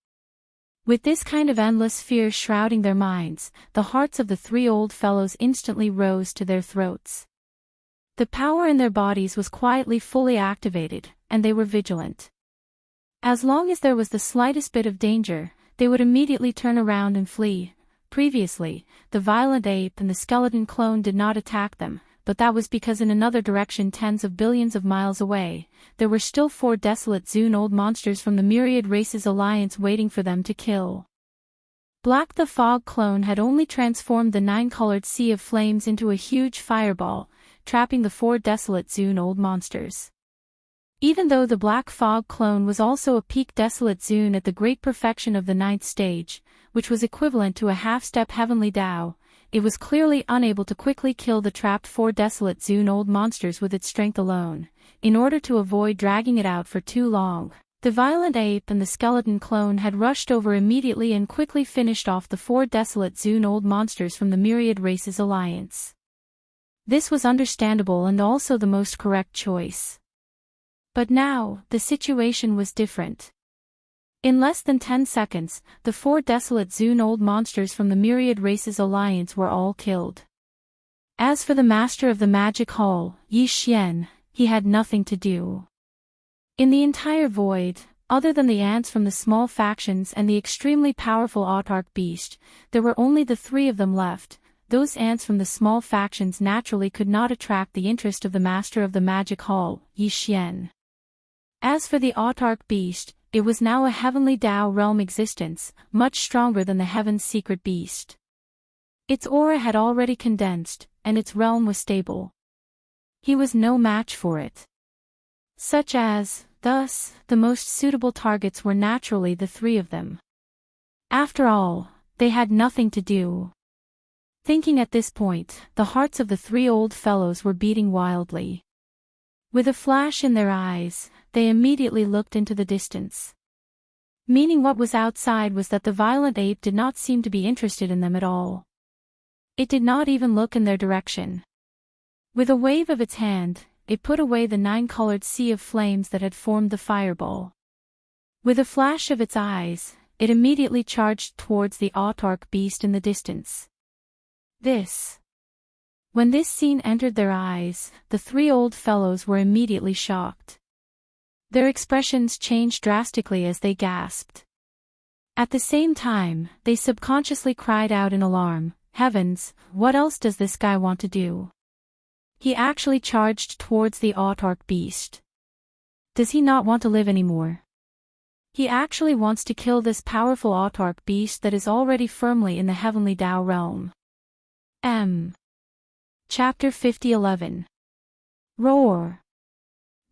With this kind of endless fear shrouding their minds, the hearts of the 3 old fellows instantly rose to their throats. The power in their bodies was quietly fully activated, and they were vigilant. As long as there was the slightest bit of danger, they would immediately turn around and flee. Previously, the violent ape and the skeleton clone did not attack them, but that was because in another direction tens of billions of miles away, there were still 4 desolate Zune old monsters from the Myriad Races Alliance waiting for them to kill. Black the Fog clone had only transformed the 9-colored sea of flames into a huge fireball, trapping the 4 desolate Zune old monsters. Even though the Black Fog clone was also a peak desolate Zune at the great perfection of the 9th stage, which was equivalent to a half-step heavenly Tao, it was clearly unable to quickly kill the trapped 4 desolate Zune old monsters with its strength alone. In order to avoid dragging it out for too long, the violent ape and the skeleton clone had rushed over immediately and quickly finished off the 4 desolate Zune old monsters from the Myriad Races Alliance. This was understandable and also the most correct choice. But now, the situation was different. In less than 10 seconds, the 4 desolate Zune old monsters from the Myriad Races Alliance were all killed. As for the master of the magic hall, Yi Xian, he had nothing to do. In the entire void, other than the ants from the small factions and the extremely powerful autarch beast, there were only the 3 of them left. Those ants from the small factions naturally could not attract the interest of the master of the magic hall, Yi Xian. As for the autarch beast, it was now a heavenly Tao realm existence, much stronger than the heaven's secret beast. Its aura had already condensed, and its realm was stable. He was no match for it. Thus, the most suitable targets were naturally the 3 of them. After all, they had nothing to do. Thinking at this point, the hearts of the 3 old fellows were beating wildly. With a flash in their eyes, they immediately looked into the distance. Meaning what was outside was that the violent ape did not seem to be interested in them at all. It did not even look in their direction. With a wave of its hand, it put away the 9-colored sea of flames that had formed the fireball. With a flash of its eyes, it immediately charged towards the autarch beast in the distance. When this scene entered their eyes, the 3 old fellows were immediately shocked. Their expressions changed drastically as they gasped. At the same time, they subconsciously cried out in alarm, "Heavens, what else does this guy want to do?" He actually charged towards the autarch beast. Does he not want to live anymore? He actually wants to kill this powerful autarch beast that is already firmly in the heavenly Tao realm. Chapter 50:11. Roar.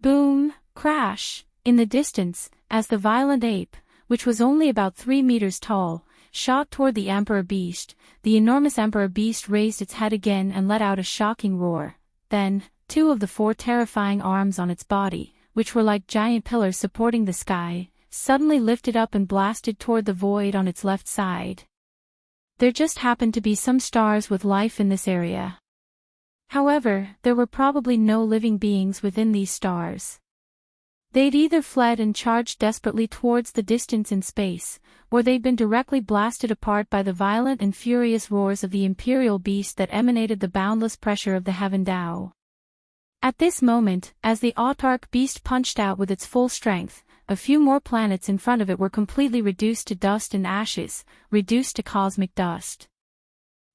Boom, crash, in the distance, as the violent ape, which was only about 3 meters tall, shot toward the Emperor Beast, the enormous Emperor Beast raised its head again and let out a shocking roar. Then, 2 of the 4 terrifying arms on its body, which were like giant pillars supporting the sky, suddenly lifted up and blasted toward the void on its left side. There just happened to be some stars with life in this area. However, there were probably no living beings within these stars. They'd either fled and charged desperately towards the distance in space, or they'd been directly blasted apart by the violent and furious roars of the imperial beast that emanated the boundless pressure of the heaven Tao. At this moment, as the autarch beast punched out with its full strength, a few more planets in front of it were completely reduced to dust and ashes, reduced to cosmic dust.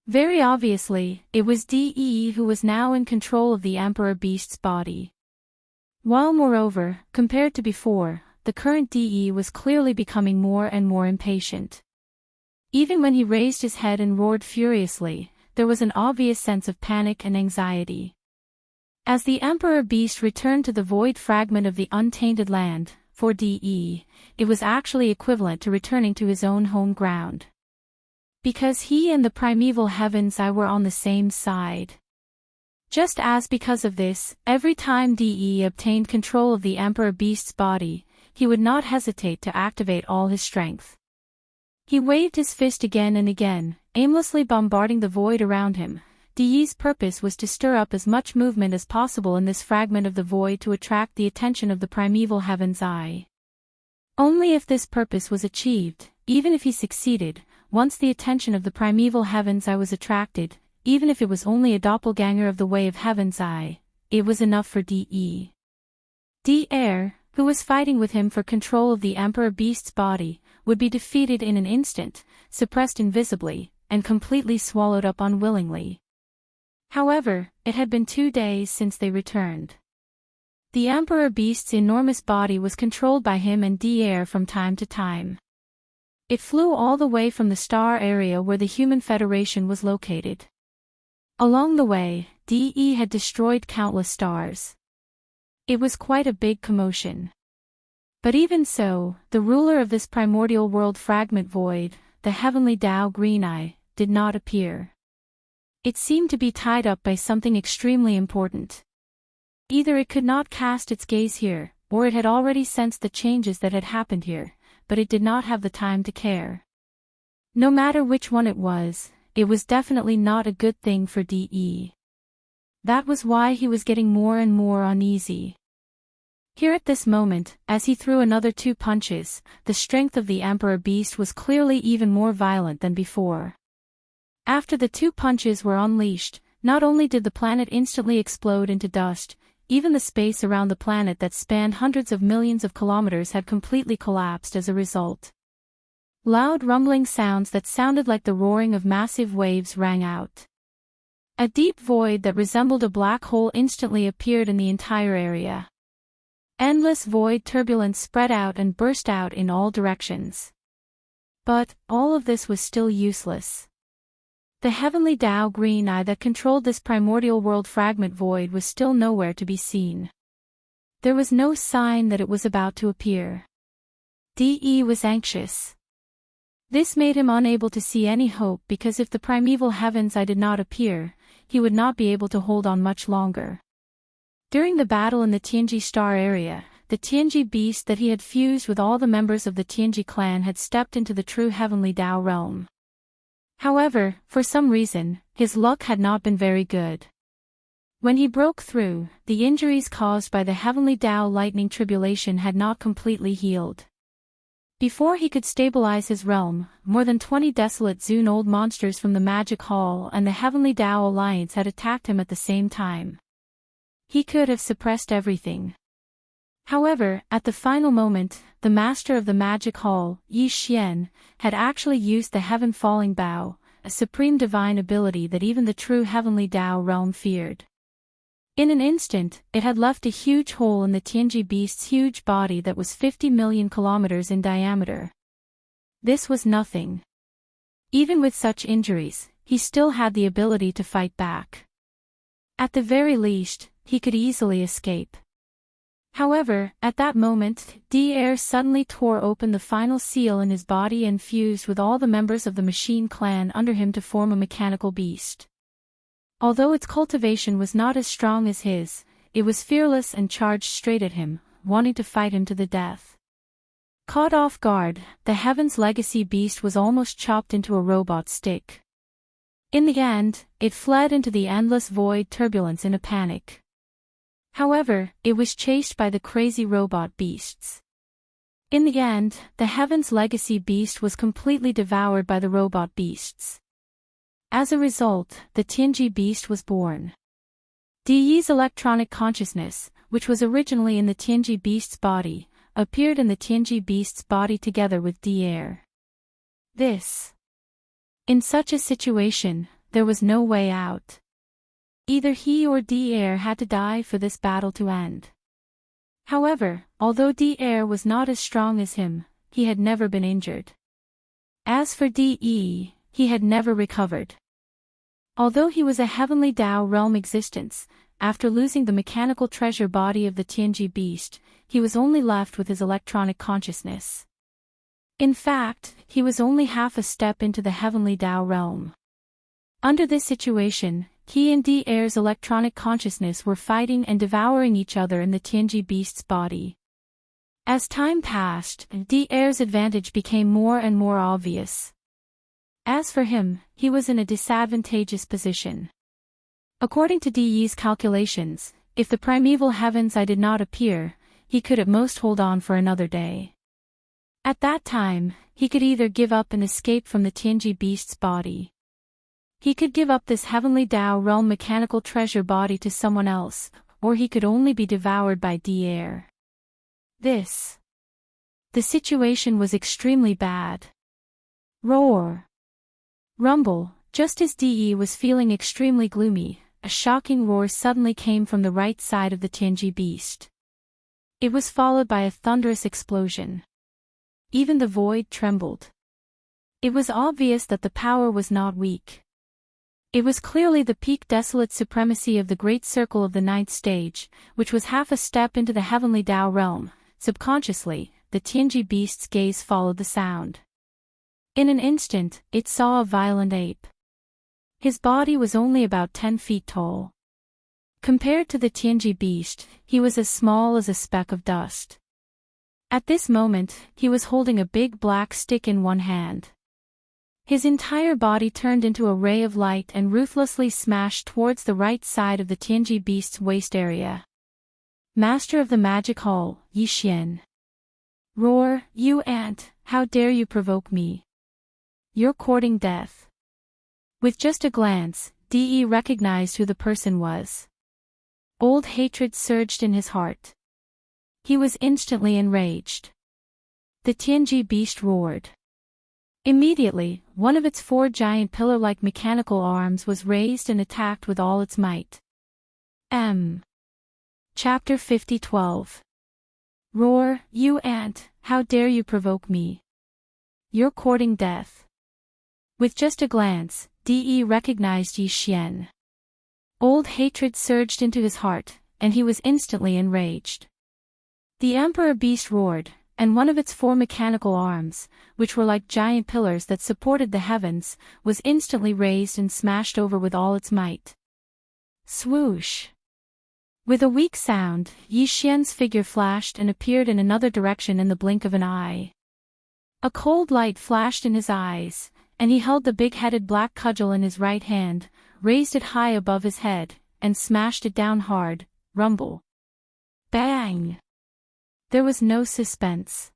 Very obviously, it was DE who was now in control of the Emperor Beast's body. While moreover, compared to before, the current DE was clearly becoming more and more impatient. Even when he raised his head and roared furiously, there was an obvious sense of panic and anxiety. As the Emperor Beast returned to the void fragment of the untainted land, for DE, it was actually equivalent to returning to his own home ground. Because he and the primeval heavens I were on the same side. Just as because of this, every time DE obtained control of the Emperor Beast's body, he would not hesitate to activate all his strength. He waved his fist again and again, aimlessly bombarding the void around him. DE's purpose was to stir up as much movement as possible in this fragment of the void to attract the attention of the primeval heaven's eye. Only if this purpose was achieved, even if he succeeded, once the attention of the primeval heaven's eye was attracted, even if it was only a doppelganger of the way of heaven's eye, it was enough for DE. Dreamy, who was fighting with him for control of the Emperor Beast's body, would be defeated in an instant, suppressed invisibly, and completely swallowed up unwillingly. However, it had been 2 days since they returned. The Emperor Beast's enormous body was controlled by him and Dreamy from time to time. It flew all the way from the star area where the Human Federation was located. Along the way, DE had destroyed countless stars. It was quite a big commotion. But even so, the ruler of this primordial world fragment void, the heavenly Tao Green Eye, did not appear. It seemed to be tied up by something extremely important. Either it could not cast its gaze here, or it had already sensed the changes that had happened here, but it did not have the time to care. No matter which one it was definitely not a good thing for DE. That was why he was getting more and more uneasy. Here at this moment, as he threw another 2 punches, the strength of the Emperor Beast was clearly even more violent than before. After the 2 punches were unleashed, not only did the planet instantly explode into dust, even the space around the planet that spanned hundreds of millions of kilometers had completely collapsed as a result. Loud rumbling sounds that sounded like the roaring of massive waves rang out. A deep void that resembled a black hole instantly appeared in the entire area. Endless void turbulence spread out and burst out in all directions. But, all of this was still useless. The heavenly Tao Green Eye that controlled this primordial world fragment void was still nowhere to be seen. There was no sign that it was about to appear. DE was anxious. This made him unable to see any hope because if the primeval heaven's eye did not appear, he would not be able to hold on much longer. During the battle in the Tianji star area, the Tianji beast that he had fused with all the members of the Tianji clan had stepped into the true heavenly Tao realm. However, for some reason, his luck had not been very good. When he broke through, the injuries caused by the heavenly Tao lightning tribulation had not completely healed. Before he could stabilize his realm, more than 20 desolate Zune-old monsters from the Magic Hall and the Heavenly Tao Alliance had attacked him at the same time. He could have suppressed everything. However, at the final moment, the master of the Magic Hall, Yi Xian, had actually used the Heaven Falling Bow, a supreme divine ability that even the true Heavenly Tao realm feared. In an instant, it had left a huge hole in the Tianji beast's huge body that was 50 million kilometers in diameter. This was nothing. Even with such injuries, he still had the ability to fight back. At the very least, he could easily escape. However, at that moment, Devourer suddenly tore open the final seal in his body and fused with all the members of the machine clan under him to form a mechanical beast. Although its cultivation was not as strong as his, it was fearless and charged straight at him, wanting to fight him to the death. Caught off guard, the Heaven's Legacy beast was almost chopped into a robot stick. In the end, it fled into the endless void turbulence in a panic. However, it was chased by the crazy robot beasts. In the end, the Heaven's Legacy beast was completely devoured by the robot beasts. As a result, the Tianji beast was born. Deyi's electronic consciousness, which was originally in the Tianji beast's body, appeared in the Tianji beast's body together with Devourer. In such a situation, there was no way out. Either he or Devourer had to die for this battle to end. However, although Devourer was not as strong as him, he had never been injured. As for De, he had never recovered. Although he was a heavenly Tao realm existence, after losing the mechanical treasure body of the Tianji beast, he was only left with his electronic consciousness. In fact, he was only half a step into the heavenly Tao realm. Under this situation, he and Devaurer's electronic consciousness were fighting and devouring each other in the Tianji beast's body. As time passed, Devaurer's advantage became more and more obvious. As for him, he was in a disadvantageous position. According to Deyi's calculations, if the primeval heavens did not appear, he could at most hold on for another day. At that time, he could either give up and escape from the Tianji beast's body. He could give up this heavenly Tao realm mechanical treasure body to someone else, or he could only be devoured by Devourer. The situation was extremely bad. Roar! Rumble! Just as De was feeling extremely gloomy, a shocking roar suddenly came from the right side of the Tianji beast. It was followed by a thunderous explosion. Even the void trembled. It was obvious that the power was not weak. It was clearly the peak desolate supremacy of the great circle of the ninth stage, which was half a step into the heavenly Tao realm. Subconsciously, the Tianji beast's gaze followed the sound. In an instant, it saw a violent ape. His body was only about 10 feet tall. Compared to the Tianji beast, he was as small as a speck of dust. At this moment, he was holding a big black stick in one hand. His entire body turned into a ray of light and ruthlessly smashed towards the right side of the Tianji beast's waist area. Master of the Magic Hall, Yi Xian. Roar, you ant, how dare you provoke me? You're courting death. With just a glance, De recognized who the person was. Old hatred surged in his heart. He was instantly enraged. The Tianji beast roared. Immediately, one of its 4 giant pillar-like mechanical arms was raised and attacked with all its might. Chapter 50:12. Roar, you ant, how dare you provoke me? You're courting death. With just a glance, De recognized Yi Xian. Old hatred surged into his heart, and he was instantly enraged. The Emperor Beast roared, and one of its 4 mechanical arms, which were like giant pillars that supported the heavens, was instantly raised and smashed over with all its might. Swoosh! With a weak sound, Yi Xian's figure flashed and appeared in another direction in the blink of an eye. A cold light flashed in his eyes, and he held the big-headed black cudgel in his right hand, raised it high above his head, and smashed it down hard. Rumble! Bang! There was no suspense.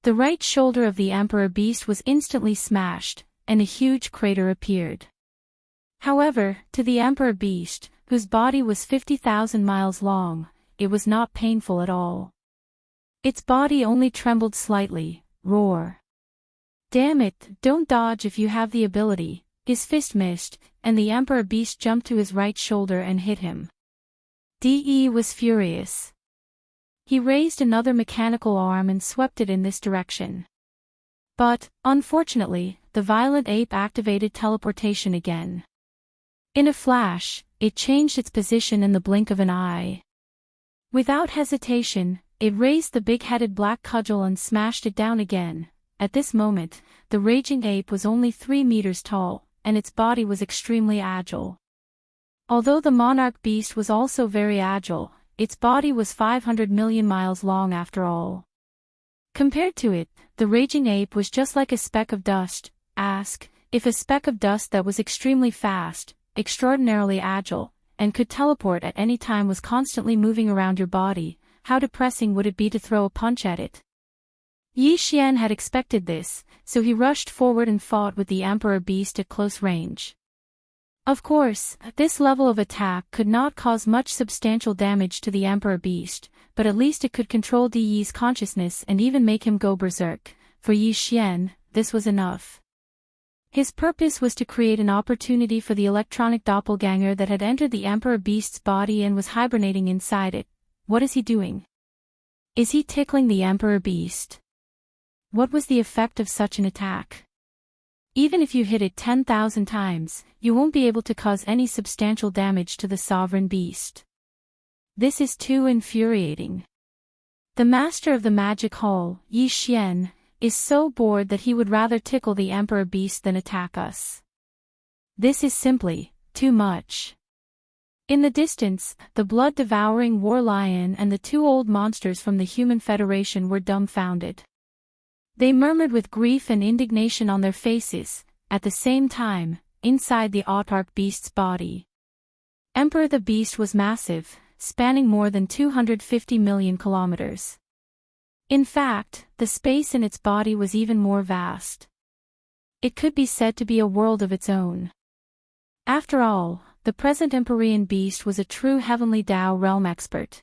The right shoulder of the Emperor Beast was instantly smashed, and a huge crater appeared. However, to the Emperor Beast, whose body was 50,000 miles long, it was not painful at all. Its body only trembled slightly. Roar! Damn it, don't dodge if you have the ability. His fist missed, and the Emperor Beast jumped to his right shoulder and hit him. De was furious. He raised another mechanical arm and swept it in this direction. But, unfortunately, the violent ape activated teleportation again. In a flash, it changed its position in the blink of an eye. Without hesitation, it raised the big-headed black cudgel and smashed it down again. At this moment, the raging ape was only 3 meters tall, and its body was extremely agile. Although the monarch beast was also very agile, its body was 500 million miles long after all. Compared to it, the raging ape was just like a speck of dust. Ask, if a speck of dust that was extremely fast, extraordinarily agile, and could teleport at any time was constantly moving around your body, how depressing would it be to throw a punch at it? Yi Xian had expected this, so he rushed forward and fought with the Emperor Beast at close range. Of course, this level of attack could not cause much substantial damage to the Emperor Beast, but at least it could control Di Yi's consciousness and even make him go berserk. For Yi Xian, this was enough. His purpose was to create an opportunity for the electronic doppelganger that had entered the Emperor Beast's body and was hibernating inside it. What is he doing? Is he tickling the Emperor Beast? What was the effect of such an attack? Even if you hit it 10,000 times, you won't be able to cause any substantial damage to the sovereign beast. This is too infuriating. The master of the magic hall, Yi Xian, is so bored that he would rather tickle the Emperor Beast than attack us. This is simply too much. In the distance, the blood-devouring war lion and the 2 old monsters from the Human Federation were dumbfounded. They murmured with grief and indignation on their faces. At the same time, inside the autarch beast's body, Emperor the Beast was massive, spanning more than 250 million kilometers. In fact, the space in its body was even more vast. It could be said to be a world of its own. After all, the present Empyrean beast was a true heavenly Tao realm expert.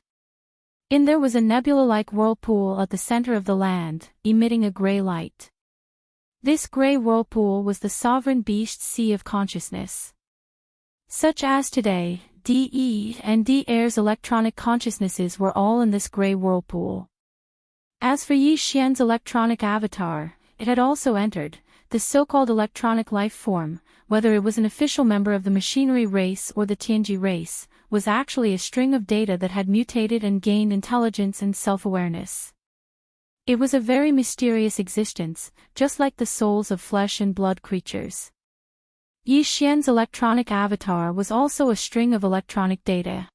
In there was a nebula-like whirlpool at the center of the land, emitting a gray light. This gray whirlpool was the sovereign beast's sea of consciousness. Such as today, De and De'er's electronic consciousnesses were all in this gray whirlpool. As for Yi Xian's electronic avatar, it had also entered. The so-called electronic life form, whether it was an official member of the machinery race or the Tianji race, was actually a string of data that had mutated and gained intelligence and self-awareness. It was a very mysterious existence, just like the souls of flesh and blood creatures. Yi Xian's electronic avatar was also a string of electronic data.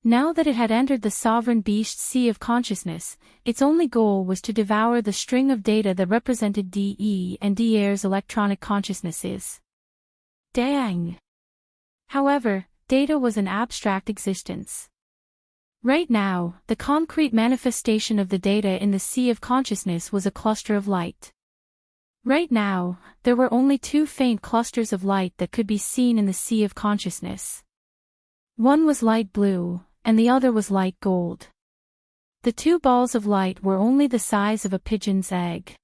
Now that it had entered the sovereign beast's sea of consciousness, its only goal was to devour the string of data that represented De and De'er's electronic consciousnesses. Dang! However, data was an abstract existence. Right now, the concrete manifestation of the data in the sea of consciousness was a cluster of light. Right now, there were only 2 faint clusters of light that could be seen in the sea of consciousness. One was light blue, and the other was light gold. The 2 balls of light were only the size of a pigeon's egg.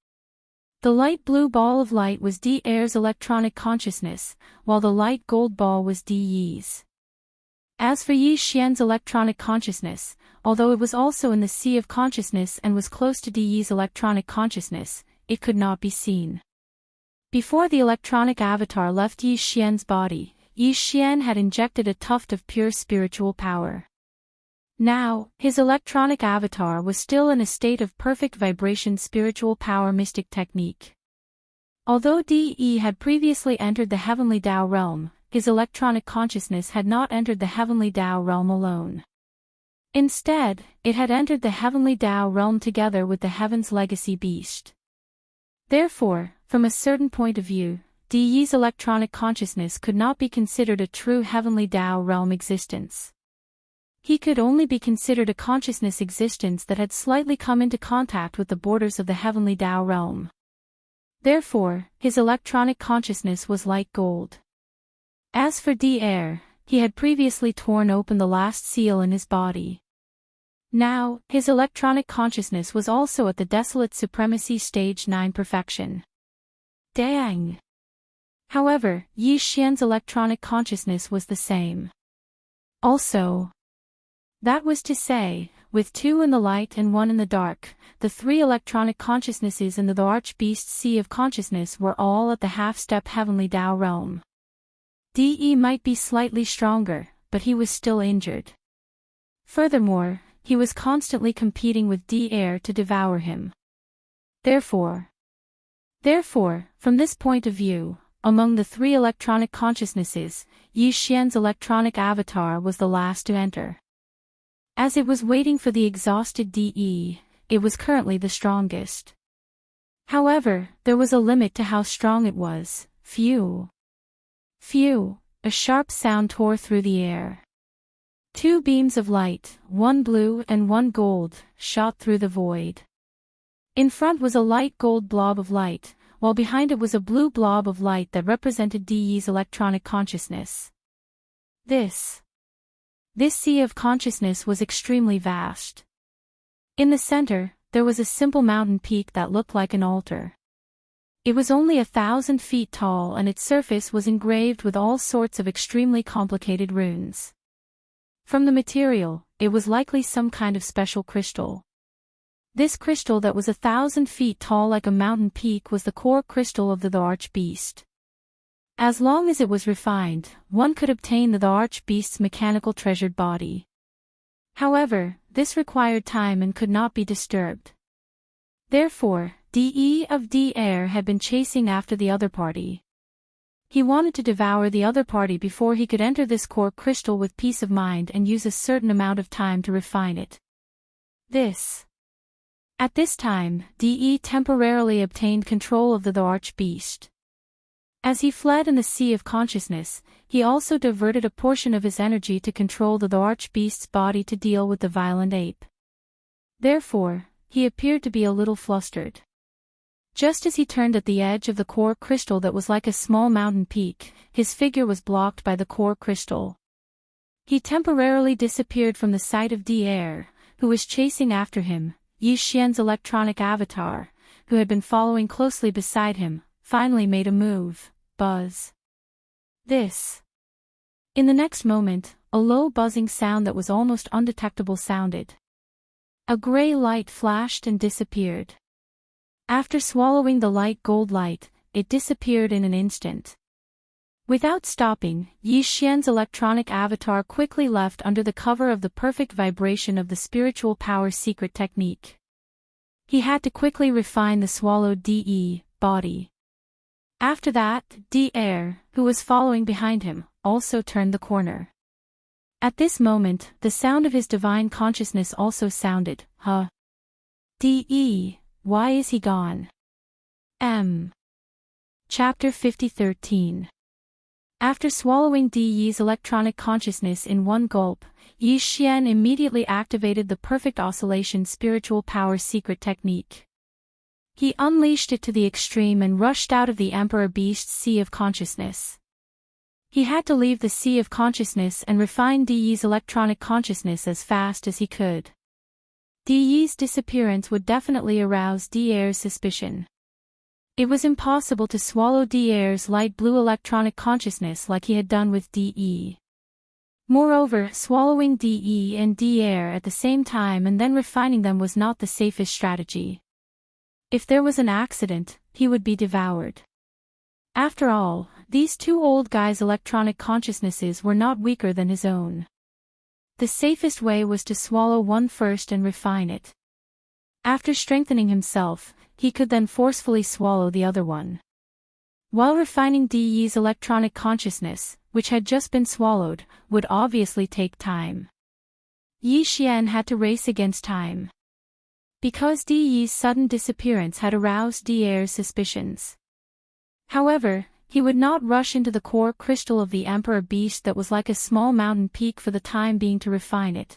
The light blue ball of light was De'er's electronic consciousness, while the light gold ball was De Yi's. As for Yi Xian's electronic consciousness, although it was also in the sea of consciousness and was close to De Yi's electronic consciousness, it could not be seen. Before the electronic avatar left Yi Xian's body, Yi Xian had injected a tuft of pure spiritual power. Now, his electronic avatar was still in a state of perfect vibration spiritual power mystic technique. Although De had previously entered the heavenly Tao realm, his electronic consciousness had not entered the heavenly Tao realm alone. Instead, it had entered the heavenly Tao realm together with the heaven's legacy beast. Therefore, from a certain point of view, De's electronic consciousness could not be considered a true heavenly Tao realm existence. He could only be considered a consciousness existence that had slightly come into contact with the borders of the heavenly Tao realm. Therefore, his electronic consciousness was light gold. As for De, he had previously torn open the last seal in his body. Now, his electronic consciousness was also at the desolate supremacy stage 9 perfection. Dang! However, Yi Xian's electronic consciousness was the same. Also, That was to say, with 2 in the light and 1 in the dark, the 3 electronic consciousnesses in the Archbeast's sea of consciousness were all at the half-step heavenly Tao realm. DE might be slightly stronger, but he was still injured. Furthermore, he was constantly competing with D-Air to devour him. Therefore, from this point of view, among the 3 electronic consciousnesses, Yi Xian's electronic avatar was the last to enter. As it was waiting for the exhausted DE, it was currently the strongest. However, there was a limit to how strong it was. Phew! Phew! A sharp sound tore through the air. 2 beams of light, 1 blue and 1 gold, shot through the void. In front was a light gold blob of light, while behind it was a blue blob of light that represented DE's electronic consciousness. This sea of consciousness was extremely vast. In the center, there was a simple mountain peak that looked like an altar. It was only 1,000 feet tall and its surface was engraved with all sorts of extremely complicated runes. From the material, it was likely some kind of special crystal. This crystal that was 1,000 feet tall like a mountain peak was the core crystal of the Archbeast. As long as it was refined, one could obtain the Archbeast's mechanical treasured body. However, this required time and could not be disturbed. Therefore, DE of D-Air had been chasing after the other party. He wanted to devour the other party before he could enter this core crystal with peace of mind and use a certain amount of time to refine it. At this time, DE temporarily obtained control of the Archbeast. As he fled in the sea of consciousness, he also diverted a portion of his energy to control the Archbeast's body to deal with the violent ape. Therefore, he appeared to be a little flustered. Just as he turned at the edge of the core crystal that was like a small mountain peak, his figure was blocked by the core crystal. He temporarily disappeared from the sight of D-Air, who was chasing after him. Yi Xian's electronic avatar, who had been following closely beside him, finally made a move. Buzz. In the next moment, a low buzzing sound that was almost undetectable sounded. A gray light flashed and disappeared. After swallowing the light gold light, it disappeared in an instant. Without stopping, Yi Xian's electronic avatar quickly left under the cover of the perfect vibration of the spiritual power secret technique. He had to quickly refine the swallowed DE body. After that, D-Air, who was following behind him, also turned the corner. At this moment, the sound of his divine consciousness also sounded. DE, why is he gone? Chapter 50:13. After swallowing Di's electronic consciousness in one gulp, Yi Xian immediately activated the perfect oscillation spiritual power secret technique. He unleashed it to the extreme and rushed out of the Emperor Beast's sea of consciousness. He had to leave the sea of consciousness and refine Di's electronic consciousness as fast as he could. Di's disappearance would definitely arouse D-Air's suspicion. It was impossible to swallow D-Air's light blue electronic consciousness like he had done with DE. Moreover, swallowing DE and D-Air at the same time and then refining them was not the safest strategy. If there was an accident, he would be devoured. After all, these two old guys' electronic consciousnesses were not weaker than his own. The safest way was to swallow one first and refine it. After strengthening himself, he could then forcefully swallow the other one. While refining DE's electronic consciousness, which had just been swallowed, would obviously take time. Yi Xian had to race against time. Because DE's sudden disappearance had aroused D-Air's suspicions. However, he would not rush into the core crystal of the Emperor Beast that was like a small mountain peak for the time being to refine it.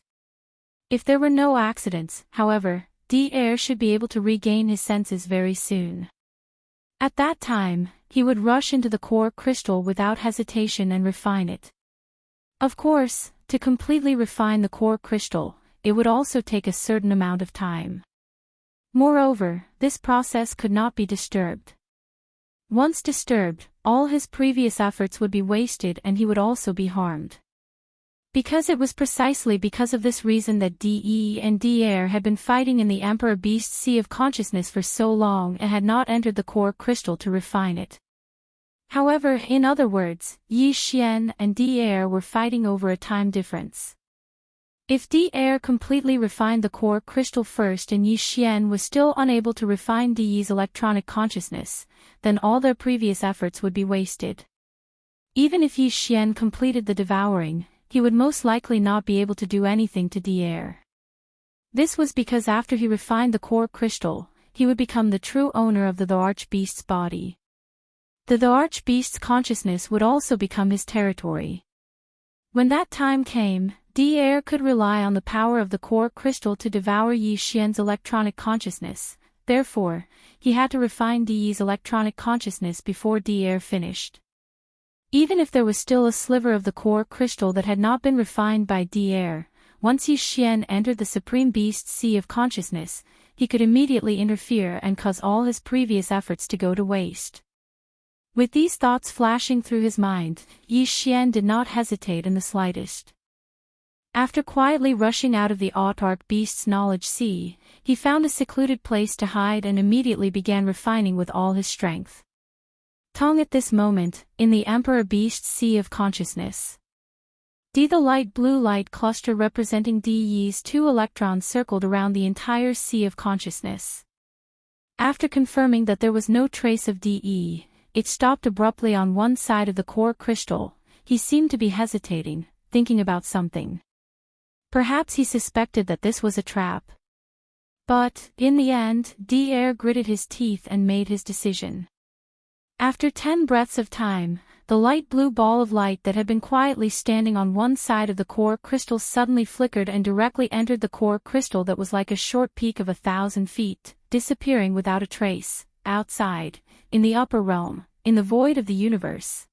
If there were no accidents, however, D-Air should be able to regain his senses very soon. At that time, he would rush into the core crystal without hesitation and refine it. Of course, to completely refine the core crystal, it would also take a certain amount of time. Moreover, this process could not be disturbed. Once disturbed, all his previous efforts would be wasted and he would also be harmed. Because it was precisely because of this reason that De and De'er had been fighting in the Emperor Beast's Sea of Consciousness for so long and had not entered the core crystal to refine it. However, in other words, Yi Xian and De'er were fighting over a time difference. If De'er completely refined the core crystal first and Yi Xian was still unable to refine De's electronic consciousness, then all their previous efforts would be wasted. Even if Yi Xian completed the devouring, he would most likely not be able to do anything to De'er. This was because after he refined the core crystal, he would become the true owner of the Archbeast's body. The Archbeast's consciousness would also become his territory. When that time came, De'er could rely on the power of the core crystal to devour Yi Xian's electronic consciousness. Therefore, he had to refine De's electronic consciousness before De'er finished. Even if there was still a sliver of the core crystal that had not been refined by De'er, once Yi Xian entered the Supreme Beast's Sea of Consciousness, he could immediately interfere and cause all his previous efforts to go to waste. With these thoughts flashing through his mind, Yi Xian did not hesitate in the slightest. After quietly rushing out of the Archbeast's knowledge sea, he found a secluded place to hide and immediately began refining with all his strength. Tong at this moment, in the Emperor Beast's Sea of Consciousness. D. The light blue light cluster representing De's 2 electrons circled around the entire Sea of Consciousness. After confirming that there was no trace of De, it stopped abruptly on one side of the core crystal. He seemed to be hesitating, thinking about something. Perhaps he suspected that this was a trap. But, in the end, De'er gritted his teeth and made his decision. After 10 breaths of time, the light blue ball of light that had been quietly standing on one side of the core crystal suddenly flickered and directly entered the core crystal that was like a short peak of 1,000 feet, disappearing without a trace, outside, in the upper realm, in the void of the universe.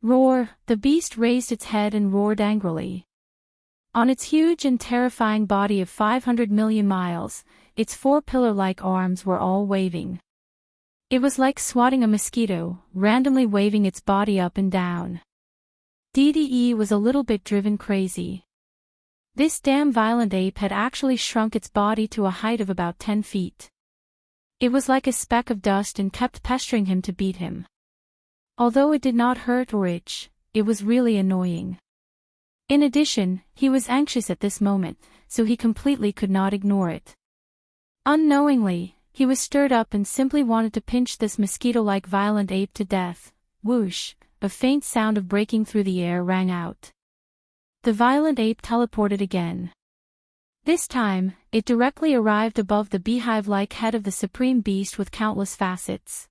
Roar! The beast raised its head and roared angrily. On its huge and terrifying body of 500 million miles, its 4 pillar-like arms were all waving. It was like swatting a mosquito, randomly waving its body up and down. DDE was a little bit driven crazy. This damn violent ape had actually shrunk its body to a height of about 10 feet. It was like a speck of dust and kept pestering him to beat him. Although it did not hurt or itch, it was really annoying. In addition, he was anxious at this moment, so he completely could not ignore it. Unknowingly, he was stirred up and simply wanted to pinch this mosquito-like violent ape to death. Whoosh! A faint sound of breaking through the air rang out. The violent ape teleported again. This time, it directly arrived above the beehive-like head of the Supreme Beast with countless facets.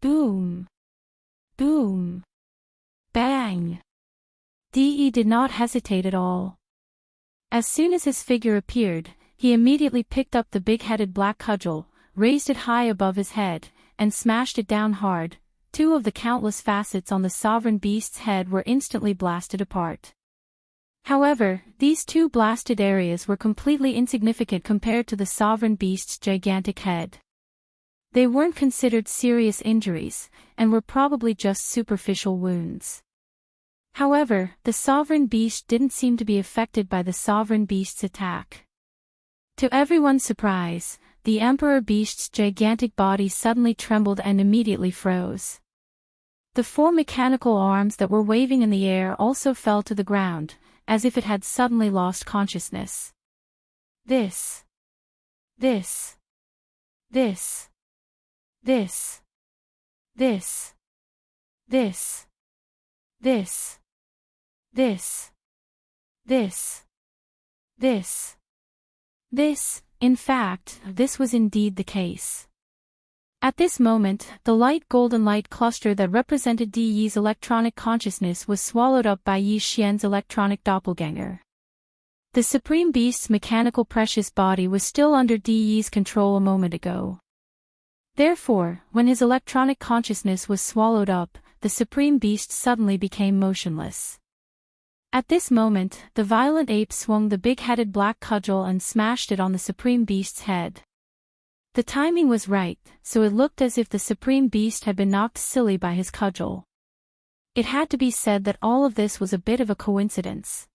Boom! Boom! Bang! De did not hesitate at all. As soon as his figure appeared, he immediately picked up the big-headed black cudgel, raised it high above his head, and smashed it down hard. 2 of the countless facets on the sovereign beast's head were instantly blasted apart. However, these 2 blasted areas were completely insignificant compared to the sovereign beast's gigantic head. They weren't considered serious injuries, and were probably just superficial wounds. However, the sovereign beast didn't seem to be affected by the sovereign beast's attack. To everyone's surprise, the Emperor Beast's gigantic body suddenly trembled and immediately froze. The 4 mechanical arms that were waving in the air also fell to the ground, as if it had suddenly lost consciousness. This. This. This. This. This. This. This. This. This. This. This, in fact, this was indeed the case. At this moment, the light golden light cluster that represented De's electronic consciousness was swallowed up by Yi Xian's electronic doppelganger. The Supreme Beast's mechanical precious body was still under De's control a moment ago. Therefore, when his electronic consciousness was swallowed up, the Supreme Beast suddenly became motionless. At this moment, the violent ape swung the big-headed black cudgel and smashed it on the Supreme Beast's head. The timing was right, so it looked as if the Supreme Beast had been knocked silly by his cudgel. It had to be said that all of this was a bit of a coincidence.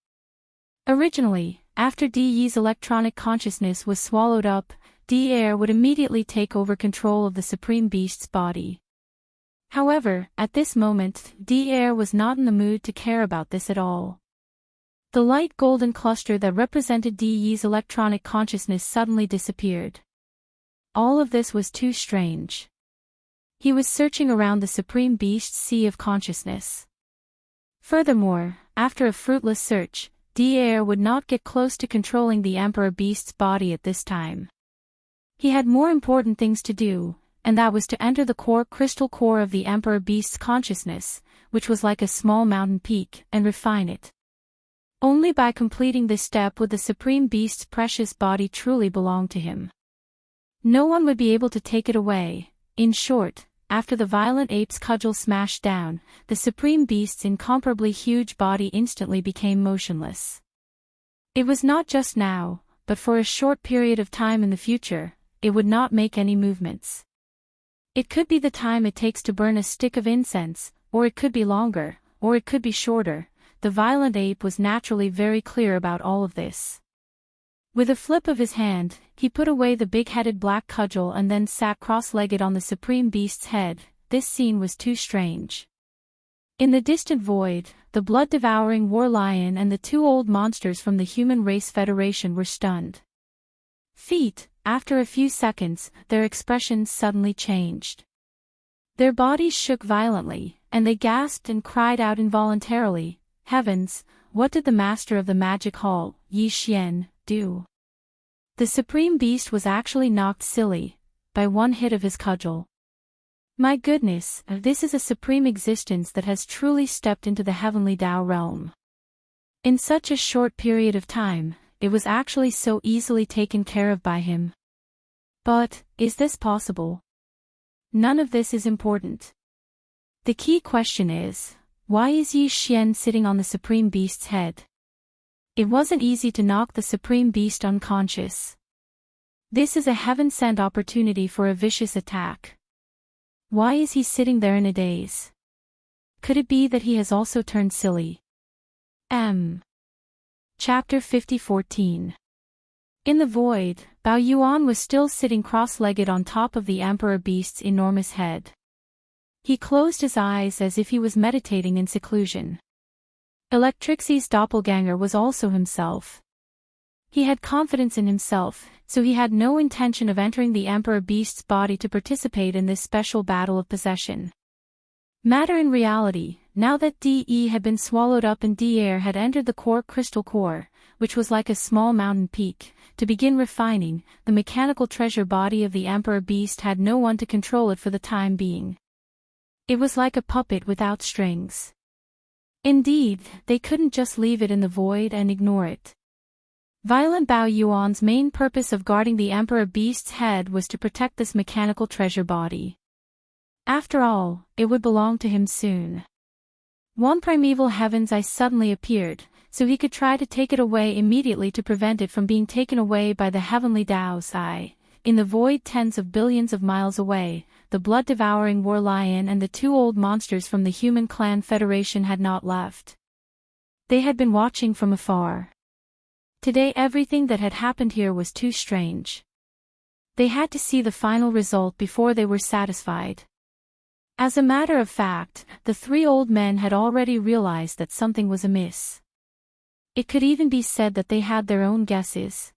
Originally, after De's electronic consciousness was swallowed up, Devourer would immediately take over control of the Supreme Beast's body. However, at this moment, Devourer was not in the mood to care about this at all. The light golden cluster that represented De's electronic consciousness suddenly disappeared. All of this was too strange. He was searching around the Supreme Beast's sea of consciousness. Furthermore, after a fruitless search, Devourer would not get close to controlling the Emperor Beast's body at this time. He had more important things to do, and that was to enter the crystal core of the Emperor Beast's consciousness, which was like a small mountain peak, and refine it. Only by completing this step would the Supreme Beast's precious body truly belong to him. No one would be able to take it away. In short, after the violent ape's cudgel smashed down, the Supreme Beast's incomparably huge body instantly became motionless. It was not just now, but for a short period of time in the future, it would not make any movements. It could be the time it takes to burn a stick of incense, or it could be longer, or it could be shorter. The violent ape was naturally very clear about all of this. With a flip of his hand, he put away the big-headed black cudgel and then sat cross-legged on the Supreme Beast's head. This scene was too strange. In the distant void, the blood-devouring war lion and the two old monsters from the Human Race Federation were stunned. After a few seconds, their expressions suddenly changed. Their bodies shook violently, and they gasped and cried out involuntarily, "Heavens, what did the master of the magic hall, Yi Xian, do?" The Supreme Beast was actually knocked silly by one hit of his cudgel. My goodness, this is a supreme existence that has truly stepped into the heavenly Tao realm. In such a short period of time, it was actually so easily taken care of by him. But, is this possible? None of this is important. The key question is, why is Yi Xian sitting on the Supreme Beast's head? It wasn't easy to knock the Supreme Beast unconscious. This is a heaven-sent opportunity for a vicious attack. Why is he sitting there in a daze? Could it be that he has also turned silly? Chapter 50:14. In the void, Bao Yuan was still sitting cross-legged on top of the Emperor Beast's enormous head. He closed his eyes as if he was meditating in seclusion. Electrixie's doppelganger was also himself. He had confidence in himself, so he had no intention of entering the Emperor Beast's body to participate in this special battle of possession. Matter in reality, now that De had been swallowed up and Devourer had entered the crystal core, which was like a small mountain peak, to begin refining, the mechanical treasure body of the Emperor Beast had no one to control it for the time being. It was like a puppet without strings. Indeed, they couldn't just leave it in the void and ignore it. Violent Bao Yuan's main purpose of guarding the Emperor Beast's head was to protect this mechanical treasure body. After all, it would belong to him soon. One primeval heaven's eye suddenly appeared, so he could try to take it away immediately to prevent it from being taken away by the heavenly Tao's eye. In the void tens of billions of miles away, the blood-devouring war lion and the two old monsters from the Human Clan Federation had not left. They had been watching from afar. Today everything that had happened here was too strange. They had to see the final result before they were satisfied. As a matter of fact, the three old men had already realized that something was amiss. It could even be said that they had their own guesses.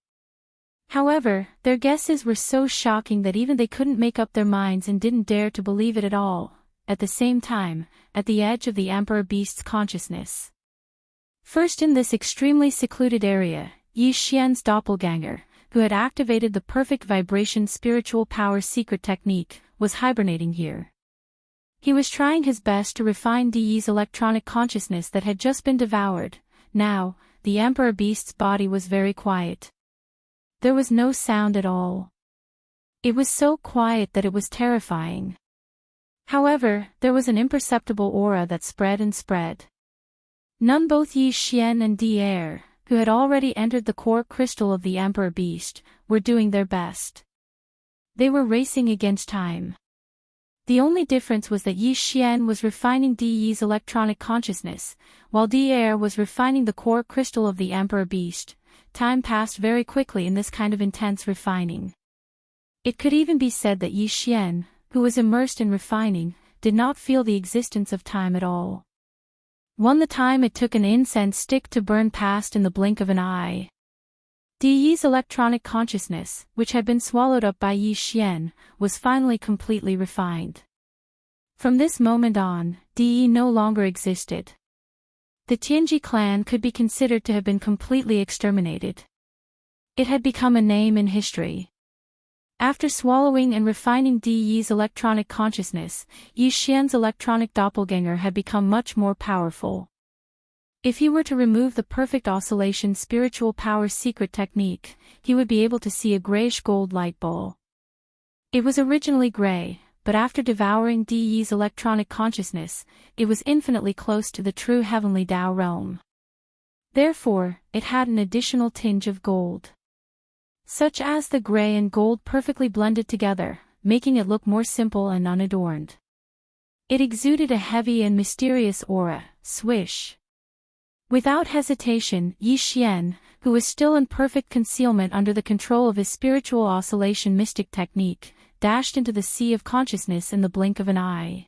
However, their guesses were so shocking that even they couldn't make up their minds and didn't dare to believe it at all. At the same time, at the edge of the Emperor Beast's consciousness. First in this extremely secluded area, Yi Xian's doppelganger, who had activated the perfect vibration spiritual power secret technique, was hibernating here. He was trying his best to refine De's electronic consciousness that had just been devoured. Now, the Emperor Beast's body was very quiet. There was no sound at all. It was so quiet that it was terrifying. However, there was an imperceptible aura that spread and spread. Both Yi Xian and Devourer, who had already entered the core crystal of the Emperor Beast, were doing their best. They were racing against time. The only difference was that Yi Xian was refining Di Yi's electronic consciousness, while Di was refining the core crystal of the Emperor Beast. Time passed very quickly in this kind of intense refining. It could even be said that Yi Xian, who was immersed in refining, did not feel the existence of time at all. The time it took an incense stick to burn passed in the blink of an eye. Di Yi's electronic consciousness, which had been swallowed up by Yi Xian, was finally completely refined. From this moment on, Di Yi no longer existed. The Tianji clan could be considered to have been completely exterminated. It had become a name in history. After swallowing and refining Di Yi's electronic consciousness, Yi Xian's electronic doppelganger had become much more powerful. If he were to remove the perfect oscillation spiritual power secret technique, he would be able to see a grayish-gold light ball. It was originally gray, but after devouring Di Yi's electronic consciousness, it was infinitely close to the true heavenly Tao realm. Therefore, it had an additional tinge of gold, such as the gray and gold perfectly blended together, making it look more simple and unadorned. It exuded a heavy and mysterious aura. Swish. Without hesitation, Yi Xian, who was still in perfect concealment under the control of his spiritual oscillation mystic technique, dashed into the sea of consciousness in the blink of an eye.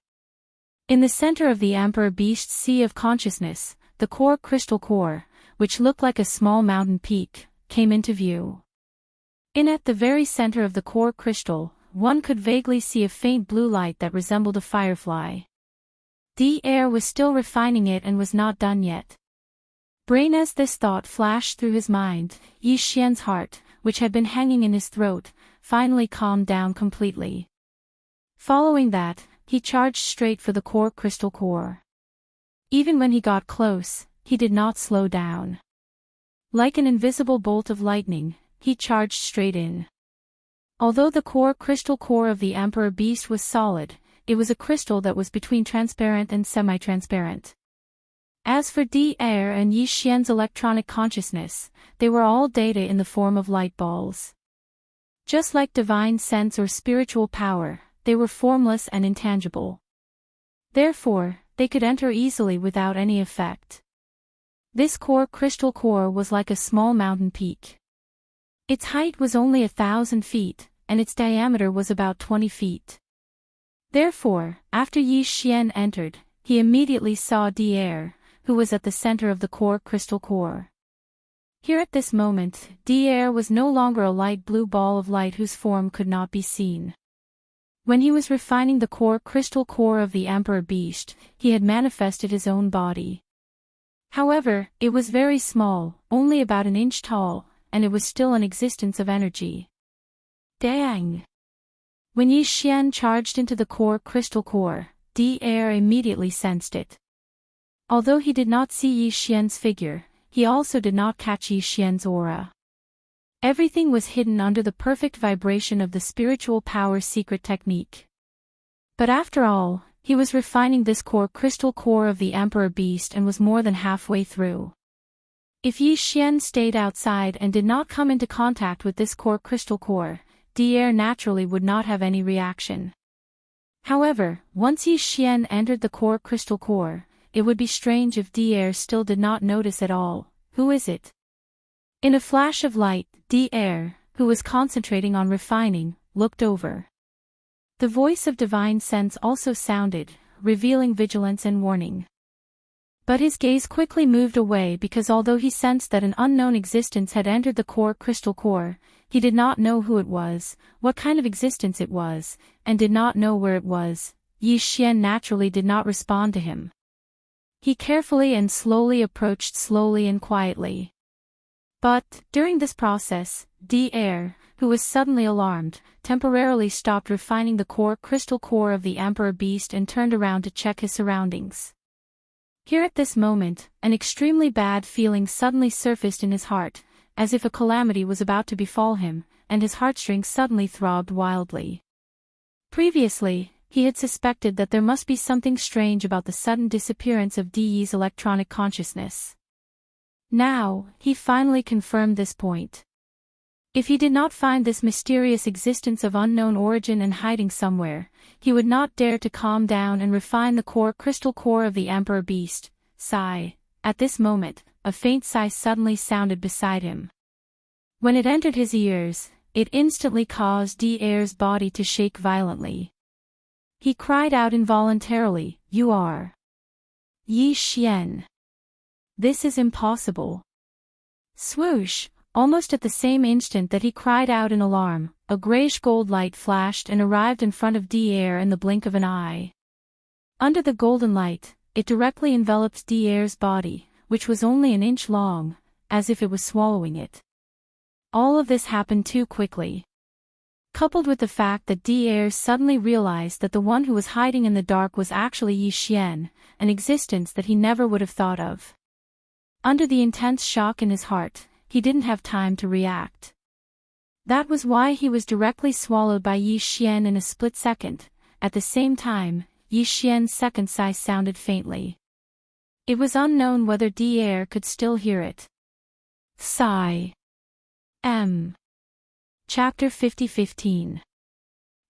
In the center of the Emperor Beast's sea of consciousness, the core crystal core, which looked like a small mountain peak, came into view. At the very center of the core crystal, one could vaguely see a faint blue light that resembled a firefly. Di was still refining it and was not done yet. As this thought flashed through his mind, Yi Xian's heart, which had been hanging in his throat, finally calmed down completely. Following that, he charged straight for the core crystal core. Even when he got close, he did not slow down. Like an invisible bolt of lightning, he charged straight in. Although the core crystal core of the Emperor Beast was solid, it was a crystal that was between transparent and semi-transparent. As for Di and Yi Xian's electronic consciousness, they were all data in the form of light balls. Just like divine sense or spiritual power, they were formless and intangible. Therefore, they could enter easily without any effect. This core crystal core was like a small mountain peak. Its height was only 1,000 feet, and its diameter was about 20 feet. Therefore, after Yi Xian entered, he immediately saw Di who was at the center of the core crystal core. Here at this moment, Di was no longer a light blue ball of light whose form could not be seen. When he was refining the core crystal core of the Emperor Beast, he had manifested his own body. However, it was very small, only about an inch tall, and it was still an existence of energy. Dang! When Yi Xian charged into the core crystal core, Di immediately sensed it. Although he did not see Yi Xian's figure, he also did not catch Yi Xian's aura. Everything was hidden under the perfect vibration of the spiritual power secret technique. But after all, he was refining this core crystal core of the Emperor Beast and was more than halfway through. If Yi Xian stayed outside and did not come into contact with this core crystal core, Di naturally would not have any reaction. However, once Yi Xian entered the core crystal core, it would be strange if Di still did not notice at all. Who is it? In a flash of light, Di, who was concentrating on refining, looked over. The voice of divine sense also sounded, revealing vigilance and warning. But his gaze quickly moved away because although he sensed that an unknown existence had entered the core crystal core, he did not know who it was, what kind of existence it was, and did not know where it was. Yi Xian naturally did not respond to him. He carefully and slowly approached slowly and quietly. But, during this process, Di, who was suddenly alarmed, temporarily stopped refining the core crystal core of the Emperor Beast and turned around to check his surroundings. Here at this moment, an extremely bad feeling suddenly surfaced in his heart, as if a calamity was about to befall him, and his heartstrings suddenly throbbed wildly. Previously, he had suspected that there must be something strange about the sudden disappearance of Di's electronic consciousness. Now, he finally confirmed this point. If he did not find this mysterious existence of unknown origin and hiding somewhere, he would not dare to calm down and refine the crystal core of the Emperor Beast. Sigh. At this moment, a faint sigh suddenly sounded beside him. When it entered his ears, it instantly caused Devoure's body to shake violently. He cried out involuntarily, "You are Yi Xian. This is impossible." Swoosh! Almost at the same instant that he cried out in alarm, a grayish-gold light flashed and arrived in front of Devourer in the blink of an eye. Under the golden light, it directly enveloped Devaurer's body, which was only an inch long, as if it was swallowing it. All of this happened too quickly. Coupled with the fact that Devourer suddenly realized that the one who was hiding in the dark was actually Yi Xian, an existence that he never would have thought of. Under the intense shock in his heart, he didn't have time to react. That was why he was directly swallowed by Yi Xian in a split second. At the same time, Yi Xian's second sigh sounded faintly. It was unknown whether Devourer could still hear it. Sigh. Chapter 50:15.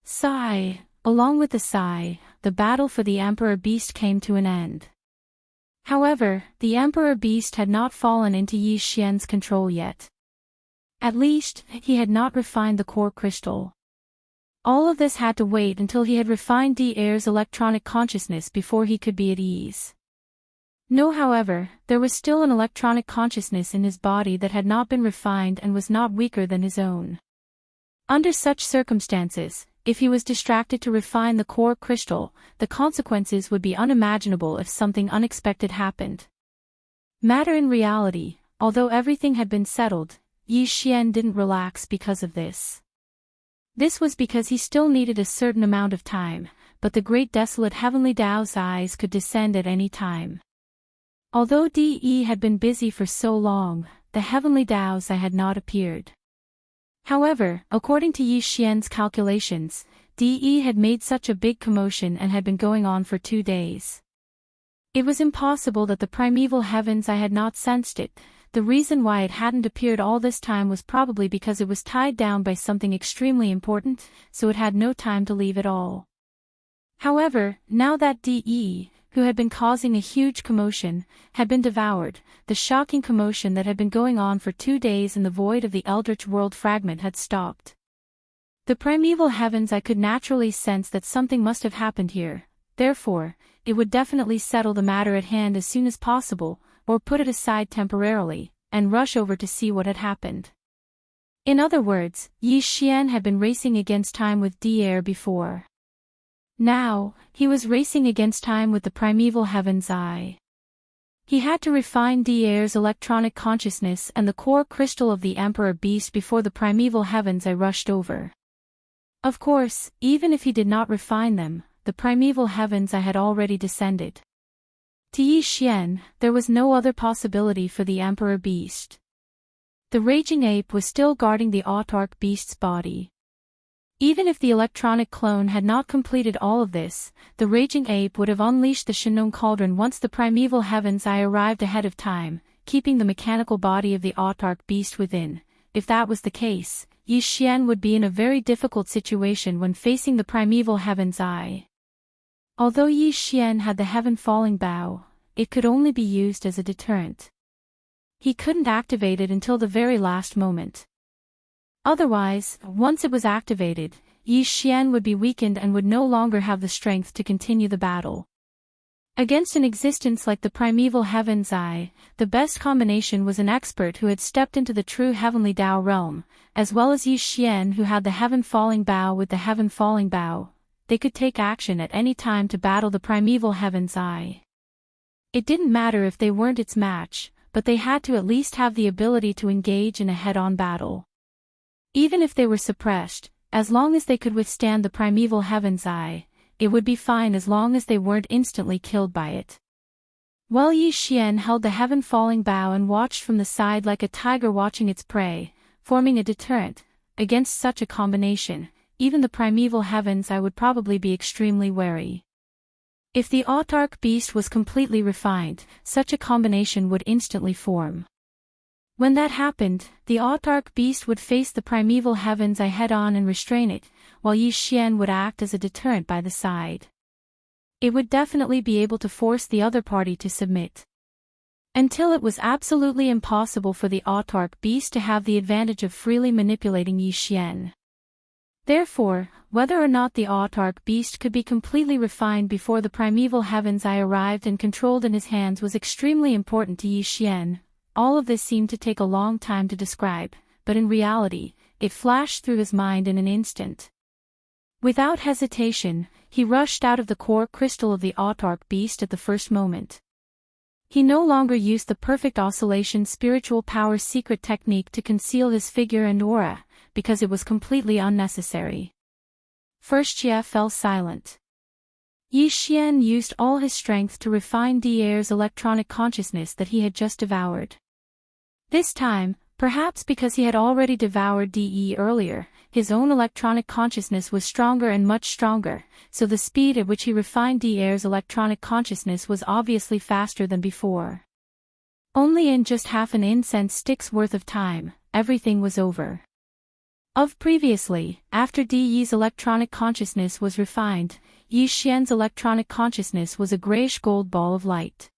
Sigh. Along with the sigh, the battle for the Emperor Beast came to an end. However, the Emperor Beast had not fallen into Yi Xian's control yet. At least, he had not refined the core crystal. All of this had to wait until he had refined Devaurer's electronic consciousness before he could be at ease. No, however, there was still an electronic consciousness in his body that had not been refined and was not weaker than his own. Under such circumstances, if he was distracted to refine the core crystal, the consequences would be unimaginable if something unexpected happened. Matter in reality, although everything had been settled, Yi Xian didn't relax because of this. This was because he still needed a certain amount of time, but the great desolate heavenly Tao's eyes could descend at any time. Although De had been busy for so long, the heavenly Tao's eye had not appeared. However, according to Yi Xian's calculations, De had made such a big commotion and had been going on for 2 days. It was impossible that the primeval heavens eye had not sensed it. The reason why it hadn't appeared all this time was probably because it was tied down by something extremely important, so it had no time to leave at all. However, now that De, who had been causing a huge commotion, had been devoured, the shocking commotion that had been going on for 2 days in the void of the Eldritch World fragment had stopped. The primeval heavens eye could naturally sense that something must have happened here, therefore, it would definitely settle the matter at hand as soon as possible, or put it aside temporarily, and rush over to see what had happened. In other words, Yi Xian had been racing against time with Devourer before. Now, he was racing against time with the primeval heavens eye. He had to refine Devaurer's electronic consciousness and the core crystal of the Emperor Beast before the primeval heavens eye rushed over. Of course, even if he did not refine them, the primeval heavens eye had already descended. To Yi Xian, there was no other possibility for the Emperor Beast. The raging ape was still guarding the autarch beast's body. Even if the electronic clone had not completed all of this, the raging ape would have unleashed the Shinong Cauldron once the primeval heavens eye arrived ahead of time, keeping the mechanical body of the autarch beast within. If that was the case, Yi Xian would be in a very difficult situation when facing the primeval heavens eye. Although Yi Xian had the heaven-falling bow, it could only be used as a deterrent. He couldn't activate it until the very last moment. Otherwise, once it was activated, Yi Xian would be weakened and would no longer have the strength to continue the battle. Against an existence like the primeval heavens eye, the best combination was an expert who had stepped into the true heavenly Tao realm, as well as Yi Xian who had the heaven-falling bow with the heaven-falling bow. They could take action at any time to battle the primeval heavens eye. It didn't matter if they weren't its match, but they had to at least have the ability to engage in a head-on battle. Even if they were suppressed, as long as they could withstand the primeval heavens eye, it would be fine as long as they weren't instantly killed by it. While Yi Xian held the heaven-falling bow and watched from the side like a tiger watching its prey, forming a deterrent, against such a combination, even the primeval heavens eye would probably be extremely wary. If the autarch beast was completely refined, such a combination would instantly form. When that happened, the autarch beast would face the primeval heavens eye head-on and restrain it, while Yi Xian would act as a deterrent by the side. It would definitely be able to force the other party to submit. Until it was absolutely impossible for the autarch beast to have the advantage of freely manipulating Yi Xian. Therefore, whether or not the autarch beast could be completely refined before the primeval heavens eye arrived and controlled in his hands was extremely important to Yi Xian. All of this seemed to take a long time to describe, but in reality, it flashed through his mind in an instant. Without hesitation, he rushed out of the core crystal of the autarch beast at the first moment. He no longer used the perfect oscillation spiritual power secret technique to conceal his figure and aura, because it was completely unnecessary. First Jie fell silent. Yi Xian used all his strength to refine Devoure's electronic consciousness that he had just devoured. This time, perhaps because he had already devoured De earlier, his own electronic consciousness was stronger and much stronger, so the speed at which he refined Devoure's electronic consciousness was obviously faster than before. Only in just half an incense stick's worth of time, everything was over. Previously, after De's electronic consciousness was refined, Yi Xian's electronic consciousness was a grayish-gold ball of light.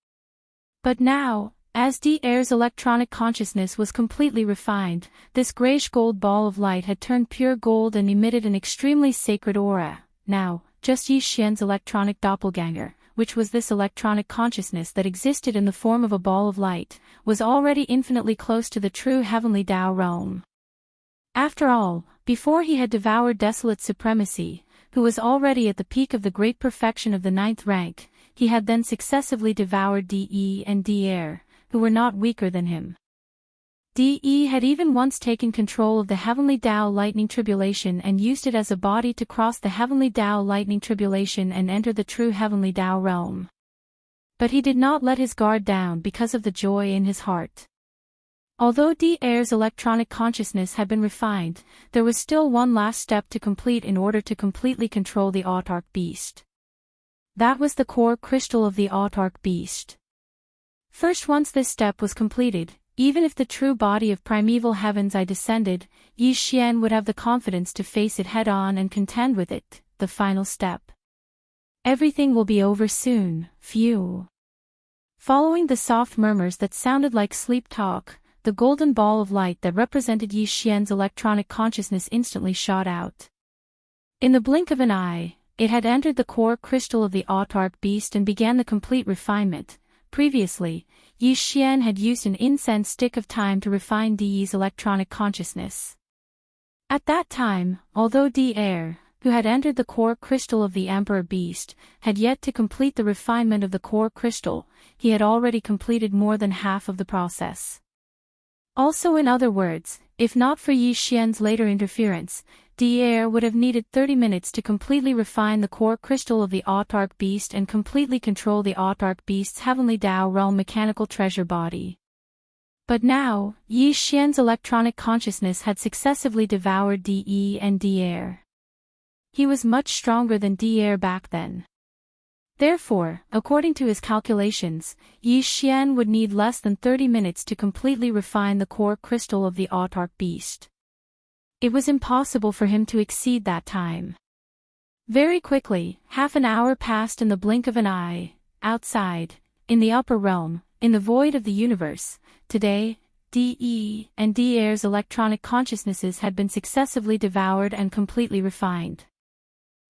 But now, as Devoure's electronic consciousness was completely refined, this grayish-gold ball of light had turned pure gold and emitted an extremely sacred aura. Now, just Yi Xian's electronic doppelganger, which was this electronic consciousness that existed in the form of a ball of light, was already infinitely close to the true heavenly Tao realm. After all, before he had devoured Desolate Supremacy, who was already at the peak of the great perfection of the 9th rank, he had then successively devoured De and Devaure, who were not weaker than him. De had even once taken control of the Heavenly Tao Lightning Tribulation and used it as a body to cross the Heavenly Tao Lightning Tribulation and enter the true Heavenly Tao realm. But he did not let his guard down because of the joy in his heart. Although Devoure's electronic consciousness had been refined, there was still one last step to complete in order to completely control the autarch beast. That was the core crystal of the autarch beast. First, once this step was completed, even if the true body of primeval heavens eye descended, Yi Xian would have the confidence to face it head-on and contend with it, the final step. Everything will be over soon, phew. Following the soft murmurs that sounded like sleep talk, the golden ball of light that represented Yi Xian's electronic consciousness instantly shot out. In the blink of an eye, it had entered the core crystal of the autarch beast and began the complete refinement. Previously, Yi Xian had used an incense stick of time to refine De's electronic consciousness. At that time, although Devourer, who had entered the core crystal of the Emperor Beast, had yet to complete the refinement of the core crystal, he had already completed more than half of the process. Also, in other words, if not for Yi Xian's later interference, Devourer would have needed 30 minutes to completely refine the core crystal of the autarch beast and completely control the autarch beast's heavenly Tao realm mechanical treasure body. But now, Yi Xian's electronic consciousness had successively devoured De and Devourer. He was much stronger than Devourer back then. Therefore, according to his calculations, Yi Xian would need less than 30 minutes to completely refine the core crystal of the autarch beast. It was impossible for him to exceed that time. Very quickly, half an hour passed in the blink of an eye. Outside, in the upper realm, in the void of the universe, today, De and Devaurer's electronic consciousnesses had been successively devoured and completely refined.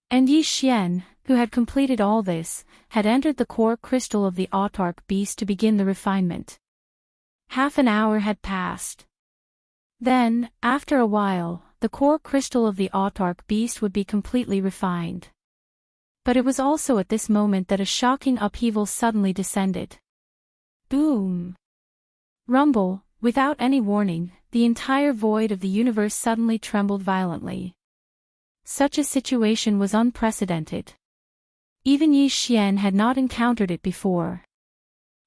And Yi Xian, who had completed all this, had entered the core crystal of the autarch beast to begin the refinement. Half an hour had passed. Then, after a while, the core crystal of the autarch beast would be completely refined. But it was also at this moment that a shocking upheaval suddenly descended. Boom! Rumble, without any warning, the entire void of the universe suddenly trembled violently. Such a situation was unprecedented. Even Yi Xian had not encountered it before.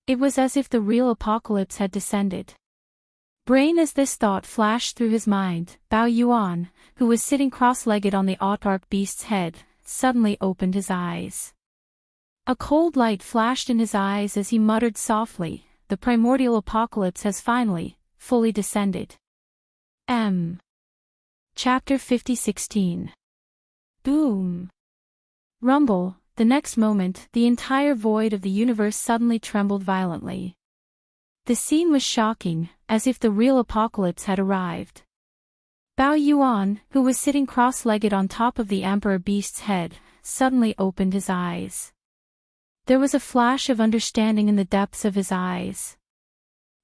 It was as if the real apocalypse had descended. Brain as this thought flashed through his mind, Bao Yuan, who was sitting cross-legged on the autarch beast's head, suddenly opened his eyes. A cold light flashed in his eyes as he muttered softly, "The primordial apocalypse has finally fully descended. Chapter 50:16. Boom. Rumble. The next moment, the entire void of the universe suddenly trembled violently. The scene was shocking, as if the real apocalypse had arrived. Bao Yuan, who was sitting cross-legged on top of the Emperor Beast's head, suddenly opened his eyes. There was a flash of understanding in the depths of his eyes.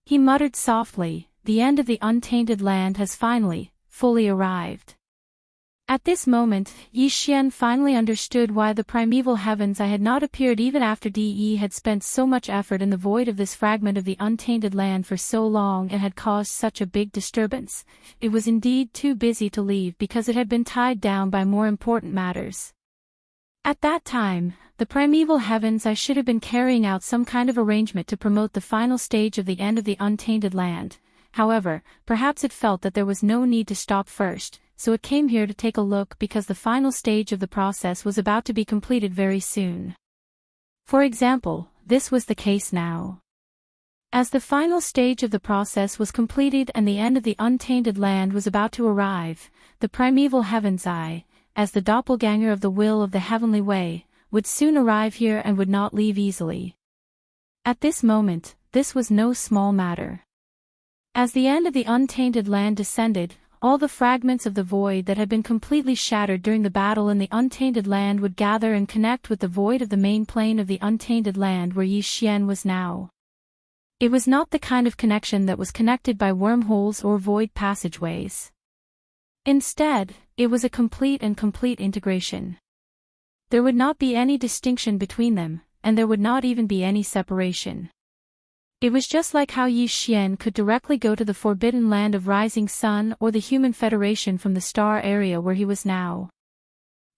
He muttered softly, "The end of the untainted land has finally, fully arrived." At this moment, Yi Xian finally understood why the primeval heavens had not appeared even after De had spent so much effort in the void of this fragment of the untainted land for so long and had caused such a big disturbance. It was indeed too busy to leave because it had been tied down by more important matters. At that time, the primeval heavens should have been carrying out some kind of arrangement to promote the final stage of the end of the untainted land. However, perhaps it felt that there was no need to stop first, so it came here to take a look because the final stage of the process was about to be completed very soon. For example, this was the case now. As the final stage of the process was completed and the end of the untainted land was about to arrive, the primeval heavens as the doppelganger of the will of the heavenly way, would soon arrive here and would not leave easily. At this moment, this was no small matter. As the end of the untainted land descended, all the fragments of the void that had been completely shattered during the battle in the untainted land would gather and connect with the void of the main plane of the untainted land where Yi Xian was now. It was not the kind of connection that was connected by wormholes or void passageways. Instead, it was a complete integration. There would not be any distinction between them, and there would not even be any separation. It was just like how Yi Xian could directly go to the forbidden land of Rising Sun or the Human Federation from the star area where he was now.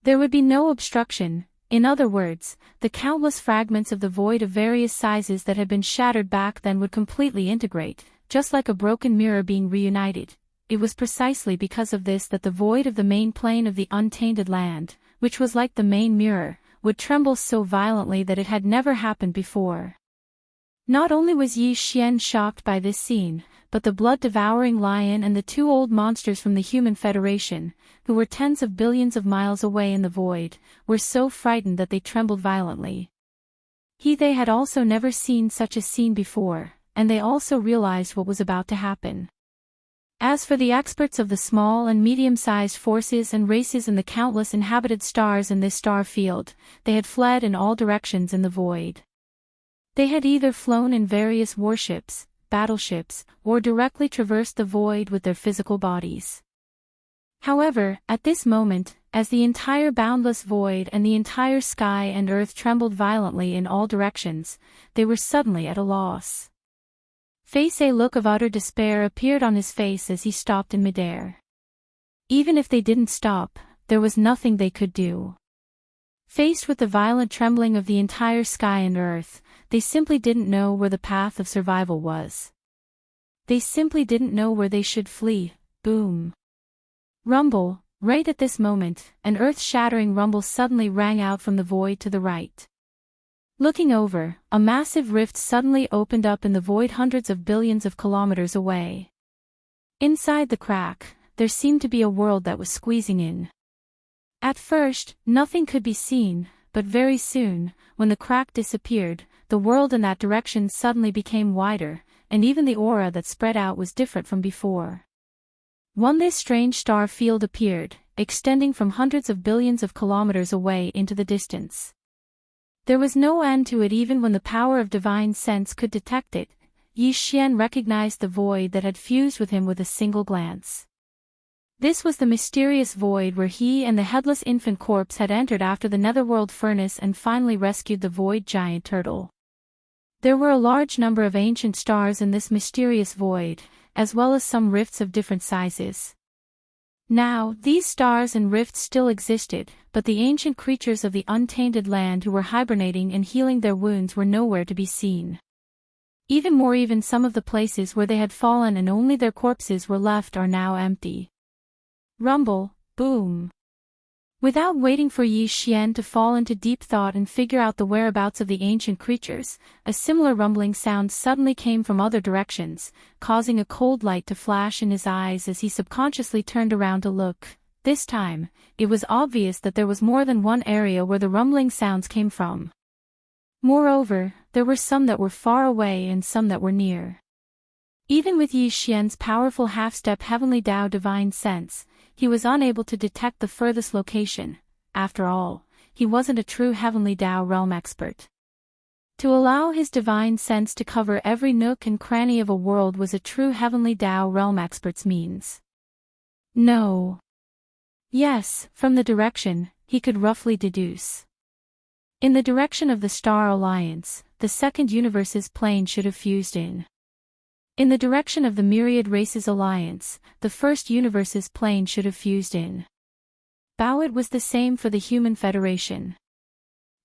There would be no obstruction. In other words, the countless fragments of the void of various sizes that had been shattered back then would completely integrate, just like a broken mirror being reunited. It was precisely because of this that the void of the main plane of the untainted land, which was like the main mirror, would tremble so violently that it had never happened before. Not only was Yi Xian shocked by this scene, but the blood-devouring lion and the two old monsters from the Human Federation, who were tens of billions of miles away in the void, were so frightened that they trembled violently. They had also never seen such a scene before, and they also realized what was about to happen. As for the experts of the small and medium-sized forces and races and the countless inhabited stars in this star field, they had fled in all directions in the void. They had either flown in various warships, battleships, or directly traversed the void with their physical bodies. However, at this moment, as the entire boundless void and the entire sky and earth trembled violently in all directions, they were suddenly at a loss. A look of utter despair appeared on his face as he stopped in midair. Even if they didn't stop, there was nothing they could do. Faced with the violent trembling of the entire sky and earth, they simply didn't know where the path of survival was. They simply didn't know where they should flee. Boom. Rumble. Right at this moment, an earth-shattering rumble suddenly rang out from the void to the right. Looking over, a massive rift suddenly opened up in the void hundreds of billions of kilometers away. Inside the crack, there seemed to be a world that was squeezing in. At first, nothing could be seen, but very soon, when the crack disappeared, the world in that direction suddenly became wider, and even the aura that spread out was different from before. This strange star field appeared, extending from hundreds of billions of kilometers away into the distance. There was no end to it even when the power of divine sense could detect it. Yi Xian recognized the void that had fused with him with a single glance. This was the mysterious void where he and the headless infant corpse had entered after the netherworld furnace and finally rescued the void giant turtle. There were a large number of ancient stars in this mysterious void, as well as some rifts of different sizes. Now, these stars and rifts still existed, but the ancient creatures of the untainted land who were hibernating and healing their wounds were nowhere to be seen. Even some of the places where they had fallen and only their corpses were left are now empty. Rumble, boom. Without waiting for Yi Xian to fall into deep thought and figure out the whereabouts of the ancient creatures, a similar rumbling sound suddenly came from other directions, causing a cold light to flash in his eyes as he subconsciously turned around to look. This time, it was obvious that there was more than one area where the rumbling sounds came from. Moreover, there were some that were far away and some that were near. Even with Yi Xian's powerful half-step Heavenly Dao divine sense, he was unable to detect the furthest location. After all, he wasn't a true Heavenly Dao realm expert. To allow his divine sense to cover every nook and cranny of a world was a true Heavenly Dao realm expert's means. No. Yes, from the direction, he could roughly deduce. In the direction of the Star Alliance, the second universe's plane should have fused in. In the direction of the Myriad Races Alliance, the first universe's plane should have fused in. It was the same for the Human Federation.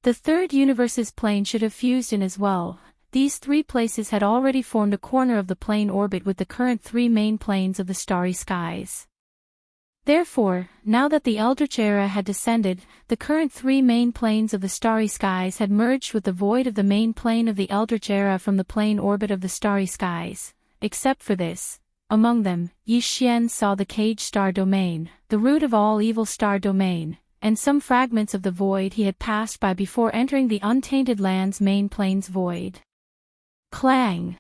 The third universe's plane should have fused in as well. These three places had already formed a corner of the plane orbit with the current three main planes of the starry skies. Therefore, now that the Eldritch era had descended, the current three main planes of the starry skies had merged with the void of the main plane of the Eldritch era from the plane orbit of the starry skies. Except for this, among them, Yi Xian saw the cage star domain, the root of all evil star domain, and some fragments of the void he had passed by before entering the Untainted Land's main plane's void. Clang!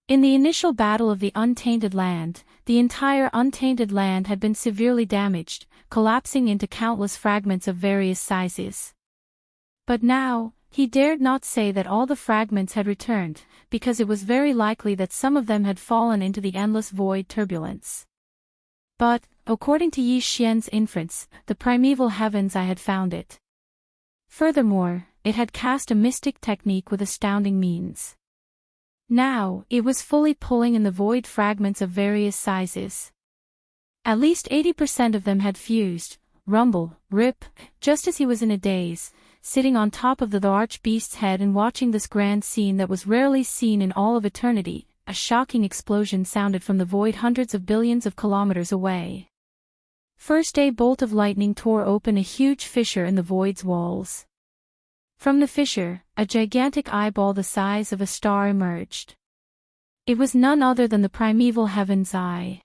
In the initial battle of the Untainted Land, the entire Untainted Land had been severely damaged, collapsing into countless fragments of various sizes. But now, he dared not say that all the fragments had returned, because it was very likely that some of them had fallen into the endless void turbulence. But, according to Yi Xian's inference, the primeval heavens I had found it. Furthermore, it had cast a mystic technique with astounding means. Now, it was fully pulling in the void fragments of various sizes. At least 80% of them had fused, rumble, rip, just as he was in a daze, sitting on top of the archbeast's head and watching this grand scene that was rarely seen in all of eternity. A shocking explosion sounded from the void hundreds of billions of kilometers away. First, a bolt of lightning tore open a huge fissure in the void's walls. From the fissure, a gigantic eyeball the size of a star emerged. It was none other than the primeval heaven's eye.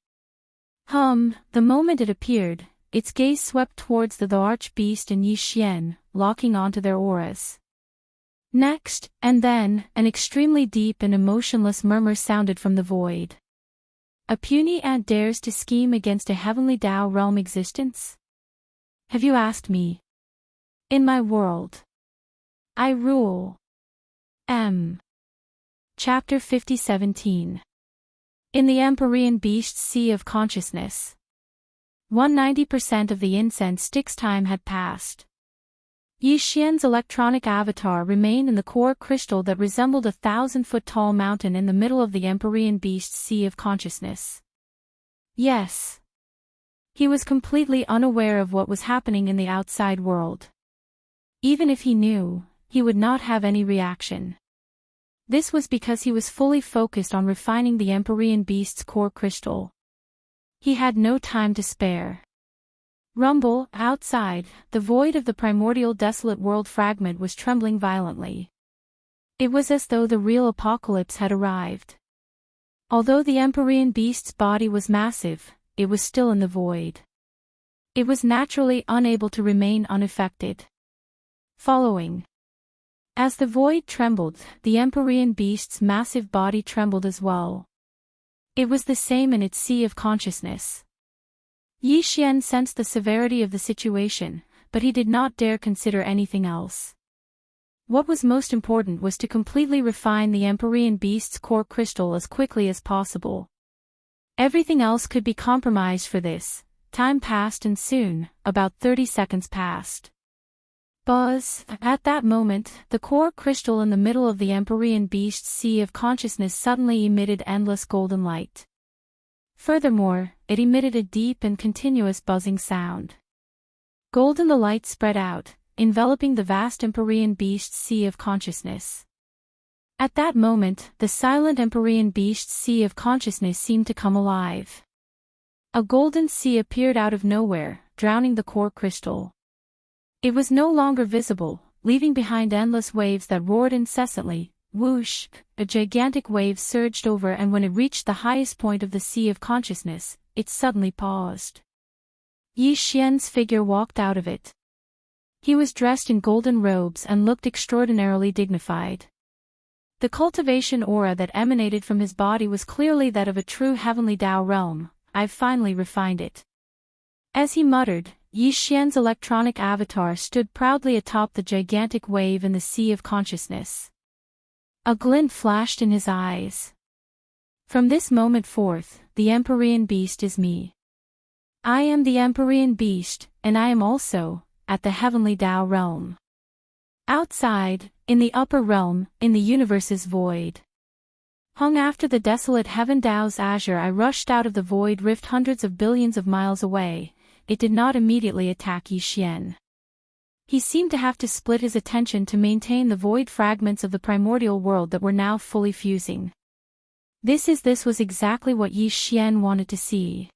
The moment it appeared, its gaze swept towards the archbeast and Yi Xian, locking onto their auras. Next, and then, an extremely deep and emotionless murmur sounded from the void. A puny ant dares to scheme against a Heavenly Dao realm existence? Have you asked me? In my world, I rule. Chapter 50-17. In the Empyrean Beast's Sea of Consciousness. 190% of the incense stick's time had passed. Yi Xian's electronic avatar remained in the core crystal that resembled a 1,000-foot-tall mountain in the middle of the Empyrean Beast's Sea of Consciousness. Yes. He was completely unaware of what was happening in the outside world. Even if he knew, he would not have any reaction. This was because he was fully focused on refining the Empyrean Beast's core crystal. He had no time to spare. Rumble, outside, the void of the primordial desolate world fragment was trembling violently. It was as though the real apocalypse had arrived. Although the Empyrean Beast's body was massive, it was still in the void. It was naturally unable to remain unaffected. Following. As the void trembled, the Empyrean Beast's massive body trembled as well. It was the same in its sea of consciousness. Yi Xian sensed the severity of the situation, but he did not dare consider anything else. What was most important was to completely refine the Empyrean Beast's core crystal as quickly as possible. Everything else could be compromised for this. Time passed and soon, about 30 seconds passed. Buzz, at that moment, the core crystal in the middle of the Empyrean Beast's Sea of Consciousness suddenly emitted endless golden light. Furthermore, it emitted a deep and continuous buzzing sound. Golden the light spread out, enveloping the vast Empyrean Beast's Sea of Consciousness. At that moment, the silent Empyrean Beast's Sea of Consciousness seemed to come alive. A golden sea appeared out of nowhere, drowning the core crystal. It was no longer visible, leaving behind endless waves that roared incessantly. Whoosh! A gigantic wave surged over, and when it reached the highest point of the sea of consciousness, it suddenly paused. Yi Xian's figure walked out of it. He was dressed in golden robes and looked extraordinarily dignified. The cultivation aura that emanated from his body was clearly that of a true heavenly Tao realm. "I've finally refined it." As he muttered, Yi Xian's electronic avatar stood proudly atop the gigantic wave in the sea of consciousness. A glint flashed in his eyes. "From this moment forth, the Empyrean Beast is me. I am the Empyrean Beast, and I am also at the heavenly Tao realm. Outside, in the upper realm, in the universe's void. Hung after the desolate heaven Tao's azure, I rushed out of the void rift hundreds of billions of miles away." It did not immediately attack Yi Xian. He seemed to have to split his attention to maintain the void fragments of the primordial world that were now fully fusing. This was exactly what Yi Xian wanted to see.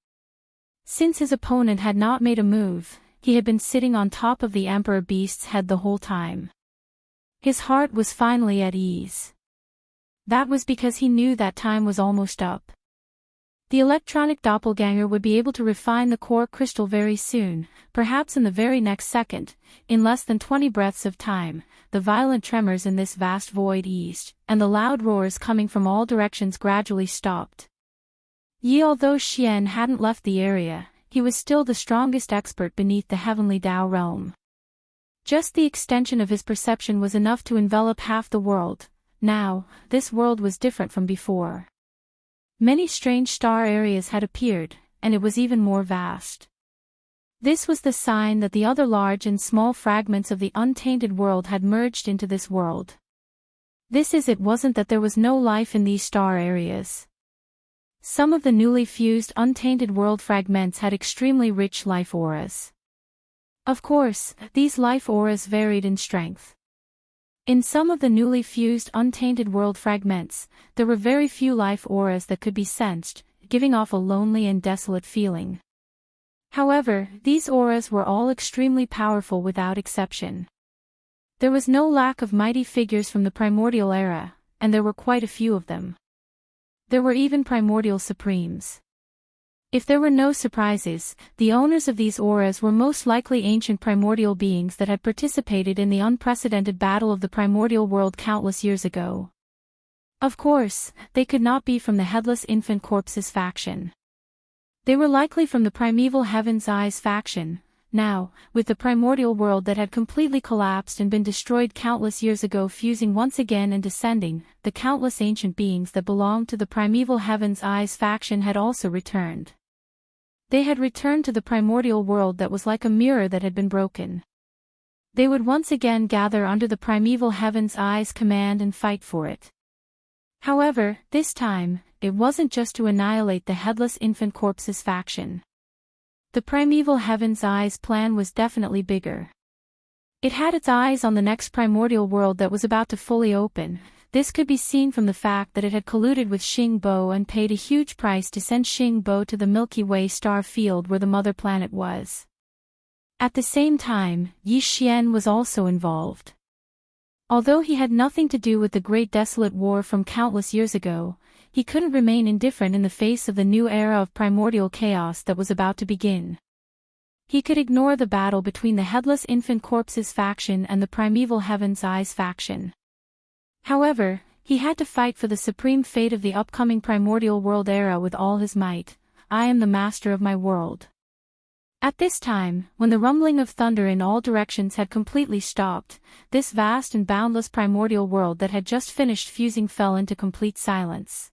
Since his opponent had not made a move, he had been sitting on top of the Emperor Beast's head the whole time. His heart was finally at ease. That was because he knew that time was almost up. The electronic doppelganger would be able to refine the core crystal very soon, perhaps in the very next second. In less than 20 breaths of time, the violent tremors in this vast void eased, and the loud roars coming from all directions gradually stopped. Although Xian hadn't left the area, he was still the strongest expert beneath the heavenly Tao realm. Just the extension of his perception was enough to envelop half the world. Now, this world was different from before. Many strange star areas had appeared, and it was even more vast. This was the sign that the other large and small fragments of the untainted world had merged into this world. It wasn't that there was no life in these star areas. Some of the newly fused untainted world fragments had extremely rich life auras. Of course, these life auras varied in strength. In some of the newly fused untainted world fragments, there were very few life auras that could be sensed, giving off a lonely and desolate feeling. However, these auras were all extremely powerful without exception. There was no lack of mighty figures from the primordial era, and there were quite a few of them. There were even primordial supremes. If there were no surprises, the owners of these auras were most likely ancient primordial beings that had participated in the unprecedented battle of the primordial world countless years ago. Of course, they could not be from the Headless Infant Corpses faction. They were likely from the Primeval Heaven's Eyes faction. Now, with the primordial world that had completely collapsed and been destroyed countless years ago fusing once again and descending, the countless ancient beings that belonged to the Primeval Heaven's Eyes faction had also returned. They had returned to the primordial world that was like a mirror that had been broken. They would once again gather under the Primeval Heaven's Eyes command and fight for it. However, this time, it wasn't just to annihilate the Headless Infant Corpses faction. The Primeval Heaven's Eyes plan was definitely bigger. It had its eyes on the next primordial world that was about to fully open. This could be seen from the fact that it had colluded with Xing Bo and paid a huge price to send Xing Bo to the Milky Way star field where the mother planet was. At the same time, Yi Xian was also involved. Although he had nothing to do with the Great Desolate War from countless years ago, he couldn't remain indifferent in the face of the new era of primordial chaos that was about to begin. He could ignore the battle between the Headless Infant Corpses faction and the Primeval Heaven's Eyes faction. However, he had to fight for the supreme fate of the upcoming primordial world era with all his might. I am the master of my world. At this time, when the rumbling of thunder in all directions had completely stopped, this vast and boundless primordial world that had just finished fusing fell into complete silence.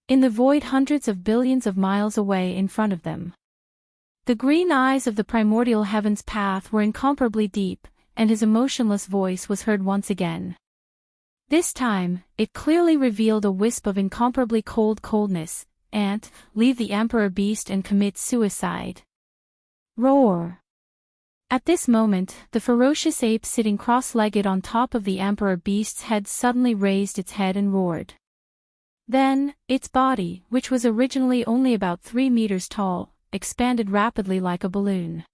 In the void hundreds of billions of miles away in front of them, the green eyes of the primordial heaven's path were incomparably deep, and his emotionless voice was heard once again. This time, it clearly revealed a wisp of incomparably coldness, and, leave the Emperor Beast and commit suicide. Roar! At this moment, the ferocious ape sitting cross-legged on top of the Emperor Beast's head suddenly raised its head and roared. Then, its body, which was originally only about 3 meters tall, expanded rapidly like a balloon.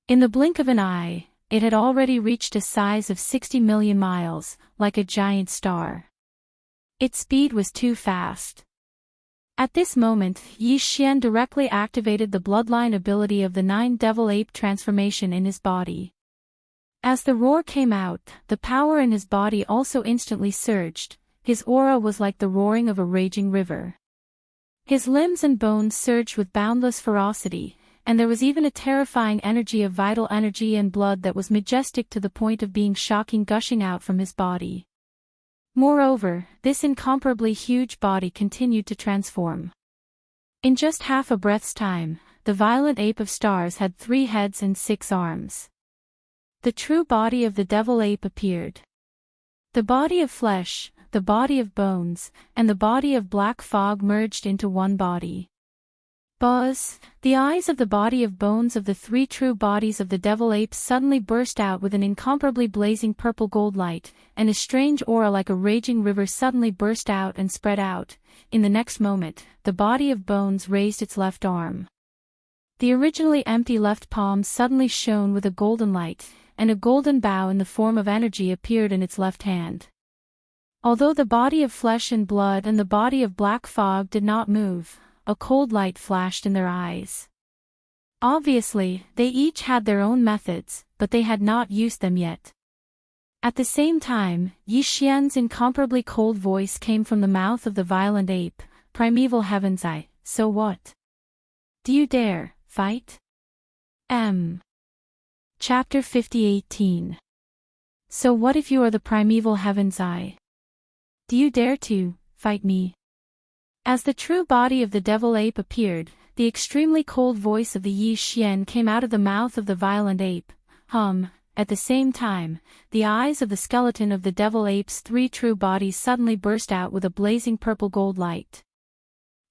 In the blink of an eye, it had already reached a size of 60 million miles, like a giant star. Its speed was too fast. At this moment, Yi Xian directly activated the bloodline ability of the 9 devil ape transformation in his body. As the roar came out, the power in his body also instantly surged. His aura was like the roaring of a raging river. His limbs and bones surged with boundless ferocity, and there was even a terrifying energy of vital energy and blood that was majestic to the point of being shocking, gushing out from his body. Moreover, this incomparably huge body continued to transform. In just half a breath's time, the violent ape of stars had 3 heads and 6 arms. The true body of the devil ape appeared. The body of flesh, the body of bones, and the body of black fog merged into one body. Buzz! The eyes of the body of bones of the 3 true bodies of the devil apes suddenly burst out with an incomparably blazing purple gold light, and a strange aura like a raging river suddenly burst out and spread out. In the next moment, the body of bones raised its left arm. The originally empty left palm suddenly shone with a golden light, and a golden bow in the form of energy appeared in its left hand. Although the body of flesh and blood and the body of black fog did not move, a cold light flashed in their eyes. Obviously, they each had their own methods, but they had not used them yet. At the same time, Yi Xian's incomparably cold voice came from the mouth of the violent ape, "Primeval Heaven's Eye, so what? Do you dare fight?" Chapter 50:18. So what if you are the primeval Heaven's Eye? Do you dare to fight me? As the true body of the devil ape appeared, the extremely cold voice of the Yi Xian came out of the mouth of the violent ape. At the same time, the eyes of the skeleton of the devil ape's 3 true bodies suddenly burst out with a blazing purple gold light.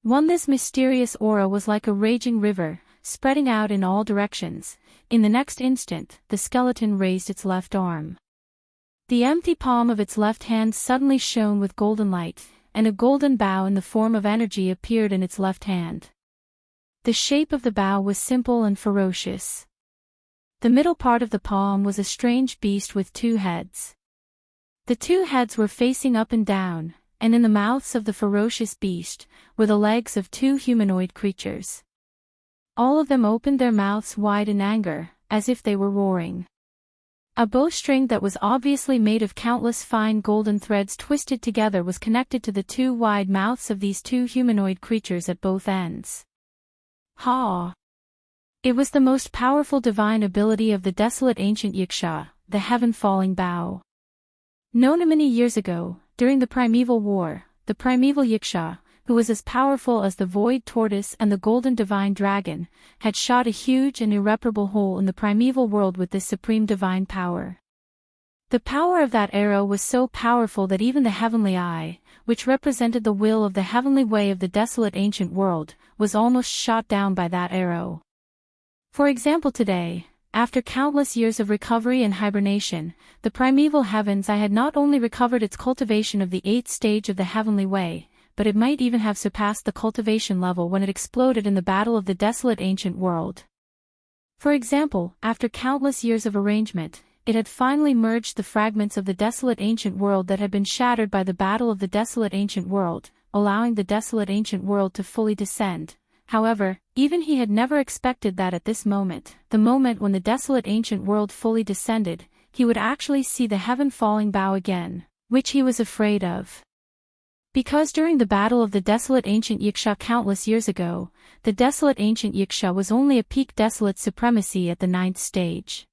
This mysterious aura was like a raging river, spreading out in all directions. In the next instant, the skeleton raised its left arm. The empty palm of its left hand suddenly shone with golden light, and a golden bow in the form of energy appeared in its left hand. The shape of the bow was simple and ferocious. The middle part of the palm was a strange beast with 2 heads. The 2 heads were facing up and down, and in the mouths of the ferocious beast were the legs of 2 humanoid creatures. All of them opened their mouths wide in anger, as if they were roaring. A bowstring that was obviously made of countless fine golden threads twisted together was connected to the 2 wide mouths of these 2 humanoid creatures at both ends. It was the most powerful divine ability of the desolate ancient Yiksha, the heaven-falling bow. Known many years ago, during the Primeval War, the primeval Yiksha, who was as powerful as the void tortoise and the golden divine dragon, had shot a huge and irreparable hole in the primeval world with this supreme divine power. The power of that arrow was so powerful that even the heavenly eye, which represented the will of the heavenly way of the desolate ancient world, was almost shot down by that arrow. For example, today, after countless years of recovery and hibernation, the primeval heavens eye had not only recovered its cultivation of the 8th stage of the heavenly way, but it might even have surpassed the cultivation level when it exploded in the battle of the desolate ancient world. For example, after countless years of arrangement, it had finally merged the fragments of the desolate ancient world that had been shattered by the battle of the desolate ancient world, allowing the desolate ancient world to fully descend. However, even he had never expected that at this moment, the moment when the desolate ancient world fully descended, he would actually see the heaven-falling bow again, which he was afraid of. Because during the battle of the desolate ancient Yiksha countless years ago, the desolate ancient Yiksha was only a peak desolate supremacy at the 9th stage.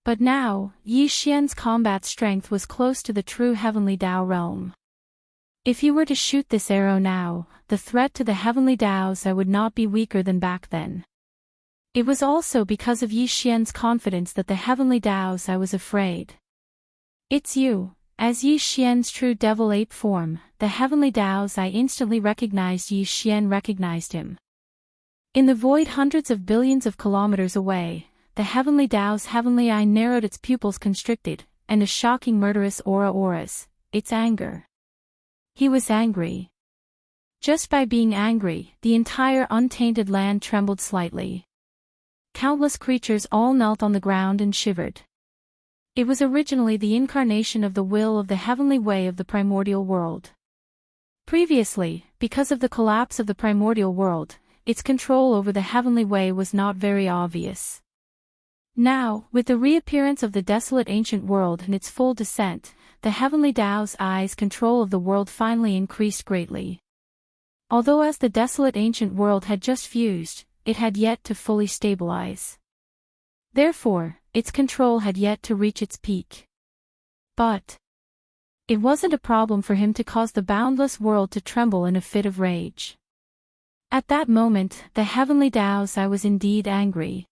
But now, Yi Xian's combat strength was close to the true heavenly Tao realm. If he were to shoot this arrow now, the threat to the heavenly Tao's eye would not be weaker than back then. It was also because of Yi Xian's confidence that the heavenly Tao's eye was afraid. "It's you." As Yi Xian's true devil ape form, the heavenly Tao's eye instantly recognized Yi Xian recognized him. In the void hundreds of billions of kilometers away, the heavenly Tao's heavenly eye narrowed, its pupils constricted, and a shocking murderous auras, its anger. He was angry. Just by being angry, the entire untainted land trembled slightly. Countless creatures all knelt on the ground and shivered. It was originally the incarnation of the will of the heavenly way of the primordial world. Previously, because of the collapse of the primordial world, its control over the heavenly way was not very obvious. Now, with the reappearance of the desolate ancient world and its full descent, the heavenly Tao's eyes control of the world finally increased greatly. Although as the desolate ancient world had just fused, it had yet to fully stabilize. Therefore, its control had yet to reach its peak. But it wasn't a problem for him to cause the boundless world to tremble in a fit of rage. At that moment, the heavenly Tao's eye was indeed angry.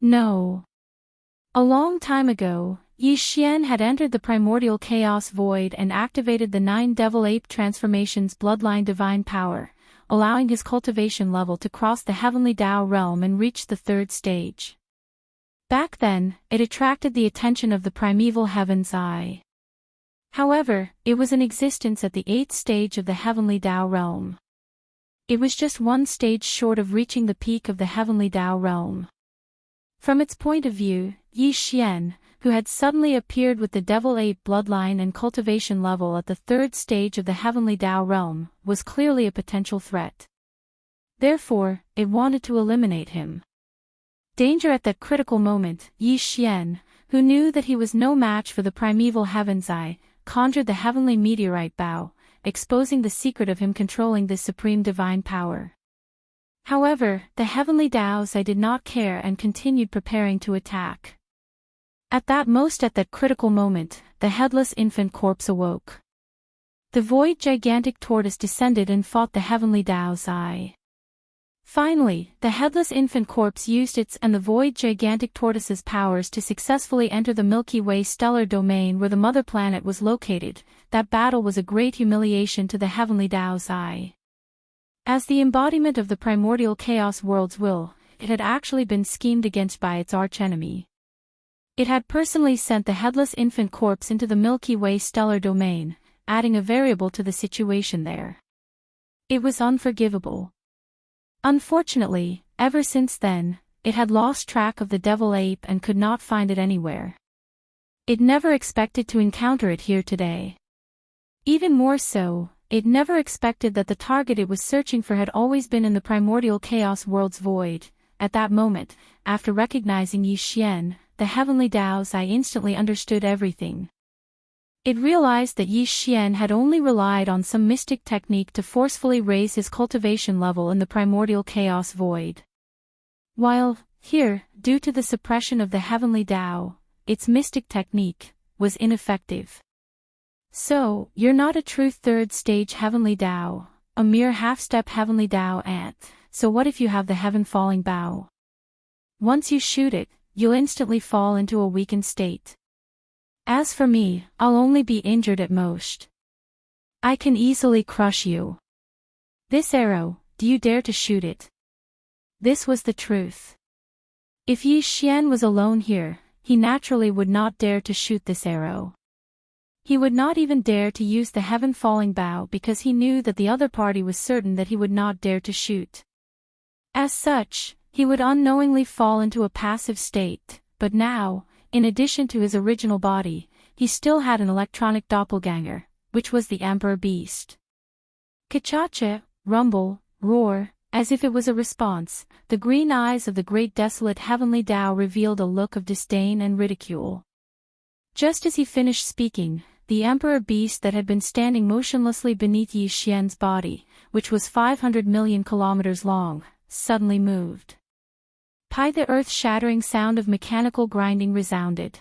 No. A long time ago, Yi Xian had entered the primordial chaos void and activated the 9 devil ape transformations bloodline divine power, allowing his cultivation level to cross the heavenly Tao realm and reach the 3rd stage. Back then, it attracted the attention of the primeval heaven's eye. However, it was in existence at the 8th stage of the heavenly Tao realm. It was just 1 stage short of reaching the peak of the heavenly Tao realm. From its point of view, Yi Xian, who had suddenly appeared with the devil ape bloodline and cultivation level at the 3rd stage of the heavenly Tao realm, was clearly a potential threat. Therefore, it wanted to eliminate him. Danger at that critical moment, Yi Xian, who knew that he was no match for the primeval heaven's eye, conjured the heavenly meteorite bow, exposing the secret of him controlling this supreme divine power. However, the heavenly Tao's eye did not care and continued preparing to attack. At that critical moment, the headless infant corpse awoke. The void gigantic tortoise descended and fought the heavenly Tao's eye. Finally, the headless infant corpse used its and the void gigantic tortoise's powers to successfully enter the Milky Way stellar domain where the mother planet was located. That battle was a great humiliation to the heavenly Tao's eye. As the embodiment of the primordial chaos world's will, it had actually been schemed against by its archenemy. It had personally sent the headless infant corpse into the Milky Way stellar domain, adding a variable to the situation there. It was unforgivable. Unfortunately, ever since then, it had lost track of the devil ape and could not find it anywhere. It never expected to encounter it here today. Even more so, it never expected that the target it was searching for had always been in the primordial chaos world's void. At that moment, after recognizing Yi Xian, the heavenly Tao's eye instantly understood everything. It realized that Yi Xian had only relied on some mystic technique to forcefully raise his cultivation level in the primordial chaos void. While, here, due to the suppression of the heavenly Tao, its mystic technique was ineffective. So, you're not a true 3rd stage heavenly Tao, a mere half-step heavenly Tao ant, so what if you have the heaven-falling bow? Once you shoot it, you'll instantly fall into a weakened state. As for me, I'll only be injured at most. I can easily crush you. This arrow, do you dare to shoot it? This was the truth. If Yi Xian was alone here, he naturally would not dare to shoot this arrow. He would not even dare to use the heaven-falling bow because he knew that the other party was certain that he would not dare to shoot. As such, he would unknowingly fall into a passive state, but now, in addition to his original body, he still had an electronic doppelganger, which was the Emperor Beast. Ka-cha-cha, rumble, roar, as if it was a response, the green eyes of the great desolate heavenly Tao revealed a look of disdain and ridicule. Just as he finished speaking, the Emperor Beast that had been standing motionlessly beneath Yi Xian's body, which was 500 million kilometers long, suddenly moved. The earth-shattering sound of mechanical grinding resounded.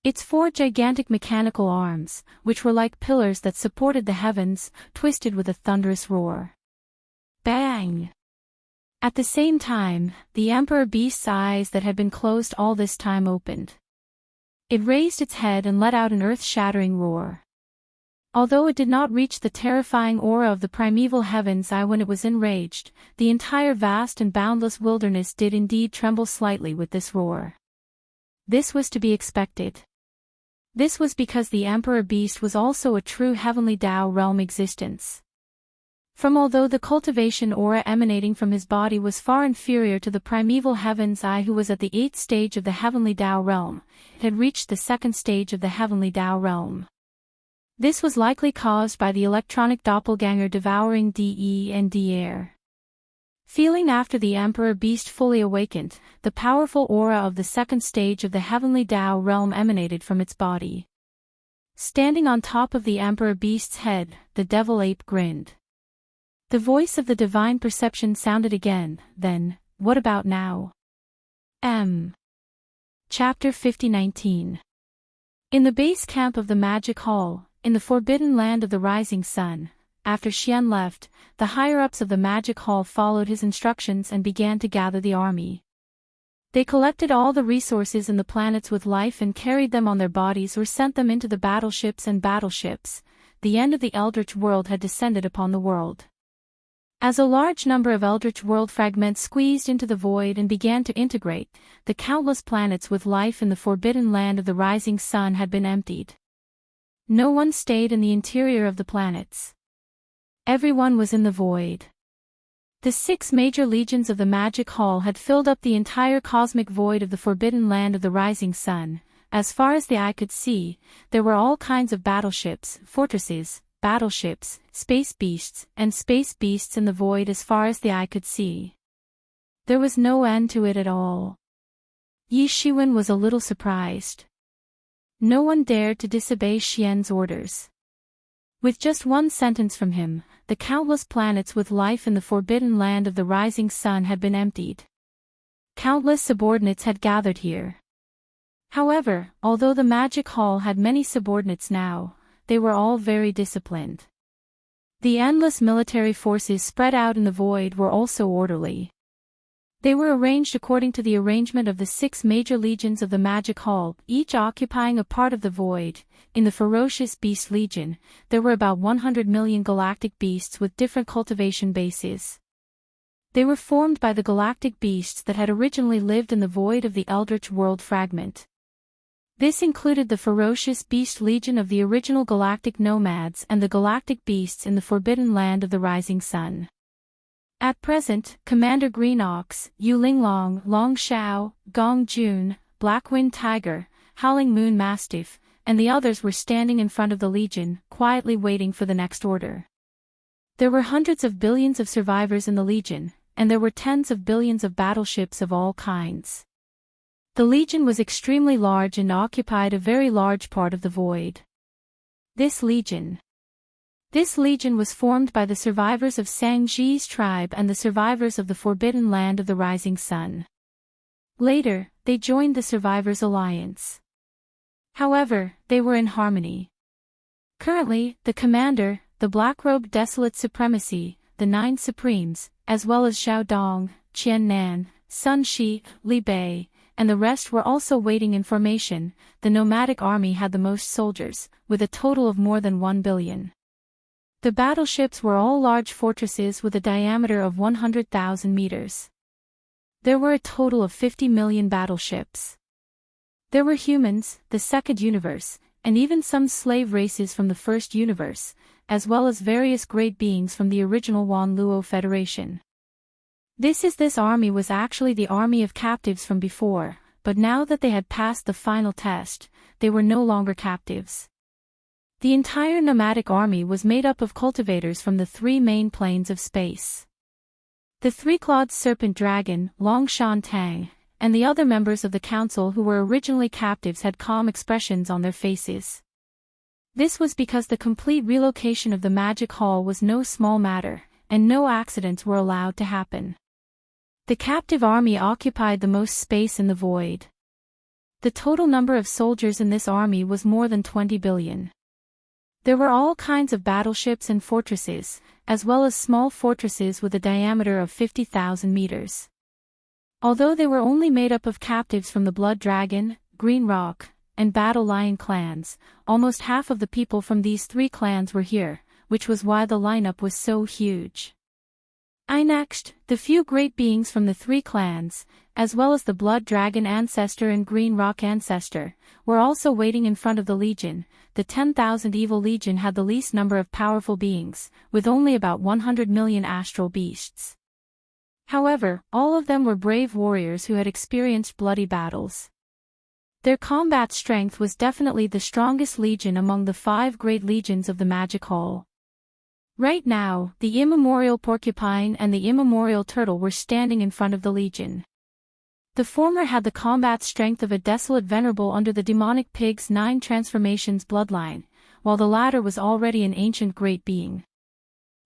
Its 4 gigantic mechanical arms, which were like pillars that supported the heavens, twisted with a thunderous roar. Bang! At the same time, the Emperor Beast's eyes that had been closed all this time opened. It raised its head and let out an earth-shattering roar. Although it did not reach the terrifying aura of the primeval heaven's eye when it was enraged, the entire vast and boundless wilderness did indeed tremble slightly with this roar. This was to be expected. This was because the Emperor Beast was also a true heavenly Tao realm existence. Although the cultivation aura emanating from his body was far inferior to the primeval Heaven's Eye who was at the 8th stage of the Heavenly Tao realm, it had reached the 2nd stage of the Heavenly Tao realm. This was likely caused by the electronic doppelganger devouring De and Air. Feeling after the Emperor Beast fully awakened, the powerful aura of the 2nd stage of the Heavenly Tao realm emanated from its body. Standing on top of the Emperor Beast's head, the Devil Ape grinned. The voice of the divine perception sounded again, then, what about now? Chapter 50-19. In the base camp of the Magic Hall, in the forbidden land of the rising sun, after Xian left, the higher-ups of the Magic Hall followed his instructions and began to gather the army. They collected all the resources in the planets with life and carried them on their bodies or sent them into the battleships and battleships. The end of the Eldritch world had descended upon the world. As a large number of Eldritch world fragments squeezed into the void and began to integrate, the countless planets with life in the forbidden land of the rising sun had been emptied. No one stayed in the interior of the planets. Everyone was in the void. The 6 major legions of the Magic Hall had filled up the entire cosmic void of the forbidden land of the rising sun. As far as the eye could see, there were all kinds of battleships, fortresses, battleships, space beasts in the void as far as the eye could see. There was no end to it at all. Yi Shiwen was a little surprised. No one dared to disobey Xian's orders. With just one sentence from him, the countless planets with life in the forbidden land of the rising sun had been emptied. Countless subordinates had gathered here. However, although the Magic Hall had many subordinates now, they were all very disciplined. The endless military forces spread out in the void were also orderly. They were arranged according to the arrangement of the 6 major legions of the Magic Hall, each occupying a part of the void. In the Ferocious Beast Legion, there were about 100 million galactic beasts with different cultivation bases. They were formed by the galactic beasts that had originally lived in the void of the Eldritch World fragment. This included the Ferocious Beast Legion of the original galactic nomads and the galactic beasts in the forbidden land of the rising sun. At present, Commander Green Ox, Yu Linglong, Long Shao, Gong Jun, Blackwind Tiger, Howling Moon Mastiff, and the others were standing in front of the Legion, quietly waiting for the next order. There were hundreds of billions of survivors in the Legion, and there were tens of billions of battleships of all kinds. The Legion was extremely large and occupied a very large part of the void. This Legion was formed by the survivors of Sang Ji's tribe and the survivors of the forbidden land of the rising sun. Later, they joined the Survivors Alliance. However, they were in harmony. Currently, the commander, the Black-Robed Desolate Supremacy, the 9 Supremes, as well as Xiao Dong, Qian Nan, Sun Shi, Li Bei, and the rest were also waiting in formation. The nomadic army had the most soldiers, with a total of more than 1 billion. The battleships were all large fortresses with a diameter of 100,000 meters. There were a total of 50 million battleships. There were humans, the second universe, and even some slave races from the first universe, as well as various great beings from the original Wan Luo Federation. This army was actually the army of captives from before, but now that they had passed the final test, they were no longer captives. The entire nomadic army was made up of cultivators from the 3 main planes of space. The 3-clawed serpent dragon, Long Shan Tang, and the other members of the council who were originally captives had calm expressions on their faces. This was because the complete relocation of the Magic Hall was no small matter, and no accidents were allowed to happen. The captive army occupied the most space in the void. The total number of soldiers in this army was more than 20 billion. There were all kinds of battleships and fortresses, as well as small fortresses with a diameter of 50,000 meters. Although they were only made up of captives from the Blood Dragon, Green Rock, and Battle Lion clans, almost half of the people from these 3 clans were here, which was why the lineup was so huge. Next, the few great beings from the three clans, as well as the Blood Dragon Ancestor and Green Rock Ancestor, were also waiting in front of the Legion. The 10,000 Evil Legion had the least number of powerful beings, with only about 100 million astral beasts. However, all of them were brave warriors who had experienced bloody battles. Their combat strength was definitely the strongest legion among the 5 great legions of the Magic Hall. Right now, the immemorial porcupine and the immemorial turtle were standing in front of the legion. The former had the combat strength of a desolate venerable under the demonic pig's 9 transformations bloodline, while the latter was already an ancient great being.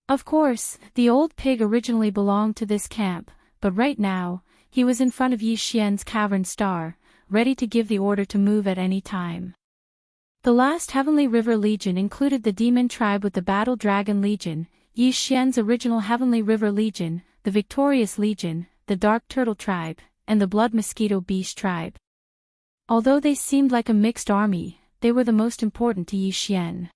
Of course, the old pig originally belonged to this camp, but right now, he was in front of Yi Xian's cavern star, ready to give the order to move at any time. The last Heavenly River Legion included the Demon Tribe with the Battle Dragon Legion, Yi Xian's original Heavenly River Legion, the Victorious Legion, the Dark Turtle Tribe, and the Blood Mosquito Beast Tribe. Although they seemed like a mixed army, they were the most important to Yi Xian.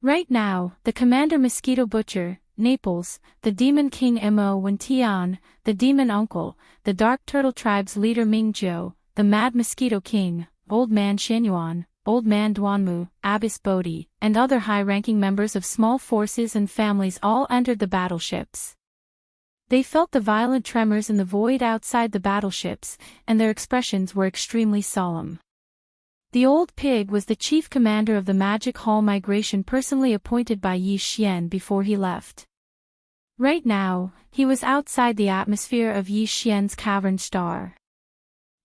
Right now, the Commander Mosquito Butcher, Naples, the Demon King Mo Wen Tian, the Demon Uncle, the Dark Turtle Tribe's leader Ming Zhou, the Mad Mosquito King, Old Man Xianyuan, Old Man Duanmu, Abbess Bodhi, and other high-ranking members of small forces and families all entered the battleships. They felt the violent tremors in the void outside the battleships, and their expressions were extremely solemn. The old pig was the chief commander of the Magic Hall migration personally appointed by Yi Xian before he left. Right now, he was outside the atmosphere of Yi Xian's cavern star.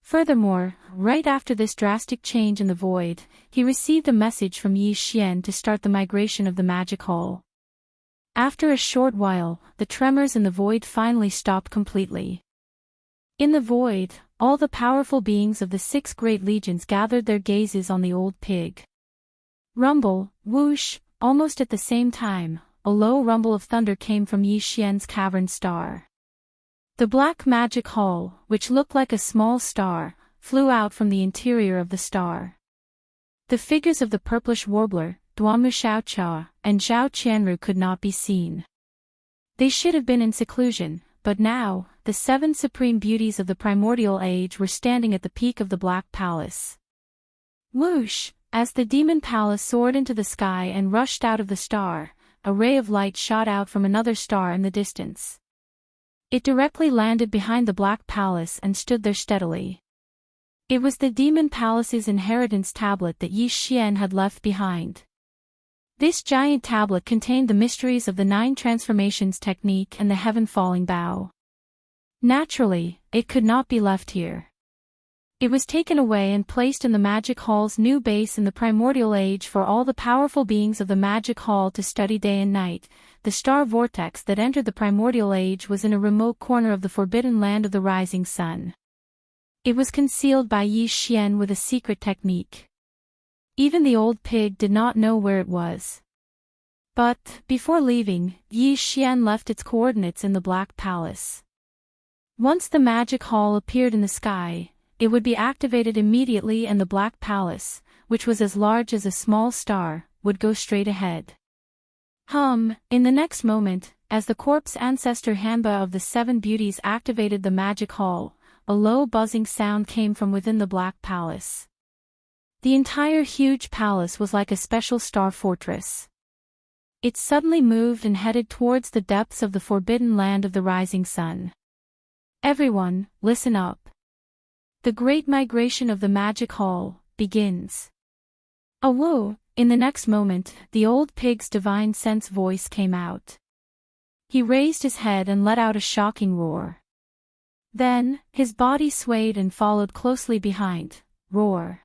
Furthermore, right after this drastic change in the void, he received a message from Yi Xian to start the migration of the Magic Hall. After a short while, the tremors in the void finally stopped completely. In the void, all the powerful beings of the 6 great legions gathered their gazes on the old pig. Rumble, whoosh, almost at the same time, a low rumble of thunder came from Yi Xian's cavern star. The black Magic Hall, which looked like a small star, flew out from the interior of the star. The figures of the purplish warbler, Duanmu Xiaochua, and Zhao Qianru could not be seen. They should have been in seclusion, but now, the 7 supreme beauties of the primordial age were standing at the peak of the Black Palace. Whoosh! As the demon palace soared into the sky and rushed out of the star, a ray of light shot out from another star in the distance. It directly landed behind the Black Palace and stood there steadily. It was the Demon Palace's inheritance tablet that Yi Xian had left behind. This giant tablet contained the mysteries of the 9 transformations technique and the heaven-falling bow. Naturally, it could not be left here. It was taken away and placed in the Magic Hall's new base in the primordial age for all the powerful beings of the Magic Hall to study day and night. The star vortex that entered the primordial age was in a remote corner of the forbidden land of the rising sun. It was concealed by Yi Xian with a secret technique. Even the old pig did not know where it was. But, before leaving, Yi Xian left its coordinates in the Black Palace. Once the Magic Hall appeared in the sky, it would be activated immediately and the Black Palace, which was as large as a small star, would go straight ahead. In the next moment, as the corpse ancestor Hanba of the 7 beauties activated the Magic Hall, a low buzzing sound came from within the Black Palace. The entire huge palace was like a special star fortress. It suddenly moved and headed towards the depths of the forbidden land of the rising sun. Everyone, listen up. The great migration of the Magic Hall begins. Awoo! In the next moment, the old pig's divine sense voice came out. He raised his head and let out a shocking roar. Then, his body swayed and followed closely behind. Roar.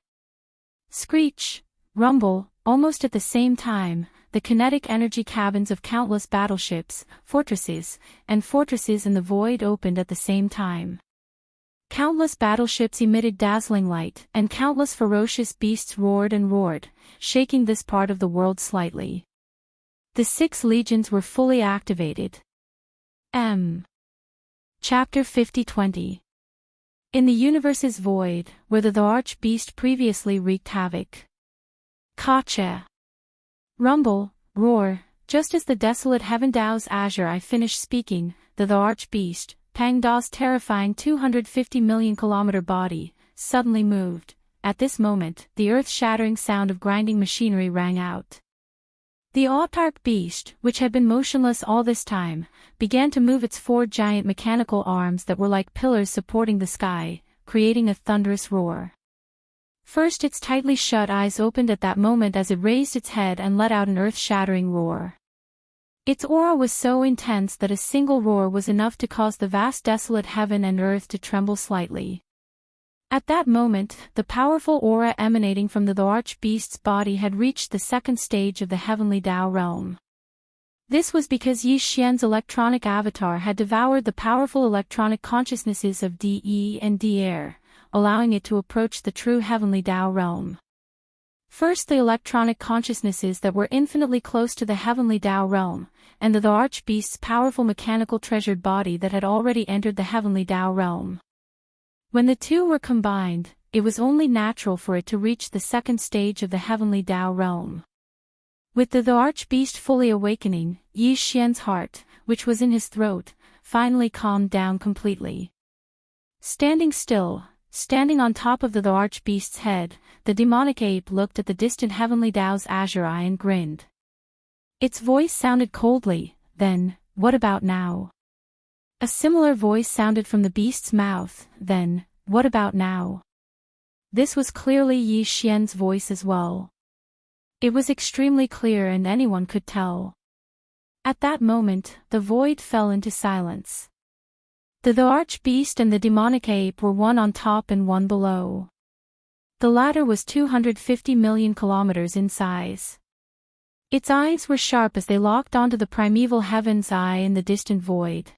Screech. Rumble. Almost at the same time, the kinetic energy cabins of countless battleships, fortresses in the void opened at the same time. Countless battleships emitted dazzling light, and countless ferocious beasts roared and roared, shaking this part of the world slightly. The 6 legions were fully activated. Chapter 50-20. In the universe's void, where the arch-beast previously wreaked havoc. Kacha. Rumble, roar, Just as the desolate Heaven Dao's azure eye finished speaking, the archbeast, Pang Da's terrifying 250 million kilometer body, suddenly moved. At this moment, the earth-shattering sound of grinding machinery rang out. The autarch beast, which had been motionless all this time, began to move its four giant mechanical arms that were like pillars supporting the sky, creating a thunderous roar. First, its tightly shut eyes opened at that moment as it raised its head and let out an earth-shattering roar. Its aura was so intense that a single roar was enough to cause the vast desolate heaven and earth to tremble slightly. At that moment, the powerful aura emanating from the archbeast's body had reached the second stage of the heavenly Dao realm. This was because Yi Xian's electronic avatar had devoured the powerful electronic consciousnesses of De and Air, allowing it to approach the true heavenly Dao realm. First, the electronic consciousnesses that were infinitely close to the heavenly Dao realm, and the archbeast's powerful mechanical treasured body that had already entered the heavenly Dao realm. When the two were combined, it was only natural for it to reach the second stage of the heavenly Dao realm. With the archbeast fully awakening, Yi Xian's heart, which was in his throat, finally calmed down completely. Standing still, standing on top of the archbeast's head, the demonic ape looked at the distant heavenly Dao's azure eye and grinned. Its voice sounded coldly, "Then, what about now?" A similar voice sounded from the beast's mouth, "Then, what about now?" This was clearly Yi Xian's voice as well. It was extremely clear and anyone could tell. At that moment, the void fell into silence. The archbeast and the demonic ape were one on top and one below. The latter was 250 million kilometers in size. Its eyes were sharp as they locked onto the primeval heaven's eye in the distant void.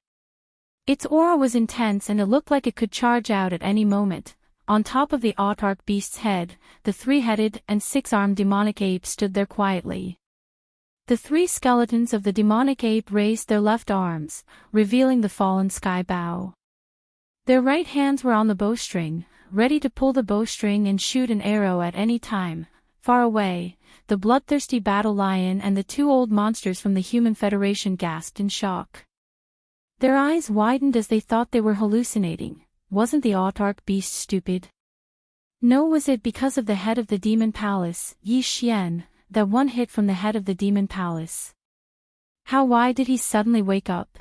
Its aura was intense and it looked like it could charge out at any moment. On top of the autarch beast's head, the three-headed and six-armed demonic ape stood there quietly. The three skeletons of the demonic ape raised their left arms, revealing the fallen sky bow. Their right hands were on the bowstring, ready to pull the bowstring and shoot an arrow at any time. Far away, the bloodthirsty battle lion and the two old monsters from the Human Federation gasped in shock. Their eyes widened as they thought they were hallucinating. Wasn't the autarch beast stupid? No, was it because of the head of the demon palace, Yi Xian, that one hit from the head of the demon palace? Why did he suddenly wake up?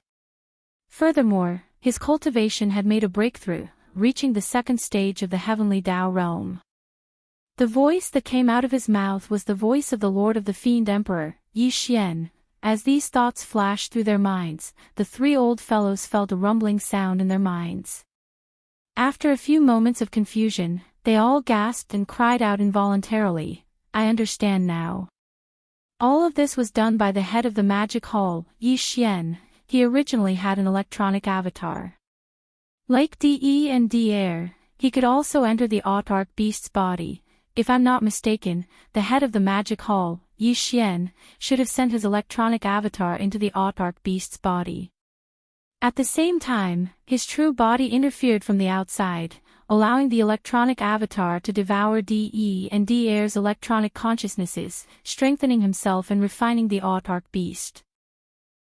Furthermore, his cultivation had made a breakthrough, reaching the second stage of the heavenly Dao realm. The voice that came out of his mouth was the voice of the Lord of the Fiend Emperor, Yi Xian. As these thoughts flashed through their minds, the three old fellows felt a rumbling sound in their minds. After a few moments of confusion, they all gasped and cried out involuntarily, "I understand now." All of this was done by the head of the magic hall, Yi Xian. He originally had an electronic avatar. Like De and Air, he could also enter the autarch beast's body. If I'm not mistaken, the head of the magic hall, Yi Xian, should have sent his electronic avatar into the autarch beast's body. At the same time, his true body interfered from the outside, allowing the electronic avatar to devour De and Air's electronic consciousnesses, strengthening himself and refining the autarch beast.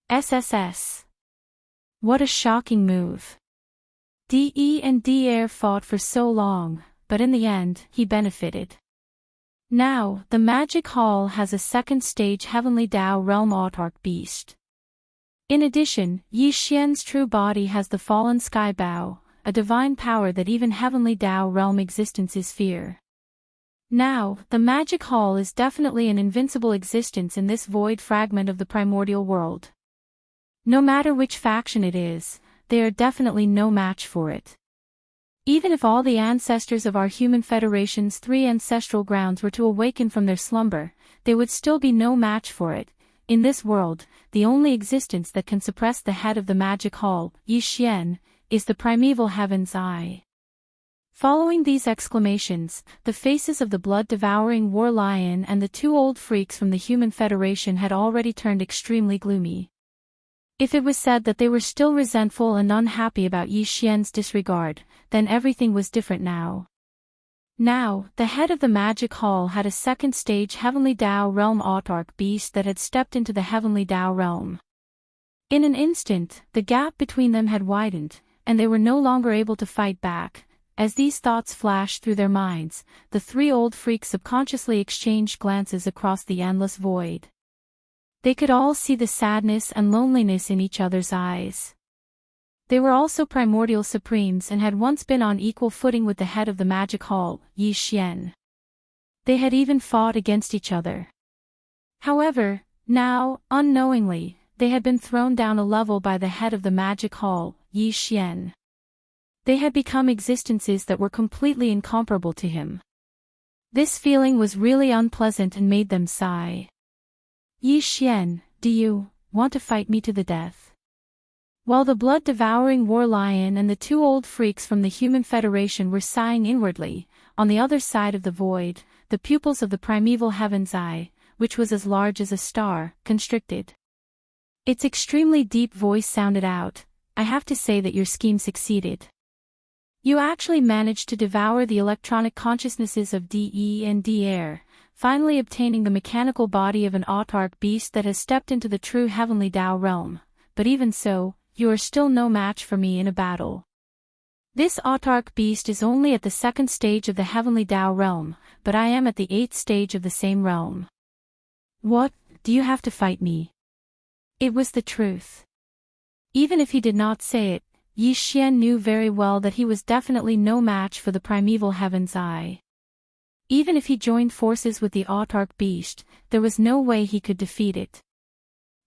SSS. What a shocking move. De and Air fought for so long, but in the end, he benefited. Now, the Magic Hall has a second stage Heavenly Dao Realm autarch beast. In addition, Yi Xian's true body has the fallen sky bow, a divine power that even Heavenly Dao Realm existences fear. Now, the Magic Hall is definitely an invincible existence in this void fragment of the primordial world. No matter which faction it is, they are definitely no match for it. Even if all the ancestors of our Human Federation's three ancestral grounds were to awaken from their slumber, they would still be no match for it. In this world, the only existence that can suppress the head of the Magic Hall, Yi Xian, is the primeval Heaven's Eye. Following these exclamations, the faces of the blood-devouring war lion and the two old freaks from the Human Federation had already turned extremely gloomy. If it was said that they were still resentful and unhappy about Yi Xian's disregard, then everything was different now. Now, the head of the magic hall had a second-stage Heavenly Tao Realm Autarch beast that had stepped into the Heavenly Tao Realm. In an instant, the gap between them had widened, and they were no longer able to fight back. As these thoughts flashed through their minds, the three old freaks subconsciously exchanged glances across the endless void. They could all see the sadness and loneliness in each other's eyes. They were also primordial supremes and had once been on equal footing with the head of the magic hall, Yi Xian. They had even fought against each other. However, now, unknowingly, they had been thrown down a level by the head of the magic hall, Yi Xian. They had become existences that were completely incomparable to him. This feeling was really unpleasant and made them sigh. Yi Xian, do you want to fight me to the death? While the blood-devouring war lion and the two old freaks from the Human Federation were sighing inwardly, on the other side of the void, the pupils of the primeval heaven's eye, which was as large as a star, constricted. Its extremely deep voice sounded out, "I have to say that your scheme succeeded. You actually managed to devour the electronic consciousnesses of DE and D'air, finally obtaining the mechanical body of an autarch beast that has stepped into the true Heavenly Tao realm, but even so, you are still no match for me in a battle. This autarch beast is only at the second stage of the Heavenly Tao realm, but I am at the 8th stage of the same realm. What, do you have to fight me?" It was the truth. Even if he did not say it, Yi Xian knew very well that he was definitely no match for the primeval heaven's eye. Even if he joined forces with the autarch beast, there was no way he could defeat it.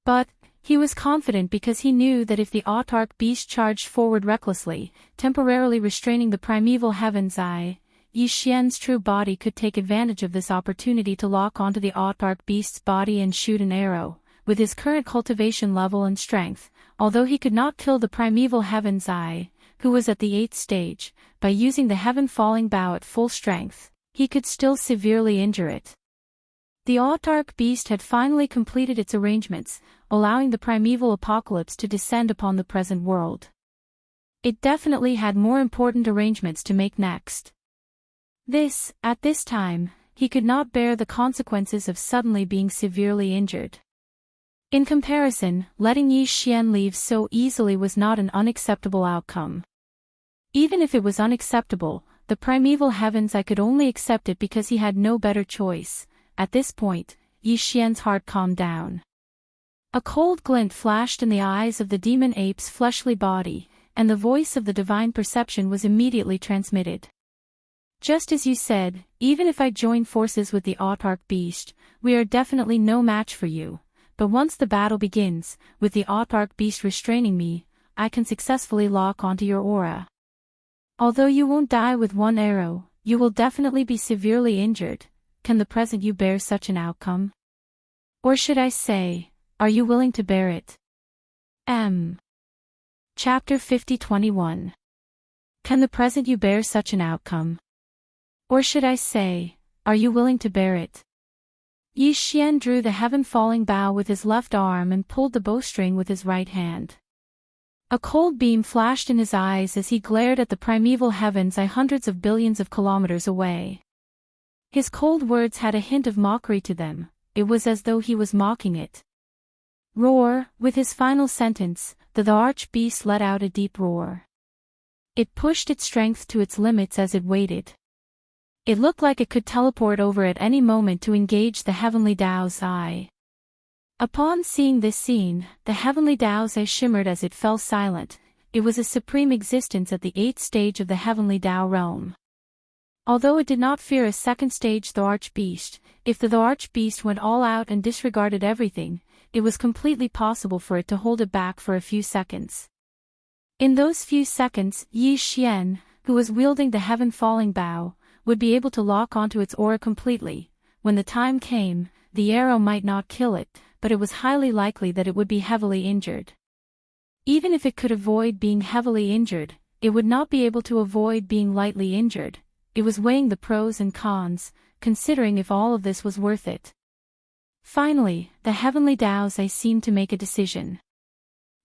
But he was confident because he knew that if the autarch beast charged forward recklessly, temporarily restraining the primeval heaven's eye, Yi Xian's true body could take advantage of this opportunity to lock onto the autarch beast's body and shoot an arrow. With his current cultivation level and strength, although he could not kill the primeval heaven's eye, who was at the 8th stage, by using the heaven-falling bow at full strength, he could still severely injure it. The autarch beast had finally completed its arrangements, allowing the primeval apocalypse to descend upon the present world. It definitely had more important arrangements to make next. At this time, he could not bear the consequences of suddenly being severely injured. In comparison, letting Yi Xian leave so easily was not an unacceptable outcome. Even if it was unacceptable, the primeval heavens I could only accept it because he had no better choice. At this point, Yi Xian's heart calmed down. A cold glint flashed in the eyes of the demon ape's fleshly body, and the voice of the divine perception was immediately transmitted. Just as you said, even if I join forces with the autarch beast, we are definitely no match for you. But once the battle begins, with the autarch beast restraining me, I can successfully lock onto your aura. Although you won't die with one arrow, you will definitely be severely injured. Can the present you bear such an outcome? Or should I say, are you willing to bear it? Chapter 50-21. Can the present you bear such an outcome? Or should I say, are you willing to bear it? Yi Xian drew the heaven-falling bow with his left arm and pulled the bowstring with his right hand. A cold beam flashed in his eyes as he glared at the primeval heavens hundreds of billions of kilometers away. His cold words had a hint of mockery to them. It was as though he was mocking it. Roar! With his final sentence, the arch-beast let out a deep roar. It pushed its strength to its limits as it waited. It looked like it could teleport over at any moment to engage the Heavenly Tao's eye. Upon seeing this scene, the Heavenly Tao's eye shimmered as it fell silent. It was a supreme existence at the 8th stage of the Heavenly Tao realm. Although it did not fear a second stage the arch-beast, if the arch-beast went all out and disregarded everything, it was completely possible for it to hold it back for a few seconds. In those few seconds, Yi Xian, who was wielding the heaven-falling bow, would be able to lock onto its aura completely. When the time came, the arrow might not kill it, but it was highly likely that it would be heavily injured. Even if it could avoid being heavily injured, it would not be able to avoid being lightly injured. It was weighing the pros and cons, considering if all of this was worth it. Finally, the Heavenly Tao's eye seemed to make a decision.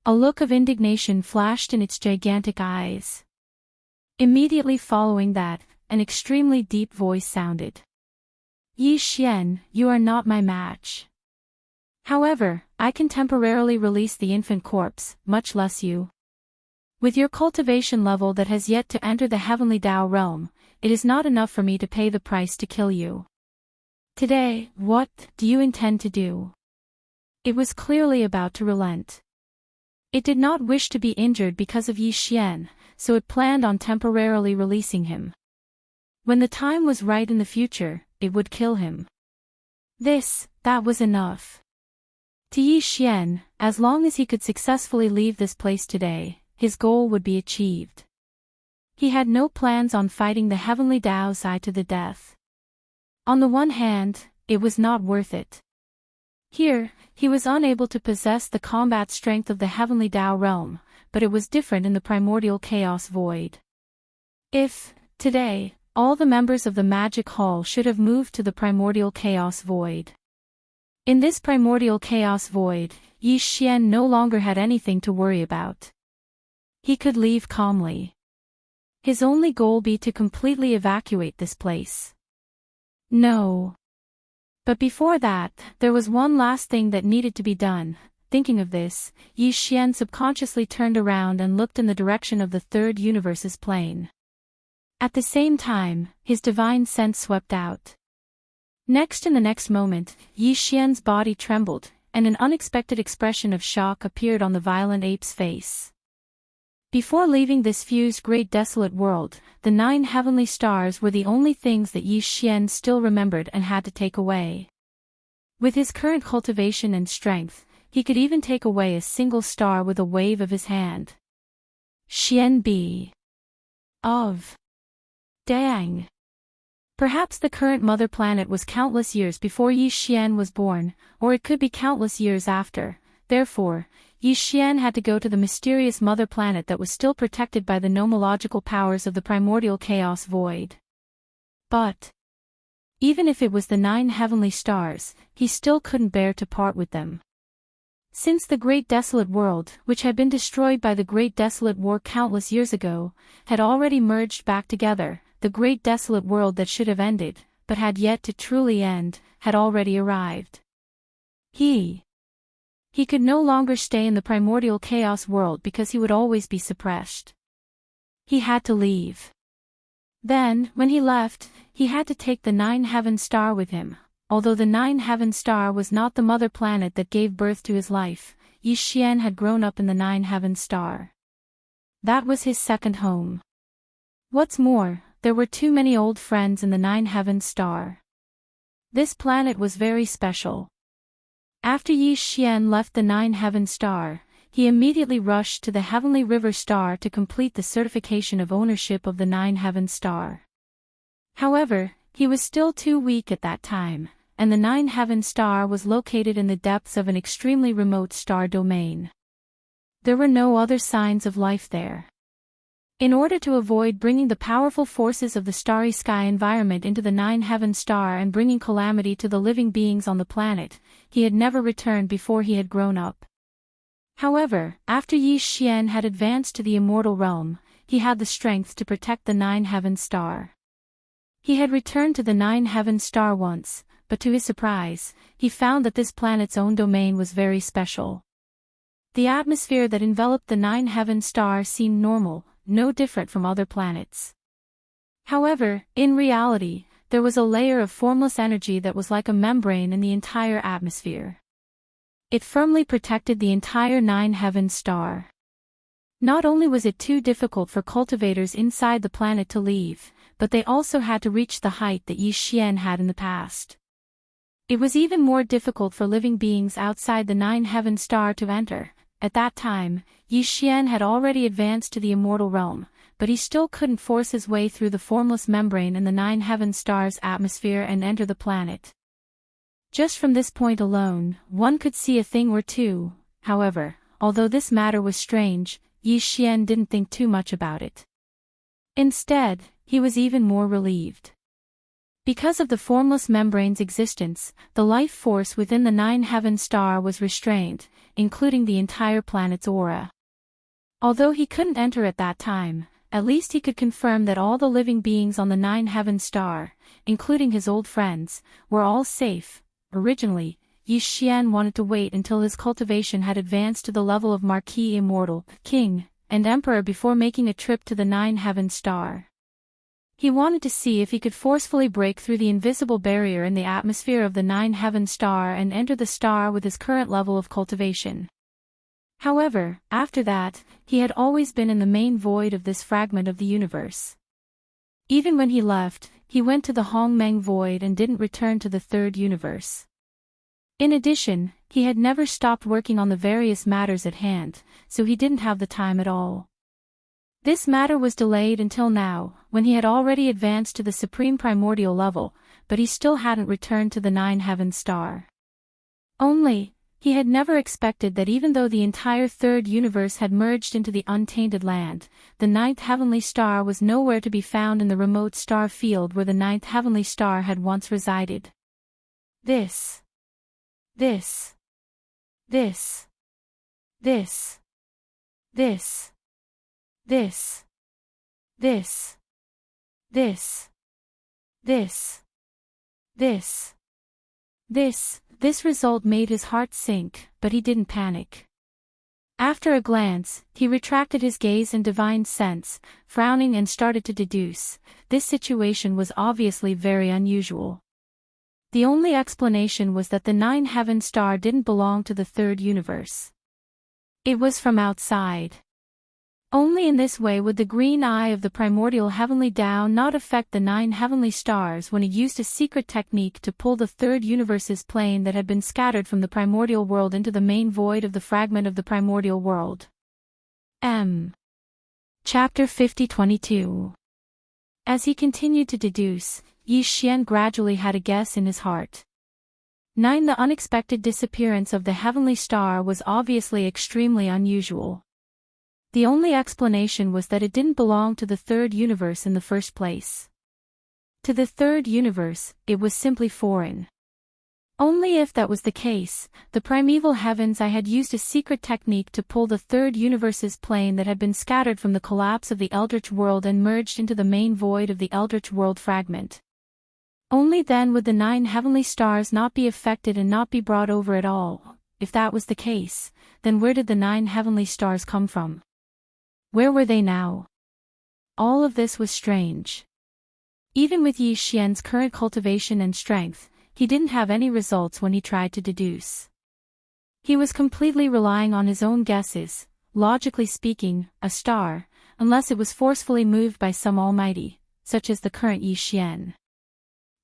A look of indignation flashed in its gigantic eyes. Immediately following that, an extremely deep voice sounded. Yi Xian, you are not my match. However, I can temporarily release the infant corpse, much less you. With your cultivation level that has yet to enter the heavenly Tao realm, it is not enough for me to pay the price to kill you. Today, what do you intend to do? It was clearly about to relent. It did not wish to be injured because of Yi Xian, so it planned on temporarily releasing him. When the time was right in the future, it would kill him. That was enough. To Yi Xian, as long as he could successfully leave this place today, his goal would be achieved. He had no plans on fighting the heavenly Tao side to the death. On the one hand, it was not worth it. Here, he was unable to possess the combat strength of the heavenly Tao realm, but it was different in the primordial chaos void. If, today, all the members of the magic hall should have moved to the primordial chaos void. In this primordial chaos void, Yi Xian no longer had anything to worry about. He could leave calmly. His only goal be to completely evacuate this place. No. But before that, there was one last thing that needed to be done. Thinking of this, Yi Xian subconsciously turned around and looked in the direction of the third universe's plane. At the same time, his divine sense swept out. Next, in the next moment, Yi Xian's body trembled, and an unexpected expression of shock appeared on the violent ape's face. Before leaving this fused great desolate world, the 9 heavenly stars were the only things that Yi Xian still remembered and had to take away. With his current cultivation and strength, he could even take away a single star with a wave of his hand. Xian Bi. Of. Dang. Perhaps the current mother planet was countless years before Yi Xian was born, or it could be countless years after. Therefore, Yi Xian had to go to the mysterious mother planet that was still protected by the nomological powers of the primordial chaos void. But even if it was the 9 heavenly stars, he still couldn't bear to part with them. Since the Great Desolate World, which had been destroyed by the Great Desolate War countless years ago, had already merged back together, the Great Desolate World that should have ended, but had yet to truly end, had already arrived. He could no longer stay in the primordial chaos world because he would always be suppressed. He had to leave. Then, when he left, he had to take the 9 heaven star with him. Although the 9 heaven star was not the mother planet that gave birth to his life, Yi Xian had grown up in the 9 heaven star. That was his second home. What's more, there were too many old friends in the 9 heaven star. This planet was very special. After Yi Xian left the 9 heaven star, he immediately rushed to the heavenly river star to complete the certification of ownership of the 9 heaven star. However, he was still too weak at that time, and the 9 heaven star was located in the depths of an extremely remote star domain. There were no other signs of life there. In order to avoid bringing the powerful forces of the starry sky environment into the 9 heaven star and bringing calamity to the living beings on the planet, he had never returned before he had grown up. However, after Yi Xian had advanced to the immortal realm, he had the strength to protect the 9 heaven star. He had returned to the 9 heaven star once, but to his surprise, he found that this planet's own domain was very special. The atmosphere that enveloped the 9 heaven star seemed normal, no different from other planets. However, in reality, there was a layer of formless energy that was like a membrane in the entire atmosphere. It firmly protected the entire 9 heaven star. Not only was it too difficult for cultivators inside the planet to leave, but they also had to reach the height that Yi Xian had in the past. It was even more difficult for living beings outside the 9 heaven star to enter. At that time, Yi Xian had already advanced to the immortal realm, but he still couldn't force his way through the formless membrane in the 9 heaven star's atmosphere and enter the planet. Just from this point alone, one could see a thing or two. However, although this matter was strange, Yi Xian didn't think too much about it. Instead, he was even more relieved. Because of the formless membrane's existence, the life force within the 9 heaven star was restrained, including the entire planet's aura. Although he couldn't enter at that time, at least he could confirm that all the living beings on the Nine-Heaven Star, including his old friends, were all safe. Originally, Yi Xian wanted to wait until his cultivation had advanced to the level of Marquis Immortal, King, and Emperor before making a trip to the Nine-Heaven Star. He wanted to see if he could forcefully break through the invisible barrier in the atmosphere of the Nine-Heaven Star and enter the star with his current level of cultivation. However, after that, he had always been in the main void of this fragment of the universe. Even when he left, he went to the Hongmeng Void and didn't return to the third universe. In addition, he had never stopped working on the various matters at hand, so he didn't have the time at all. This matter was delayed until now, when he had already advanced to the supreme primordial level, but he still hadn't returned to the Nine-Heaven Star. Only, he had never expected that even though the entire third universe had merged into the untainted land, the ninth heavenly star was nowhere to be found in the remote star field where the ninth heavenly star had once resided. This. This result made his heart sink, but he didn't panic. After a glance, he retracted his gaze and divined sense, frowning and started to deduce. This situation was obviously very unusual. The only explanation was that the Nine-Heaven Star didn't belong to the third universe. It was from outside. Only in this way would the green eye of the primordial heavenly Tao not affect the nine heavenly stars when he used a secret technique to pull the third universe's plane that had been scattered from the primordial world into the main void of the fragment of the primordial world. Chapter 50-22. As he continued to deduce, Yi Xian gradually had a guess in his heart. 9. The unexpected disappearance of the heavenly star was obviously extremely unusual. The only explanation was that it didn't belong to the third universe in the first place. To the third universe, it was simply foreign. Only if that was the case, the primeval heavens I had used a secret technique to pull the third universe's plane that had been scattered from the collapse of the Eldritch world and merged into the main void of the Eldritch world fragment. Only then would the nine heavenly stars not be affected and not be brought over at all. If that was the case, then where did the nine heavenly stars come from? Where were they now? All of this was strange. Even with Yi Xian's current cultivation and strength, he didn't have any results when he tried to deduce. He was completely relying on his own guesses, logically speaking, a star, unless it was forcefully moved by some almighty, such as the current Yi Xian.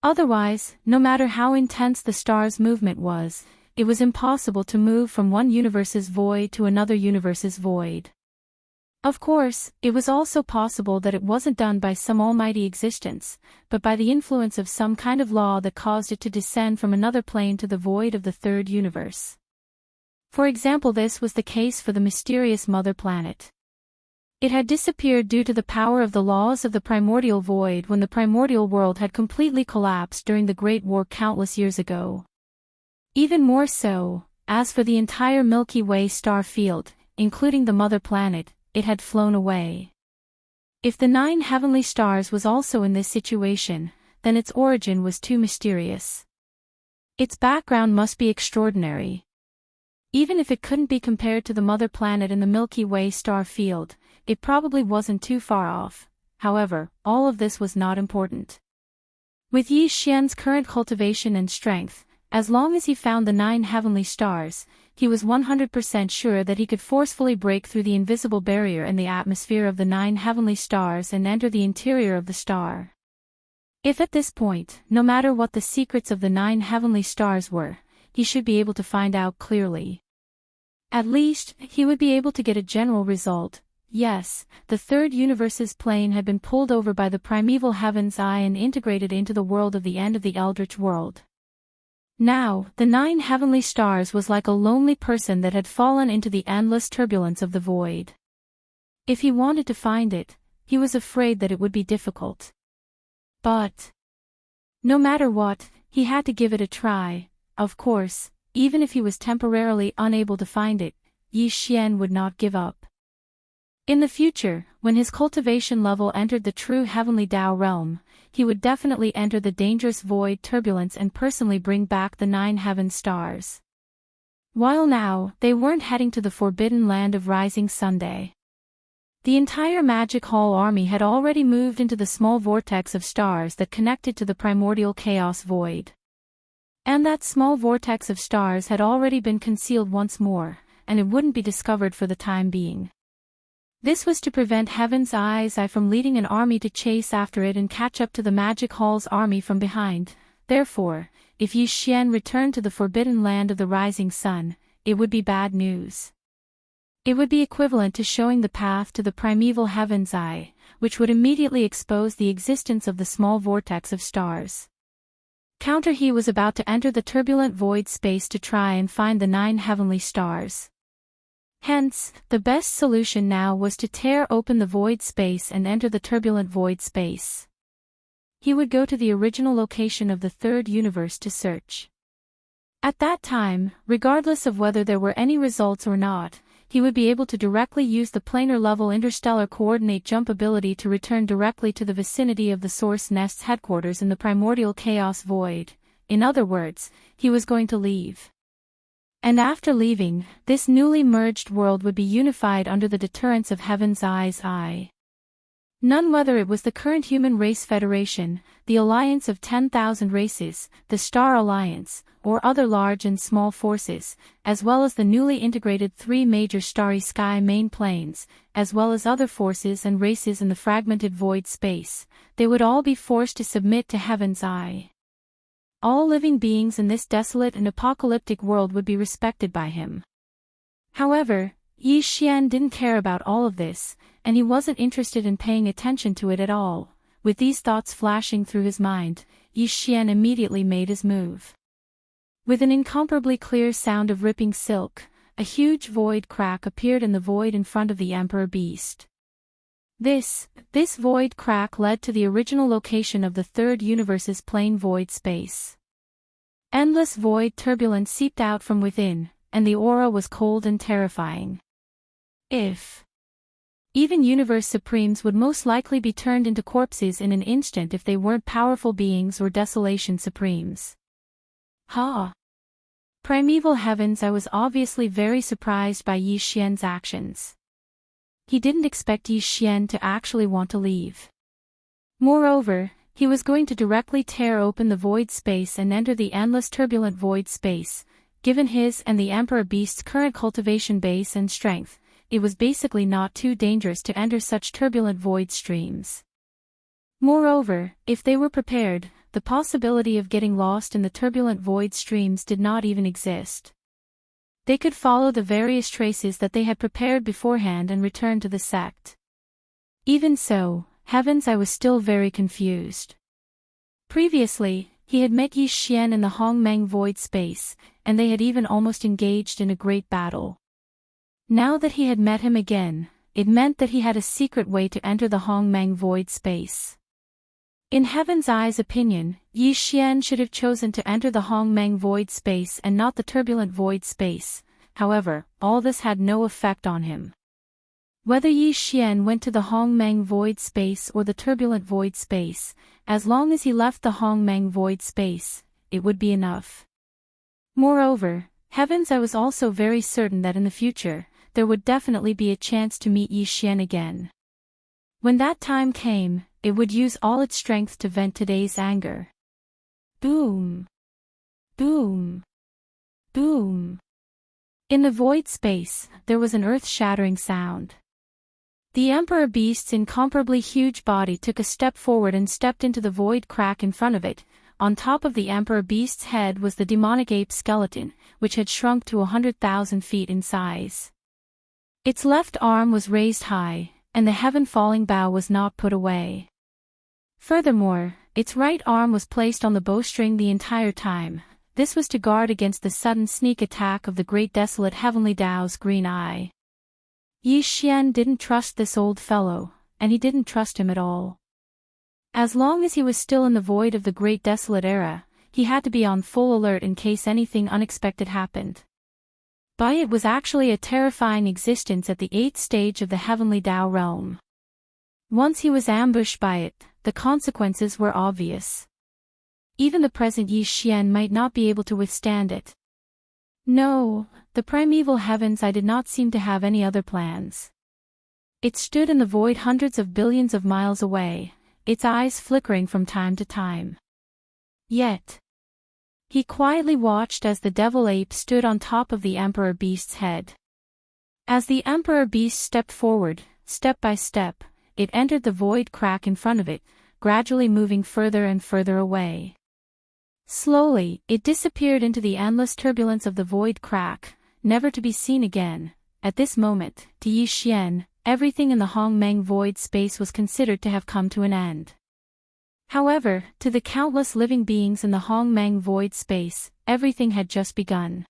Otherwise, no matter how intense the star's movement was, it was impossible to move from one universe's void to another universe's void. Of course, it was also possible that it wasn't done by some almighty existence, but by the influence of some kind of law that caused it to descend from another plane to the void of the third universe. For example, this was the case for the mysterious mother planet. It had disappeared due to the power of the laws of the primordial void when the primordial world had completely collapsed during the Great War countless years ago. Even more so, as for the entire Milky Way star field, including the mother planet, it had flown away. If the nine heavenly stars was also in this situation, then its origin was too mysterious. Its background must be extraordinary. Even if it couldn't be compared to the mother planet in the Milky Way star field, it probably wasn't too far off. However, all of this was not important. With Yi Xian's current cultivation and strength, as long as he found the nine heavenly stars, he was 100% sure that he could forcefully break through the invisible barrier in the atmosphere of the nine heavenly stars and enter the interior of the star. If at this point, no matter what the secrets of the nine heavenly stars were, he should be able to find out clearly. At least, he would be able to get a general result. Yes, the third universe's plane had been pulled over by the primeval heaven's eye and integrated into the world of the end of the Eldritch world. Now, the nine heavenly stars was like a lonely person that had fallen into the endless turbulence of the void. If he wanted to find it, he was afraid that it would be difficult. But no matter what, he had to give it a try. Of course, even if he was temporarily unable to find it, Yi Xian would not give up. In the future, when his cultivation level entered the true heavenly Tao realm, he would definitely enter the dangerous void turbulence and personally bring back the 9 heaven stars. While now, they weren't heading to the forbidden land of Rising Sunday. The entire Magic Hall army had already moved into the small vortex of stars that connected to the primordial chaos void. And that small vortex of stars had already been concealed once more, and it wouldn't be discovered for the time being. This was to prevent Heaven's Eye from leading an army to chase after it and catch up to the Magic Hall's army from behind. Therefore, if Yi Xian returned to the forbidden land of the rising sun, it would be bad news. It would be equivalent to showing the path to the primeval Heaven's Eye, which would immediately expose the existence of the small vortex of stars. Counter, he was about to enter the turbulent void space to try and find the 9 heavenly stars. Hence, the best solution now was to tear open the void space and enter the turbulent void space. He would go to the original location of the third universe to search. At that time, regardless of whether there were any results or not, he would be able to directly use the planar-level interstellar coordinate jump ability to return directly to the vicinity of the Source Nest's headquarters in the primordial chaos void. In other words, he was going to leave. And after leaving, this newly merged world would be unified under the deterrence of Heaven's Eye. None, whether it was the current Human Race Federation, the Alliance of 10,000 Races, the Star Alliance, or other large and small forces, as well as the newly integrated 3 major starry sky main planes, as well as other forces and races in the fragmented void space, they would all be forced to submit to Heaven's Eye. All living beings in this desolate and apocalyptic world would be respected by him. However, Yi Xian didn't care about all of this, and he wasn't interested in paying attention to it at all. With these thoughts flashing through his mind, Yi Xian immediately made his move. With an incomparably clear sound of ripping silk, a huge void crack appeared in the void in front of the Emperor Beast. This void crack led to the original location of the third universe's plane void space. Endless void turbulence seeped out from within, and the aura was cold and terrifying. Even Universe Supremes would most likely be turned into corpses in an instant if they weren't powerful beings or Desolation Supremes. Primeval Heavens, I was obviously very surprised by Yi Xian's actions. He didn't expect Yi Xian to actually want to leave. Moreover, he was going to directly tear open the void space and enter the endless turbulent void space. Given his and the Emperor Beast's current cultivation base and strength, it was basically not too dangerous to enter such turbulent void streams. Moreover, if they were prepared, the possibility of getting lost in the turbulent void streams did not even exist. They could follow the various traces that they had prepared beforehand and return to the sect. Even so, Heavens, I was still very confused. Previously, he had met Yi Xian in the Hongmeng void space, and they had even almost engaged in a great battle. Now that he had met him again, it meant that he had a secret way to enter the Hongmeng void space. In Heaven's Eye's opinion, Yi Xian should have chosen to enter the Hongmeng void space and not the turbulent void space. However, all this had no effect on him. Whether Yi Xian went to the Hongmeng void space or the turbulent void space, as long as he left the Hongmeng void space, it would be enough. Moreover, Heavens, I was also very certain that in the future, there would definitely be a chance to meet Yi Xian again. When that time came, it would use all its strength to vent today's anger. Boom! Boom! Boom! In the void space, there was an earth-shattering sound. The Emperor Beast's incomparably huge body took a step forward and stepped into the void crack in front of it. On top of the Emperor Beast's head was the demonic ape skeleton, which had shrunk to 100,000 feet in size. Its left arm was raised high, and the heaven-falling bow was not put away. Furthermore, its right arm was placed on the bowstring the entire time. This was to guard against the sudden sneak attack of the great desolate heavenly Tao's green eye. Yi Xian didn't trust this old fellow, and he didn't trust him at all. As long as he was still in the void of the great desolate era, he had to be on full alert in case anything unexpected happened. By it was actually a terrifying existence at the 8th stage of the heavenly Tao realm. Once he was ambushed by it, the consequences were obvious. Even the present Yi Xian might not be able to withstand it. No, the primeval heavens I did not seem to have any other plans. It stood in the void hundreds of billions of miles away, its eyes flickering from time to time. Yet, he quietly watched as the devil ape stood on top of the Emperor Beast's head. As the Emperor Beast stepped forward, step by step, it entered the void crack in front of it, gradually moving further and further away. Slowly, it disappeared into the endless turbulence of the void crack, never to be seen again. At this moment, to Yi Xian, everything in the Hongmeng void space was considered to have come to an end. However, to the countless living beings in the Hongmeng void space, everything had just begun.